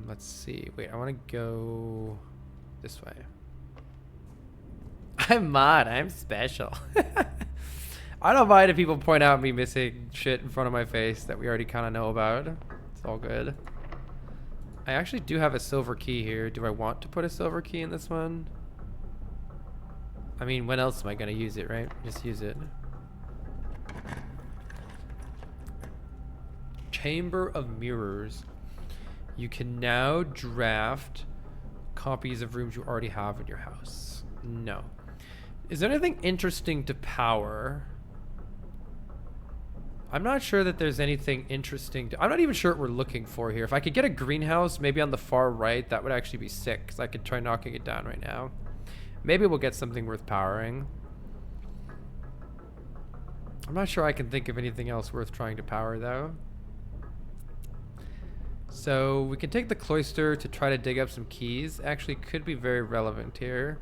Let's see. Wait, I want to go this way. I'm mod. I'm special. I don't mind if people point out me missing shit in front of my face that we already kind of know about. It's all good. I actually do have a silver key here. Do I want to put a silver key in this one? I mean, when else am I going to use it, right? Just use it. Chamber of Mirrors. You can now draft copies of rooms you already have in your house. No. Is there anything interesting to power? I'm not sure that there's anything interesting to... I'm not even sure what we're looking for here. If I could get a greenhouse, maybe on the far right, that would actually be sick, because I could try knocking it down right now. Maybe we'll get something worth powering. I'm not sure I can think of anything else worth trying to power, though. So we can take the cloister to try to dig up some keys. Actually, could be very relevant here.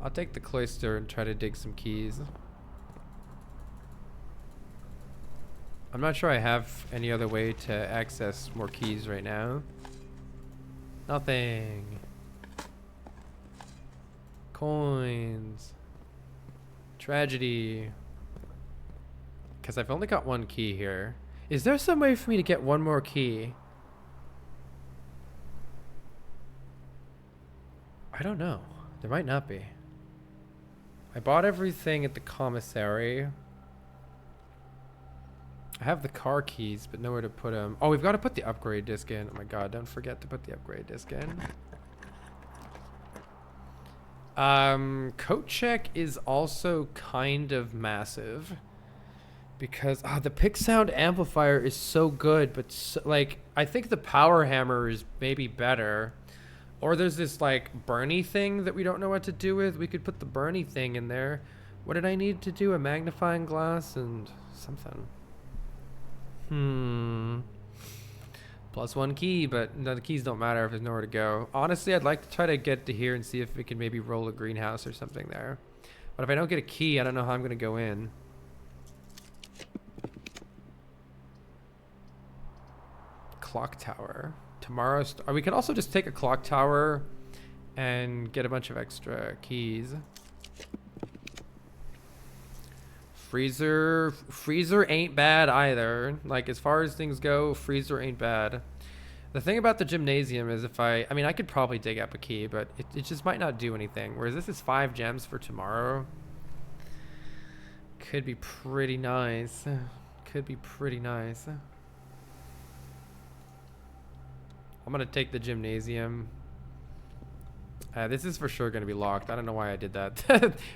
I'll take the cloister and try to dig some keys. I'm not sure I have any other way to access more keys right now. Nothing. Coins. Tragedy. Because I've only got one key here. Is there some way for me to get one more key? I don't know. There might not be. I bought everything at the commissary. I have the car keys, but nowhere to put them. Oh, we've got to put the upgrade disc in. Oh my god, don't forget to put the upgrade disc in. Coat check is also kind of massive. Because the pick sound amplifier is so good, but so, like, I think the power hammer is maybe better. Or there's this like Bernie thing that we don't know what to do with. We could put the Bernie thing in there. What did I need to do? A magnifying glass and something. Plus one key, but no, the keys don't matter if there's nowhere to go. Honestly, I'd like to try to get to here and see if we can maybe roll a greenhouse or something there. But if I don't get a key, I don't know how I'm going to go in. Clock tower. Tomorrow's... we can also just take a clock tower and get a bunch of extra keys. Freezer ain't bad either. Like, as far as things go, freezer ain't bad. The thing about the gymnasium is if I mean, I could probably dig up a key, but it just might not do anything. Whereas this is 5 gems for tomorrow. Could be pretty nice. Could be pretty nice. I'm going to take the gymnasium. This is for sure going to be locked. I don't know why I did that.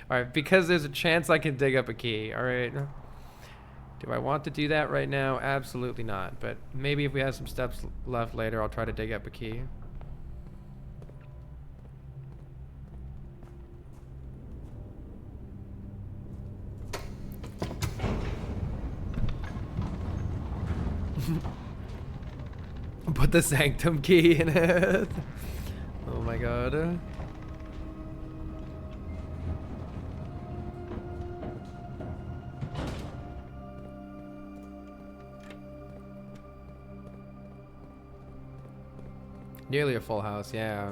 Alright, because there's a chance I can dig up a key. Alright. Do I want to do that right now? Absolutely not. But maybe if we have some steps left later, I'll try to dig up a key. Put the sanctum key in it. Oh my god. Nearly a full house, yeah.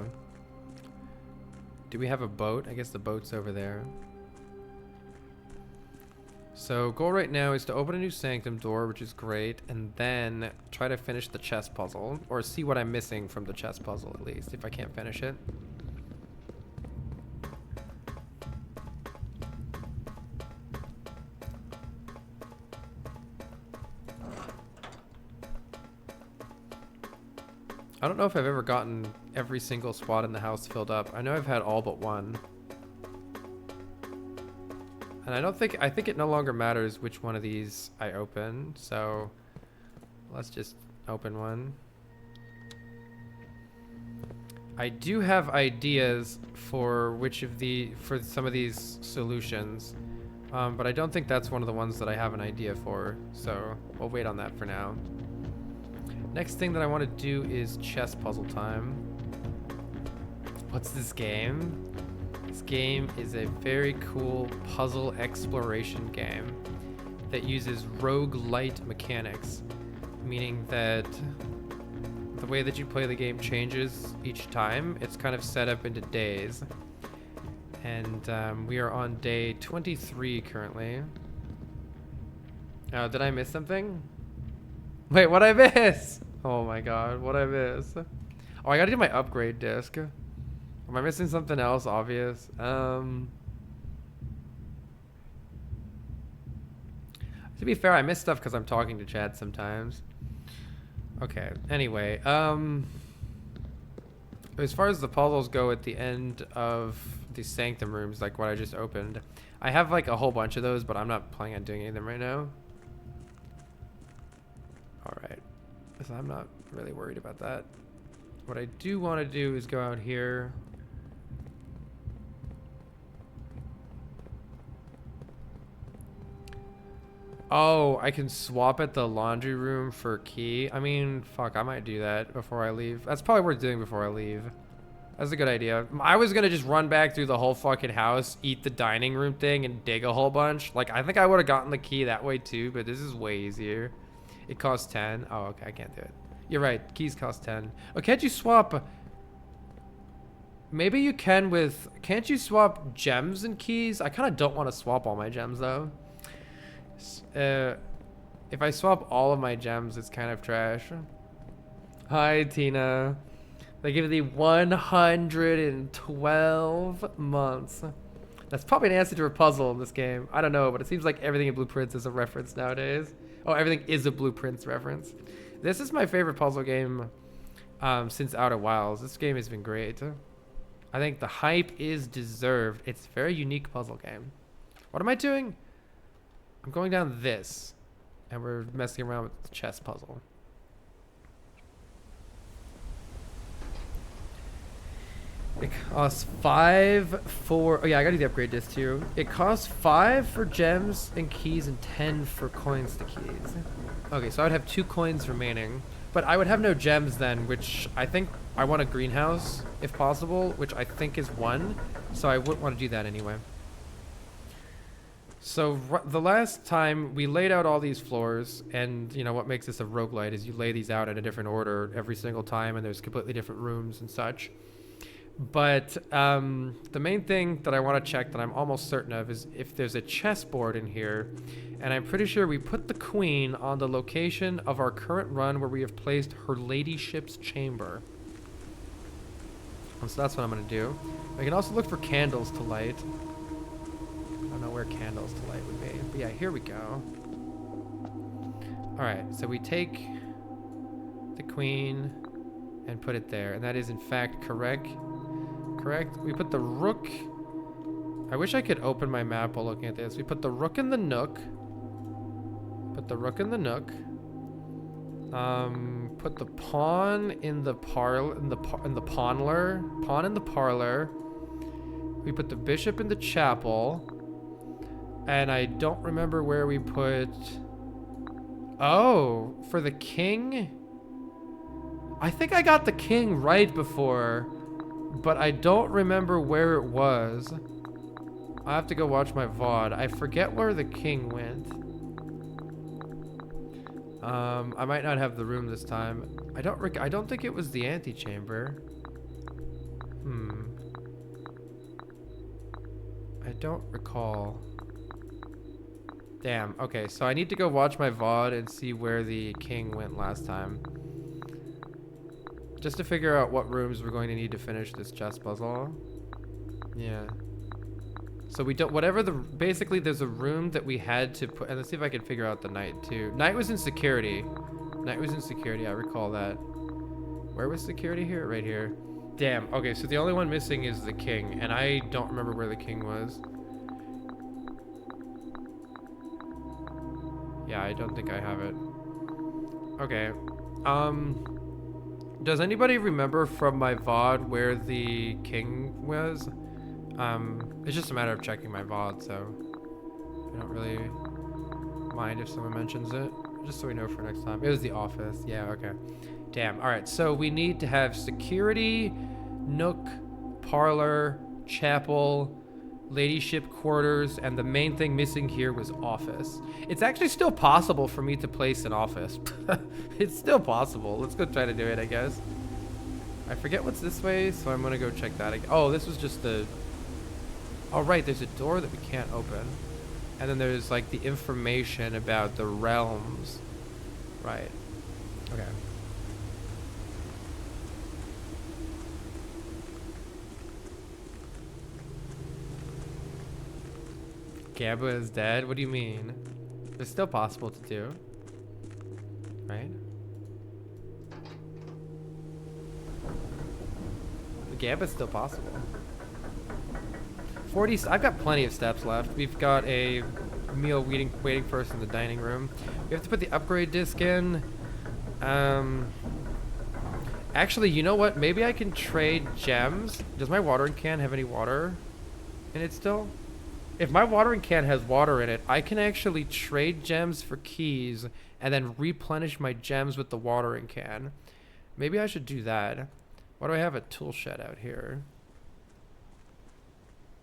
Do we have a boat? I guess the boat's over there. So goal right now is to open a new sanctum door, which is great, and then try to finish the chess puzzle, or see what I'm missing from the chess puzzle at least, if I can't finish it. I don't know if I've ever gotten every single spot in the house filled up. I know I've had all but one. And I think it no longer matters which one of these I open, so let's just open one. I do have ideas for for some of these solutions, but I don't think that's one of the ones that I have an idea for, so we'll wait on that for now. Next thing that I want to do is chess puzzle time. What's this game? This game is a very cool puzzle exploration game that uses roguelite mechanics, meaning that the way that you play the game changes each time. It's kind of set up into days. And we are on day 23 currently. Oh, did I miss something? Wait, what'd I miss? Oh my god, what'd I miss? Oh, I gotta do my upgrade disc. Am I missing something else obvious? To be fair, I miss stuff because I'm talking to Chad sometimes. Okay, anyway, as far as the puzzles go at the end of the sanctum rooms, like what I just opened, I have like a whole bunch of those, but I'm not planning on doing any of them right now. Alright, so I'm not really worried about that. What I do want to do is go out here. Oh, I can swap at the laundry room for a key. I mean, fuck, I might do that before I leave. That's probably worth doing before I leave. That's a good idea. I was gonna just run back through the whole fucking house, eat the dining room thing, and dig a whole bunch. Like, I think I would have gotten the key that way too, but this is way easier. It costs 10. Oh, okay, I can't do it. You're right, keys cost 10. Oh, can't you swap? Maybe you can with... Can't you swap gems and keys? I kind of don't want to swap all my gems, though. If I swap all of my gems, it's kind of trash. Hi, Tina. They give thee 112 months. That's probably an answer to a puzzle in this game. I don't know, but it seems like everything in Blueprints is a reference nowadays. Oh, everything is a Blueprints reference. This is my favorite puzzle game since Outer Wilds. This game has been great. I think the hype is deserved. It's a very unique puzzle game. What am I doing? I'm going down this, and we're messing around with the chess puzzle. It costs 5 for... Oh yeah, I gotta do the upgrade disc too. It costs 5 for gems and keys and 10 for coins to keys. Okay, so I would have 2 coins remaining. But I would have no gems then, which I think I want a greenhouse, if possible, which I think is 1. So I wouldn't want to do that anyway. So the last time we laid out all these floors, and you know what makes this a roguelite is you lay these out in a different order every single time, and there's completely different rooms and such. But the main thing that I want to check that I'm almost certain of is if there's a chessboard in here, and I'm pretty sure we put the queen on the location of our current run where we have placed her ladyship's chamber. And so that's what I'm going to do. I can also look for candles to light. I don't know where candles to light would be. But yeah, here we go. Alright, so we take the queen and put it there. And that is in fact correct. We put the rook. I wish I could open my map while looking at this. We put the rook in the nook. Put the rook in the nook. Put the pawn in the parlor. Pawn in the parlor. We put the bishop in the chapel. And I don't remember where we put... Oh, for the king? I think I got the king right before, but I don't remember where it was. I have to go watch my VOD. I forget where the king went. I might not have the room this time. I don't think it was the antechamber. I don't recall. Damn. Okay, so I need to go watch my VOD and see where the king went last time. Just to figure out what rooms we're going to need to finish this chess puzzle. Yeah. So we don't, whatever the, basically there's a room that we had to put, and let's see if I can figure out the knight too. Knight was in security. Knight was in security, I recall that. Where was security here? Right here. Damn, okay, so the only one missing is the king, and I don't remember where the king was. Yeah, I don't think I have it. Okay. Does anybody remember from my VOD where the king was? It's just a matter of checking my VOD, so I don't really mind if someone mentions it, just so we know for next time. It was the office. Yeah, okay. Damn. All right, so we need to have security, nook, parlor, chapel, ladyship quarters, and the main thing missing here was office. It's actually still possible for me to place an office. It's still possible. Let's go try to do it, I guess. I forget what's this way, so I'm gonna go check that again. Oh, this was just the... Oh, right, there's a door that we can't open. And then there's, like, the information about the realms. Right. Okay. Gamba is dead? What do you mean? It's still possible to do. Right? The Gamba's still possible. 40, I've got plenty of steps left. We've got a meal waiting for us in the dining room. We have to put the upgrade disc in. Actually, you know what? Maybe I can trade gems. Does my watering can have any water in it still? If my watering can has water in it, I can actually trade gems for keys and then replenish my gems with the watering can. Maybe I should do that. Why do I have a tool shed out here?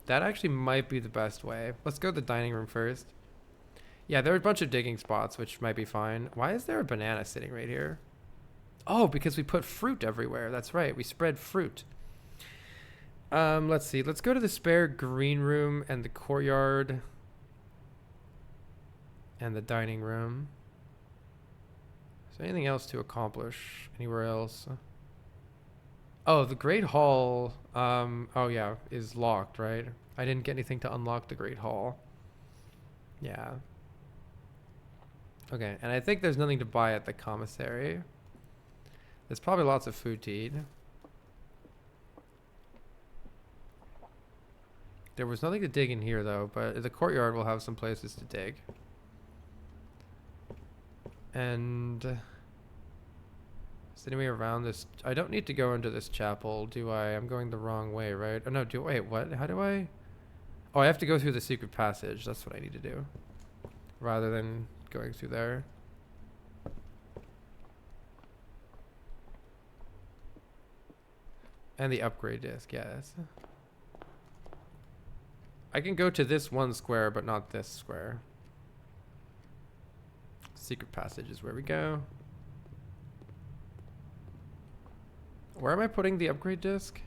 That actually might be the best way. Let's go to the dining room first. Yeah, there are a bunch of digging spots, which might be fine. Why is there a banana sitting right here? Oh, because we put fruit everywhere. That's right. We spread fruit. Let's see. Let's go to the spare green room and the courtyard and the dining room. Is there anything else to accomplish anywhere else? Oh, the Great Hall, oh yeah, is locked, right? I didn't get anything to unlock the Great Hall. Yeah. Okay, and I think there's nothing to buy at the commissary. There's probably lots of food to eat. There was nothing to dig in here though, but the courtyard will have some places to dig. And... is there any way around this? I don't need to go into this chapel, do I? I'm going the wrong way, right? Oh no, wait, what? How do I? Oh, I have to go through the secret passage. That's what I need to do. Rather than going through there. And the upgrade disc, yes. I can go to this one square, but not this square. Secret passage is where we go. Where am I putting the upgrade disc?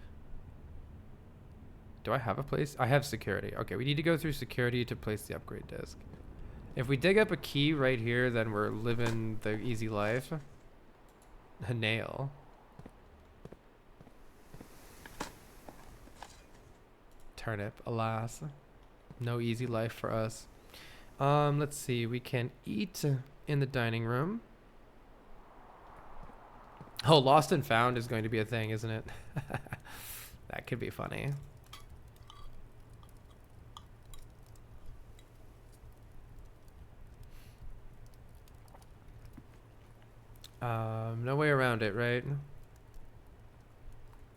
Do I have a place? I have security. Okay, we need to go through security to place the upgrade disc. If we dig up a key right here, then we're living the easy life. A nail. Turnip, alas. No easy life for us. Let's see. We can eat in the dining room. Oh, lost and found is going to be a thing, isn't it? That could be funny. No way around it, right?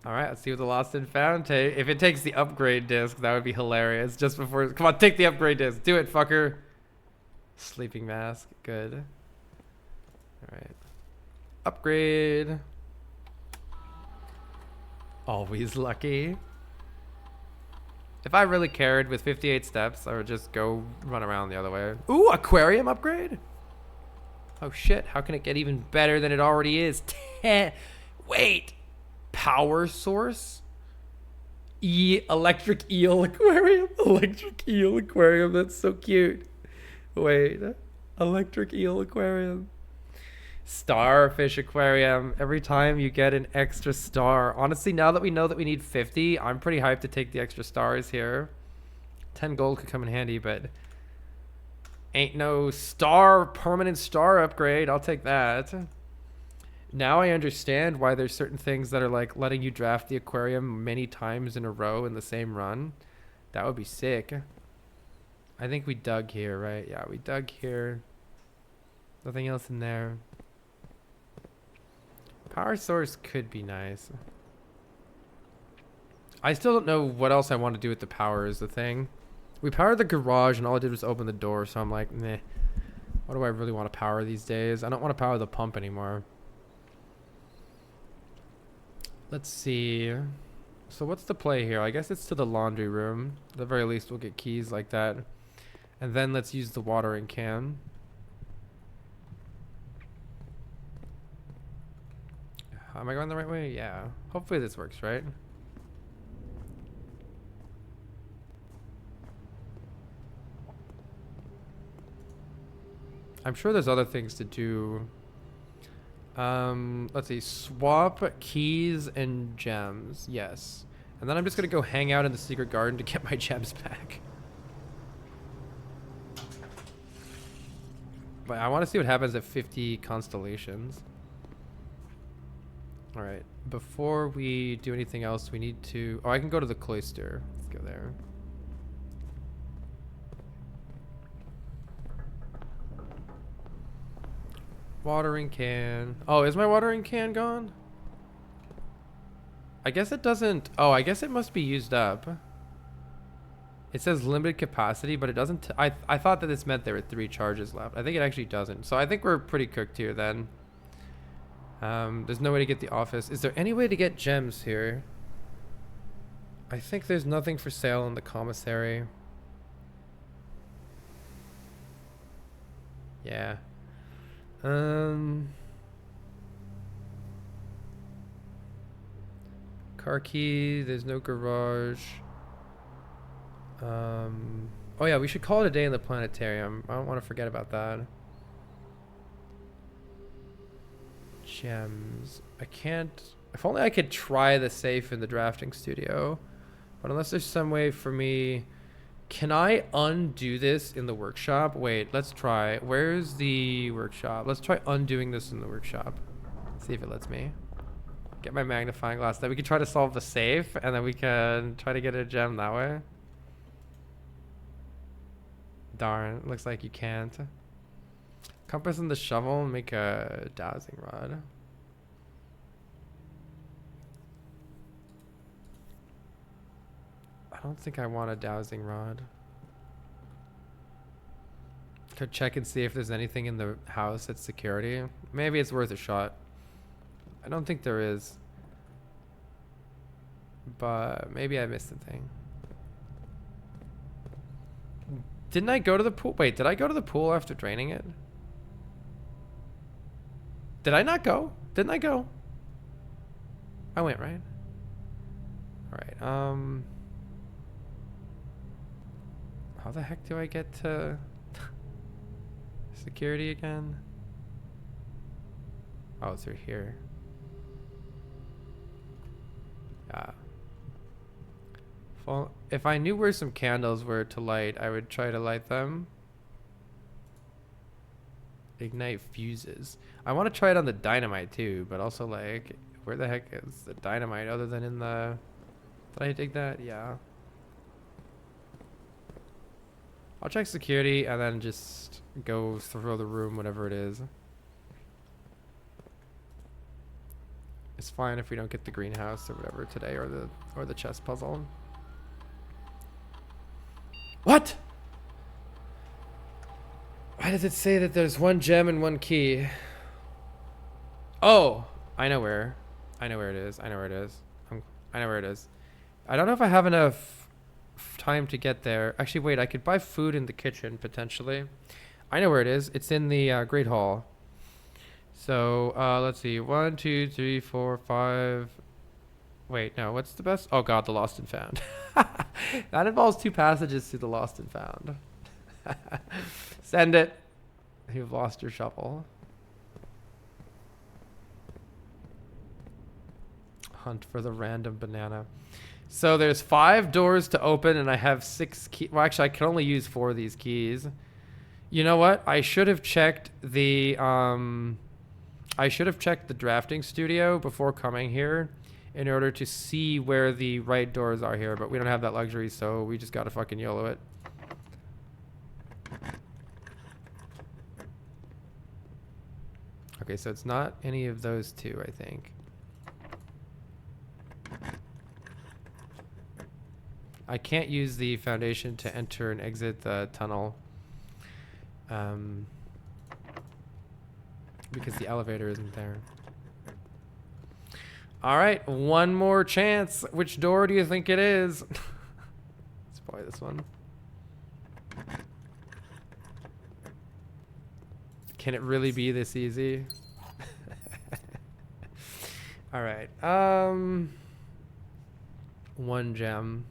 All right, let's see what the lost and found take. If it takes the upgrade disc, that would be hilarious. Just before, come on, take the upgrade disc. Do it, fucker. Sleeping mask, good. All right. Upgrade. Always lucky. If I really cared with 58 steps, I would just go run around the other way. Ooh, aquarium upgrade? Oh shit, how can it get even better than it already is? Wait, power source? Electric eel aquarium? Electric eel aquarium, that's so cute. Wait, electric eel aquarium. Starfish aquarium. Every time you get an extra star. Honestly, now that we know that we need 50, I'm pretty hyped to take the extra stars here. 10 gold could come in handy, but ain't no permanent star upgrade. I'll take that. Now I understand why there's certain things that are like letting you draft the aquarium many times in a row in the same run. That would be sick. I think we dug here, right? Yeah, we dug here. Nothing else in there. Power source could be nice. I still don't know what else I want to do with the power is the thing. We powered the garage and all I did was open the door, so I'm like, meh. What do I really want to power these days? I don't want to power the pump anymore. Let's see. So what's the play here? I guess it's to the laundry room. At the very least, we'll get keys like that. And then let's use the watering can. Am I going the right way? Yeah. Hopefully this works, right? I'm sure there's other things to do. Let's see. Swap keys and gems. Yes. And then I'm just going to go hang out in the secret garden to get my gems back. But I want to see what happens at 50 constellations. All right. Before we do anything else, we need to... Oh, I can go to the cloister. Let's go there. Watering can. Oh, is my watering can gone? I guess it doesn't... Oh, I guess it must be used up. It says limited capacity, but it doesn't... I thought that this meant there were 3 charges left. I think it actually doesn't. So I think we're pretty cooked here then. There's no way to get the office. Is there any way to get gems here? I think there's nothing for sale in the commissary. Yeah. Car key, there's no garage. Oh yeah, we should call it a day in the planetarium. I don't want to forget about that. Gems. I can't... If only I could try the safe in the drafting studio. But unless there's some way for me... Can I undo this in the workshop? Wait, let's try. Where's the workshop? Let's try undoing this in the workshop. See if it lets me. Get my magnifying glass. Then we can try to solve the safe, and then we can try to get a gem that way. Darn, looks like you can't. Compass and the shovel, make a dowsing rod. I don't think I want a dowsing rod. Could check and see if there's anything in the house that's security. Maybe it's worth a shot. I don't think there is. But maybe I missed the thing. Didn't I go to the pool? Wait, did I go to the pool after draining it? Did I not go? Didn't I go? I went, right? Alright, how the heck do I get to security again? Oh, it's through here. Yeah. Well, if I knew where some candles were to light, I would try to light them. Ignite fuses. I want to try it on the dynamite too, but also like, where the heck is the dynamite other than in the... Did I dig that? Yeah. I'll check security and then just go through the room, whatever it is. It's fine if we don't get the greenhouse or whatever today, or the chess puzzle. What? Why does it say that there's 1 gem and 1 key? Oh, I know where. I know where it is. I know where it is. I know where it is. I don't know if I have enough time to get there. Actually, wait, I could buy food in the kitchen potentially. I know where it is. It's in the Great Hall. So let's see. 1, 2, 3, 4, 5. Wait, no. What's the best? Oh God, the Lost and Found. That involves 2 passages to the Lost and Found. Send it. You've lost your shovel. Hunt for the random banana. So there's 5 doors to open and I have 6 keys. Well, actually, I can only use 4 of these keys. You know what? I should have checked the drafting studio before coming here in order to see where the right doors are here, but we don't have that luxury, so we just gotta fucking YOLO it. Okay, so it's not any of those 2, I think. I can't use the foundation to enter and exit the tunnel. Because the elevator isn't there. All right, one more chance. Which door do you think it is? It's probably this one. Can it really be this easy? All right. 1 gem.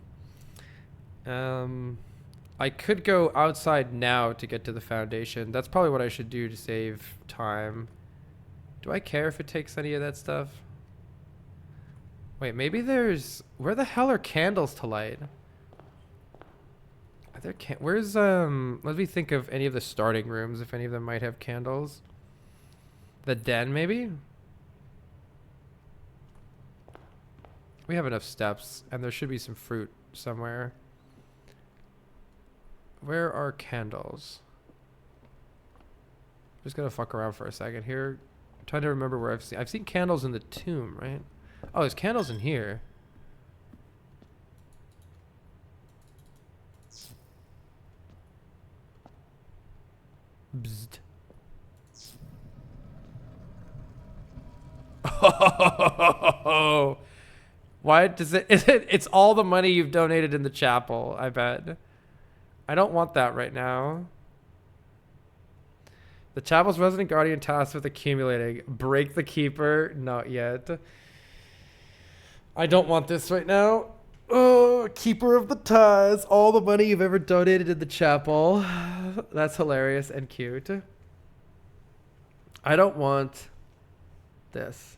I could go outside now to get to the foundation. That's probably what I should do to save time. Do I care if it takes any of that stuff? Wait, maybe there's... Where the hell are candles to light? Are there where's, let me think of any of the starting rooms, if any of them might have candles. The den, maybe? We have enough steps, and there should be some fruit somewhere. Where are candles? I'm just gonna fuck around for a second here. I'm trying to remember where I've seen candles in the tomb, right? Oh, there's candles in here. Bzzzt. Oh, why does it? It's all the money you've donated in the chapel, I bet. I don't want that right now. The chapel's resident guardian tasked with accumulating. Break the keeper. Not yet. I don't want this right now. Oh, keeper of the ties. All the money you've ever donated in the chapel. That's hilarious and cute. I don't want this.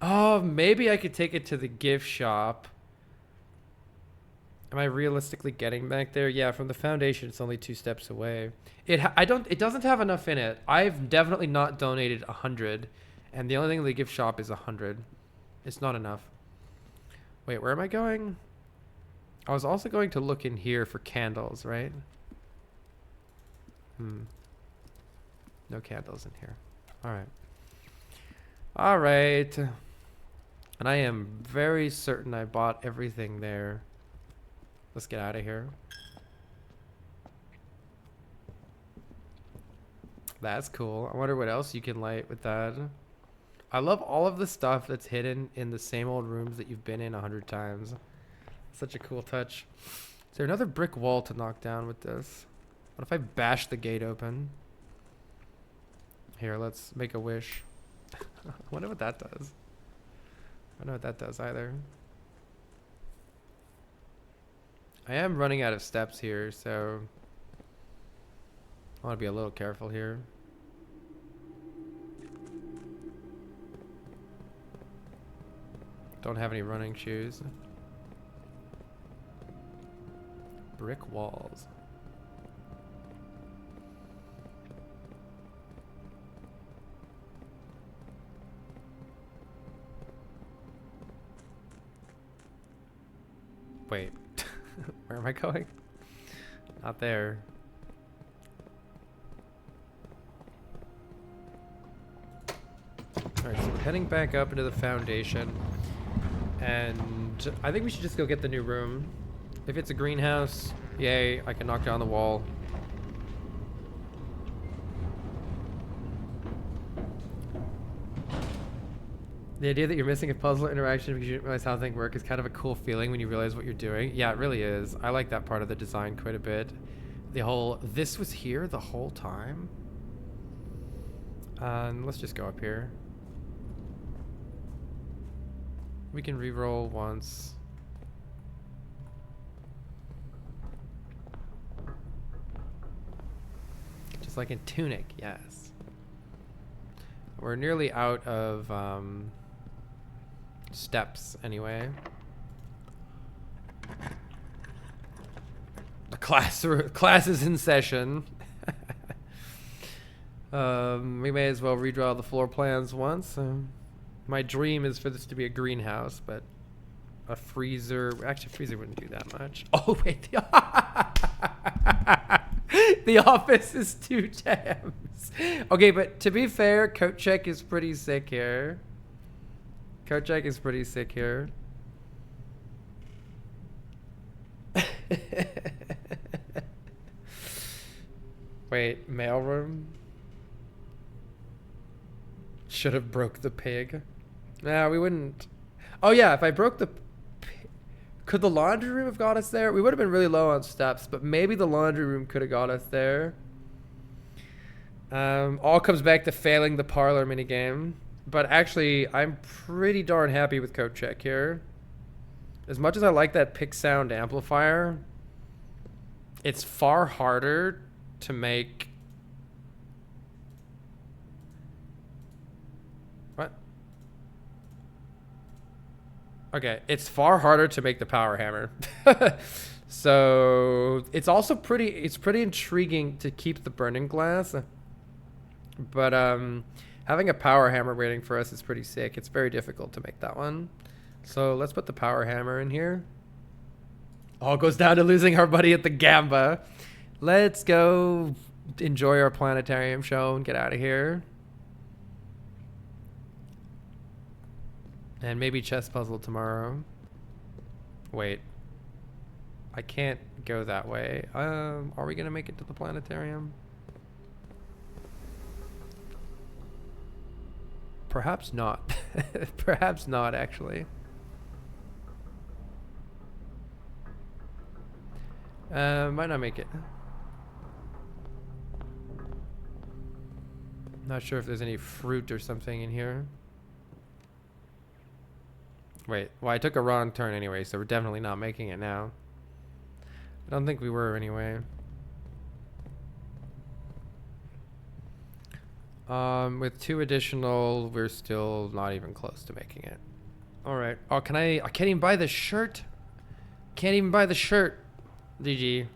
Oh, maybe I could take it to the gift shop. Am I realistically getting back there? Yeah, from the foundation, it's only 2 steps away. It doesn't have enough in it. I've definitely not donated 100, and the only thing in the gift shop is 100. It's not enough. Wait, where am I going? I was also going to look in here for candles, right? No candles in here. All right. All right. And I am very certain I bought everything there. Let's get out of here. That's cool. I wonder what else you can light with that. I love all of the stuff that's hidden in the same old rooms that you've been in 100 times. Such a cool touch. Is there another brick wall to knock down with this? What if I bash the gate open? Here, let's make a wish. I wonder what that does. I don't know what that does either. I am running out of steps here, so I want to be a little careful here. Don't have any running shoes. Brick walls. Wait, where am I going? Not there. Alright, so we're heading back up into the foundation. And I think we should just go get the new room. If it's a greenhouse, yay, I can knock down the wall. The idea that you're missing a puzzle interaction because you didn't realize how things work is kind of a cool feeling when you realize what you're doing. Yeah, it really is. I like that part of the design quite a bit. The whole, this was here the whole time? Let's just go up here. We can re-roll once. Just like in Tunic, yes. We're nearly out of steps anyway. The class is in session. We may as well redraw the floor plans once. My dream is for this to be a greenhouse, but a freezer. Actually, freezer wouldn't do that much. Oh wait, the office is 2 tabs. Okay, but to be fair, coat check is pretty sick here. Coat check is pretty sick here. Wait, mailroom? Should have broke the pig. Nah, we wouldn't. Oh yeah, if I broke the... Could the laundry room have got us there? We would have been really low on steps, but maybe the laundry room could have got us there. All comes back to failing the parlor minigame. But actually, I'm pretty darn happy with coat check here. As much as I like that pick sound amplifier, it's far harder to make... What? Okay, it's far harder to make the power hammer. So it's also pretty intriguing to keep the burning glass. But having a power hammer waiting for us is pretty sick. It's very difficult to make that one. So let's put the power hammer in here. All goes down to losing our buddy at the Gamba. Let's go enjoy our planetarium show and get out of here. And maybe chess puzzle tomorrow. Wait. I can't go that way. Are we gonna make it to the planetarium? Perhaps not. Perhaps not, actually. Might not make it. Not sure if there's any fruit or something in here. Wait, well, I took a wrong turn anyway, so we're definitely not making it now. I don't think we were anyway. With 2 additional, we're still not even close to making it. All right. Oh, can I can't even buy the shirt. Can't even buy the shirt. GG.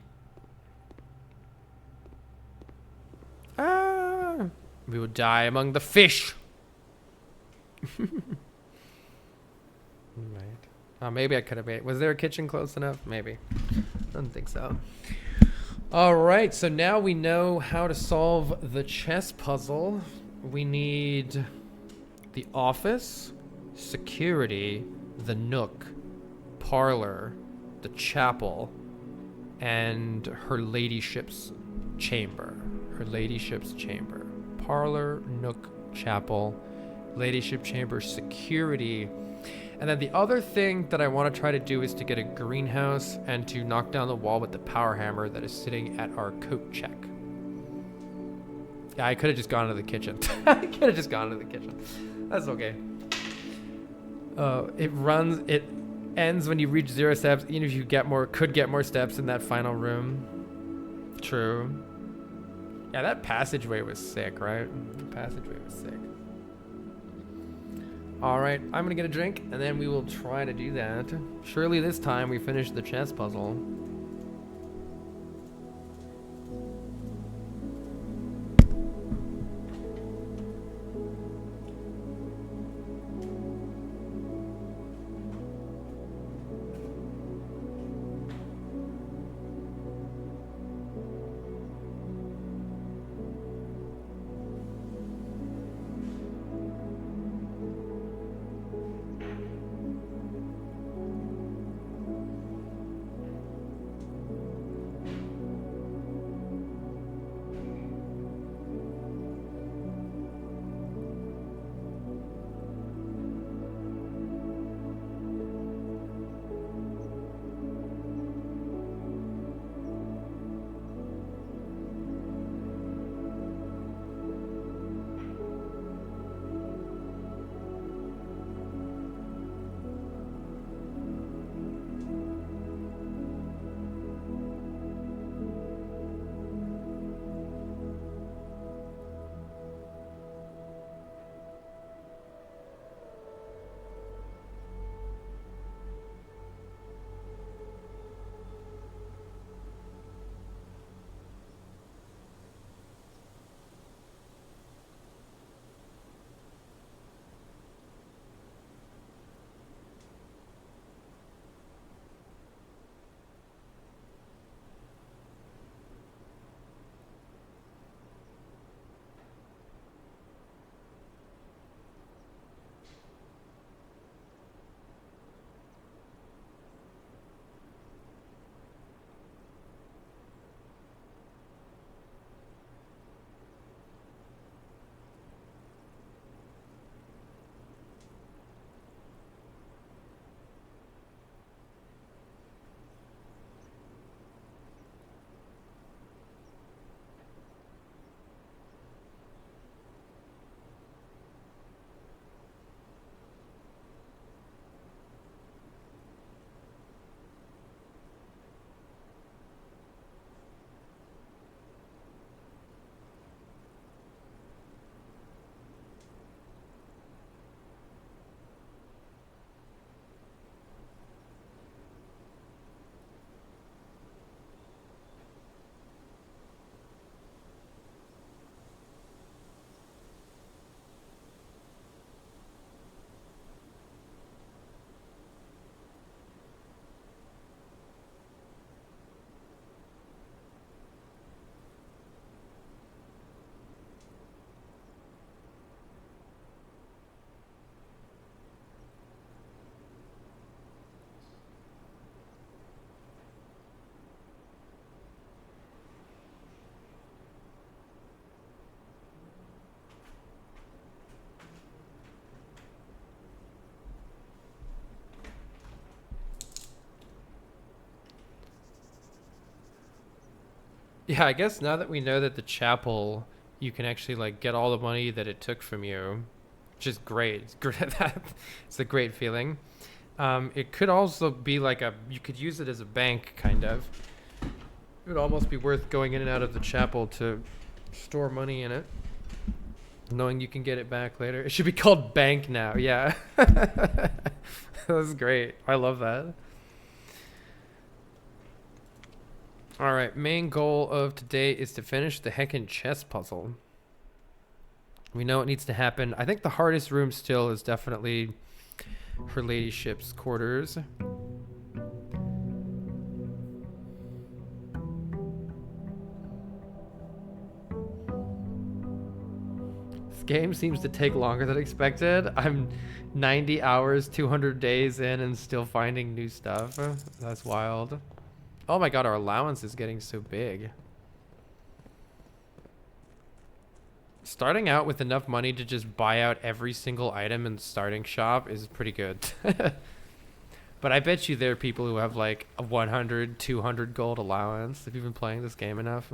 Ah, we will die among the fish. Right. Oh, maybe I could have made. Was there a kitchen close enough? Maybe. I don't think so. All right, so now we know how to solve the chess puzzle. We need the office, security, the nook, parlor, the chapel, and her ladyship's chamber. Her ladyship's chamber. Parlor, nook, chapel, ladyship chamber, security. And then the other thing that I want to try to do is to get a greenhouse and to knock down the wall with the power hammer that is sitting at our coat check. Yeah, I could have just gone to the kitchen. I could have just gone to the kitchen. That's okay. It ends when you reach 0 steps, even if you could get more steps in that final room. True. Yeah, that passageway was sick, right? The passageway was sick. Alright, I'm gonna get a drink, and then we will try to do that. Surely this time we finish the chess puzzle. Yeah, I guess now that we know that the chapel, you can actually like get all the money that it took from you, which is great. It's great. It's a great feeling. It could also be like you could use it as a bank, kind of. It would almost be worth going in and out of the chapel to store money in it, knowing you can get it back later. It should be called bank now. Yeah. That's great. I love that. All right, main goal of today is to finish the heckin' chess puzzle. We know it needs to happen. I think the hardest room still is definitely her ladyship's quarters. This game seems to take longer than expected. I'm 90 hours, 200 days in and still finding new stuff. That's wild. Oh my god, our allowance is getting so big. Starting out with enough money to just buy out every single item in the starting shop is pretty good. But I bet you there are people who have like a 100, 200 gold allowance if you've been playing this game enough.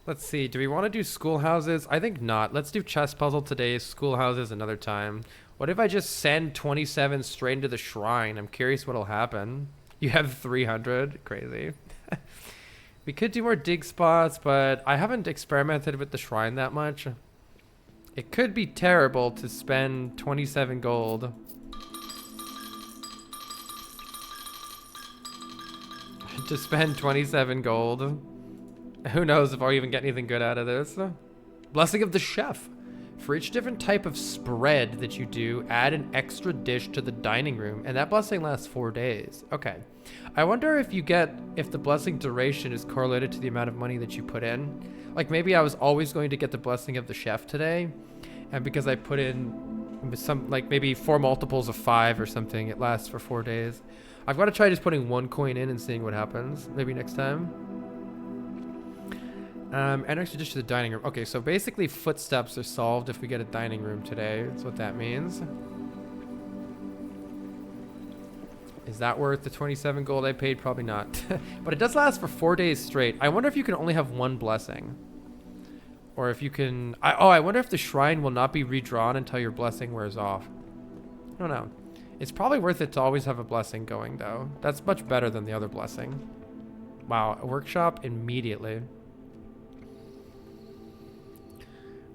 Let's see, do we want to do schoolhouses? I think not. Let's do chess puzzle today, schoolhouses another time. What if I just send 27 straight into the shrine? I'm curious what'll happen. You have 300? Crazy. We could do more dig spots, but I haven't experimented with the shrine that much. It could be terrible to spend 27 gold. To spend 27 gold. Who knows if I'll even get anything good out of this. Blessing of the chef. For each different type of spread that you do, add an extra dish to the dining room, and that blessing lasts 4 days. Okay. I wonder if the blessing duration is correlated to the amount of money that you put in. Like maybe I was always going to get the blessing of the chef today, and because I put in some, like maybe 4 multiples of 5 or something, it lasts for 4 days. I've got to try just putting 1 coin in and seeing what happens. Maybe next time. And extra dish to the dining room. Okay, so basically footsteps are solved if we get a dining room today. That's what that means. Is that worth the 27 gold I paid? Probably not. But it does last for 4 days straight. I wonder if you can only have 1 blessing. Or if you can... I wonder if the shrine will not be redrawn until your blessing wears off. I don't know. It's probably worth it to always have a blessing going, though. That's much better than the other blessing. Wow, a workshop immediately.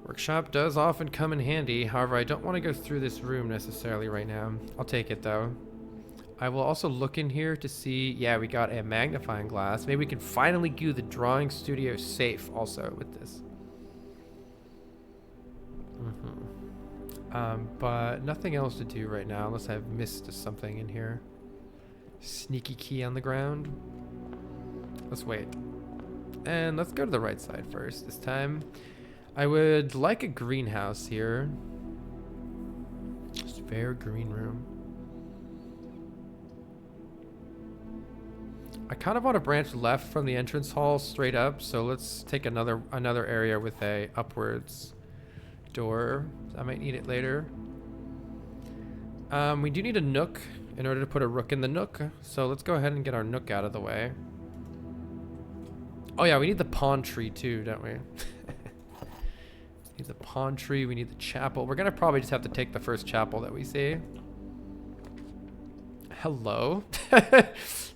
Workshop does often come in handy. However, I don't want to go through this room necessarily right now. I'll take it though. I will also look in here to see. Yeah, we got a magnifying glass. Maybe we can finally do the drawing studio safe also with this. But nothing else to do right now unless I've missed something in here. Sneaky key on the ground. Let's wait. And let's go to the right side first this time. I would like a greenhouse here. Spare green room. I kind of want to branch left from the entrance hall straight up, so let's take another area with a upwards door. I might need it later. We do need a nook in order to put a rook in the nook, so let's go ahead and get our nook out of the way. Oh yeah, we need the pawn tree too, don't we? Need the pawn tree, we need the chapel. We're gonna probably just have to take the first chapel that we see. Hello.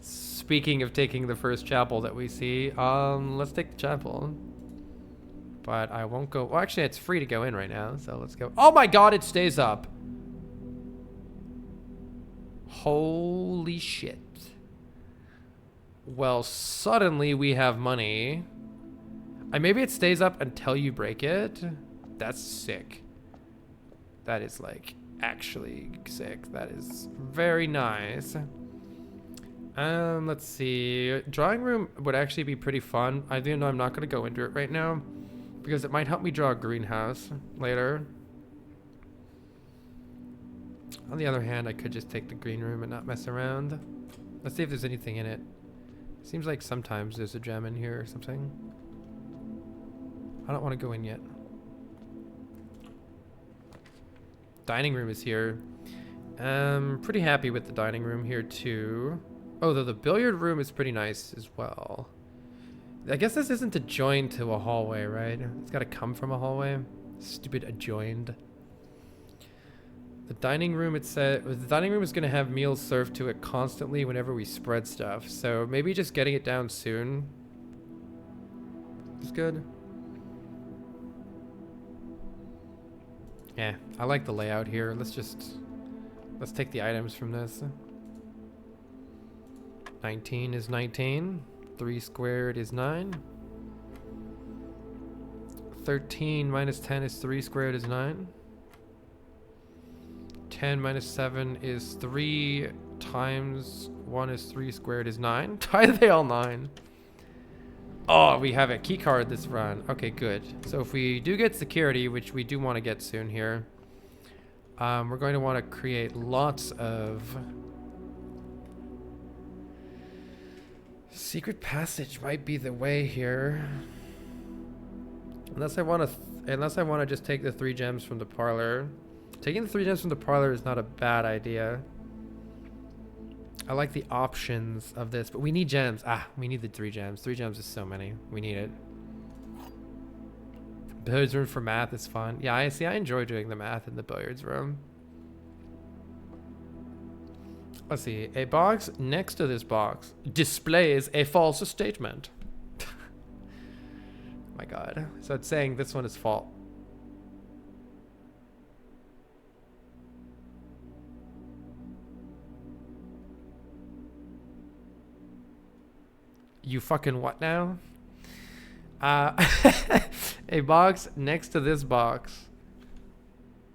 Speaking of taking the first chapel that we see, let's take the chapel. But I won't go. Well, actually, it's free to go in right now, so let's go. Oh my god, it stays up. Holy shit. Well, suddenly we have money. Maybe it stays up until you break it. That's sick. That is like actually sick. That is very nice. Let's see. Drawing room would actually be pretty fun. I do know I'm not going to go into it right now because it might help me draw a greenhouse later. On the other hand, I could just take the green room and not mess around. Let's see if there's anything in it. Seems like sometimes there's a gem in here or something. I don't want to go in yet. Dining room is here. Pretty happy with the dining room here too. Oh, though the billiard room is pretty nice as well. I guess this isn't adjoined to a hallway, right? It's got to come from a hallway. Stupid adjoined. The dining room, it said, the dining room is going to have meals served to it constantly whenever we spread stuff. So maybe just getting it down soon is good. Yeah, I like the layout here. Let's take the items from this. 19 is 19. 3 squared is 9. 13 minus 10 is 3 squared is 9. 10 minus 7 is 3 times 1 is 3 squared is 9. Why are they all 9? Oh, we have a key card this run. Okay, good. So if we do get security, which we do want to get soon here, we're going to want to create lots of secret passage. Might be the way here, unless I want to just take the 3 gems from the parlor. Taking the 3 gems from the parlor is not a bad idea. I like the options of this, but we need gems. We need the 3 gems. 3 gems is so many. We need it. Billiards room for math is fun. Yeah, I enjoy doing the math in the billiards room. Let's see. A box next to this box displays a false statement. My God. So it's saying this one is false. You fucking what now? A box next to this box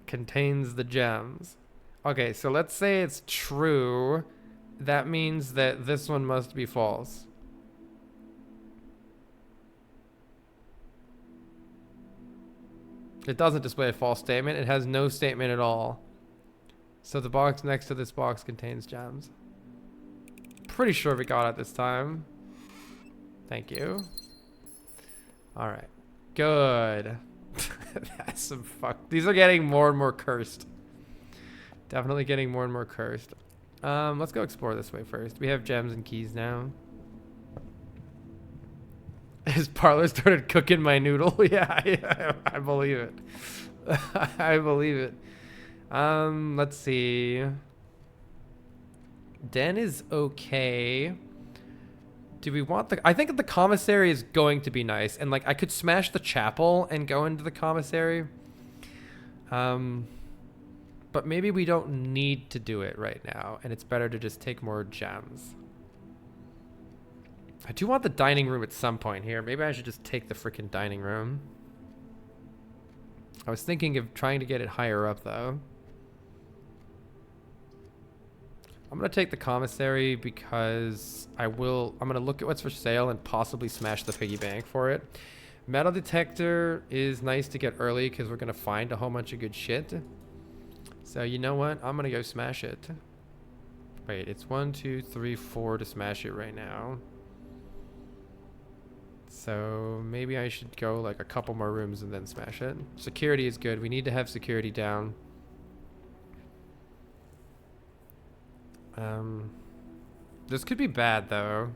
contains the gems. Okay, so let's say it's true. That means that this one must be false. It doesn't display a false statement. It has no statement at all. So the box next to this box contains gems. Pretty sure we got it this time. Thank you. All right. Good. That's some fuck. These are getting more and more cursed. Definitely getting more and more cursed. Let's go explore this way first. We have gems and keys now. His parlor started cooking my noodle. Yeah, I believe it. I believe it. Let's see. Den is okay. Do we want the... I think the commissary is going to be nice. And, like, I could smash the chapel and go into the commissary. But maybe we don't need to do it right now. And it's better to just take more gems. I do want the dining room at some point here. Maybe I should just take the freaking dining room. I was thinking of trying to get it higher up, though. I'm going to take the commissary because I'm going to look at what's for sale and possibly smash the piggy bank for it. Metal detector is nice to get early because we're going to find a whole bunch of good shit. So you know what? I'm going to go smash it. Wait, it's 1, 2, 3, 4 to smash it right now. So maybe I should go like a couple more rooms and then smash it. Security is good. We need to have security down. This could be bad though.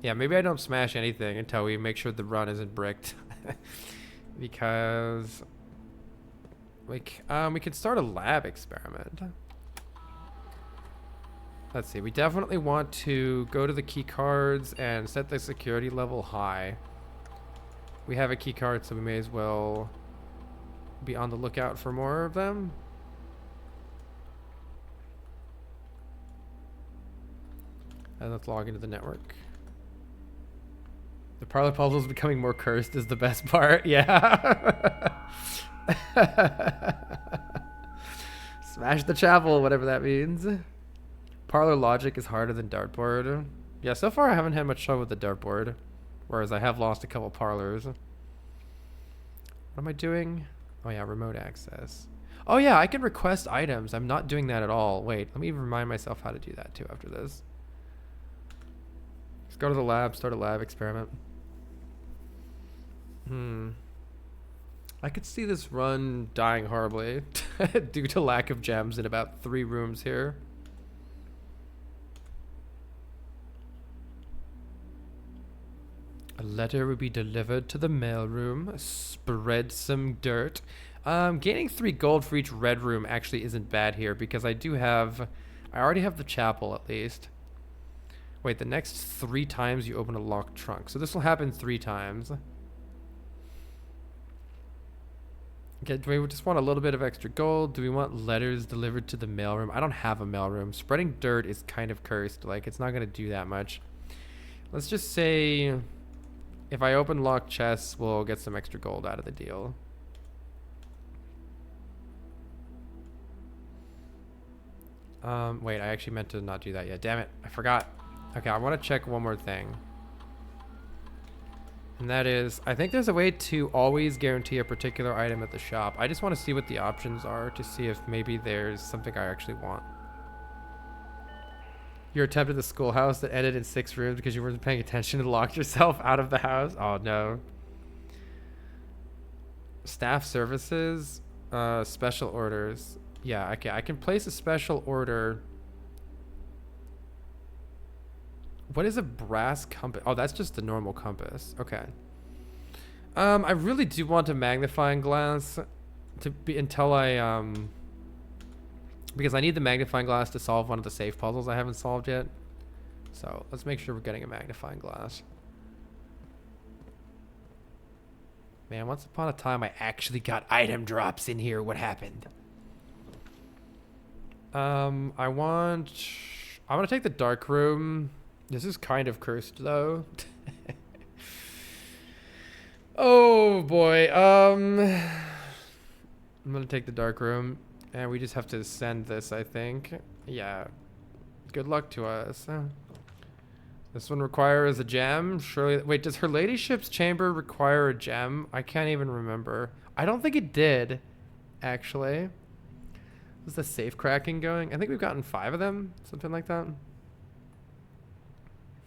Yeah, maybe I don't smash anything until we make sure the run isn't bricked. Because we could start a lab experiment. Let's see, we definitely want to go to the key cards and set the security level high. We have a key card, so we may as well be on the lookout for more of them. And let's log into the network. The parlor puzzle is becoming more cursed is the best part. Yeah. Smash the chapel, whatever that means. Parlor logic is harder than dartboard. Yeah, so far I haven't had much trouble with the dartboard. Whereas I have lost a couple parlors. What am I doing? Oh yeah, remote access. Oh yeah, I can request items. I'm not doing that at all. Wait, let me remind myself how to do that too after this. Let's go to the lab, start a lab experiment. I could see this run dying horribly due to lack of gems in about 3 rooms here. A letter will be delivered to the mailroom. Spread some dirt. Gaining 3 gold for each red room actually isn't bad here because I already have the chapel at least. Wait, the next 3 times you open a locked trunk. So this will happen 3 times. Okay, do we just want a little bit of extra gold? Do we want letters delivered to the mailroom? I don't have a mailroom. Spreading dirt is kind of cursed. Like, it's not going to do that much. Let's just say if I open locked chests, we'll get some extra gold out of the deal. Wait, I actually meant to not do that yet. Damn it, I forgot. Okay, I want to check one more thing. And that is, I think there's a way to always guarantee a particular item at the shop. I just want to see what the options are to see if maybe there's something I actually want. Your attempt at the schoolhouse that ended in 6 rooms because you weren't paying attention and locked yourself out of the house. Oh no. Staff services, special orders. Yeah, okay, I can place a special order. What is a brass compass? Oh, that's just the normal compass. Okay. I really do want a magnifying glass to be until I because I need the magnifying glass to solve one of the safe puzzles I haven't solved yet. So let's make sure we're getting a magnifying glass. Man, once upon a time I actually got item drops in here. What happened? I'm gonna take the dark room. This is kind of cursed though. Oh boy. I'm gonna take the dark room and we just have to send this, I think. Yeah. Good luck to us. This one requires a gem. Surely. Wait, does her ladyship's chamber require a gem? I can't even remember. I don't think it did, actually. Is the safe cracking going? I think we've gotten 5 of them. Something like that.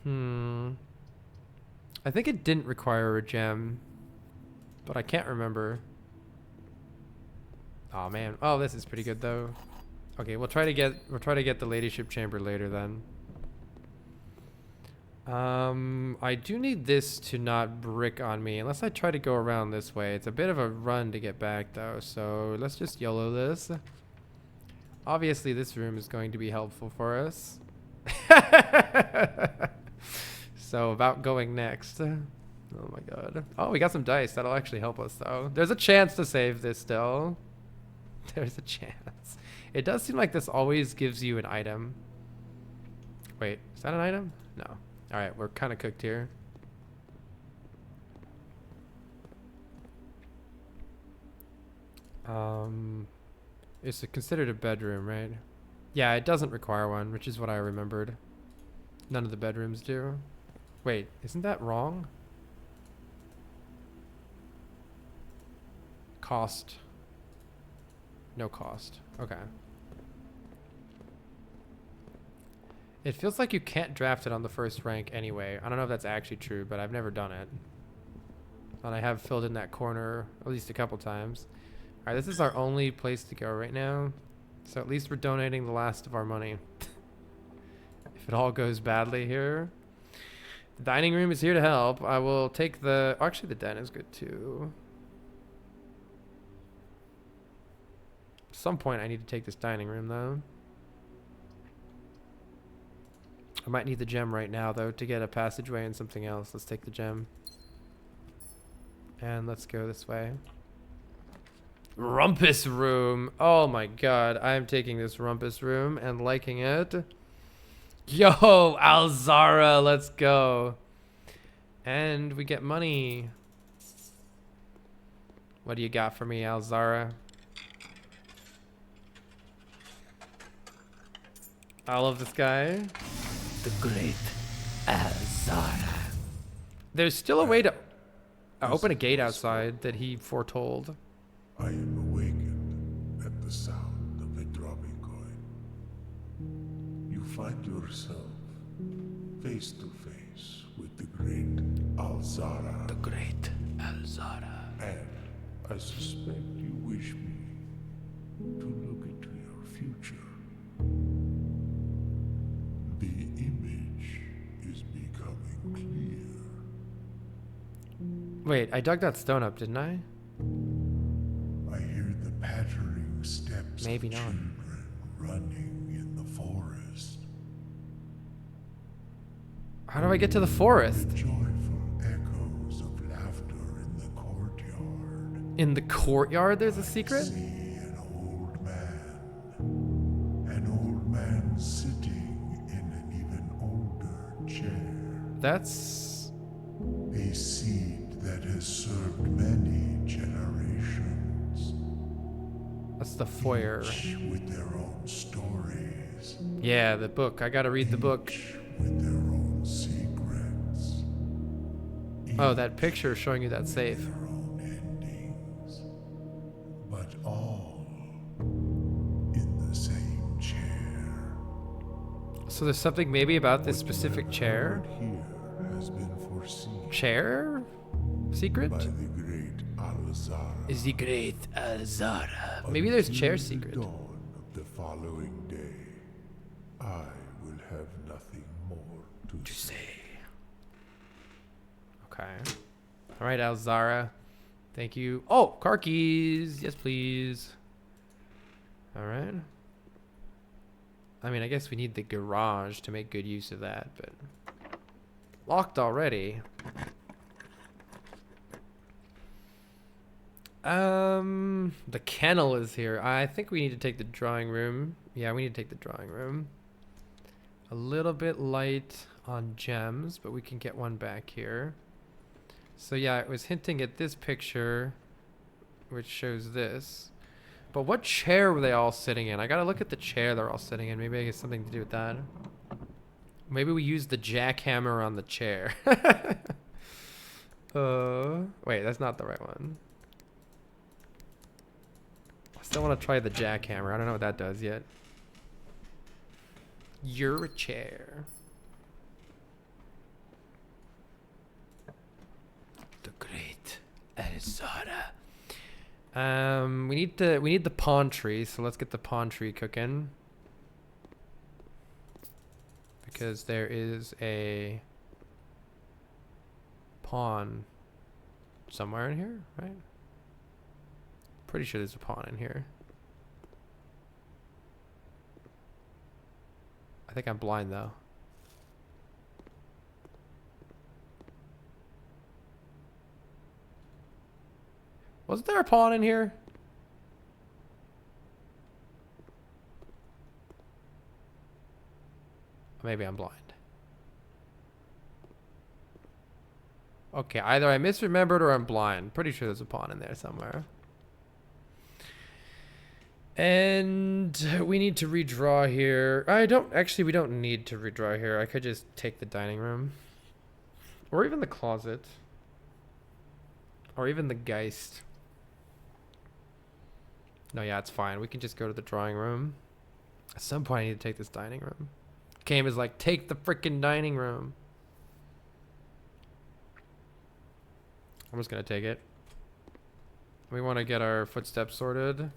I think it didn't require a gem, but I can't remember. Oh man. Oh, this is pretty good though. Okay, we'll try to get the ladyship chamber later then. I do need this to not brick on me unless I try to go around this way. It's a bit of a run to get back though, so let's just YOLO this. Obviously this room is going to be helpful for us. So about going next. Oh my god. Oh, we got some dice. That'll actually help us though. There's a chance to save this still. There's a chance. It does seem like this always gives you an item. Wait, is that an item? No. Alright, we're kind of cooked here. It's considered a bedroom, right? Yeah, it doesn't require one, which is what I remembered. None of the bedrooms do. Wait, isn't that wrong? Cost. No cost. Okay. It feels like you can't draft it on the first rank anyway. I don't know if that's actually true, but I've never done it. And I have filled in that corner at least a couple times. Alright, this is our only place to go right now. So at least we're donating the last of our money. If it all goes badly here. The dining room is here to help. I will take the... Actually, the den is good too. At some point, I need to take this dining room though. I might need the gem right now though to get a passageway and something else. Let's take the gem. And let's go this way. Rumpus room. Oh my god. I'm taking this rumpus room and liking it. Yo, Alzara, let's go. And we get money. What do you got for me, Alzara? I love this guy. The great Alzara. There's still a way to open a gate outside that he foretold. I am awakened at the sound of a dropping coin. You find yourself face to face with the great Alzara. The great Alzara. And I suspect you wish me to look into your future. The image is becoming clear. Wait, I dug that stone up, didn't I? I hear the pattering steps Maybe of not. children running in the forest. How do I get to the forest? Joyful echoes of laughter in the courtyard. In the courtyard there's a secret? See an old man sitting in an even older chair. That's... A seed that has served many generations. That's the foyer. Each with their own stories. Yeah, the book. I gotta read the book. Each with their own secrets. Oh, that picture showing you that safe. Their own endings. But all in the same chair. So there's something maybe about this specific chair? Here has been foreseen Chair? Secret? by the great Al-Azhar. Is the great Azara. Maybe there's chair Until secret. the dawn of the following day, I will have nothing more to say. Okay. Alright, Alzara. Thank you. Oh, car keys. Yes, please. Alright. I mean, I guess we need the garage to make good use of that, but... Locked already. The kennel is here. I think we need to take the drawing room. Yeah, we need to take the drawing room. A little bit light on gems, but we can get one back here. So yeah, it was hinting at this picture, which shows this. But what chair were they all sitting in? I gotta look at the chair they're all sitting in. Maybe it has something to do with that. Maybe we use the jackhammer on the chair. Wait, that's not the right one. I still want to try the jackhammer. I don't know what that does yet. You're a chair. The great Arizona. We need the pawn tree, so let's get the pawn tree cooking. Because there is a pawn somewhere in here, right? Pretty sure there's a pawn in here. I think I'm blind though. Wasn't there a pawn in here? Maybe I'm blind. Okay, either I misremembered or I'm blind. Pretty sure there's a pawn in there somewhere. And we need to redraw here. Actually, we don't need to redraw here. I could just take the dining room. Or even the closet. Or even the Geist. No, yeah, it's fine. We can just go to the drawing room. At some point, I need to take this dining room. Game is like, take the freaking dining room. I'm just gonna take it. We want to get our footsteps sorted.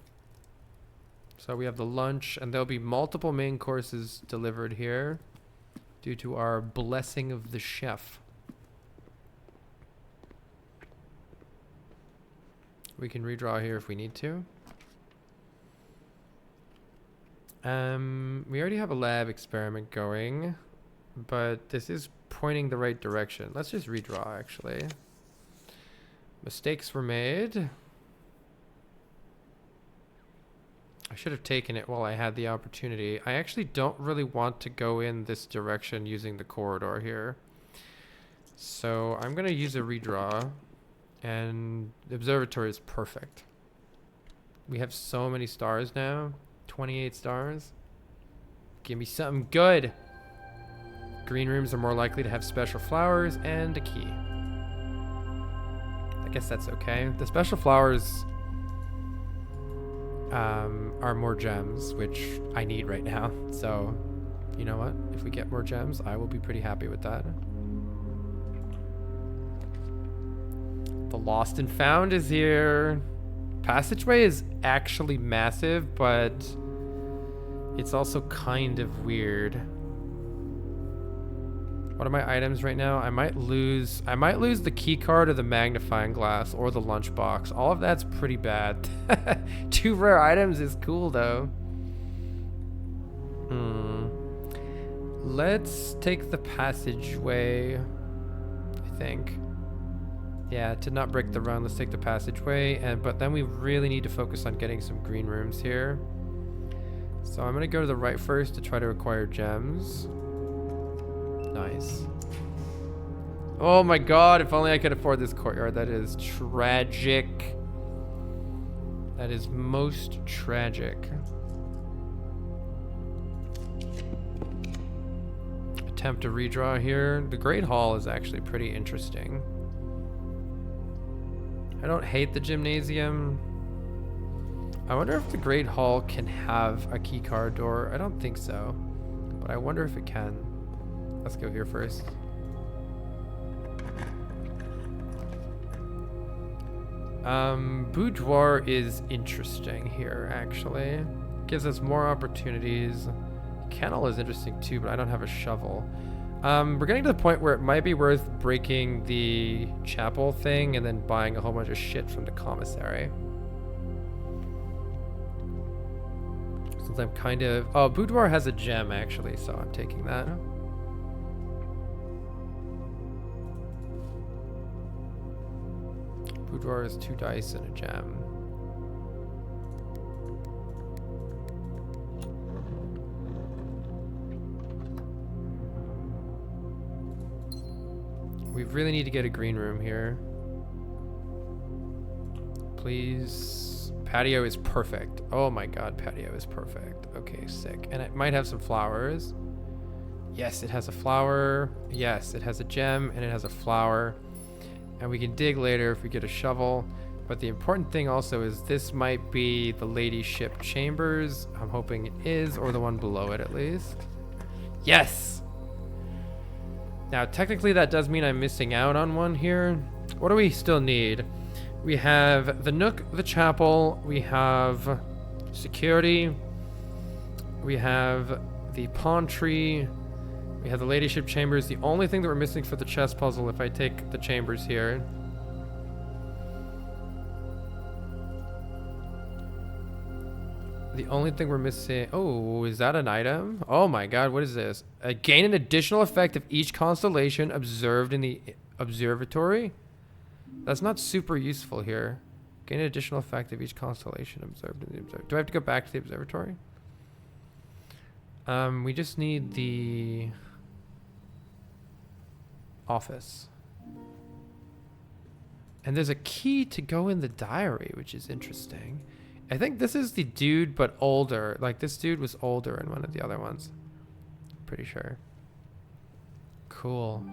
So we have the lunch, and there'll be multiple main courses delivered here due to our blessing of the chef. We can redraw here if we need to. We already have a lab experiment going, but this is pointing the right direction. Let's just redraw, actually. Mistakes were made. I should have taken it while I had the opportunity. I actually don't really want to go in this direction using the corridor here. So I'm going to use a redraw, and the observatory is perfect. We have so many stars now. 28 stars. Give me something good. Green rooms are more likely to have special flowers and a key. I guess that's okay. The special flowers are more gems, which I need right now. So, you know what? If we get more gems, I will be pretty happy with that. The Lost and Found is here. Passageway is actually massive, but it's also kind of weird. What are my items right now? I might lose the key card or the magnifying glass or the lunchbox. All of that's pretty bad. 2 rare items is cool though. Let's take the passageway, I think. Yeah, to not break the run, let's take the passageway, but then we really need to focus on getting some green rooms here. So I'm gonna go to the right first to try to acquire gems. Nice. Oh my god, if only I could afford this courtyard. That is tragic. That is most tragic. Attempt to redraw here. The Great Hall is actually pretty interesting. I don't hate the gymnasium. I wonder if the Great Hall can have a keycard door. I don't think so, but I wonder if it can. Let's go here first. Boudoir is interesting here, actually. Gives us more opportunities. Kennel is interesting too, but I don't have a shovel. We're getting to the point where it might be worth breaking the chapel thing and then buying a whole bunch of shit from the commissary. Since I'm kind of... Oh, Boudoir has a gem, actually, so I'm taking that. Boudoir is 2 dice and a gem. We really need to get a green room here. Please. Patio is perfect. Oh my god, patio is perfect. Okay, sick. And it might have some flowers. Yes, it has a flower. Yes, it has a gem and it has a flower. And we can dig later if we get a shovel. But the important thing also is this might be the ladyship chambers. I'm hoping it is, or the one below it at least. Yes! Now, technically that does mean I'm missing out on one here. What do we still need? We have the nook, the chapel, we have security, we have the pawn tree, we have the ladyship chambers. The only thing that we're missing for the chess puzzle, if I take the chambers here, the only thing we're missing... Oh, is that an item? Oh my god, what is this? Gain an additional effect of each constellation observed in the observatory? That's not super useful here. Gain an additional effect of each constellation observed in the observatory. Do I have to go back to the observatory? We just need the office. And there's a key to go in the diary, which is interesting. I think this is the dude, but older. Like, this dude was older in one of the other ones. Pretty sure. Cool.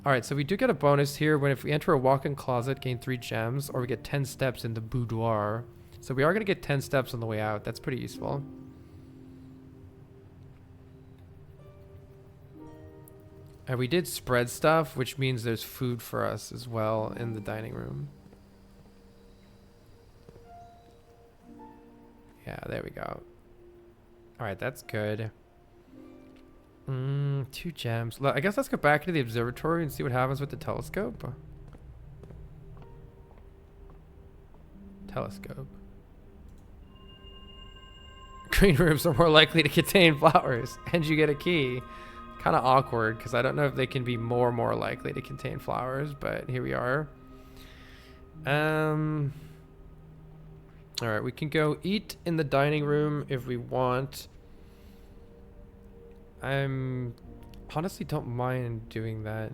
Alright, so we do get a bonus here when if we enter a walk-in closet, gain 3 gems, or we get 10 steps in the boudoir. So we are going to get 10 steps on the way out. That's pretty useful. And we did spread stuff, which means there's food for us as well in the dining room. Yeah, there we go. Alright, that's good. 2 gems. I guess let's go back to the observatory and see what happens with the telescope. Telescope. Green rooms are more likely to contain flowers. And you get a key. Kind of awkward, because I don't know if they can be more likely to contain flowers, but here we are. Alright, we can go eat in the dining room if we want. Honestly don't mind doing that.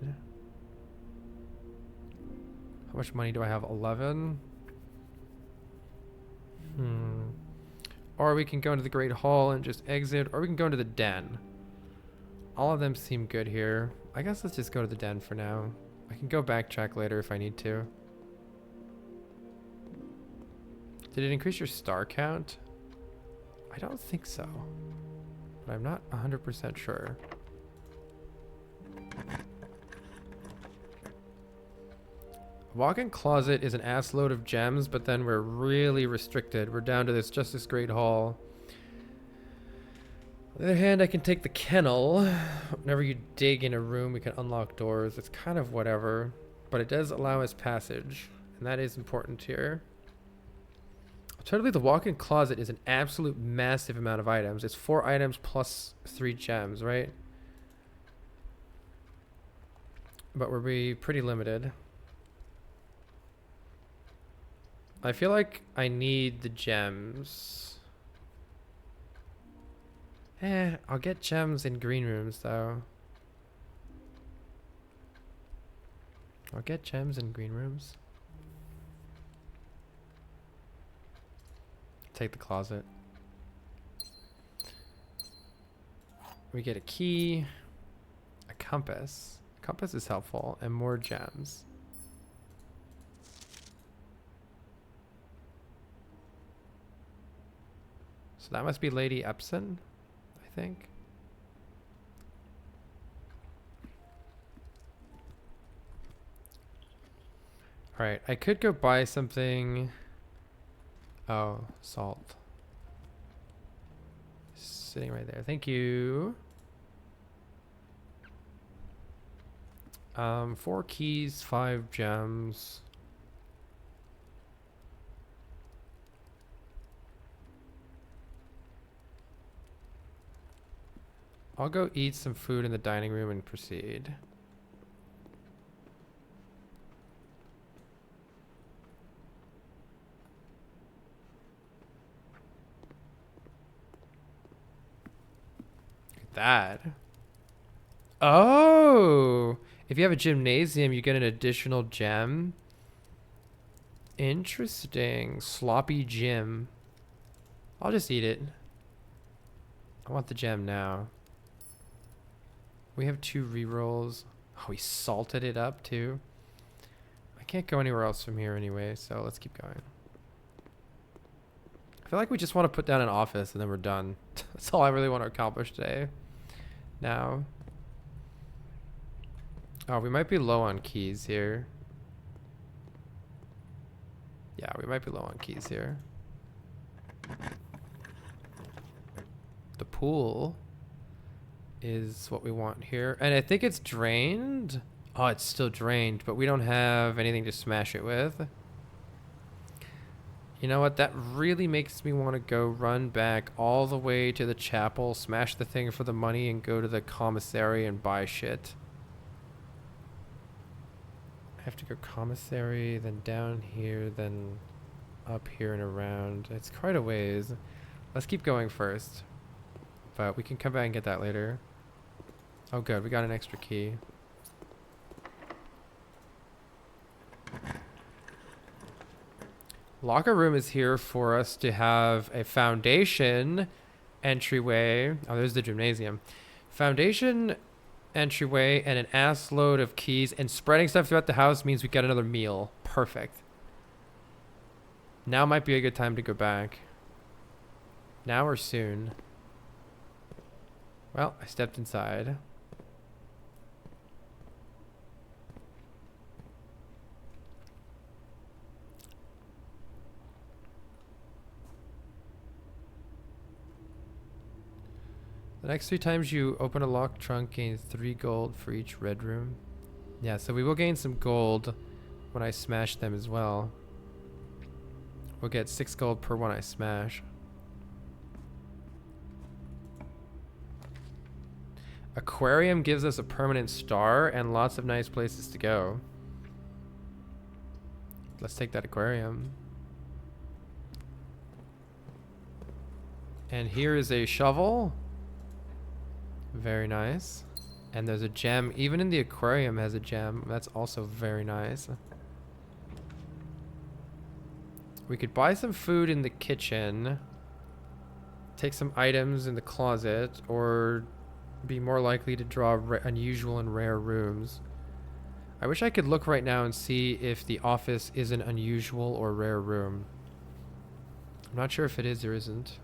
How much money do I have? 11? Or we can go into the Great Hall and just exit, or we can go into the den. All of them seem good here. I guess let's just go to the den for now. I can go backtrack later if I need to. Did it increase your star count? I don't think so. But I'm not 100% sure. Walk-in closet is an ass load of gems, but then we're really restricted. We're down to this Great Hall. On the other hand, I can take the kennel. Whenever you dig in a room, we can unlock doors. It's kind of whatever, but it does allow us passage, and that is important here. Alternatively, the walk-in closet is an absolute massive amount of items. It's 4 items plus 3 gems, right? But we'll be pretty limited. I feel like I need the gems. I'll get gems in green rooms though. I'll get gems in green rooms. Take the closet. We get a key, a compass. A compass is helpful, and more gems. So that must be Lady Epson, I think. Alright, I could go buy something. Oh, salt. Sitting right there. Thank you. 4 keys, 5 gems. I'll go eat some food in the dining room and proceed. Look at that. Oh! If you have a gymnasium, you get an additional gem. Interesting. Sloppy gym. I'll just eat it. I want the gem now. We have 2 rerolls. Oh, we salted it up too. I can't go anywhere else from here anyway, so let's keep going. I feel like we just want to put down an office and then we're done. That's all I really want to accomplish today. Now. Oh, we might be low on keys here. Yeah, we might be low on keys here. The pool is what we want here. And I think it's drained. Oh, it's still drained, but we don't have anything to smash it with. You know what? That really makes me want to go run back all the way to the chapel, smash the thing for the money, and go to the commissary and buy shit. I have to go commissary, then down here, then up here and around. It's quite a ways. Let's keep going first. But we can come back and get that later. Oh good, we got an extra key. Locker room is here for us to have a foundation entryway. Oh, there's the gymnasium. Foundation entryway and an ass load of keys, and spreading stuff throughout the house means we get another meal. Perfect. Now might be a good time to go back. Now or soon. Well, I stepped inside. The next 3 times you open a locked trunk, gain 3 gold for each red room. Yeah, so we will gain some gold when I smash them as well. We'll get 6 gold per one I smash. Aquarium gives us a permanent star and lots of nice places to go. Let's take that aquarium. And here is a shovel. Very nice. And there's a gem. Even in the aquarium has a gem. That's also very nice. We could buy some food in the kitchen. Take some items in the closet. Or be more likely to draw unusual and rare rooms. I wish I could look right now and see if the office is an unusual or rare room. I'm not sure if it is or isn't.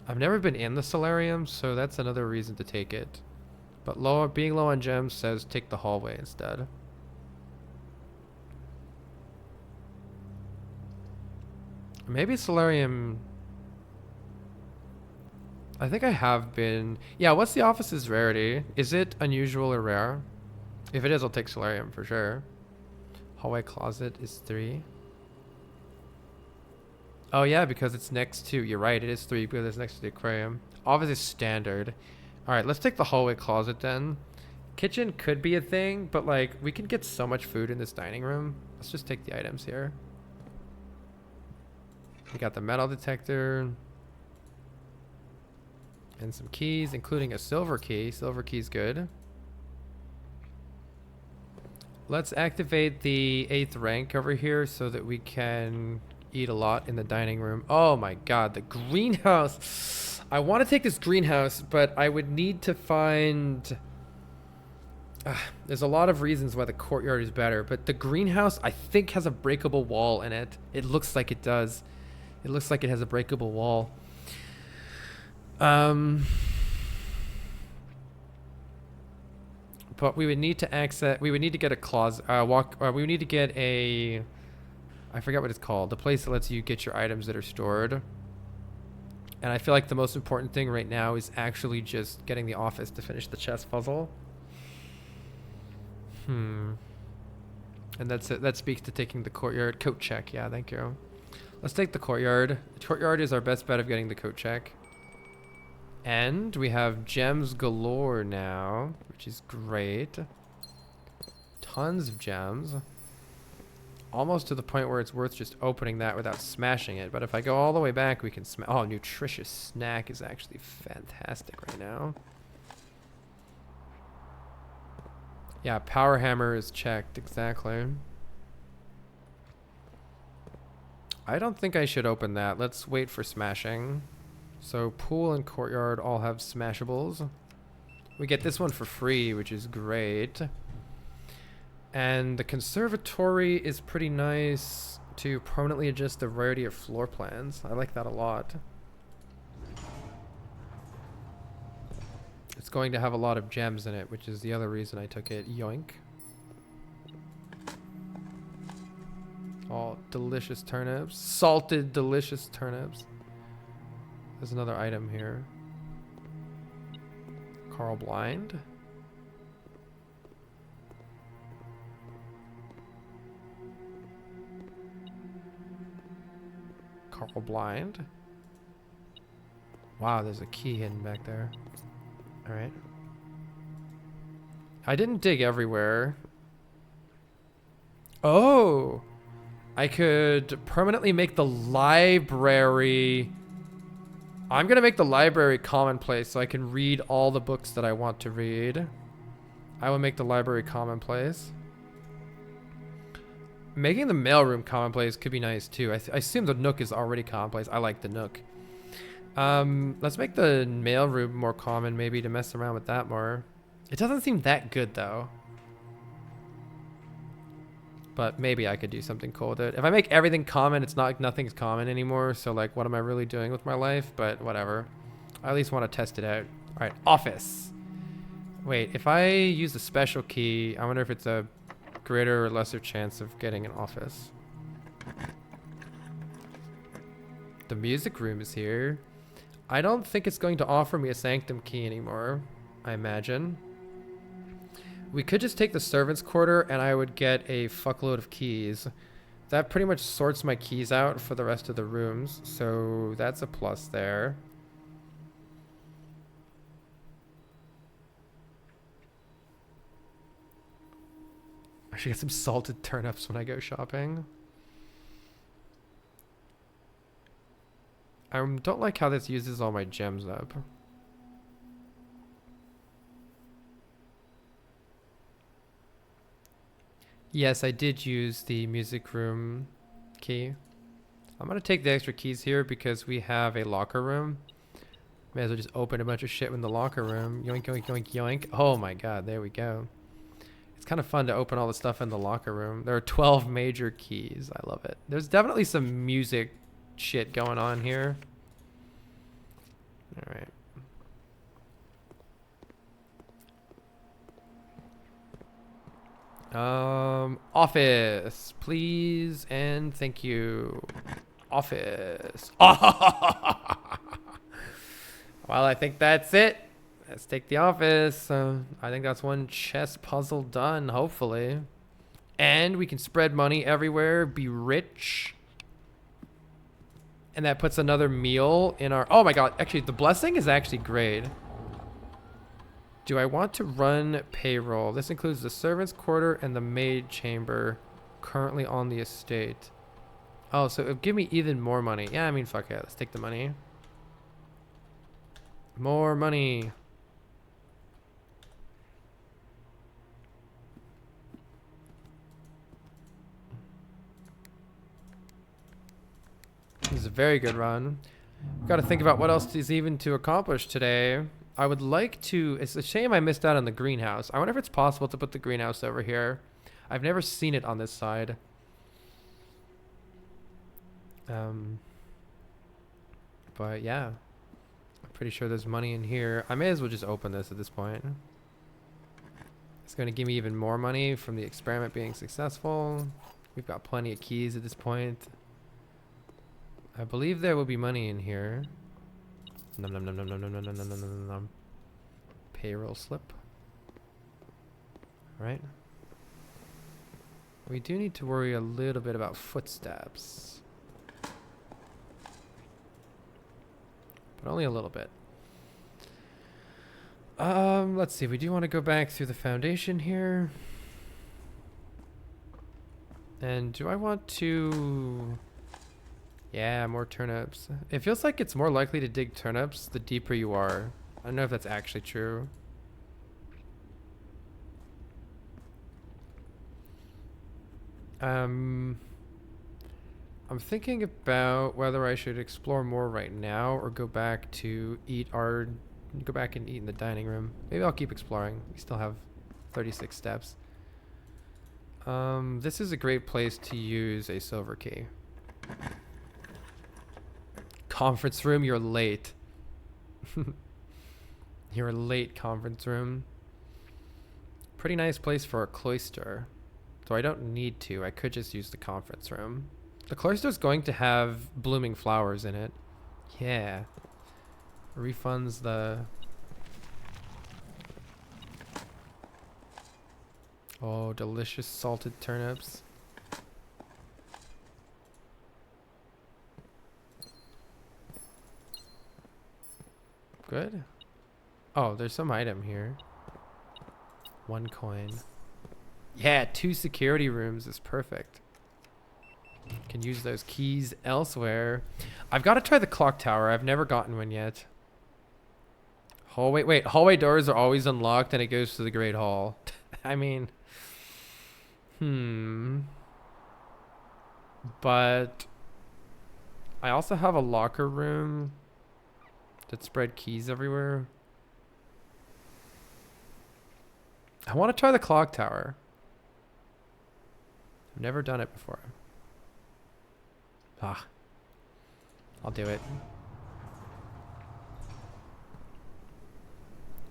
I've never been in the solarium, so that's another reason to take it. But being low on gems says take the hallway instead. Maybe solarium I think I have been. Yeah, what's the office's rarity? Is it unusual or rare? If it is, I'll take Solarium for sure. Hallway closet is 3. Oh yeah, because it's next to, you're right, it is 3 because it's next to the aquarium. Office is standard. Alright, let's take the hallway closet then. Kitchen could be a thing, but like, we can get so much food in this dining room. Let's just take the items here. We got the metal detector. And some keys, including a silver key. Silver key's good. Let's activate the 8th rank over here so that we can eat a lot in the dining room. Oh my god, the greenhouse. I want to take this greenhouse, but I would need to find... there's a lot of reasons why the courtyard is better, but the greenhouse I think has a breakable wall in it. It looks like it does. It looks like it has a breakable wall. But we would need to access. We would need to get a closet. We would need to get a. I forget what it's called. The place that lets you get your items that are stored. And I feel like the most important thing right now is actually just getting the office to finish the chess puzzle. And that's it. That speaks to taking the courtyard coat check. Yeah, thank you. Let's take the courtyard. The courtyard is our best bet of getting the coat check. And we have gems galore now, which is great. Tons of gems. Almost to the point where it's worth just opening that without smashing it. But if I go all the way back, we can smash. Oh, nutritious snack is actually fantastic right now. Yeah, power hammer is checked, exactly. I don't think I should open that. Let's wait for smashing. So pool and courtyard all have smashables. We get this one for free, which is great. And the conservatory is pretty nice to permanently adjust the rarity of floor plans. I like that a lot. It's going to have a lot of gems in it, which is the other reason I took it. Yoink. Oh, delicious turnips. Salted, delicious turnips. There's another item here. Carl Blind. Carl Blind. Wow, there's a key hidden back there. Alright. I didn't dig everywhere. Oh! I could permanently make the library... I'm gonna make the library commonplace so I can read all the books that I want to read. I will make the library commonplace. Making the mailroom commonplace could be nice too. I assume the Nook is already commonplace. I like the Nook. Let's make the mailroom more common maybe to mess around with that more. It doesn't seem that good though. But maybe I could do something cool with it. If I make everything common, it's not like nothing's common anymore. So like, what am I really doing with my life? But whatever. I at least want to test it out. All right, office. Wait, if I use a special key, I wonder if it's a greater or lesser chance of getting an office. The music room is here. I don't think it's going to offer me a sanctum key anymore, I imagine. We could just take the servants' quarter and I would get a fuckload of keys. That pretty much sorts my keys out for the rest of the rooms, so that's a plus there. I should get some salted turnips when I go shopping. I don't like how this uses all my gems up. Yes, I did use the music room key. I'm gonna take the extra keys here because we have a locker room. May as well just open a bunch of shit in the locker room. Yoink, yoink, yoink, yoink. Oh my god, there we go. It's kind of fun to open all the stuff in the locker room. There are 12 major keys. I love it. There's definitely some music shit going on here. All right. Office, please, and thank you. Office. All Well, I think that's it. Let's take the office. I think that's one chess puzzle done, hopefully. And we can spread money everywhere, be rich. And that puts another meal in our... Oh my god, actually, the blessing is actually great. Do I want to run payroll? This includes the servants' quarter and the maid chamber currently on the estate. Oh, so it'll give me even more money. Yeah, I mean, fuck it. Let's take the money. More money. This is a very good run. We've got to think about what else is even to accomplish today. I would like to... It's a shame I missed out on the greenhouse. I wonder if it's possible to put the greenhouse over here. I've never seen it on this side. But yeah. I'm pretty sure there's money in here. I may as well just open this at this point. It's going to give me even more money from the experiment being successful. We've got plenty of keys at this point. I believe there will be money in here. Num num num num num num num num num num num num. Payroll slip. Right. We do need to worry a little bit about footsteps. But only a little bit. Let's see. We do want to go back through the foundation here. And do I want to... Yeah, more turnips. It feels like it's more likely to dig turnips the deeper you are. I don't know if that's actually true. I'm thinking about whether I should explore more right now or go back to go back and eat in the dining room. Maybe I'll keep exploring. We still have 36 steps. This is a great place to use a silver key. Conference room, you're late. You're late, conference room. Pretty nice place for a cloister. So I don't need to. I could just use the conference room. The cloister's going to have blooming flowers in it. Yeah. Refunds the... Oh, delicious salted turnips. Good. Oh, there's some item here. 1 coin. Yeah, 2 security rooms is perfect. Can use those keys elsewhere. I've got to try the clock tower. I've never gotten one yet. Hallway, wait, hallway doors are always unlocked and it goes to the Great Hall. I mean, but I also have a locker room that spread keys everywhere. I want to try the clock tower. I've never done it before. Ah, I'll do it.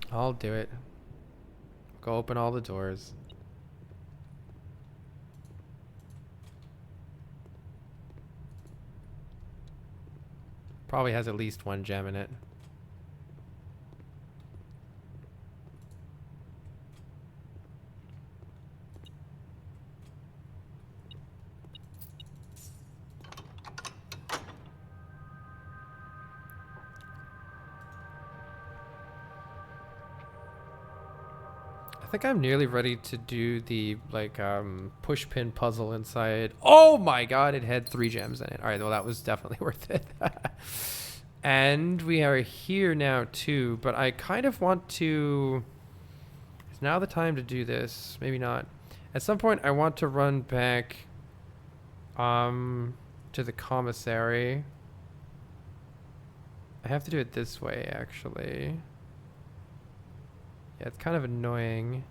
I'll do it. Go open all the doors. Probably has at least 1 gem in it. I think I'm nearly ready to do the push pin puzzle inside. Oh my god, it had 3 gems in it. All right, well that was definitely worth it. And we are here now too, but I kind of want to... Is now the time to do this? Maybe not. At some point I want to run back to the commissary. I have to do it this way actually. Yeah, it's kind of annoying.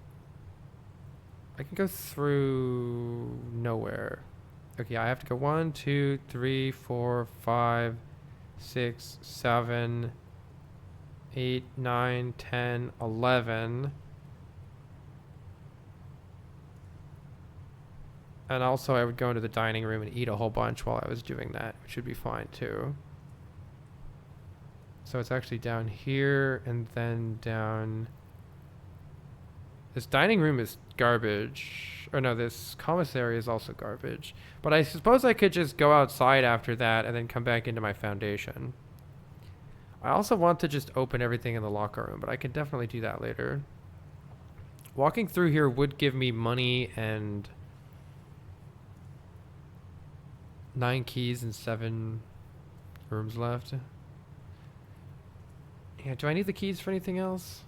I can go through nowhere. Okay, I have to go 1, 2, 3, 4, 5, 6, 7, 8, 9, 10, 11. And also I would go into the dining room and eat a whole bunch while I was doing that, which would be fine too. So it's actually down here and then down. This dining room is garbage. Or no, this commissary is also garbage. But I suppose I could just go outside after that and then come back into my foundation. I also want to just open everything in the locker room, but I can definitely do that later. Walking through here would give me money and 9 keys and 7 rooms left. Yeah, do I need the keys for anything else?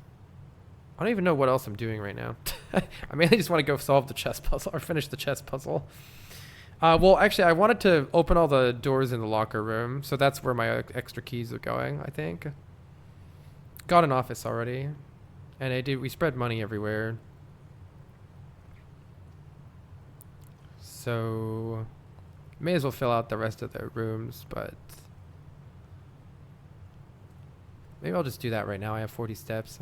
I don't even know what else I'm doing right now. I mainly just want to go solve the chess puzzle or finish the chess puzzle. Well, actually, I wanted to open all the doors in the locker room, so that's where my extra keys are going, I think. Got an office already. And we spread money everywhere. So, may as well fill out the rest of the rooms, but maybe I'll just do that right now. I have 40 steps.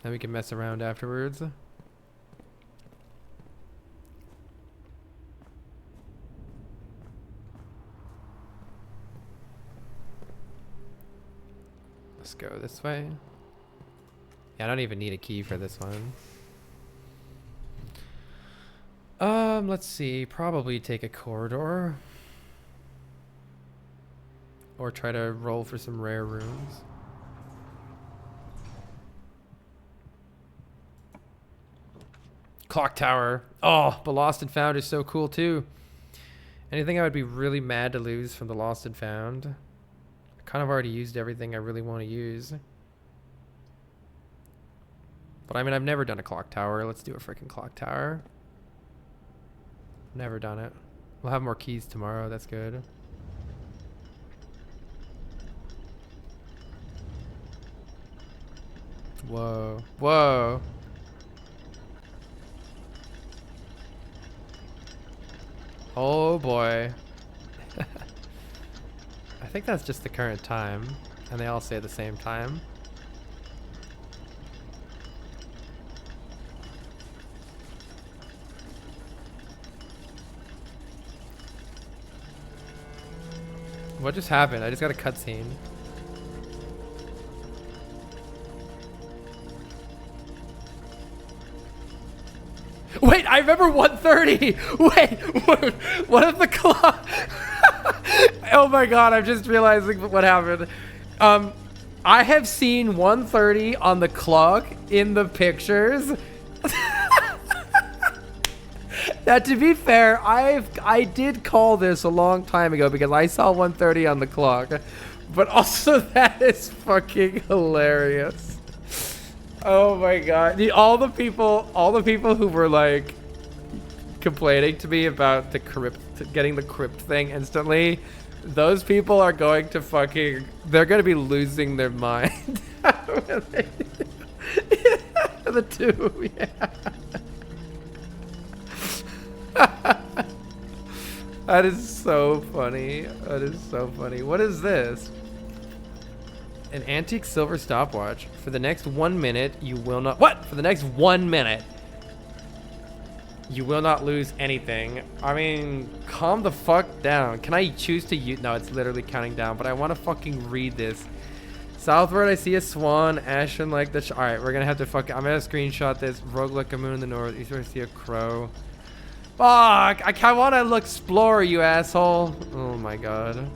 Then we can mess around afterwards. Let's go this way. Yeah, I don't even need a key for this one. Let's see. Probably take a corridor. Or try to roll for some rare rooms. Clock tower. Oh, but Lost and Found is so cool too. Anything I would be really mad to lose from the Lost and Found. I kind of already used everything I really want to use. But I mean, I've never done a clock tower. Let's do a freaking clock tower. Never done it. We'll have more keys tomorrow. That's good. Whoa. Whoa. Oh boy. I think that's just the current time. And they all say the same time. What just happened? I just got a cutscene. Wait, I remember 1:30. Wait, what if the clock? Oh my god, I'm just realizing what happened. I have seen 1:30 on the clock in the pictures. Now, to be fair, I did call this a long time ago because I saw 1:30 on the clock. But also, that is fucking hilarious. Oh my god. All the people who were like complaining to me about the crypt, getting the crypt thing instantly, those people are going to fucking, they're going to be losing their mind. The two, yeah. That is so funny. That is so funny. What is this? An antique silver stopwatch. For the next 1 minute, you will not... What? For the next 1 minute, you will not lose anything. I mean, calm the fuck down. Can I choose to use... No, it's literally counting down, but I want to fucking read this. Southward, I see a swan. Ashen like the... Alright, we're gonna have to fuck... I'm gonna screenshot this. Rogue like a moon in the north. Eastward, I see a crow. Fuck! I want to explore, you asshole. Oh my god.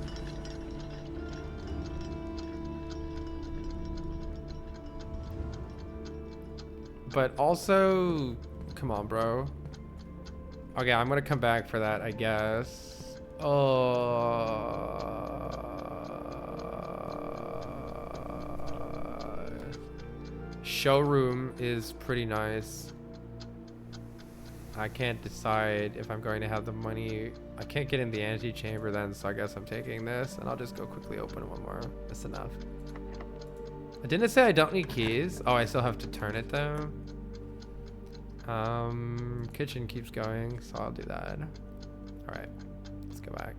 But also, come on, bro. Okay, I'm gonna come back for that, I guess. Showroom is pretty nice. I can't decide if I'm going to have the money. I can't get in the antechamber then, so I guess I'm taking this, and I'll just go quickly open one more. That's enough. Didn't it say I don't need keys? Oh, I still have to turn it though. Kitchen keeps going, so I'll do that. All right, let's go back.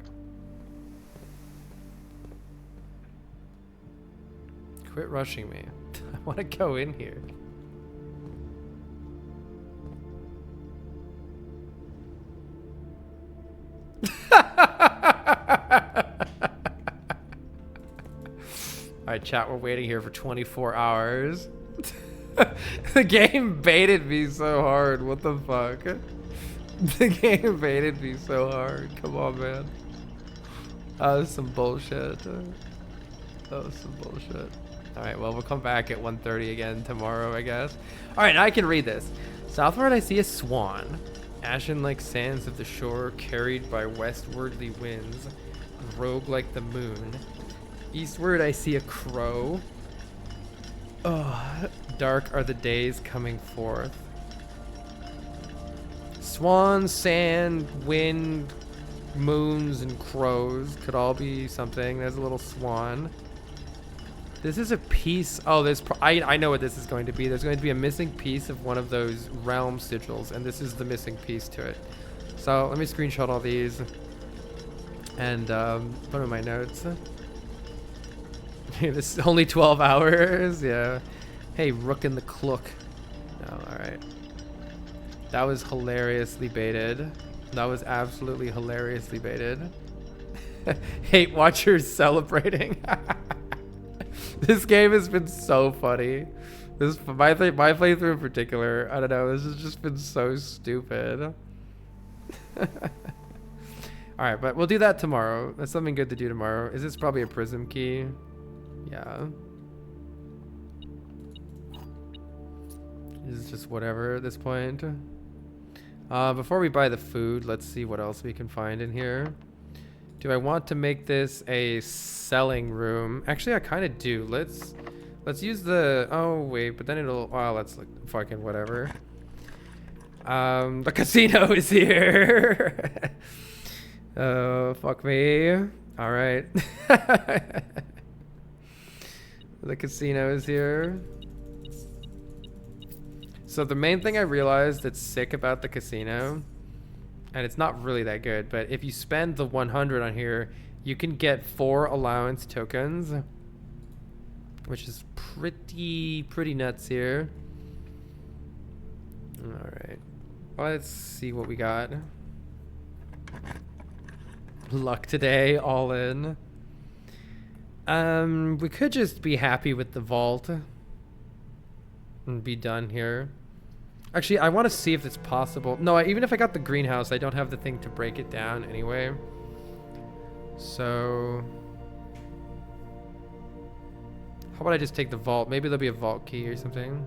Quit rushing me. I want to go in here. my chat were waiting here for 24 hours. The game baited me so hard. What the fuck? The game baited me so hard. Come on, man. That was some bullshit. That was some bullshit. Alright, well, we'll come back at 1:30 again tomorrow, I guess. Alright, now I can read this. Southward, I see a swan. Ashen like sands of the shore, carried by westwardly winds. Rogue like the moon. Eastward, I see a crow. Oh, dark are the days coming forth. Swans, sand, wind, moons, and crows could all be something. There's a little swan. This is a piece. Oh, I know what this is going to be. There's going to be a missing piece of one of those realm sigils, and this is the missing piece to it. So let me screenshot all these and put them in my notes. This is only 12 hours. Yeah. Hey, Rook and the Clook. Oh, all right. That was hilariously baited. That was absolutely hilariously baited. Hate watchers celebrating. This game has been so funny. My playthrough in particular, I don't know, this has just been so stupid. Alright, but we'll do that tomorrow. That's something good to do tomorrow. Is this probably a prism key? Yeah. This is just whatever at this point. Before we buy the food, let's see what else we can find in here. Do I want to make this a selling room? Actually, I kind of do. Let's use the... Oh, wait, but then it'll... Oh, let's look. Fucking whatever. The casino is here. Oh, fuck me. All right. The casino is here. So the main thing I realized that's sick about the casino, and it's not really that good, but if you spend the 100 on here, you can get 4 allowance tokens, which is pretty nuts here. All right, let's see what we got. Luck today, all in. We could just be happy with the vault and be done here. Actually, I want to see if it's possible. No, even if I got the greenhouse, I don't have the thing to break it down anyway. So how about I just take the vault? Maybe there'll be a vault key or something.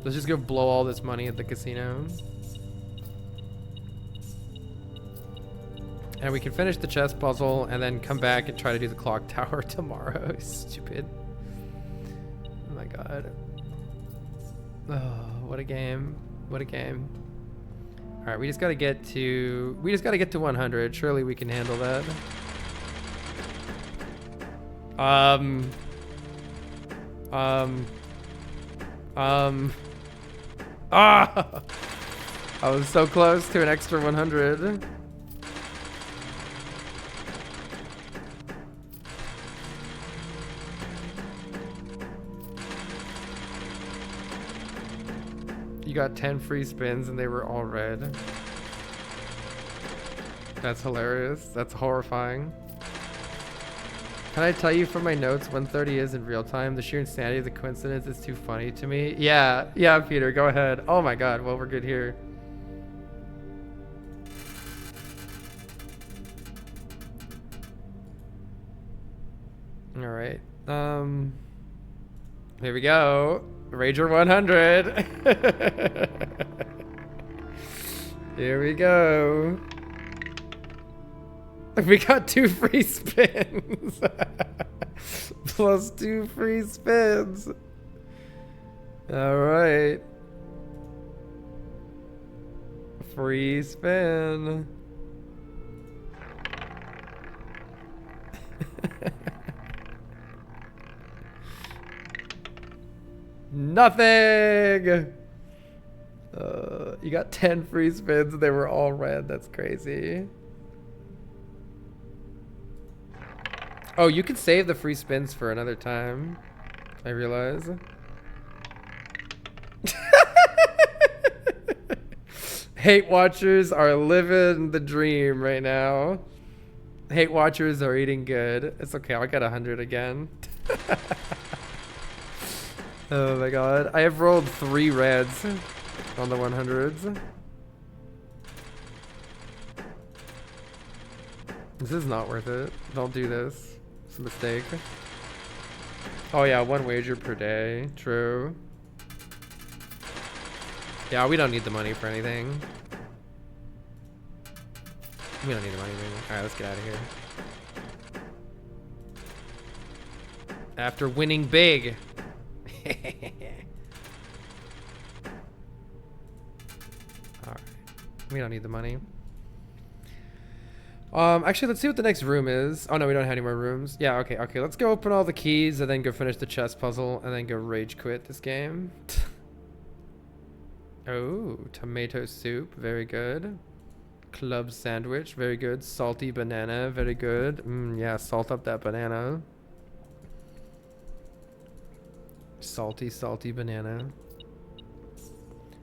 Let's just go blow all this money at the casino. And we can finish the chess puzzle and then come back and try to do the clock tower tomorrow. Stupid. Oh my god. Oh, what a game. What a game. Alright, we just gotta get to 100. Surely we can handle that. Ah! I was so close to an extra 100. You got 10 free spins and they were all red. That's hilarious. That's horrifying. Can I tell you from my notes, 1:30 is in real time? The sheer insanity of the coincidence is too funny to me. Yeah, Peter, go ahead. Oh my god, well, we're good here. All right. Here we go. Rager 100. Here we go. We got 2 free spins. Plus 2 free spins. All right. Free spin. Nothing. You got 10 free spins. They were all red. That's crazy. Oh, you can save the free spins for another time. I realize. Hate watchers are living the dream right now. Hate watchers are eating good. It's okay. I got 100 again. Oh my god. I have rolled 3 reds on the 100s. This is not worth it. Don't do this. It's a mistake. Oh yeah, 1 wager per day. True. Yeah, we don't need the money for anything. We don't need the money. Alright, let's get out of here. After winning big. Alright. We don't need the money. Actually, let's see what the next room is. Oh no, we don't have any more rooms. Yeah, okay, okay. Let's go open all the keys and then go finish the chess puzzle and then go rage quit this game. Oh, tomato soup. Very good. Club sandwich. Very good. Salty banana. Very good. Yeah, salt up that banana. Salty, salty banana.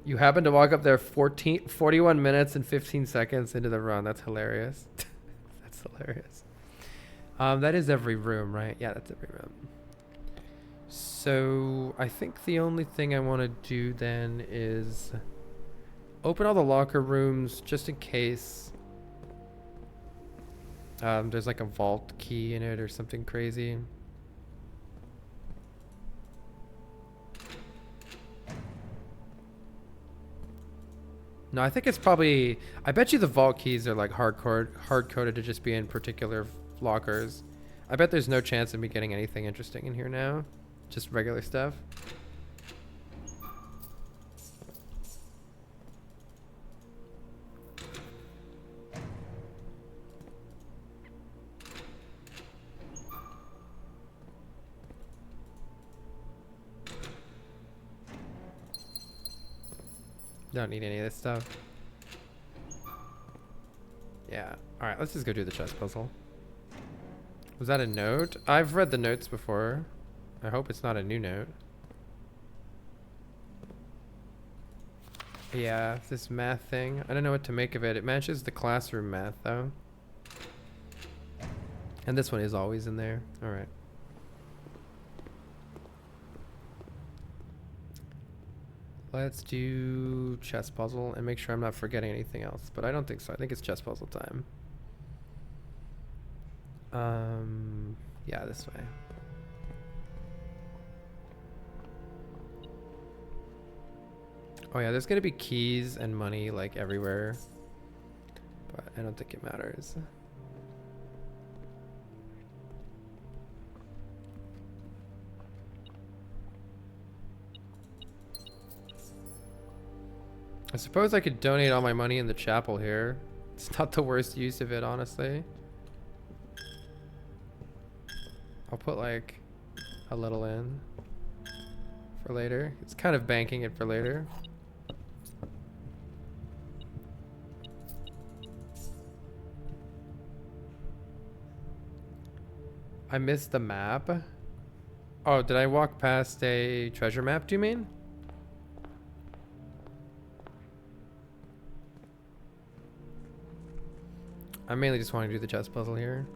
You happen to walk up there 41 minutes and 15 seconds into the run. That's hilarious. That's hilarious. That is every room, right? Yeah, that's every room. So I think the only thing I want to do then is open all the locker rooms just in case there's like a vault key in it or something crazy. No, I think it's probably... I bet you the vault keys are like hard-coded to just be in particular lockers. I bet there's no chance of me getting anything interesting in here now. Just regular stuff. Don't need any of this stuff. Yeah. Alright, let's just go do the chess puzzle. Was that a note? I've read the notes before. I hope it's not a new note. Yeah, this math thing. I don't know what to make of it. It matches the classroom math, though. And this one is always in there. Alright. Let's do chess puzzle and make sure I'm not forgetting anything else. But I don't think so. I think it's chess puzzle time. Yeah, this way. Oh yeah, there's gonna be keys and money like everywhere. But I don't think it matters. I suppose I could donate all my money in the chapel here. It's not the worst use of it, honestly. I'll put like a little in for later. It's kind of banking it for later. I missed the map. Oh, did I walk past a treasure map, do you mean? I mainly just want to do the chess puzzle here.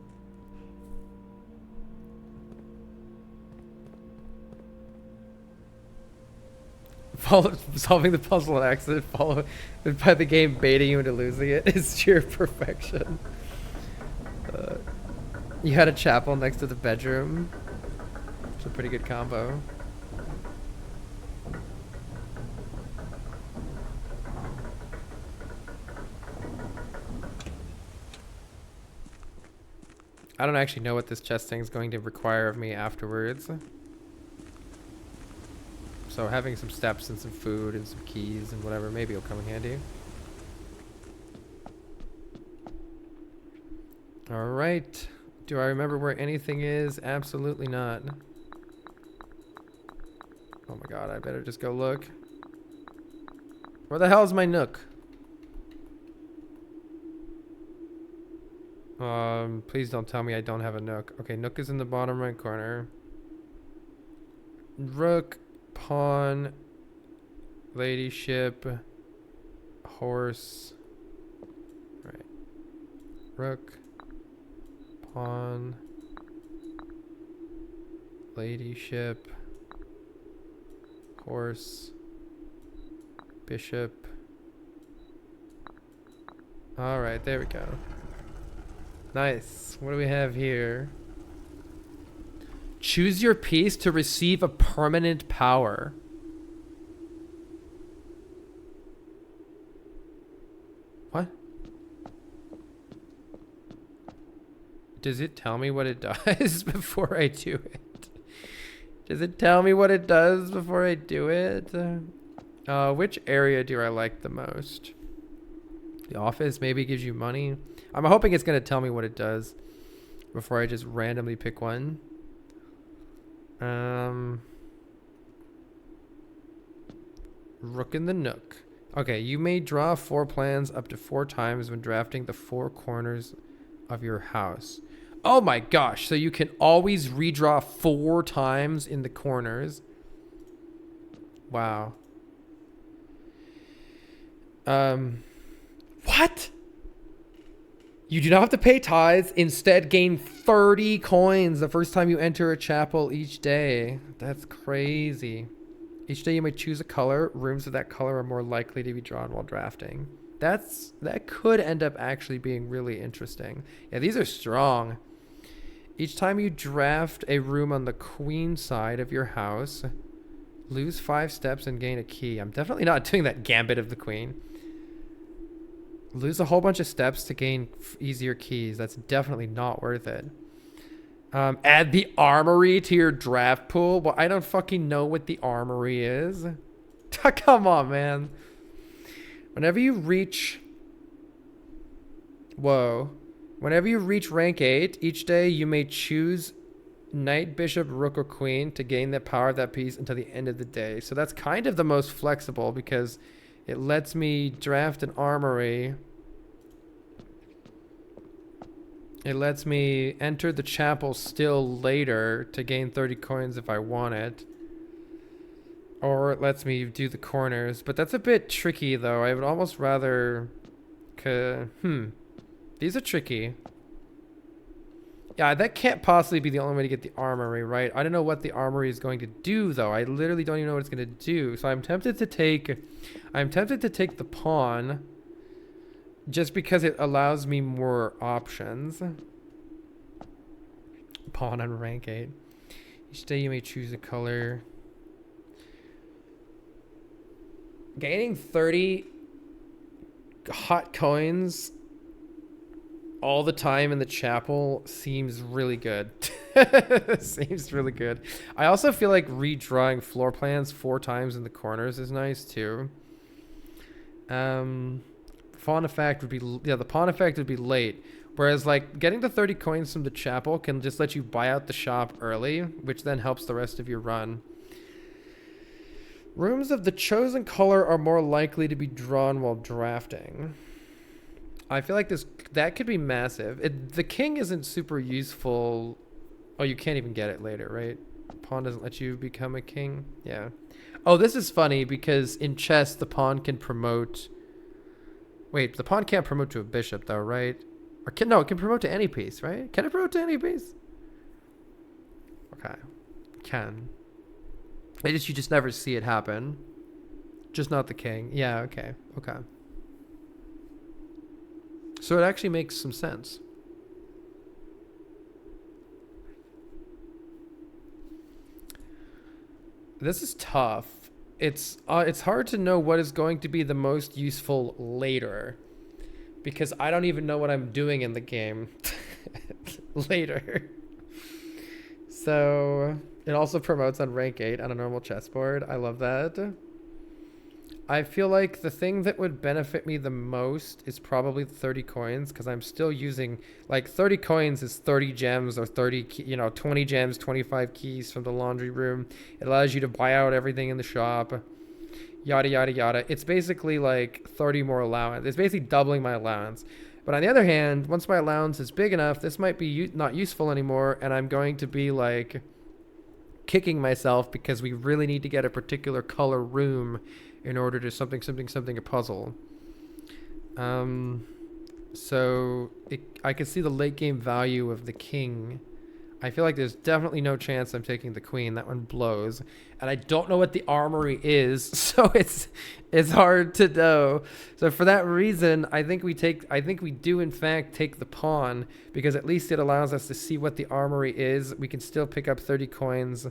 Solving the puzzle on accident, followed by the game baiting you into losing it is sheer perfection. You had a chapel next to the bedroom. It's a pretty good combo. I don't actually know what this chest thing is going to require of me afterwards. So having some steps and some food and some keys and whatever, maybe it'll come in handy. All right. Do I remember where anything is? Absolutely not. Oh my god, I better just go look. Where the hell is my nook? Please don't tell me I don't have a nook. Okay, nook is in the bottom right corner. Rook, pawn, ladyship, horse. Right. Rook, Pawn. Ladyship. Horse. Bishop. Alright, there we go. Nice. What do we have here? Choose your piece to receive a permanent power. What? Does it tell me what it does before I do it? Does it tell me what it does before I do it? Which area do I like the most? The office maybe gives you money. I'm hoping it's going to tell me what it does before I just randomly pick one. Rook in the Nook. Okay, you may draw 4 plans up to 4 times when drafting the 4 corners of your house. Oh my gosh, so you can always redraw 4 times in the corners. Wow. What? You do not have to pay tithes. Instead, gain 30 coins the first time you enter a chapel each day. That's crazy. Each day you may choose a color. Rooms of that color are more likely to be drawn while drafting. That could end up actually being really interesting. Yeah, these are strong. Each time you draft a room on the queen side of your house, lose 5 steps and gain a key. I'm definitely not doing that Gambit of the Queen. Lose a whole bunch of steps to gain easier keys. That's definitely not worth it. Add the armory to your draft pool. Well, I don't fucking know what the armory is. Come on, man. Whenever you reach... Whoa. Whenever you reach rank 8, each day you may choose knight, bishop, rook, or queen to gain the power of that piece until the end of the day. So that's kind of the most flexible because it lets me draft an armory. It lets me enter the chapel still later to gain 30 coins if I want it. Or it lets me do the corners. But that's a bit tricky, though. I would almost rather... These are tricky. Yeah, that can't possibly be the only way to get the armory, right? I don't know what the armory is going to do, though. I literally don't even know what it's going to do. So I'm tempted to take the pawn just because it allows me more options. Pawn on rank 8. Each day you may choose a color. Gaining 30 hot coins all the time in the chapel seems really good. Seems really good. I also feel like redrawing floor plans 4 times in the corners is nice too. Pawn effect would be, yeah, the pawn effect would be late. Whereas like getting the 30 coins from the chapel can just let you buy out the shop early, which then helps the rest of your run. Rooms of the chosen color are more likely to be drawn while drafting. I feel like that could be massive. The king isn't super useful. Oh, you can't even get it later, right? Pawn doesn't let you become a king. Yeah. Oh, this is funny because in chess, the pawn can promote... Wait, the pawn can't promote to a bishop though, right? Or no, it can promote to any piece, right? Can it promote to any piece? Okay. Can. You just never see it happen. Just not the king. Yeah, okay. Okay. So it actually makes some sense. This is tough. It's hard to know what is going to be the most useful later, because I don't even know what I'm doing in the game later. So it also promotes on rank 8 on a normal chessboard. I love that. I feel like the thing that would benefit me the most is probably 30 coins, because I'm still using, like, 30 coins is 30 gems or 20 gems, 25 keys from the laundry room. It allows you to buy out everything in the shop, yada, yada, yada. It's basically like 30 more allowance. It's basically doubling my allowance. But on the other hand, once my allowance is big enough, this might be not useful anymore, and I'm going to be, like, kicking myself because we really need to get a particular color room in order to something a puzzle. So I can see the late game value of the king. I feel like there's definitely no chance I'm taking the queen. That one blows. And I don't know what the armory is, so it's hard to know. So for that reason, I think we do in fact take the pawn, because at least it allows us to see what the armory is. We can still pick up 30 coins.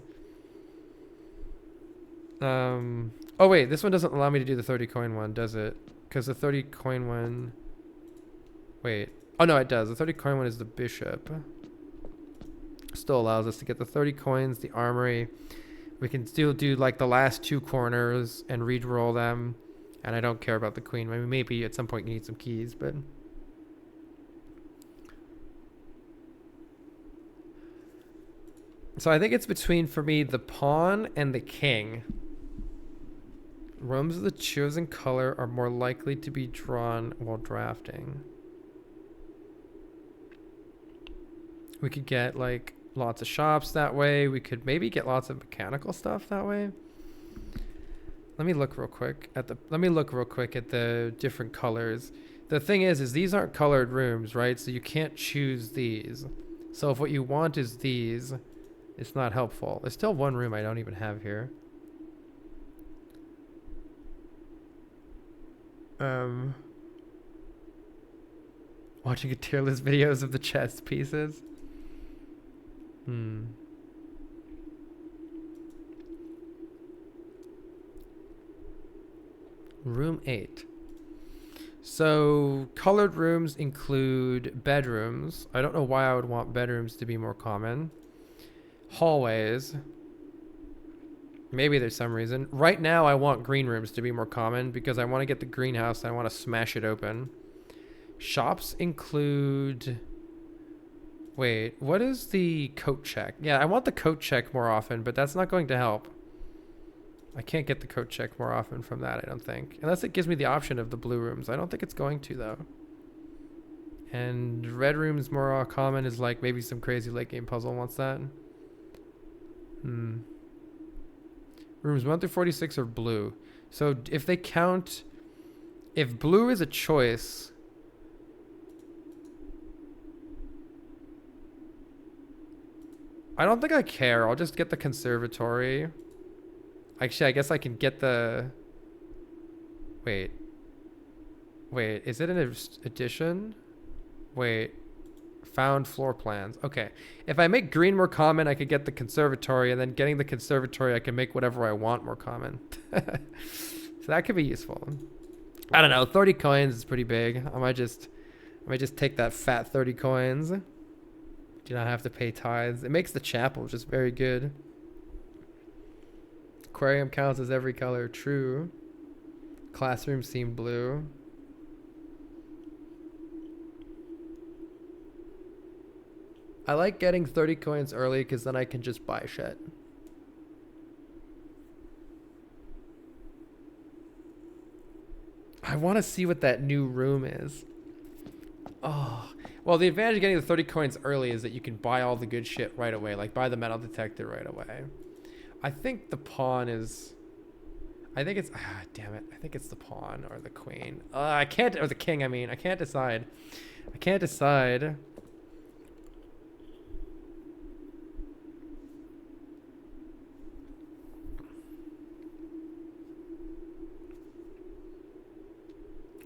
Oh wait, this one doesn't allow me to do the 30 coin one, does it? Because the 30 coin one... Wait. Oh no, it does. The 30 coin one is the bishop. Still allows us to get the 30 coins, the armory. We can still do like the last 2 corners and re-roll them. And I don't care about the queen. I mean, maybe at some point you need some keys, but... So I think it's between, for me, the pawn and the king. Rooms of the chosen color are more likely to be drawn while drafting. We could get like lots of shops that way. We could maybe get lots of mechanical stuff that way. Let me look real quick at the different colors. The thing is these aren't colored rooms, right? So you can't choose these. So if what you want is these, it's not helpful. There's still one room I don't even have here. Watching a tier list videos of the chess pieces. Room 8. So colored rooms include bedrooms. I don't know why I would want bedrooms to be more common. Hallways. Maybe there's some reason. Right now I want green rooms to be more common because I want to get the greenhouse and I want to smash it open. Shops include... Wait, what is the coat check? Yeah, I want the coat check more often, but that's not going to help. I can't get the coat check more often from that, I don't think. Unless it gives me the option of the blue rooms. I don't think it's going to, though. And red rooms more common is like maybe some crazy late game puzzle wants that. Rooms 1 through 46 are blue. So if they count... If blue is a choice... I don't think I care. I'll just get the conservatory. Actually, I guess I can get the... Wait, is it an addition? Wait. Found floor plans. Okay. If I make green more common, I could get the conservatory, and then getting the conservatory, I can make whatever I want more common. So that could be useful. I don't know. 30 coins is pretty big. I might just take that fat 30 coins. Do not have to pay tithes. It makes the chapel just very good. Aquarium counts as every color. True. Classrooms seem blue. I like getting 30 coins early because then I can just buy shit. I want to see what that new room is. Oh. Well, the advantage of getting the 30 coins early is that you can buy all the good shit right away. Like buy the metal detector right away. I think the pawn is... I think it's... damn it. I think it's the pawn or the queen. I can't... Or the king, I mean. I can't decide. I can't decide.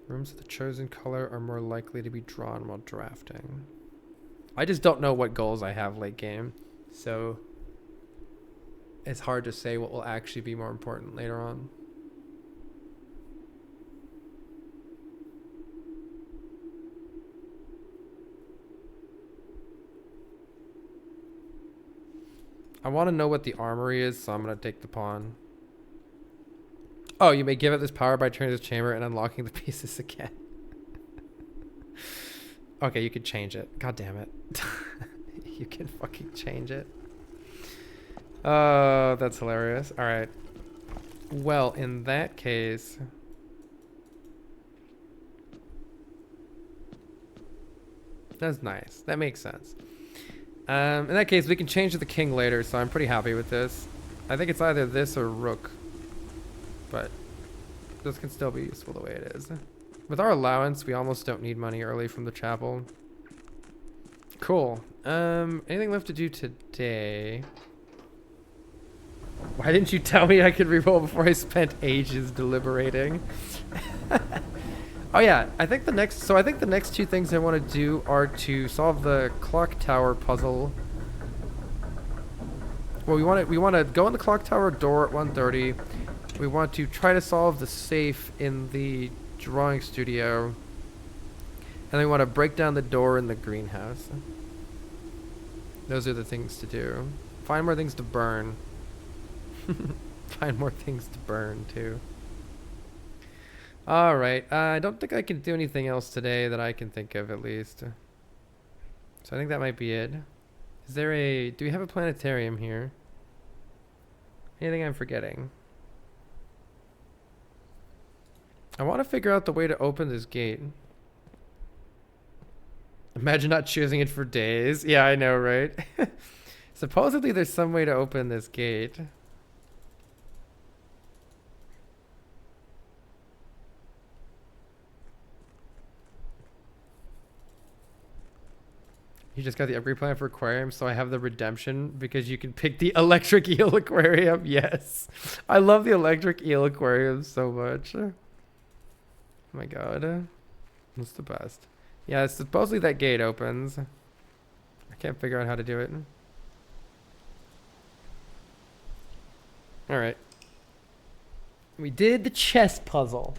Rooms of the chosen color are more likely to be drawn while drafting. I just don't know what goals I have late game. So it's hard to say what will actually be more important later on. I want to know what the armory is, so I'm going to take the pawn. Oh, you may give it this power by turning this chamber and unlocking the pieces again. Okay, you can change it. God damn it. You can fucking change it. Oh, that's hilarious. All right. Well, in that case... That's nice. That makes sense. In that case, we can change to the king later, so I'm pretty happy with this. I think it's either this or rook. But this can still be useful the way it is. With our allowance, we almost don't need money early from the chapel. Cool. Anything left to do today? Why didn't you tell me I could reroll before I spent ages deliberating? Oh yeah, I think the next two things I want to do are to solve the clock tower puzzle. Well, we want to go in the clock tower door at 1:30. We want to try to solve the safe in the drawing studio. And then we want to break down the door in the greenhouse. Those are the things to do. Find more things to burn. Find more things to burn, too. Alright, I don't think I can do anything else today that I can think of, at least. So I think that might be it. Is there a... Do we have a planetarium here? Anything I'm forgetting? I want to figure out the way to open this gate. Imagine not choosing it for days. Yeah, I know, right? Supposedly there's some way to open this gate. You just got the upgrade plan for aquarium, so I have the redemption because you can pick the electric eel aquarium. Yes. I love the electric eel aquarium so much. Oh my god. It's the best. Yeah, supposedly that gate opens. I can't figure out how to do it. Alright. We did the chess puzzle.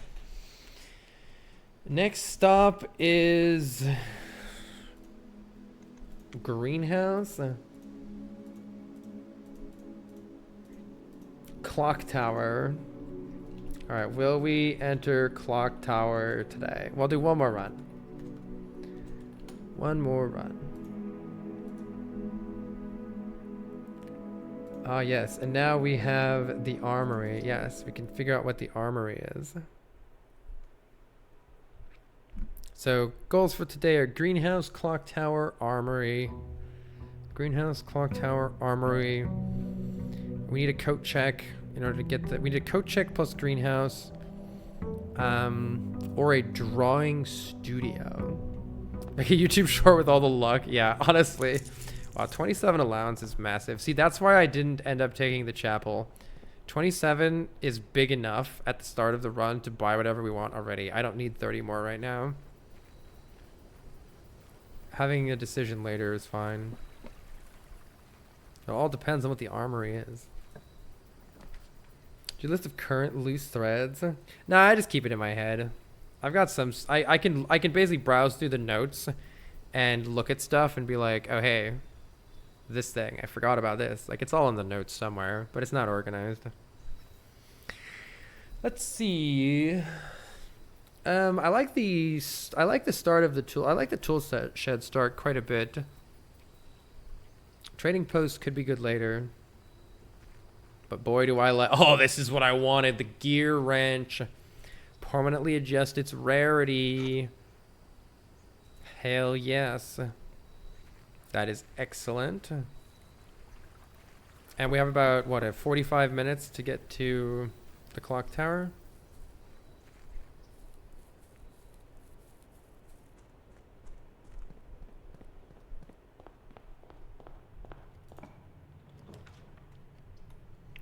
Next stop is... greenhouse? Clock tower. Alright, will we enter clock tower today? We'll do one more run. One more run. Ah, yes. And now we have the armory. Yes, we can figure out what the armory is. So, goals for today are greenhouse, clock tower, armory. Greenhouse, clock tower, armory. We need a coat check in order to get the... We need a coat check plus greenhouse. Or a drawing studio. Like a YouTube short with all the luck. Yeah, honestly. Wow, 27 allowance is massive. See, that's why I didn't end up taking the chapel. 27 is big enough at the start of the run to buy whatever we want already. I don't need 30 more right now. Having a decision later is fine. It all depends on what the armory is. Your list of current loose threads? Nah, I just keep it in my head. I've got some... I can basically browse through the notes and look at stuff and be like, oh, hey, this thing. I forgot about this. Like, it's all in the notes somewhere, but it's not organized. Let's see... I like the start of the tool. I like the tool shed start quite a bit. Trading post could be good later. But boy, do I like... Oh, this is what I wanted. The gear wrench. Permanently adjust its rarity. Hell yes. That is excellent. And we have about, what, 45 minutes to get to the clock tower?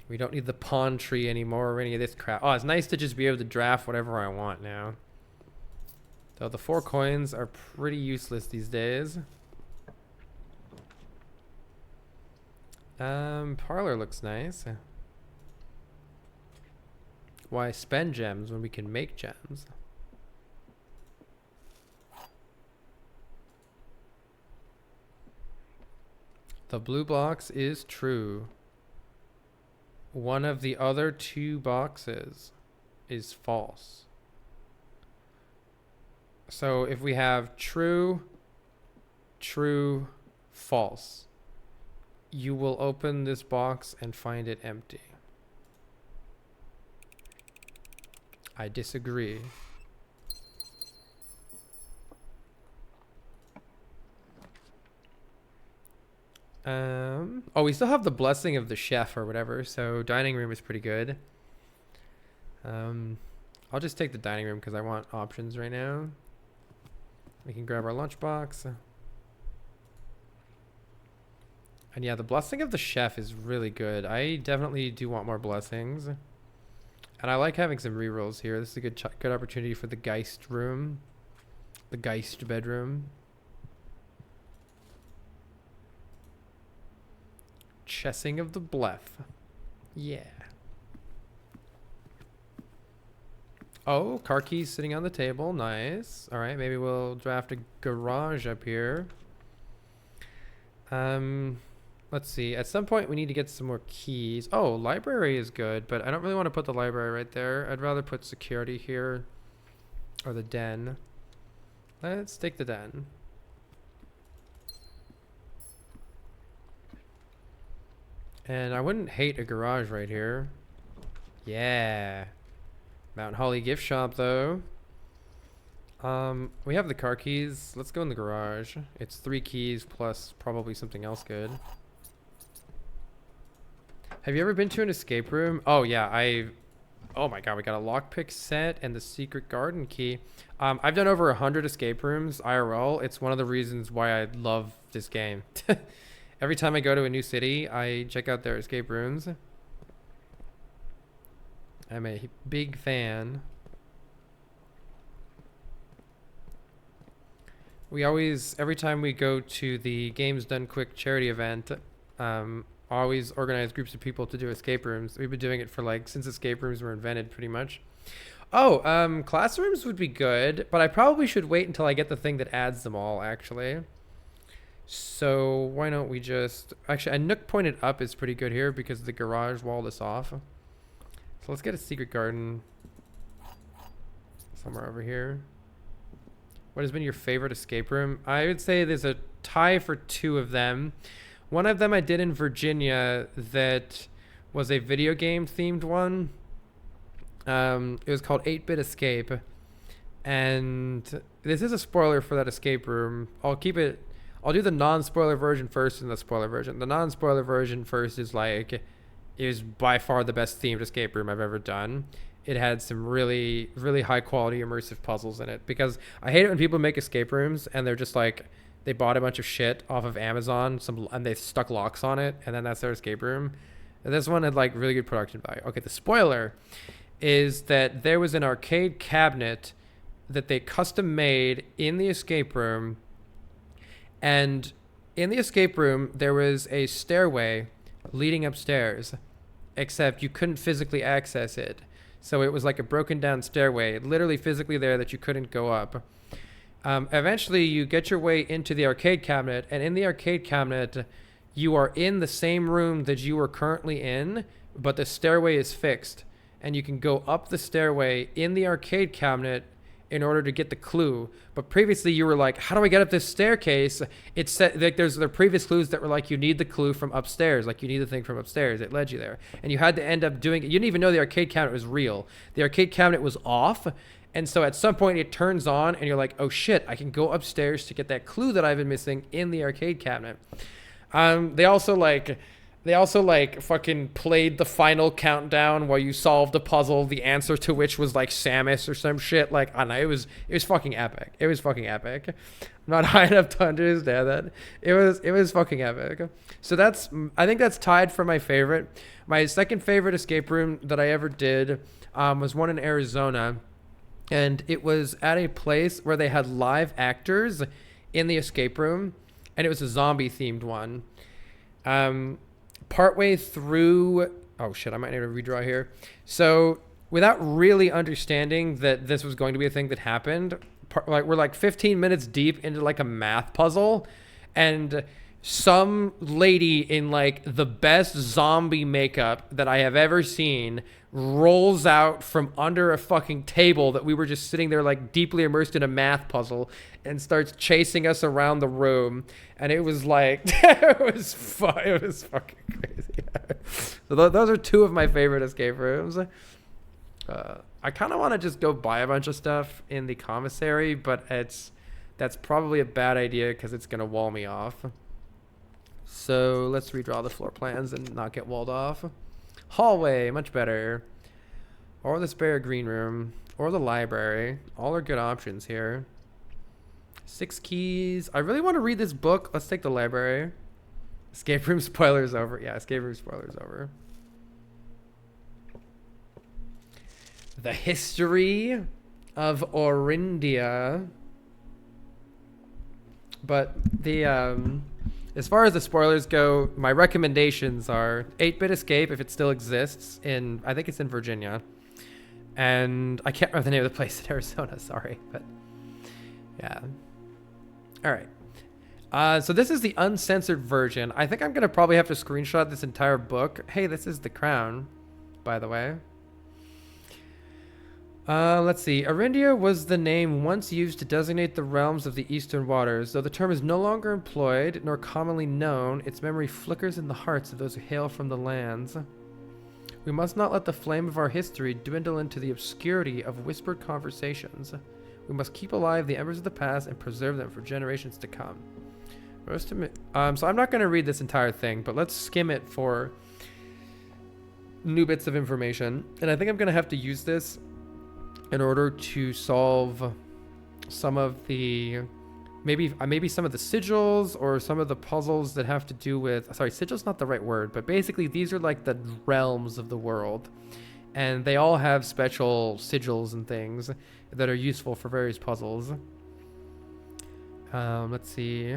We don't need the pawn tree anymore or any of this crap. Oh, it's nice to just be able to draft whatever I want now. Though the 4 coins are pretty useless these days. Parlor looks nice. Why spend gems when we can make gems? The blue box is true. One of the other 2 boxes is false. So if we have true, true, false, you will open this box and find it empty. I disagree. Oh, we still have the blessing of the chef or whatever, so dining room is pretty good. I'll just take the dining room because I want options right now. We can grab our lunchbox. And yeah, the blessing of the chef is really good. I definitely do want more blessings. And I like having some rerolls here. This is a good opportunity for the Geist room. The Geist bedroom. Chessing of the Bluff. Yeah. Oh, car keys sitting on the table. Nice. All right, maybe we'll draft a garage up here. Let's see. At some point, we need to get some more keys. Oh, library is good, but I don't really want to put the library right there. I'd rather put security here. Or the den. Let's take the den. And I wouldn't hate a garage right here. Yeah. Mount Holly gift shop, though. We have the car keys. Let's go in the garage. It's 3 keys plus probably something else good. Have you ever been to an escape room? Oh, yeah. Oh, my God. We got a lockpick set and the secret garden key. I've done over 100 escape rooms, IRL. It's one of the reasons why I love this game. Every time I go to a new city, I check out their escape rooms. I'm a big fan. We always, every time we go to the Games Done Quick charity event, always organize groups of people to do escape rooms. We've been doing it for like, since escape rooms were invented pretty much. Oh, classrooms would be good, but I probably should wait until I get the thing that adds them all, actually. So why don't we just, actually, a nook pointed up is pretty good here because the garage walled us off. So let's get a secret garden somewhere over here. What has been your favorite escape room? I would say there's a tie for 2 of them. One of them I did in Virginia that was a video game themed one. It was called 8-Bit Escape. And this is a spoiler for that escape room. I'll do the non-spoiler version first and the spoiler version. The non-spoiler version first is like, it was by far the best themed escape room I've ever done. It had some really, really high quality immersive puzzles in it, because I hate it when people make escape rooms and they're just like, they bought a bunch of shit off of Amazon, and they stuck locks on it, and then that's their escape room. And this one had like really good production value. Okay, the spoiler is that there was an arcade cabinet that they custom made in the escape room, and in the escape room there was a stairway leading upstairs, except you couldn't physically access it. So it was like a broken down stairway, literally physically there, that you couldn't go up. Eventually you get your way into the arcade cabinet, and in the arcade cabinet you are in the same room that you are currently in, but the stairway is fixed, and you can go up the stairway in the arcade cabinet in order to get the clue. But previously you were like, how do I get up this staircase? It said like there's the previous clues that were like, you need the clue from upstairs, like you need the thing from upstairs. It led you there, and you had to end up doing it. You didn't even know the arcade cabinet was real. The arcade cabinet was off, and so at some point it turns on and you're like, oh shit, I can go upstairs to get that clue that I've been missing in the arcade cabinet. They also fucking played the final countdown while you solved a puzzle, the answer to which was like Samus or some shit. Like, I don't know, it was fucking epic. It was fucking epic. I'm not high enough to understand that. It was fucking epic. So I think that's tied for my favorite. My second favorite escape room that I ever did was one in Arizona, and it was at a place where they had live actors in the escape room, and it was a zombie themed one. Partway through, oh shit, I might need to redraw here. So without really understanding that this was going to be a thing that happened, we're like 15 minutes deep into like a math puzzle, and some lady in like the best zombie makeup that I have ever seen rolls out from under a fucking table that we were just sitting there like deeply immersed in a math puzzle, and starts chasing us around the room. And it was like, it was fucking crazy. So those are 2 of my favorite escape rooms. I kind of want to just go buy a bunch of stuff in the commissary, but that's probably a bad idea because it's going to wall me off. So let's redraw the floor plans and not get walled off. Hallway, much better. Or the spare green room. Or the library. All are good options here. 6 keys. I really want to read this book. Let's take the library. Escape room spoilers over. Yeah, escape room spoilers over. The history of Orindia. But the as far as the spoilers go, my recommendations are 8-Bit Escape if it still exists in, I think it's in Virginia. And I can't remember the name of the place in Arizona, sorry, but yeah. All right. So this is the uncensored version. I think I'm going to probably have to screenshot this entire book. Hey, this is The Crown, by the way. Let's see. Arindia was the name once used to designate the realms of the Eastern Waters. Though the term is no longer employed, nor commonly known, its memory flickers in the hearts of those who hail from the lands. We must not let the flame of our history dwindle into the obscurity of whispered conversations. We must keep alive the embers of the past and preserve them for generations to come. So I'm not going to read this entire thing, but let's skim it for new bits of information. And I think I'm going to have to use this in order to solve some of the, maybe some of the sigils or some of the puzzles that have to do with, sorry, sigil's not the right word, but basically these are like the realms of the world. And they all have special sigils and things that are useful for various puzzles. Let's see.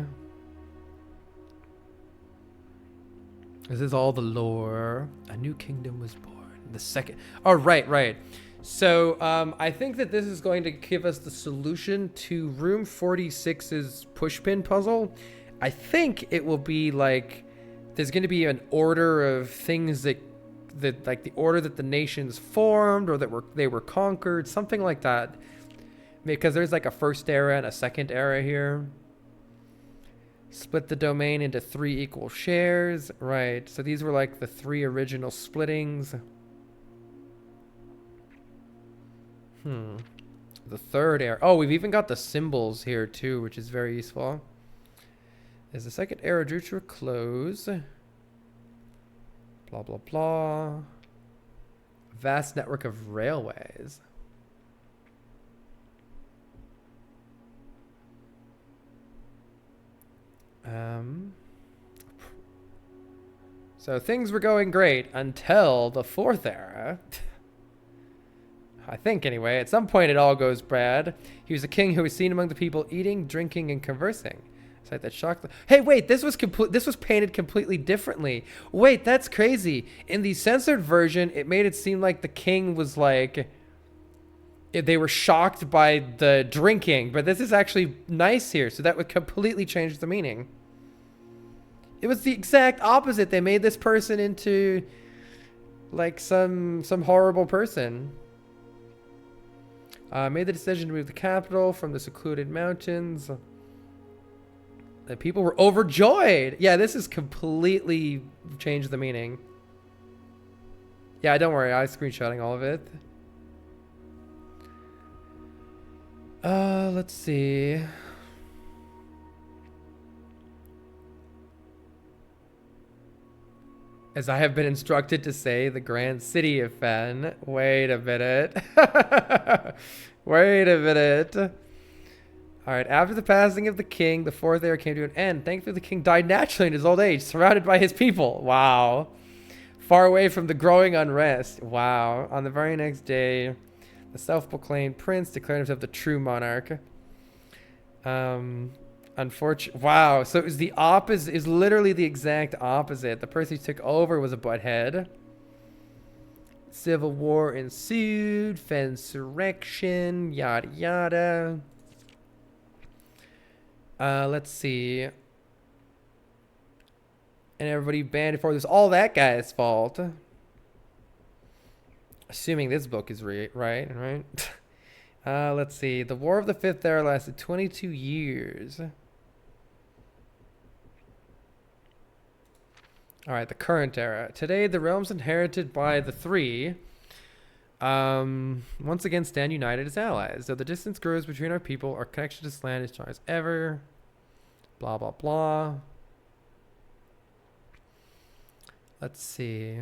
This is all the lore. A new kingdom was born. The second. Oh, right. So I think that this is going to give us the solution to room 46's pushpin puzzle. I think it will be like there's going to be an order of things that like the order that the nations formed or that they were conquered, something like that. Because there's like a first era and a second era here. Split the domain into 3 equal shares. Right. So these were like the 3 original splittings. The third era. Oh, we've even got the symbols here too, which is very useful. Is the second era due to a close? Blah, blah, blah. Vast network of railways. So things were going great until the 4th era. I think anyway. At some point it all goes bad. He was a king who was seen among the people eating, drinking, and conversing. Sight that shocked the— Hey, wait, this was painted completely differently. Wait, that's crazy. In the censored version, it made it seem like the king was like, they were shocked by the drinking, but this is actually nice here, so that would completely change the meaning. It was the exact opposite. They made this person into like some horrible person. Made the decision to move the capital from the secluded mountains. The people were overjoyed. Yeah, this has completely changed the meaning. Yeah, don't worry. I'm screenshotting all of it. Let's see. As I have been instructed to say, the grand city of Fen. Wait a minute. Wait a minute. All right, after the passing of the king, the 4th era came to an end. Thankfully, the king died naturally in his old age, surrounded by his people. Wow. Far away from the growing unrest. Wow. On the very next day, the self-proclaimed prince declared himself the true monarch. Unfortunately, wow. So it was the opposite, is literally the exact opposite. The person who took over was a butthead. Civil war ensued, Fensurrection, yada yada. Let's see. And everybody banded for this. All that guy's fault. Assuming this book is right. Let's see. The War of the 5th Era lasted 22 years. All right, the current era. Today, the realms inherited by the 3 once again stand united as allies. Though the distance grows between our people, our connection to this land is strong as ever. Blah, blah, blah. Let's see.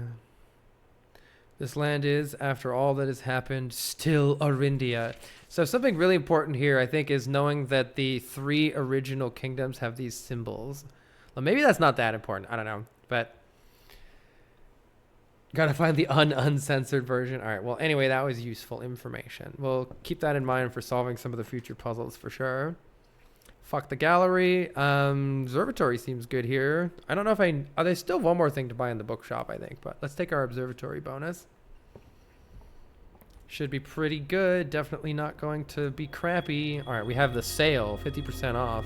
This land is, after all that has happened, still Arindia. So something really important here, I think, is knowing that the 3 original kingdoms have these symbols. Well, maybe that's not that important. I don't know. But gotta find the uncensored version. All right. Well, anyway, that was useful information. We'll keep that in mind for solving some of the future puzzles for sure. Fuck the gallery. Observatory seems good here. I don't know if there's still one more thing to buy in the bookshop, I think, but let's take our observatory bonus. Should be pretty good. Definitely not going to be crappy. All right, we have the sale, 50% off.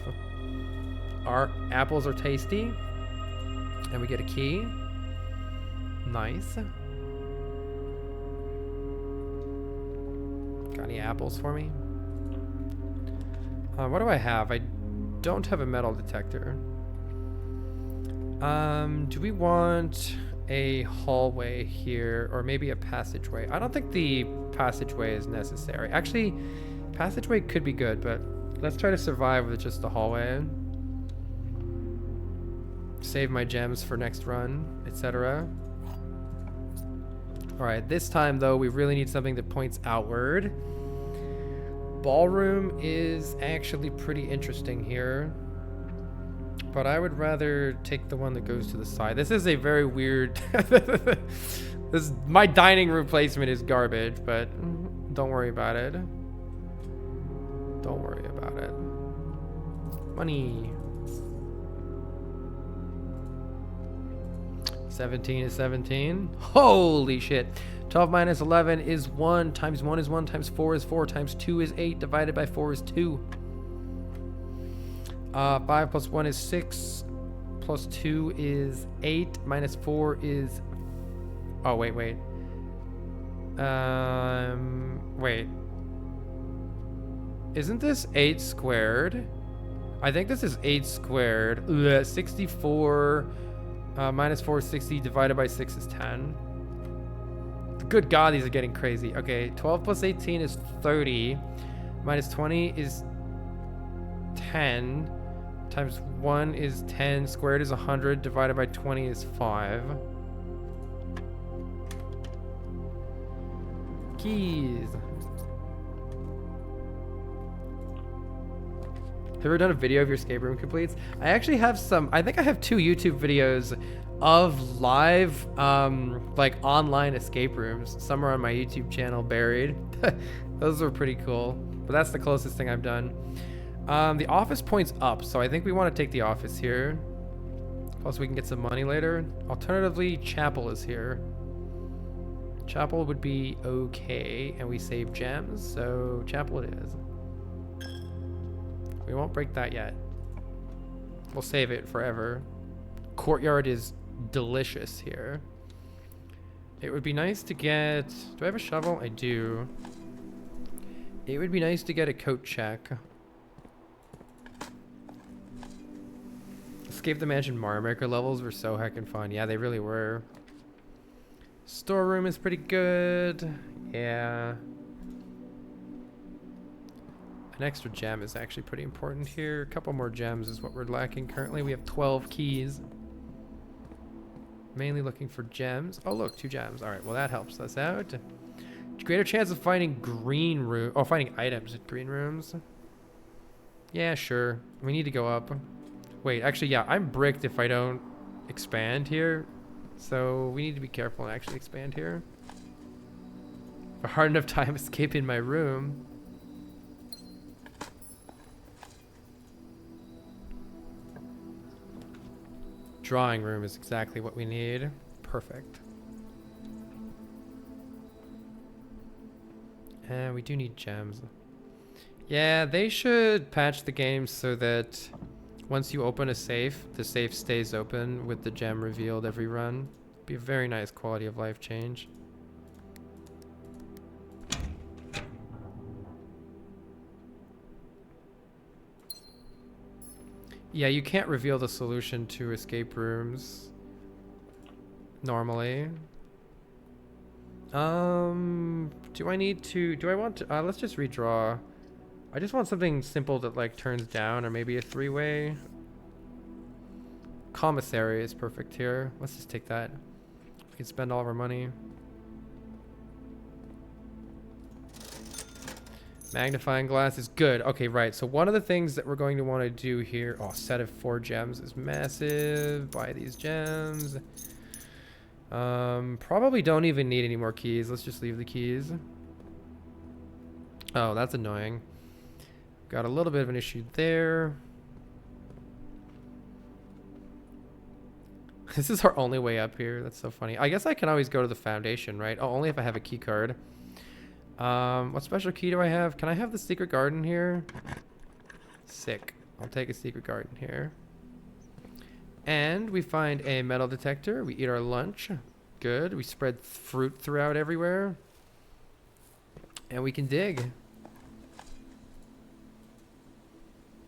Our apples are tasty. And we get a key. Nice. Got any apples for me? What do I have? I don't have a metal detector. Do we want a hallway here or maybe a passageway? I don't think the passageway is necessary. Actually, passageway could be good, but let's try to survive with just the hallway. Save my gems for next run, etc. All right, this time though, we really need something that points outward. Ballroom is actually pretty interesting here, but I would rather take the one that goes to the side. This is a very weird my dining room placement is garbage, but don't worry about it. Don't worry about it. Money. 17 is 17. Holy shit. 12 minus 11 is 1, times 1 is 1, times 4 is 4, times 2 is 8, divided by 4 is 2. 5 plus 1 is 6, plus 2 is 8, minus 4 is... Oh, wait. Wait. Isn't this 8 squared? I think this is 8 squared. 64 minus 4 is 60, divided by 6 is 10. Good God, these are getting crazy. Okay, 12 plus 18 is 30. Minus 20 is 10. Times 1 is 10. Squared is 100. Divided by 20 is 5. Keys. Have you ever done a video of your escape room completes? I actually have some. I think I have 2 YouTube videos of live like online escape rooms. Some are on my YouTube channel buried. Those were pretty cool, but that's the closest thing I've done. The office points up, so I think we want to take the office here. Plus we can get some money later. Alternatively, chapel is here. Chapel would be okay, and we save gems, so chapel it is. We won't break that yet. We'll save it forever. Courtyard is delicious here. It would be nice to get... Do I have a shovel? I do. It would be nice to get a coat check. Escape the Mansion Mario Maker levels were so heckin' fun. Yeah, they really were. Storeroom is pretty good. Yeah. An extra gem is actually pretty important here. A couple more gems is what we're lacking currently. We have 12 keys. Mainly looking for gems. Oh, look, 2 gems. All right, well, that helps us out. Greater chance of finding green room. Oh, finding items at green rooms. Yeah, sure. We need to go up. Wait, actually, yeah, I'm bricked if I don't expand here. So we need to be careful and actually expand here. For hard enough time escaping my room. Drawing room is exactly what we need. Perfect. And we do need gems. Yeah, they should patch the game so that once you open a safe, the safe stays open with the gem revealed every run. Be a very nice quality of life change. Yeah, you can't reveal the solution to escape rooms normally. Do I want to, let's just redraw. I just want something simple that like turns down, or maybe a 3-way. Commissary is perfect here. Let's just take that. We can spend all of our money. Magnifying glass is good. Okay, right. So one of the things that we're going to want to do here, oh, set of 4 gems is massive. Buy these gems. Probably don't even need any more keys. Let's just leave the keys. Oh, that's annoying. Got a little bit of an issue there. This is our only way up here. That's so funny. I guess I can always go to the foundation, right? Oh, only if I have a key card. What special key do I have? Can I have the secret garden here? Sick. I'll take a secret garden here. And we find a metal detector. We eat our lunch. Good. We spread fruit throughout everywhere. And we can dig.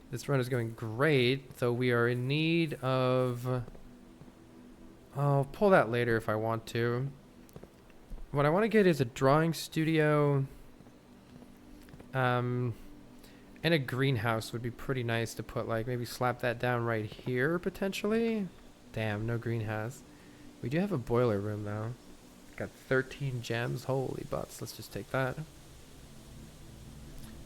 This run is going great, though we are in need of... I'll pull that later if I want to. What I want to get is a drawing studio. And a greenhouse would be pretty nice to put, like, maybe slap that down right here, potentially. Damn, no greenhouse. We do have a boiler room, though. Got 13 gems. Holy butts. Let's just take that.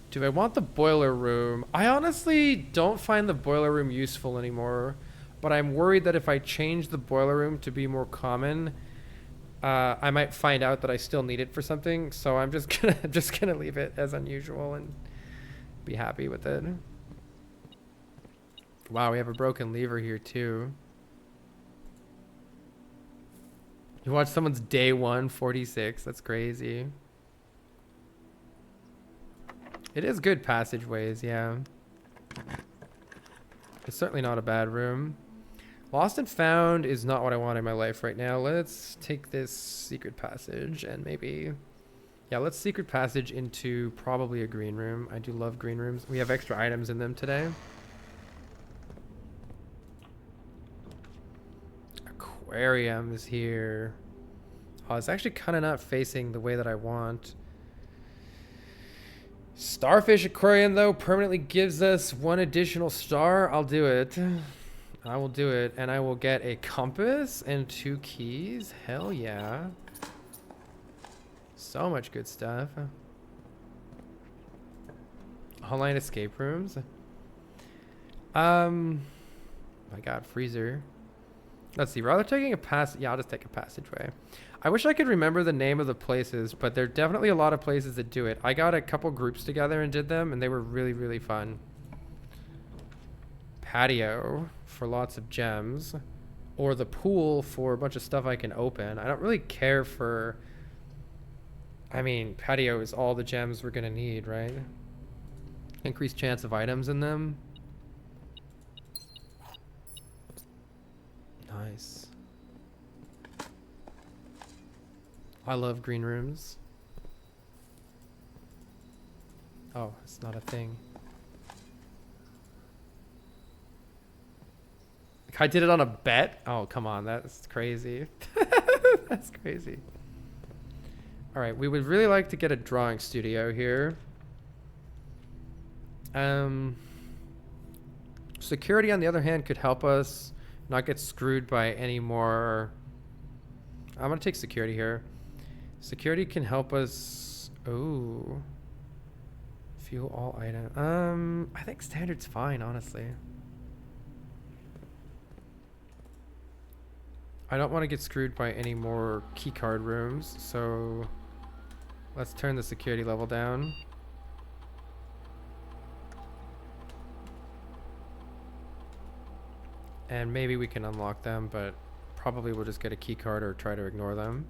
Do I want the boiler room? I honestly don't find the boiler room useful anymore. But I'm worried that if I change the boiler room to be more common, I might find out that I still need it for something. So I'm just gonna leave it as unusual and be happy with it. Wow, we have a broken lever here too. You watch someone's day 146. That's crazy. It is good passageways, yeah. It's certainly not a bad room. Lost and found is not what I want in my life right now. Let's take this secret passage and maybe... Yeah, let's secret passage into probably a green room. I do love green rooms. We have extra items in them today. Aquarium is here. Oh, it's actually kind of not facing the way that I want. Starfish aquarium, though, permanently gives us 1 additional star. I'll do it. I will do it. And I will get a compass and 2 keys. Hell yeah. So much good stuff. Online escape rooms. My god, freezer. Let's see. Rather taking a pass. Yeah, I'll just take a passageway. I wish I could remember the name of the places, but there are definitely a lot of places that do it. I got a couple groups together and did them, and they were really, really fun. Patio for lots of gems. Or the pool for a bunch of stuff I can open. I don't really care for... I mean, patio is all the gems we're going to need, right? Increased chance of items in them. Nice. I love green rooms. Oh, it's not a thing. I did it on a bet? Oh, come on. That's crazy. That's crazy. All right. We would really like to get a drawing studio here. Security, on the other hand, could help us not get screwed by any more... I'm going to take security here. Security can help us... Oh. Fuel all items. I think standard's fine, honestly. I don't want to get screwed by any more keycard rooms, so let's turn the security level down. And maybe we can unlock them, but probably we'll just get a keycard or try to ignore them.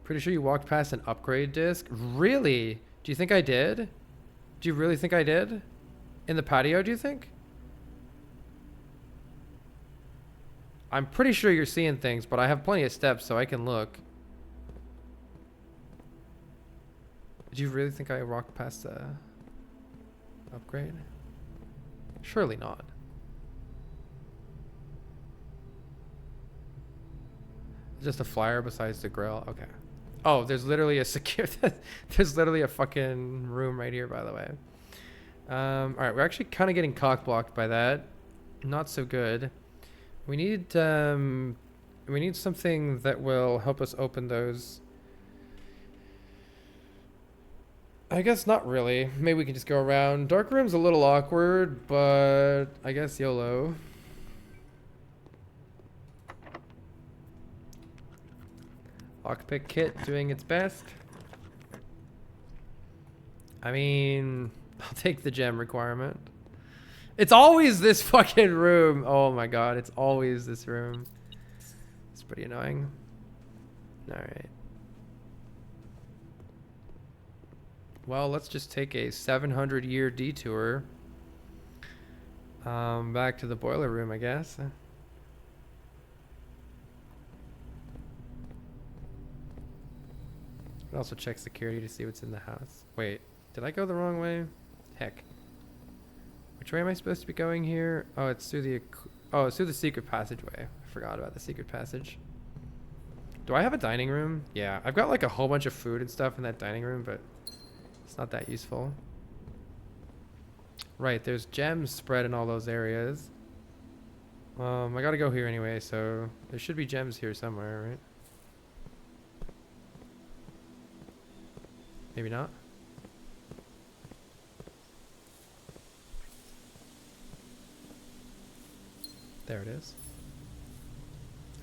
Pretty sure you walked past an upgrade disc. Really? Do you think I did? Do you really think I did? In the patio, do you think? I'm pretty sure you're seeing things, but I have plenty of steps, so I can look. Did you really think I walked past the upgrade? Surely not. Just a flyer besides the grill? Okay. Oh, there's literally a there's literally a fucking room right here, by the way. All right, we're actually kind of getting cock blocked by that. Not so good. We need something that will help us open those. I guess not really. Maybe we can just go around. Dark room's a little awkward, but I guess YOLO. Lockpick kit doing its best. I mean, I'll take the gem requirement. It's always this fucking room. Oh my god, it's always this room. It's pretty annoying. Alright. Well, let's just take a 700-year detour. Back to the boiler room, I guess. I'll also check security to see what's in the house. Wait, did I go the wrong way? Heck. Which way am I supposed to be going here? Oh, it's through the... Oh, it's through the secret passageway. I forgot about the secret passage. Do I have a dining room? Yeah, I've got like a whole bunch of food and stuff in that dining room, but it's not that useful. Right, there's gems spread in all those areas. I gotta go here anyway, so there should be gems here somewhere, right? Maybe not. There it is.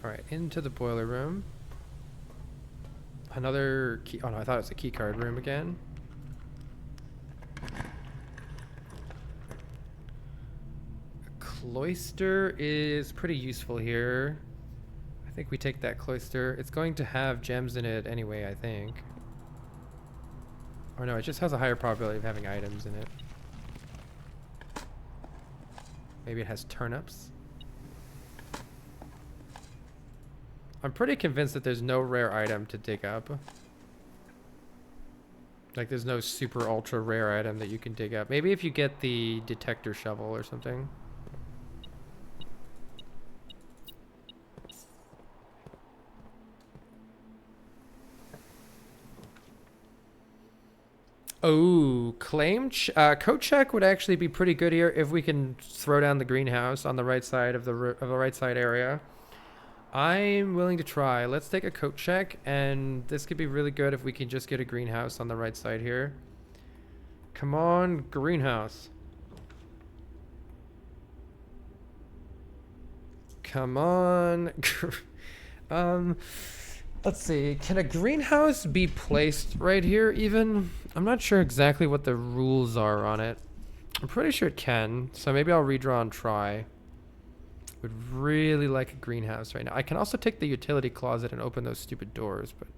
Alright, into the boiler room. Another key. Oh no, I thought it was a key card room again. A cloister is pretty useful here. I think we take that cloister. It's going to have gems in it anyway, I think. Or no, it just has a higher probability of having items in it. Maybe it has turnips. I'm pretty convinced that there's no rare item to dig up. Like there's no super ultra rare item that you can dig up. Maybe if you get the detector shovel or something. Oh, code check would actually be pretty good here if we can throw down the greenhouse on the right side of the right side area. I'm willing to try. Let's take a coat check, and this could be really good if we can just get a greenhouse on the right side here. Come on, greenhouse. Come on. Let's see. Can a greenhouse be placed right here even? I'm not sure exactly what the rules are on it. I'm pretty sure it can, so maybe I'll redraw and try. Would really like a greenhouse right now. I can also take the utility closet and open those stupid doors, but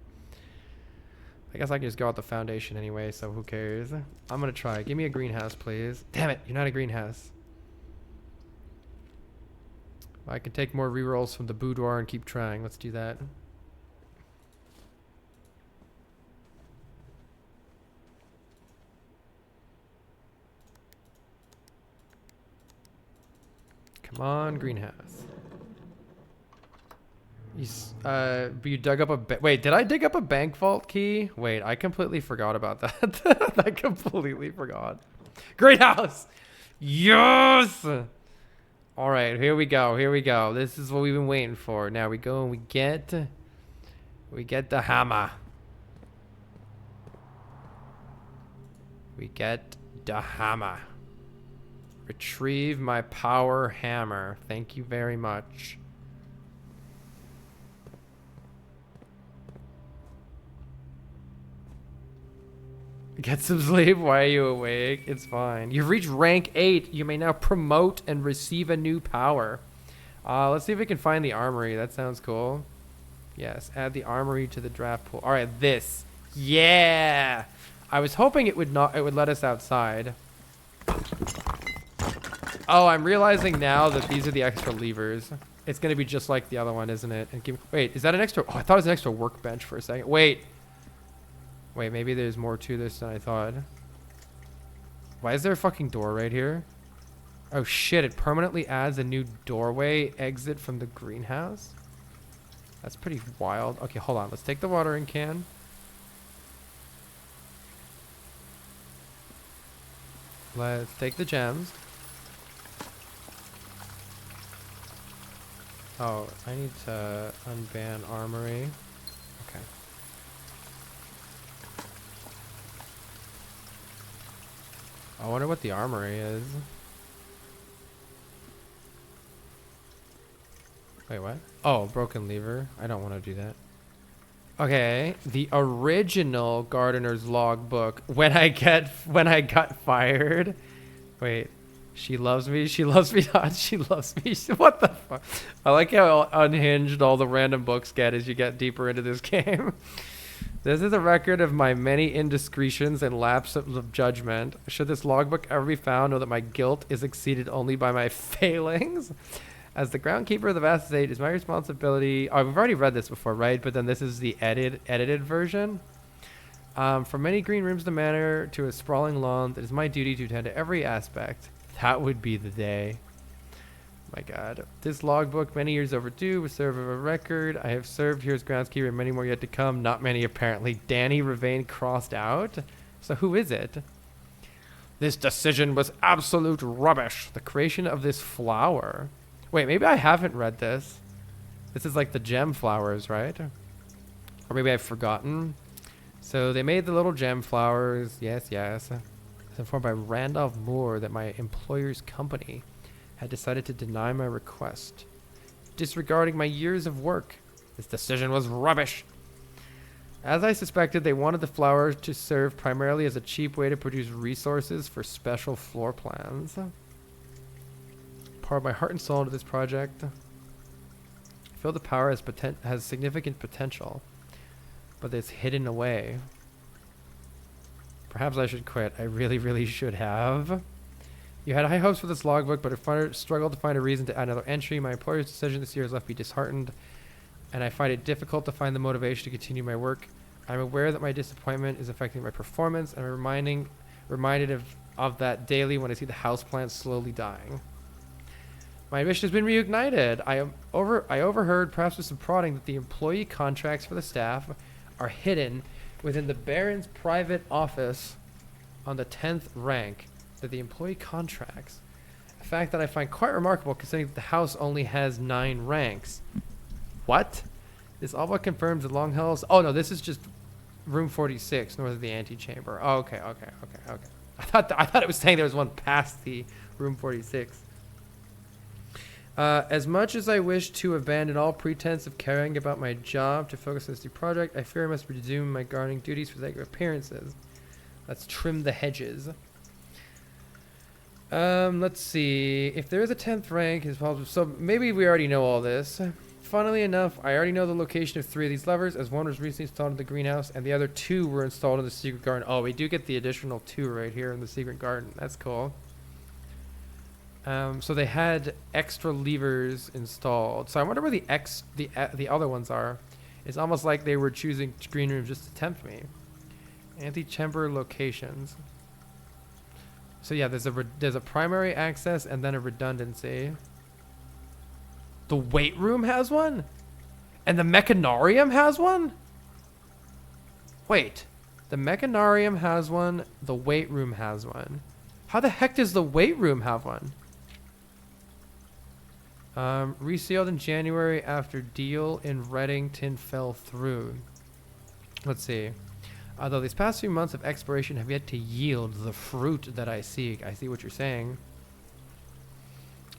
I guess I can just go out the foundation anyway, so who cares? I'm gonna try. Give me a greenhouse, please. Damn it, you're not a greenhouse. I can take more rerolls from the boudoir and keep trying. Let's do that. Come on, greenhouse. You dug up a... Wait, did I dig up a bank vault key? Wait, I completely forgot about that. I completely forgot. Greenhouse! Yes! Alright, here we go. Here we go. This is what we've been waiting for. Now we go and we get the hammer. We get the hammer. Retrieve my power hammer. Thank you very much. Get some sleep. Why are you awake? It's fine. You've reached rank 8. You may now promote and receive a new power. Let's see if we can find the armory. That sounds cool. Yes, add the armory to the draft pool. All right, this. Yeah. I was hoping it would let us outside. Oh, I'm realizing now that these are the extra levers. It's going to be just like the other one, isn't it? And wait, is that an extra? Oh, I thought it was an extra workbench for a second. Wait, maybe there's more to this than I thought. Why is there a fucking door right here? Oh shit, it permanently adds a new doorway exit from the greenhouse? That's pretty wild. Okay, hold on. Let's take the watering can. Let's take the gems. Oh, I need to unban armory. Okay. I wonder what the armory is. Wait, what? Oh, broken lever. I don't want to do that. Okay, the original gardener's logbook. When I got fired. Wait, she loves me. She loves me not. She loves me. What the fuck? I like how unhinged all the random books get as you get deeper into this game. This is a record of my many indiscretions and lapses of judgment. Should this logbook ever be found, know that my guilt is exceeded only by my failings. As the groundkeeper of the vast estate, it is my responsibility. Oh, we've already read this before, right? But then this is the edited version. From many green rooms of the manor to a sprawling lawn, it is my duty to attend to every aspect. That would be the day. My God. This logbook, many years overdue, will serve as a record. I have served here as groundskeeper and many more yet to come. Not many, apparently. Danny Ravane crossed out. So who is it? This decision was absolute rubbish. The creation of this flower. Wait, maybe I haven't read this. This is like the gem flowers, right? Or maybe I've forgotten. So they made the little gem flowers. Yes, yes. I was informed by Randolph Moore that my employer's company had decided to deny my request, disregarding my years of work. This decision was rubbish. As I suspected, they wanted the flowers to serve primarily as a cheap way to produce resources for special floor plans. Poured my heart and soul into this project. I feel the power has significant potential, but it's hidden away. Perhaps I should quit. I really, really should have. You had high hopes for this logbook, but I struggled to find a reason to add another entry. My employer's decision this year has left me disheartened, and I find it difficult to find the motivation to continue my work. I'm aware that my disappointment is affecting my performance, and I'm reminded of that daily when I see the houseplants slowly dying. My ambition has been reignited. I overheard, perhaps with some prodding, that the employee contracts for the staff are hidden within the Baron's private office on the 10th rank. That the employee contracts. A fact that I find quite remarkable considering that the house only has 9 ranks. What? This all but confirms the long hills. Oh no, this is just room 46 north of the antechamber. Oh, okay. I thought it was saying there was one past the room 46. As much as I wish to abandon all pretense of caring about my job to focus on this new project, I fear I must resume my gardening duties for the sake of appearances. Let's trim the hedges. Let's see. If there is a 10th rank, it's possible. So maybe we already know all this. Funnily enough, I already know the location of 3 of these levers, as one was recently installed in the greenhouse, and the other 2 were installed in the secret garden. Oh, we do get the additional 2 right here in the secret garden. That's cool. So they had extra levers installed. So I wonder where the other ones are. It's almost like they were choosing green rooms just to tempt me. Antechamber locations. So yeah, there's a primary access and then a redundancy. The weight room has one? And the mechanarium has one? Wait. The mechanarium has one, the weight room has one. How the heck does the weight room have one? Resealed in January after deal in Reddington fell through. Let's see. Although these past few months of exploration have yet to yield the fruit that I seek. I see what you're saying.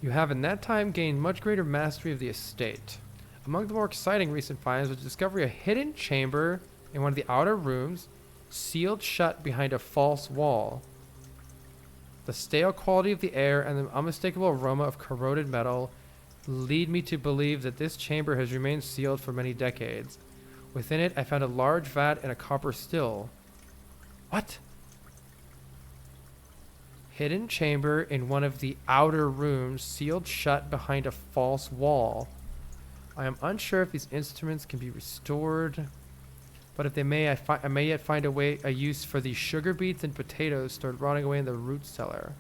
You have in that time gained much greater mastery of the estate. Among the more exciting recent finds was the discovery of a hidden chamber in one of the outer rooms, sealed shut behind a false wall. The stale quality of the air and the unmistakable aroma of corroded metal lead me to believe that this chamber has remained sealed for many decades. Within it, I found a large vat and a copper still. What? Hidden chamber in one of the outer rooms, sealed shut behind a false wall. I am unsure if these instruments can be restored, but if they may, I may yet find a use for the sugar beets and potatoes stored rotting away in the root cellar.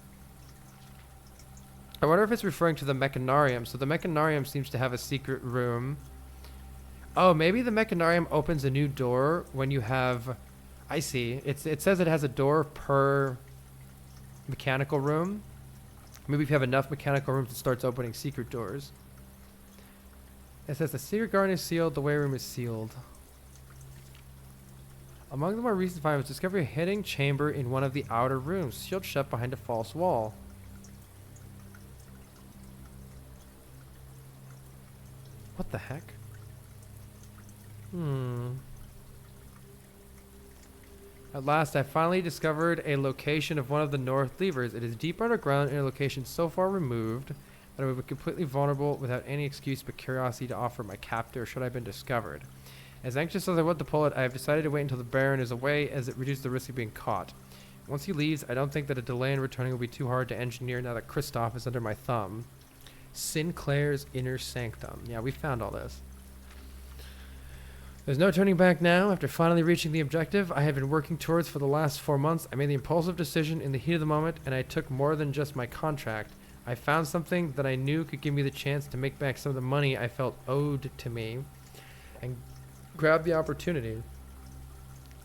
I wonder if it's referring to the mechanarium. So the mechanarium seems to have a secret room. Oh, maybe the mechanarium opens a new door when you have... I see. It says it has a door per mechanical room. Maybe if you have enough mechanical rooms, it starts opening secret doors. It says the secret garden is sealed, the way room is sealed. Among the more recent finds, discovery a hidden chamber in one of the outer rooms, sealed shut behind a false wall. What the heck? At last, I finally discovered a location of one of the north levers. It is deep underground in a location so far removed that I would be completely vulnerable without any excuse but curiosity to offer my captor should I have been discovered. As anxious as I was to pull it, I have decided to wait until the Baron is away as it reduces the risk of being caught. Once he leaves, I don't think that a delay in returning will be too hard to engineer now that Kristoff is under my thumb. Sinclair's Inner Sanctum. Yeah, we found all this. There's no turning back now. After finally reaching the objective I had been working towards for the last 4 months, I made the impulsive decision in the heat of the moment, and I took more than just my contract. I found something that I knew could give me the chance to make back some of the money I felt owed to me, and grabbed the opportunity.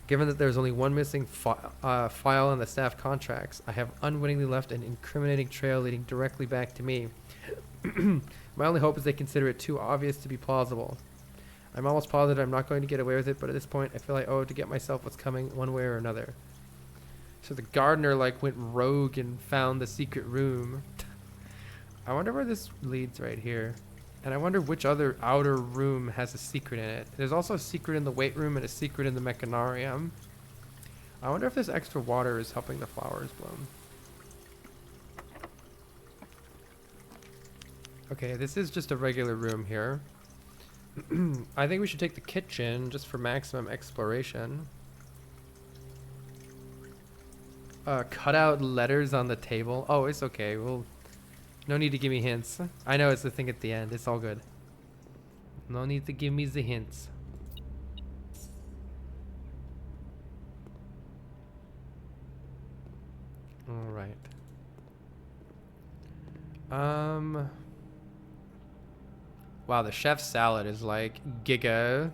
Given that there's only one missing file in the staff contracts, I have unwittingly left an incriminating trail leading directly back to me. My only hope is they consider it too obvious to be plausible. I'm almost positive I'm not going to get away with it, but at this point I feel I owe it to get myself what's coming one way or another. So the gardener like went rogue and found the secret room. I wonder where this leads right here. And I wonder which other outer room has a secret in it. There's also a secret in the weight room and a secret in the mechanarium. I wonder if this extra water is helping the flowers bloom. Okay, this is just a regular room here. I think we should take the kitchen just for maximum exploration. Cut out letters on the table. Oh, it's okay. Well, no need to give me hints. I know it's the thing at the end. It's all good. No need to give me the hints. All right. Wow, the chef's salad is like giga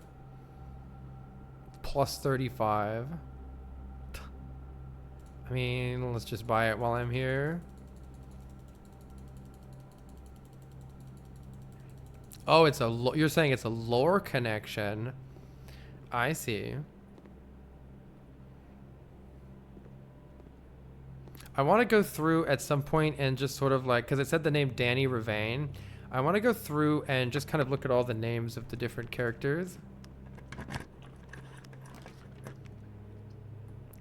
plus 35. I mean, let's just buy it while I'm here. Oh, it's a you're saying it's a lore connection. I see. I want to go through at some point and just sort of like, because it said the name Danny Ravane. I want to go through and just kind of look at all the names of the different characters.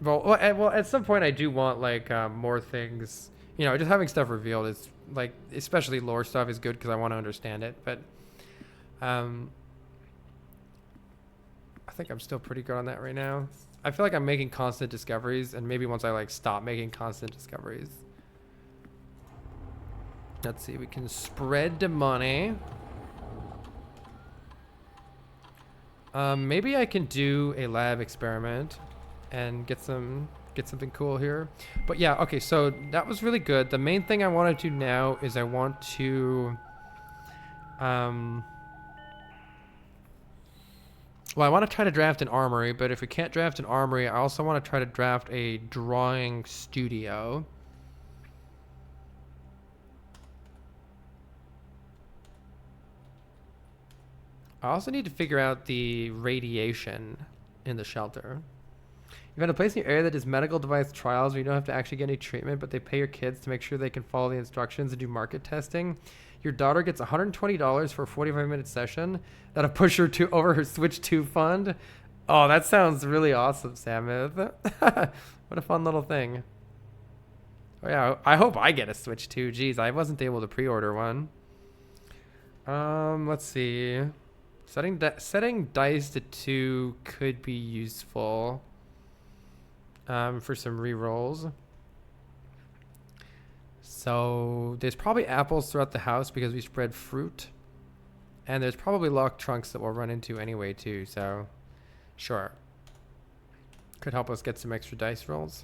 Well, at some point I do want like more things. You know, just having stuff revealed is like, especially lore stuff is good because I want to understand it. But I think I'm still pretty good on that right now. I feel like I'm making constant discoveries, and maybe once I like stop making constant discoveries. Let's see, we can spread the money. Maybe I can do a lab experiment and get something cool here. But yeah, okay, so that was really good. The main thing I want to do now is I want to well, I want to try to draft an armory, but if we can't draft an armory, I also want to try to draft a drawing studio. I also need to figure out the radiation in the shelter. You've had a place in your area that does medical device trials where you don't have to actually get any treatment, but they pay your kids to make sure they can follow the instructions and do market testing. Your daughter gets $120 for a 45-minute session that'll push her to over her Switch 2 fund. Oh, that sounds really awesome, Samuth. What a fun little thing. Oh yeah, I hope I get a Switch 2. Jeez, I wasn't able to pre-order one. Let's see. Setting dice to 2 could be useful for some rerolls. So there's probably apples throughout the house because we spread fruit. And there's probably locked trunks that we'll run into anyway too, so sure. Could help us get some extra dice rolls.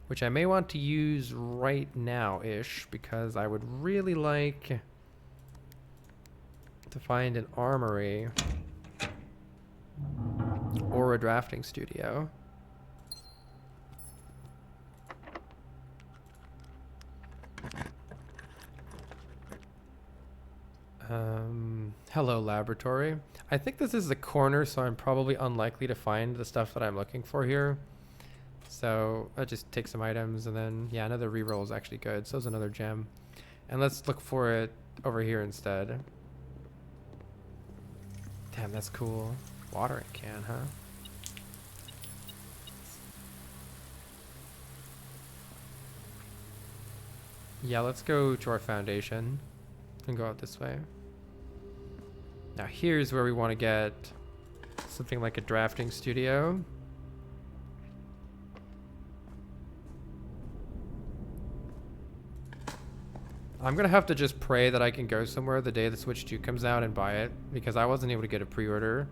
Which I may want to use right now-ish because I would really like to find an armory or a drafting studio. Hello, laboratory. I think this is the corner, so I'm probably unlikely to find the stuff that I'm looking for here. So I'll just take some items, and then, yeah, another reroll is actually good. So is another gem. And let's look for it over here instead. Damn, that's cool. Watering can, huh? Yeah, let's go to our foundation and go out this way. Now here's where we want to get something like a drafting studio. I'm gonna have to just pray that I can go somewhere the day the Switch 2 comes out and buy it, because I wasn't able to get a pre-order.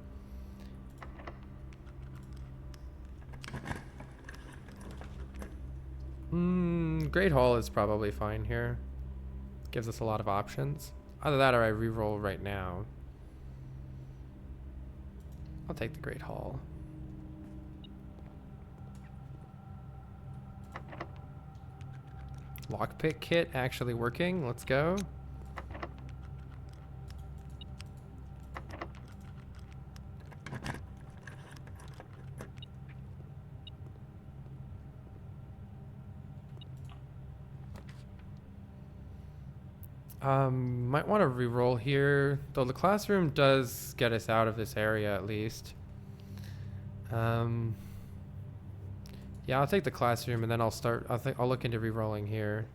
Great Hall is probably fine here. Gives us a lot of options. Either that or I reroll right now. I'll take the Great Hall. Lockpick kit actually working. Let's go. Might want to re-roll here, though the classroom does get us out of this area at least. Yeah, I'll take the classroom and then I'll look into re-rolling here.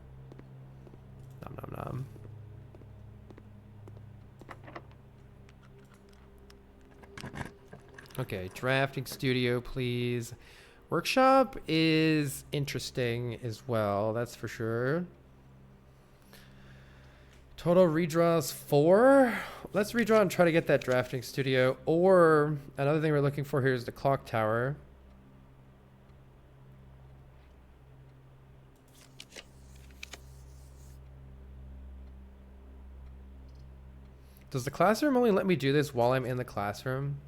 Nom nom nom. Okay, drafting studio, please. Workshop is interesting as well, that's for sure. Total redraws 4. Let's redraw and try to get that drafting studio. Or another thing we're looking for here is the clock tower. Does the classroom only let me do this while I'm in the classroom?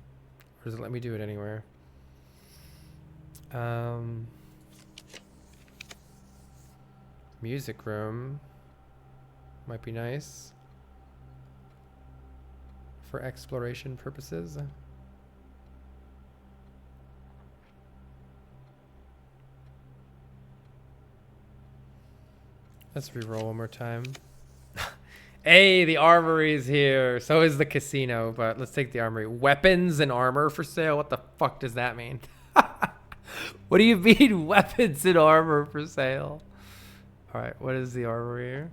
Or does it let me do it anywhere? Music room. Might be nice for exploration purposes. Let's re-roll one more time. Hey, the armory is here. So is the casino, but let's take the armory. Weapons and armor for sale? What the fuck does that mean? What do you mean weapons and armor for sale? All right, what is the armory here?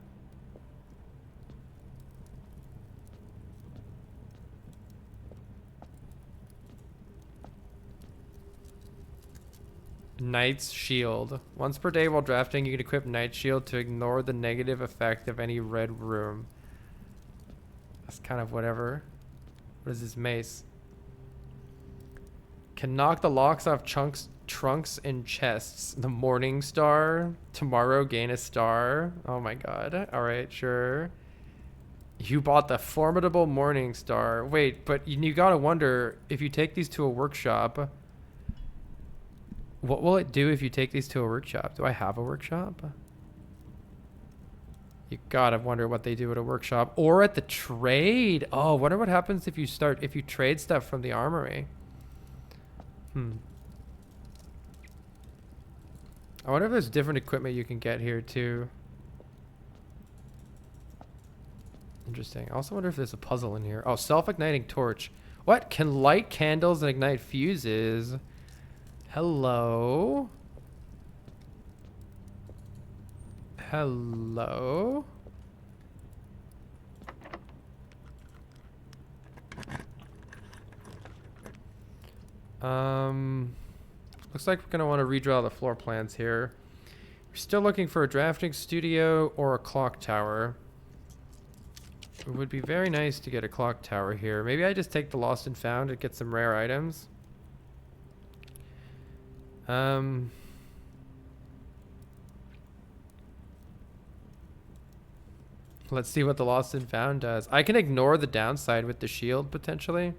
Knight's Shield. Once per day while drafting, you can equip Knight's Shield to ignore the negative effect of any red room. That's kind of whatever. What is this mace? Can knock the locks off trunks and chests. The Morning Star. Tomorrow gain a star. Oh my god. Alright, sure. You bought the formidable Morning Star. Wait, but you gotta wonder, if you take these to a workshop, what will it do if you take these to a workshop? Do I have a workshop? You gotta wonder what they do at a workshop or at the trade. Oh, wonder what happens if you trade stuff from the armory. I wonder if there's different equipment you can get here too. Interesting. I also wonder if there's a puzzle in here. Oh, self-igniting torch. What? Can light candles and ignite fuses? Hello? Hello? Looks like we're gonna want to redraw the floor plans here. We're still looking for a drafting studio or a clock tower. It would be very nice to get a clock tower here. Maybe I just take the lost and found and get some rare items. Let's see what the lost and found does. I can ignore the downside with the shield potentially.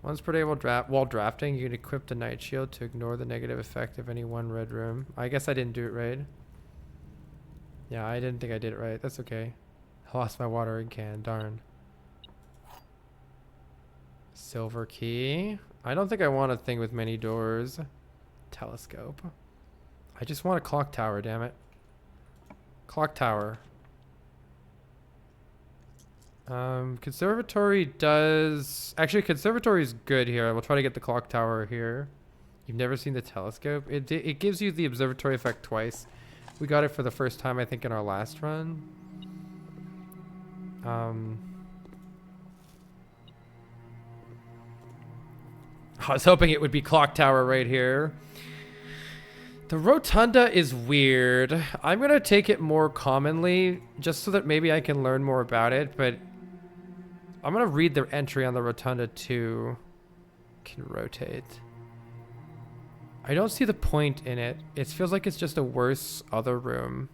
Once per day while drafting, you can equip the night shield to ignore the negative effect of any one red room. I guess I didn't do it right. Yeah, I didn't think I did it right. That's okay. I lost my watering can, darn. Silver key. I don't think I want a thing with many doors. Telescope. I just want a clock tower, damn it. Clock tower. Conservatory does... Actually, conservatory is good here. We'll try to get the clock tower here. You've never seen the telescope? It gives you the observatory effect twice. We got it for the first time, I think, in our last run. I was hoping it would be clock tower right here. The rotunda is weird. I'm going to take it more commonly just so that maybe I can learn more about it, but I'm going to read the entry on the rotunda too. Can rotate. I don't see the point in it. It feels like it's just a worse other room.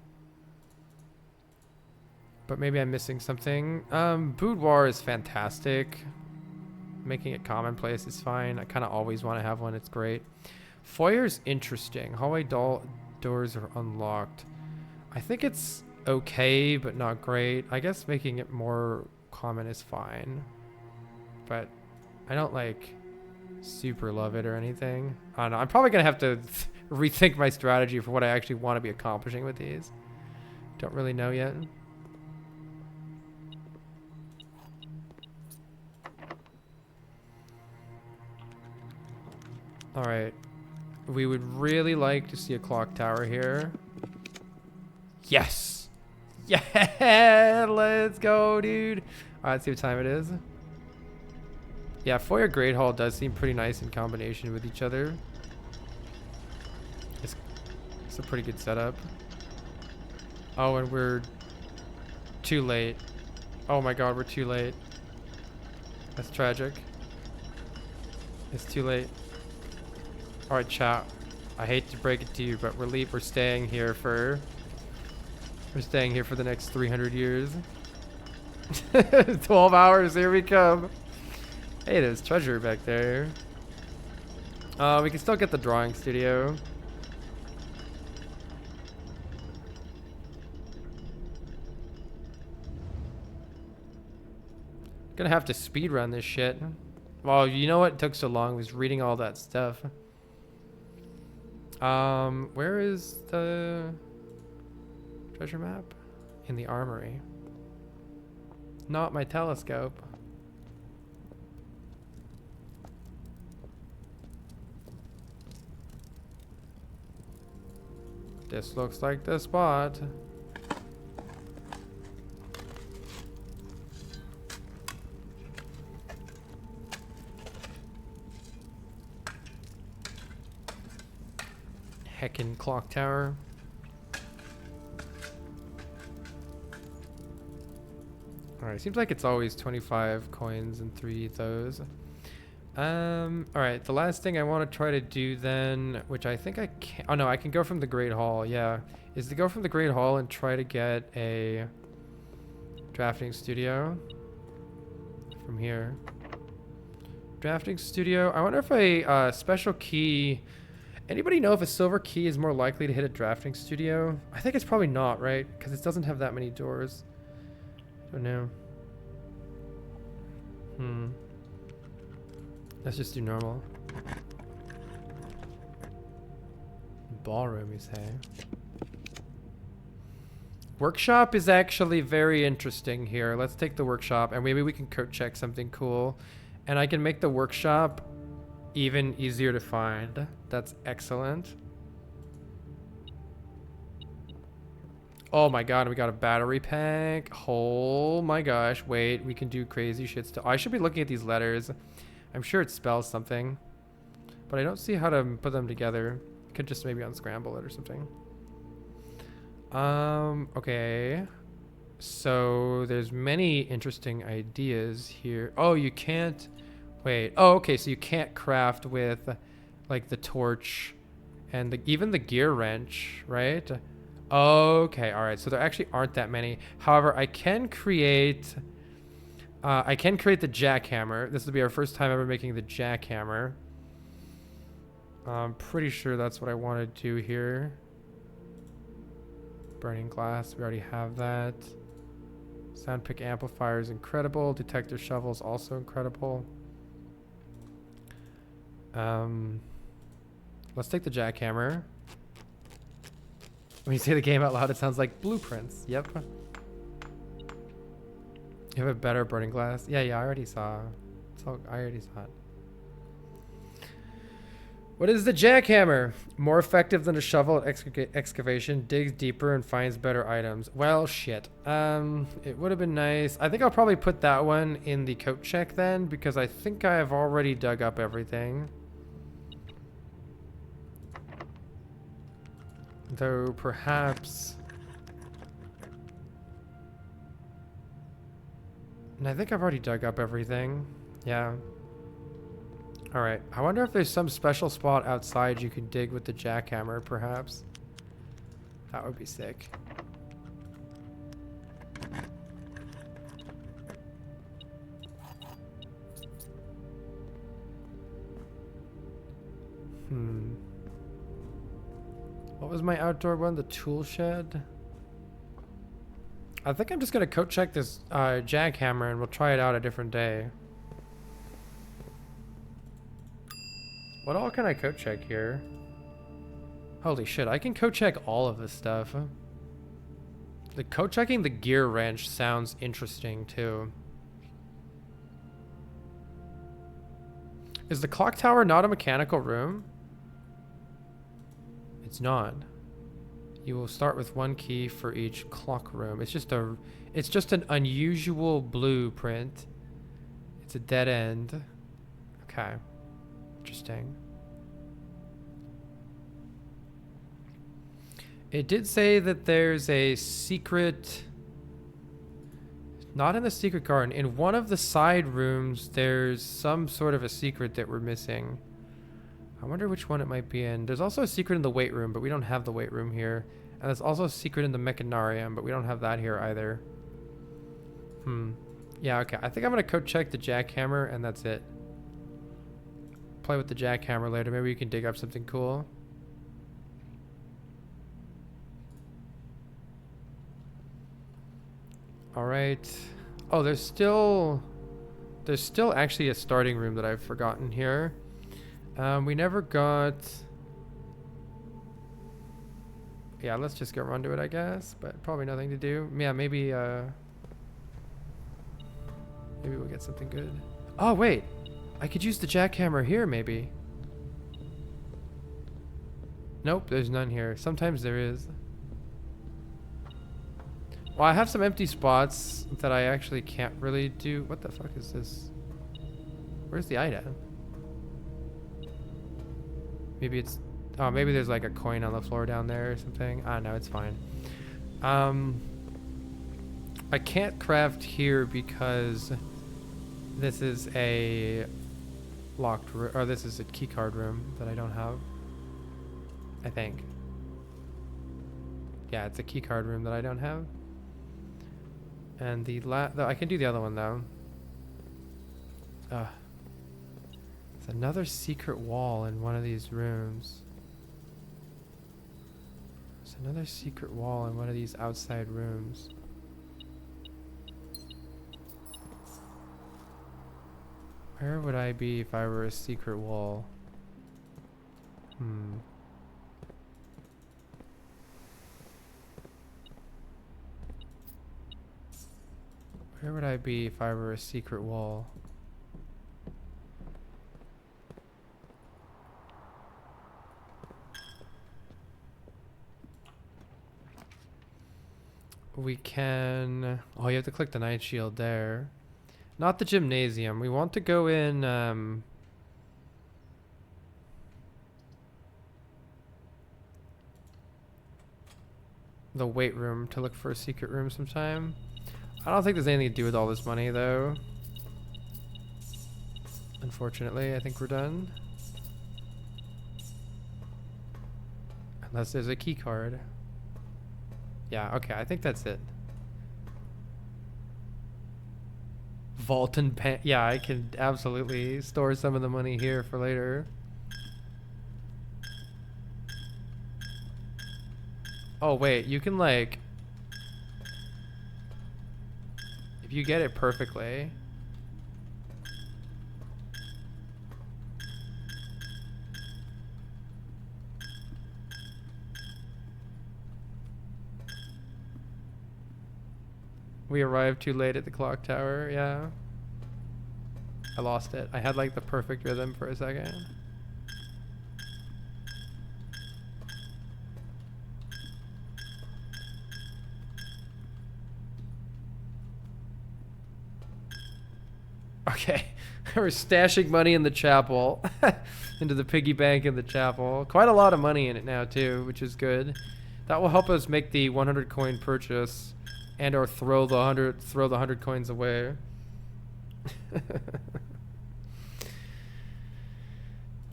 But maybe I'm missing something. Boudoir is fantastic. Making it commonplace is fine. I kind of always want to have one. It's great. Foyer's interesting. Hallway doors are unlocked. I think it's okay, but not great. I guess making it more common is fine. But I don't like super love it or anything. I don't know. I'm probably going to have to rethink my strategy for what I actually want to be accomplishing with these. Don't really know yet. All right. We would really like to see a clock tower here. Yes. Yeah, let's go, dude. All right, let's see what time it is. Yeah, Foyer Great Hall does seem pretty nice in combination with each other. It's a pretty good setup. Oh, and we're too late. Oh my god, we're too late. That's tragic. It's too late. All right, chat. I hate to break it to you, but we're staying here for the next 300 years. 12 hours. Here we come. Hey, there's treasure back there. We can still get the drawing studio. Gonna have to speed run this shit. Well, you know what took so long was reading all that stuff. Where is the treasure map? In the armory. Not my telescope. This looks like the spot. Heckin' clock tower. Alright, seems like it's always 25 coins and 3 of those. Alright, the last thing I want to try to do then, which I think I can... Oh no, I can go from the Great Hall, yeah. Is to go from the Great Hall and try to get a drafting studio from here. Drafting studio. I wonder if a special key... Anybody know if a silver key is more likely to hit a drafting studio? I think it's probably not, right? Because it doesn't have that many doors. I don't know. Let's just do normal. Ballroom, you say? Workshop is actually very interesting here. Let's take the workshop and maybe we can code check something cool. And I can make the workshop even easier to find. That's excellent. Oh my god, we got a battery pack. Oh my gosh, wait, we can do crazy shit still. I should be looking at these letters. I'm sure it spells something, but I don't see how to put them together. Could just maybe unscramble it or something. Okay. So there's many interesting ideas here. Oh, you can't... Wait. Oh, okay. So you can't craft with like the torch and even the gear wrench, right? Okay. All right. So there actually aren't that many. However, I can create the jackhammer. This will be our first time ever making the jackhammer. I'm pretty sure that's what I want to do here. Burning glass. We already have that. Sound pick amplifier is incredible. Detector shovel is also incredible. Let's take the jackhammer. When you say the game out loud, it sounds like blueprints. Yep. You have a better burning glass. Yeah, I already saw. I already saw it. What is the jackhammer? More effective than a shovel at excavation. Digs deeper and finds better items. Well, shit. It would have been nice. I think I'll probably put that one in the coat check then, because I think I have already dug up everything. Though perhaps... And I think I've already dug up everything. Yeah. Alright. I wonder if there's some special spot outside you can dig with the jackhammer, perhaps. That would be sick. What was my outdoor one? The tool shed? I think I'm just gonna coat check this jackhammer and we'll try it out a different day. What all can I coat check here? Holy shit, I can coat check all of this stuff. The coat checking the gear wrench sounds interesting too. Is the clock tower not a mechanical room? It's not. You will start with one key for each clock room. It's just an unusual blueprint. It's a dead end. Okay. Interesting. It did say that there's a secret, not in the secret garden. In one of the side rooms, there's some sort of a secret that we're missing. I wonder which one it might be in. There's also a secret in the weight room, but we don't have the weight room here. And there's also a secret in the mechanarium, but we don't have that here either. Yeah, okay. I think I'm going to code check the jackhammer, and that's it. Play with the jackhammer later. Maybe we can dig up something cool. Alright. Oh, there's still actually a starting room that I've forgotten here. We never got... Yeah, let's just get run to it, I guess. But probably nothing to do. Yeah, maybe we'll get something good. Oh, wait. I could use the jackhammer here, maybe. Nope, there's none here. Sometimes there is. Well, I have some empty spots that I actually can't really do. What the fuck is this? Where's the item? Maybe it's... Oh, maybe there's like a coin on the floor down there or something. Ah, no, it's fine. I can't craft here because this is a locked room, or this is a keycard room that I don't have. I think. Yeah, it's a keycard room that I don't have. And I can do the other one though. It's another secret wall in one of these rooms. There's another secret wall in one of these outside rooms. Where would I be if I were a secret wall? Where would I be if I were a secret wall? We can... Oh, you have to click the night shield there. Not the gymnasium. We want to go in... the weight room to look for a secret room sometime. I don't think there's anything to do with all this money, though. Unfortunately, I think we're done. Unless there's a key card. Yeah, okay, I think that's it. Vault and pen. Yeah, I can absolutely store some of the money here for later. Oh, wait, you can like... you get it perfectly. We arrived too late at the clock tower, yeah. I lost it. I had like the perfect rhythm for a second. Okay, we're stashing money in the chapel. Into the piggy bank in the chapel. Quite a lot of money in it now too, which is good. That will help us make the 100 coin purchase and or throw the 100 coins away.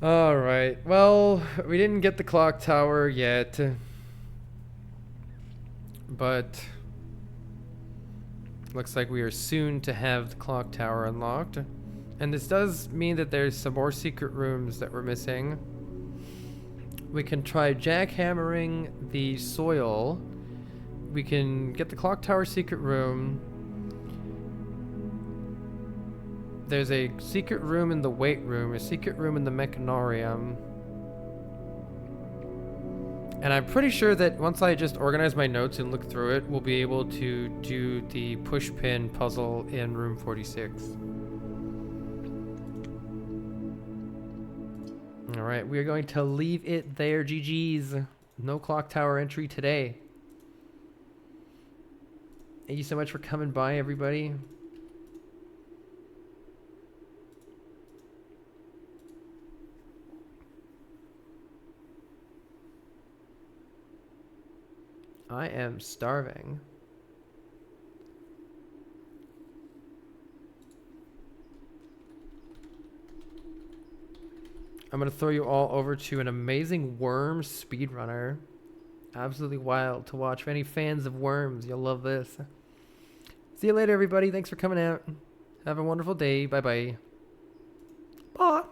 All right. Well, we didn't get the clock tower yet. But looks like we are soon to have the clock tower unlocked. And this does mean that there's some more secret rooms that we're missing. We can try jackhammering the soil. We can get the clock tower secret room. There's a secret room in the weight room, a secret room in the mechanarium. And I'm pretty sure that once I just organize my notes and look through it, we'll be able to do the push pin puzzle in room 46. All right, we are going to leave it there. GG's. No clock tower entry today. Thank you so much for coming by, everybody. I am starving. I'm going to throw you all over to an amazing worm speedrunner. Absolutely wild to watch. For any fans of worms, you'll love this. See you later, everybody. Thanks for coming out. Have a wonderful day. Bye-bye. Bye.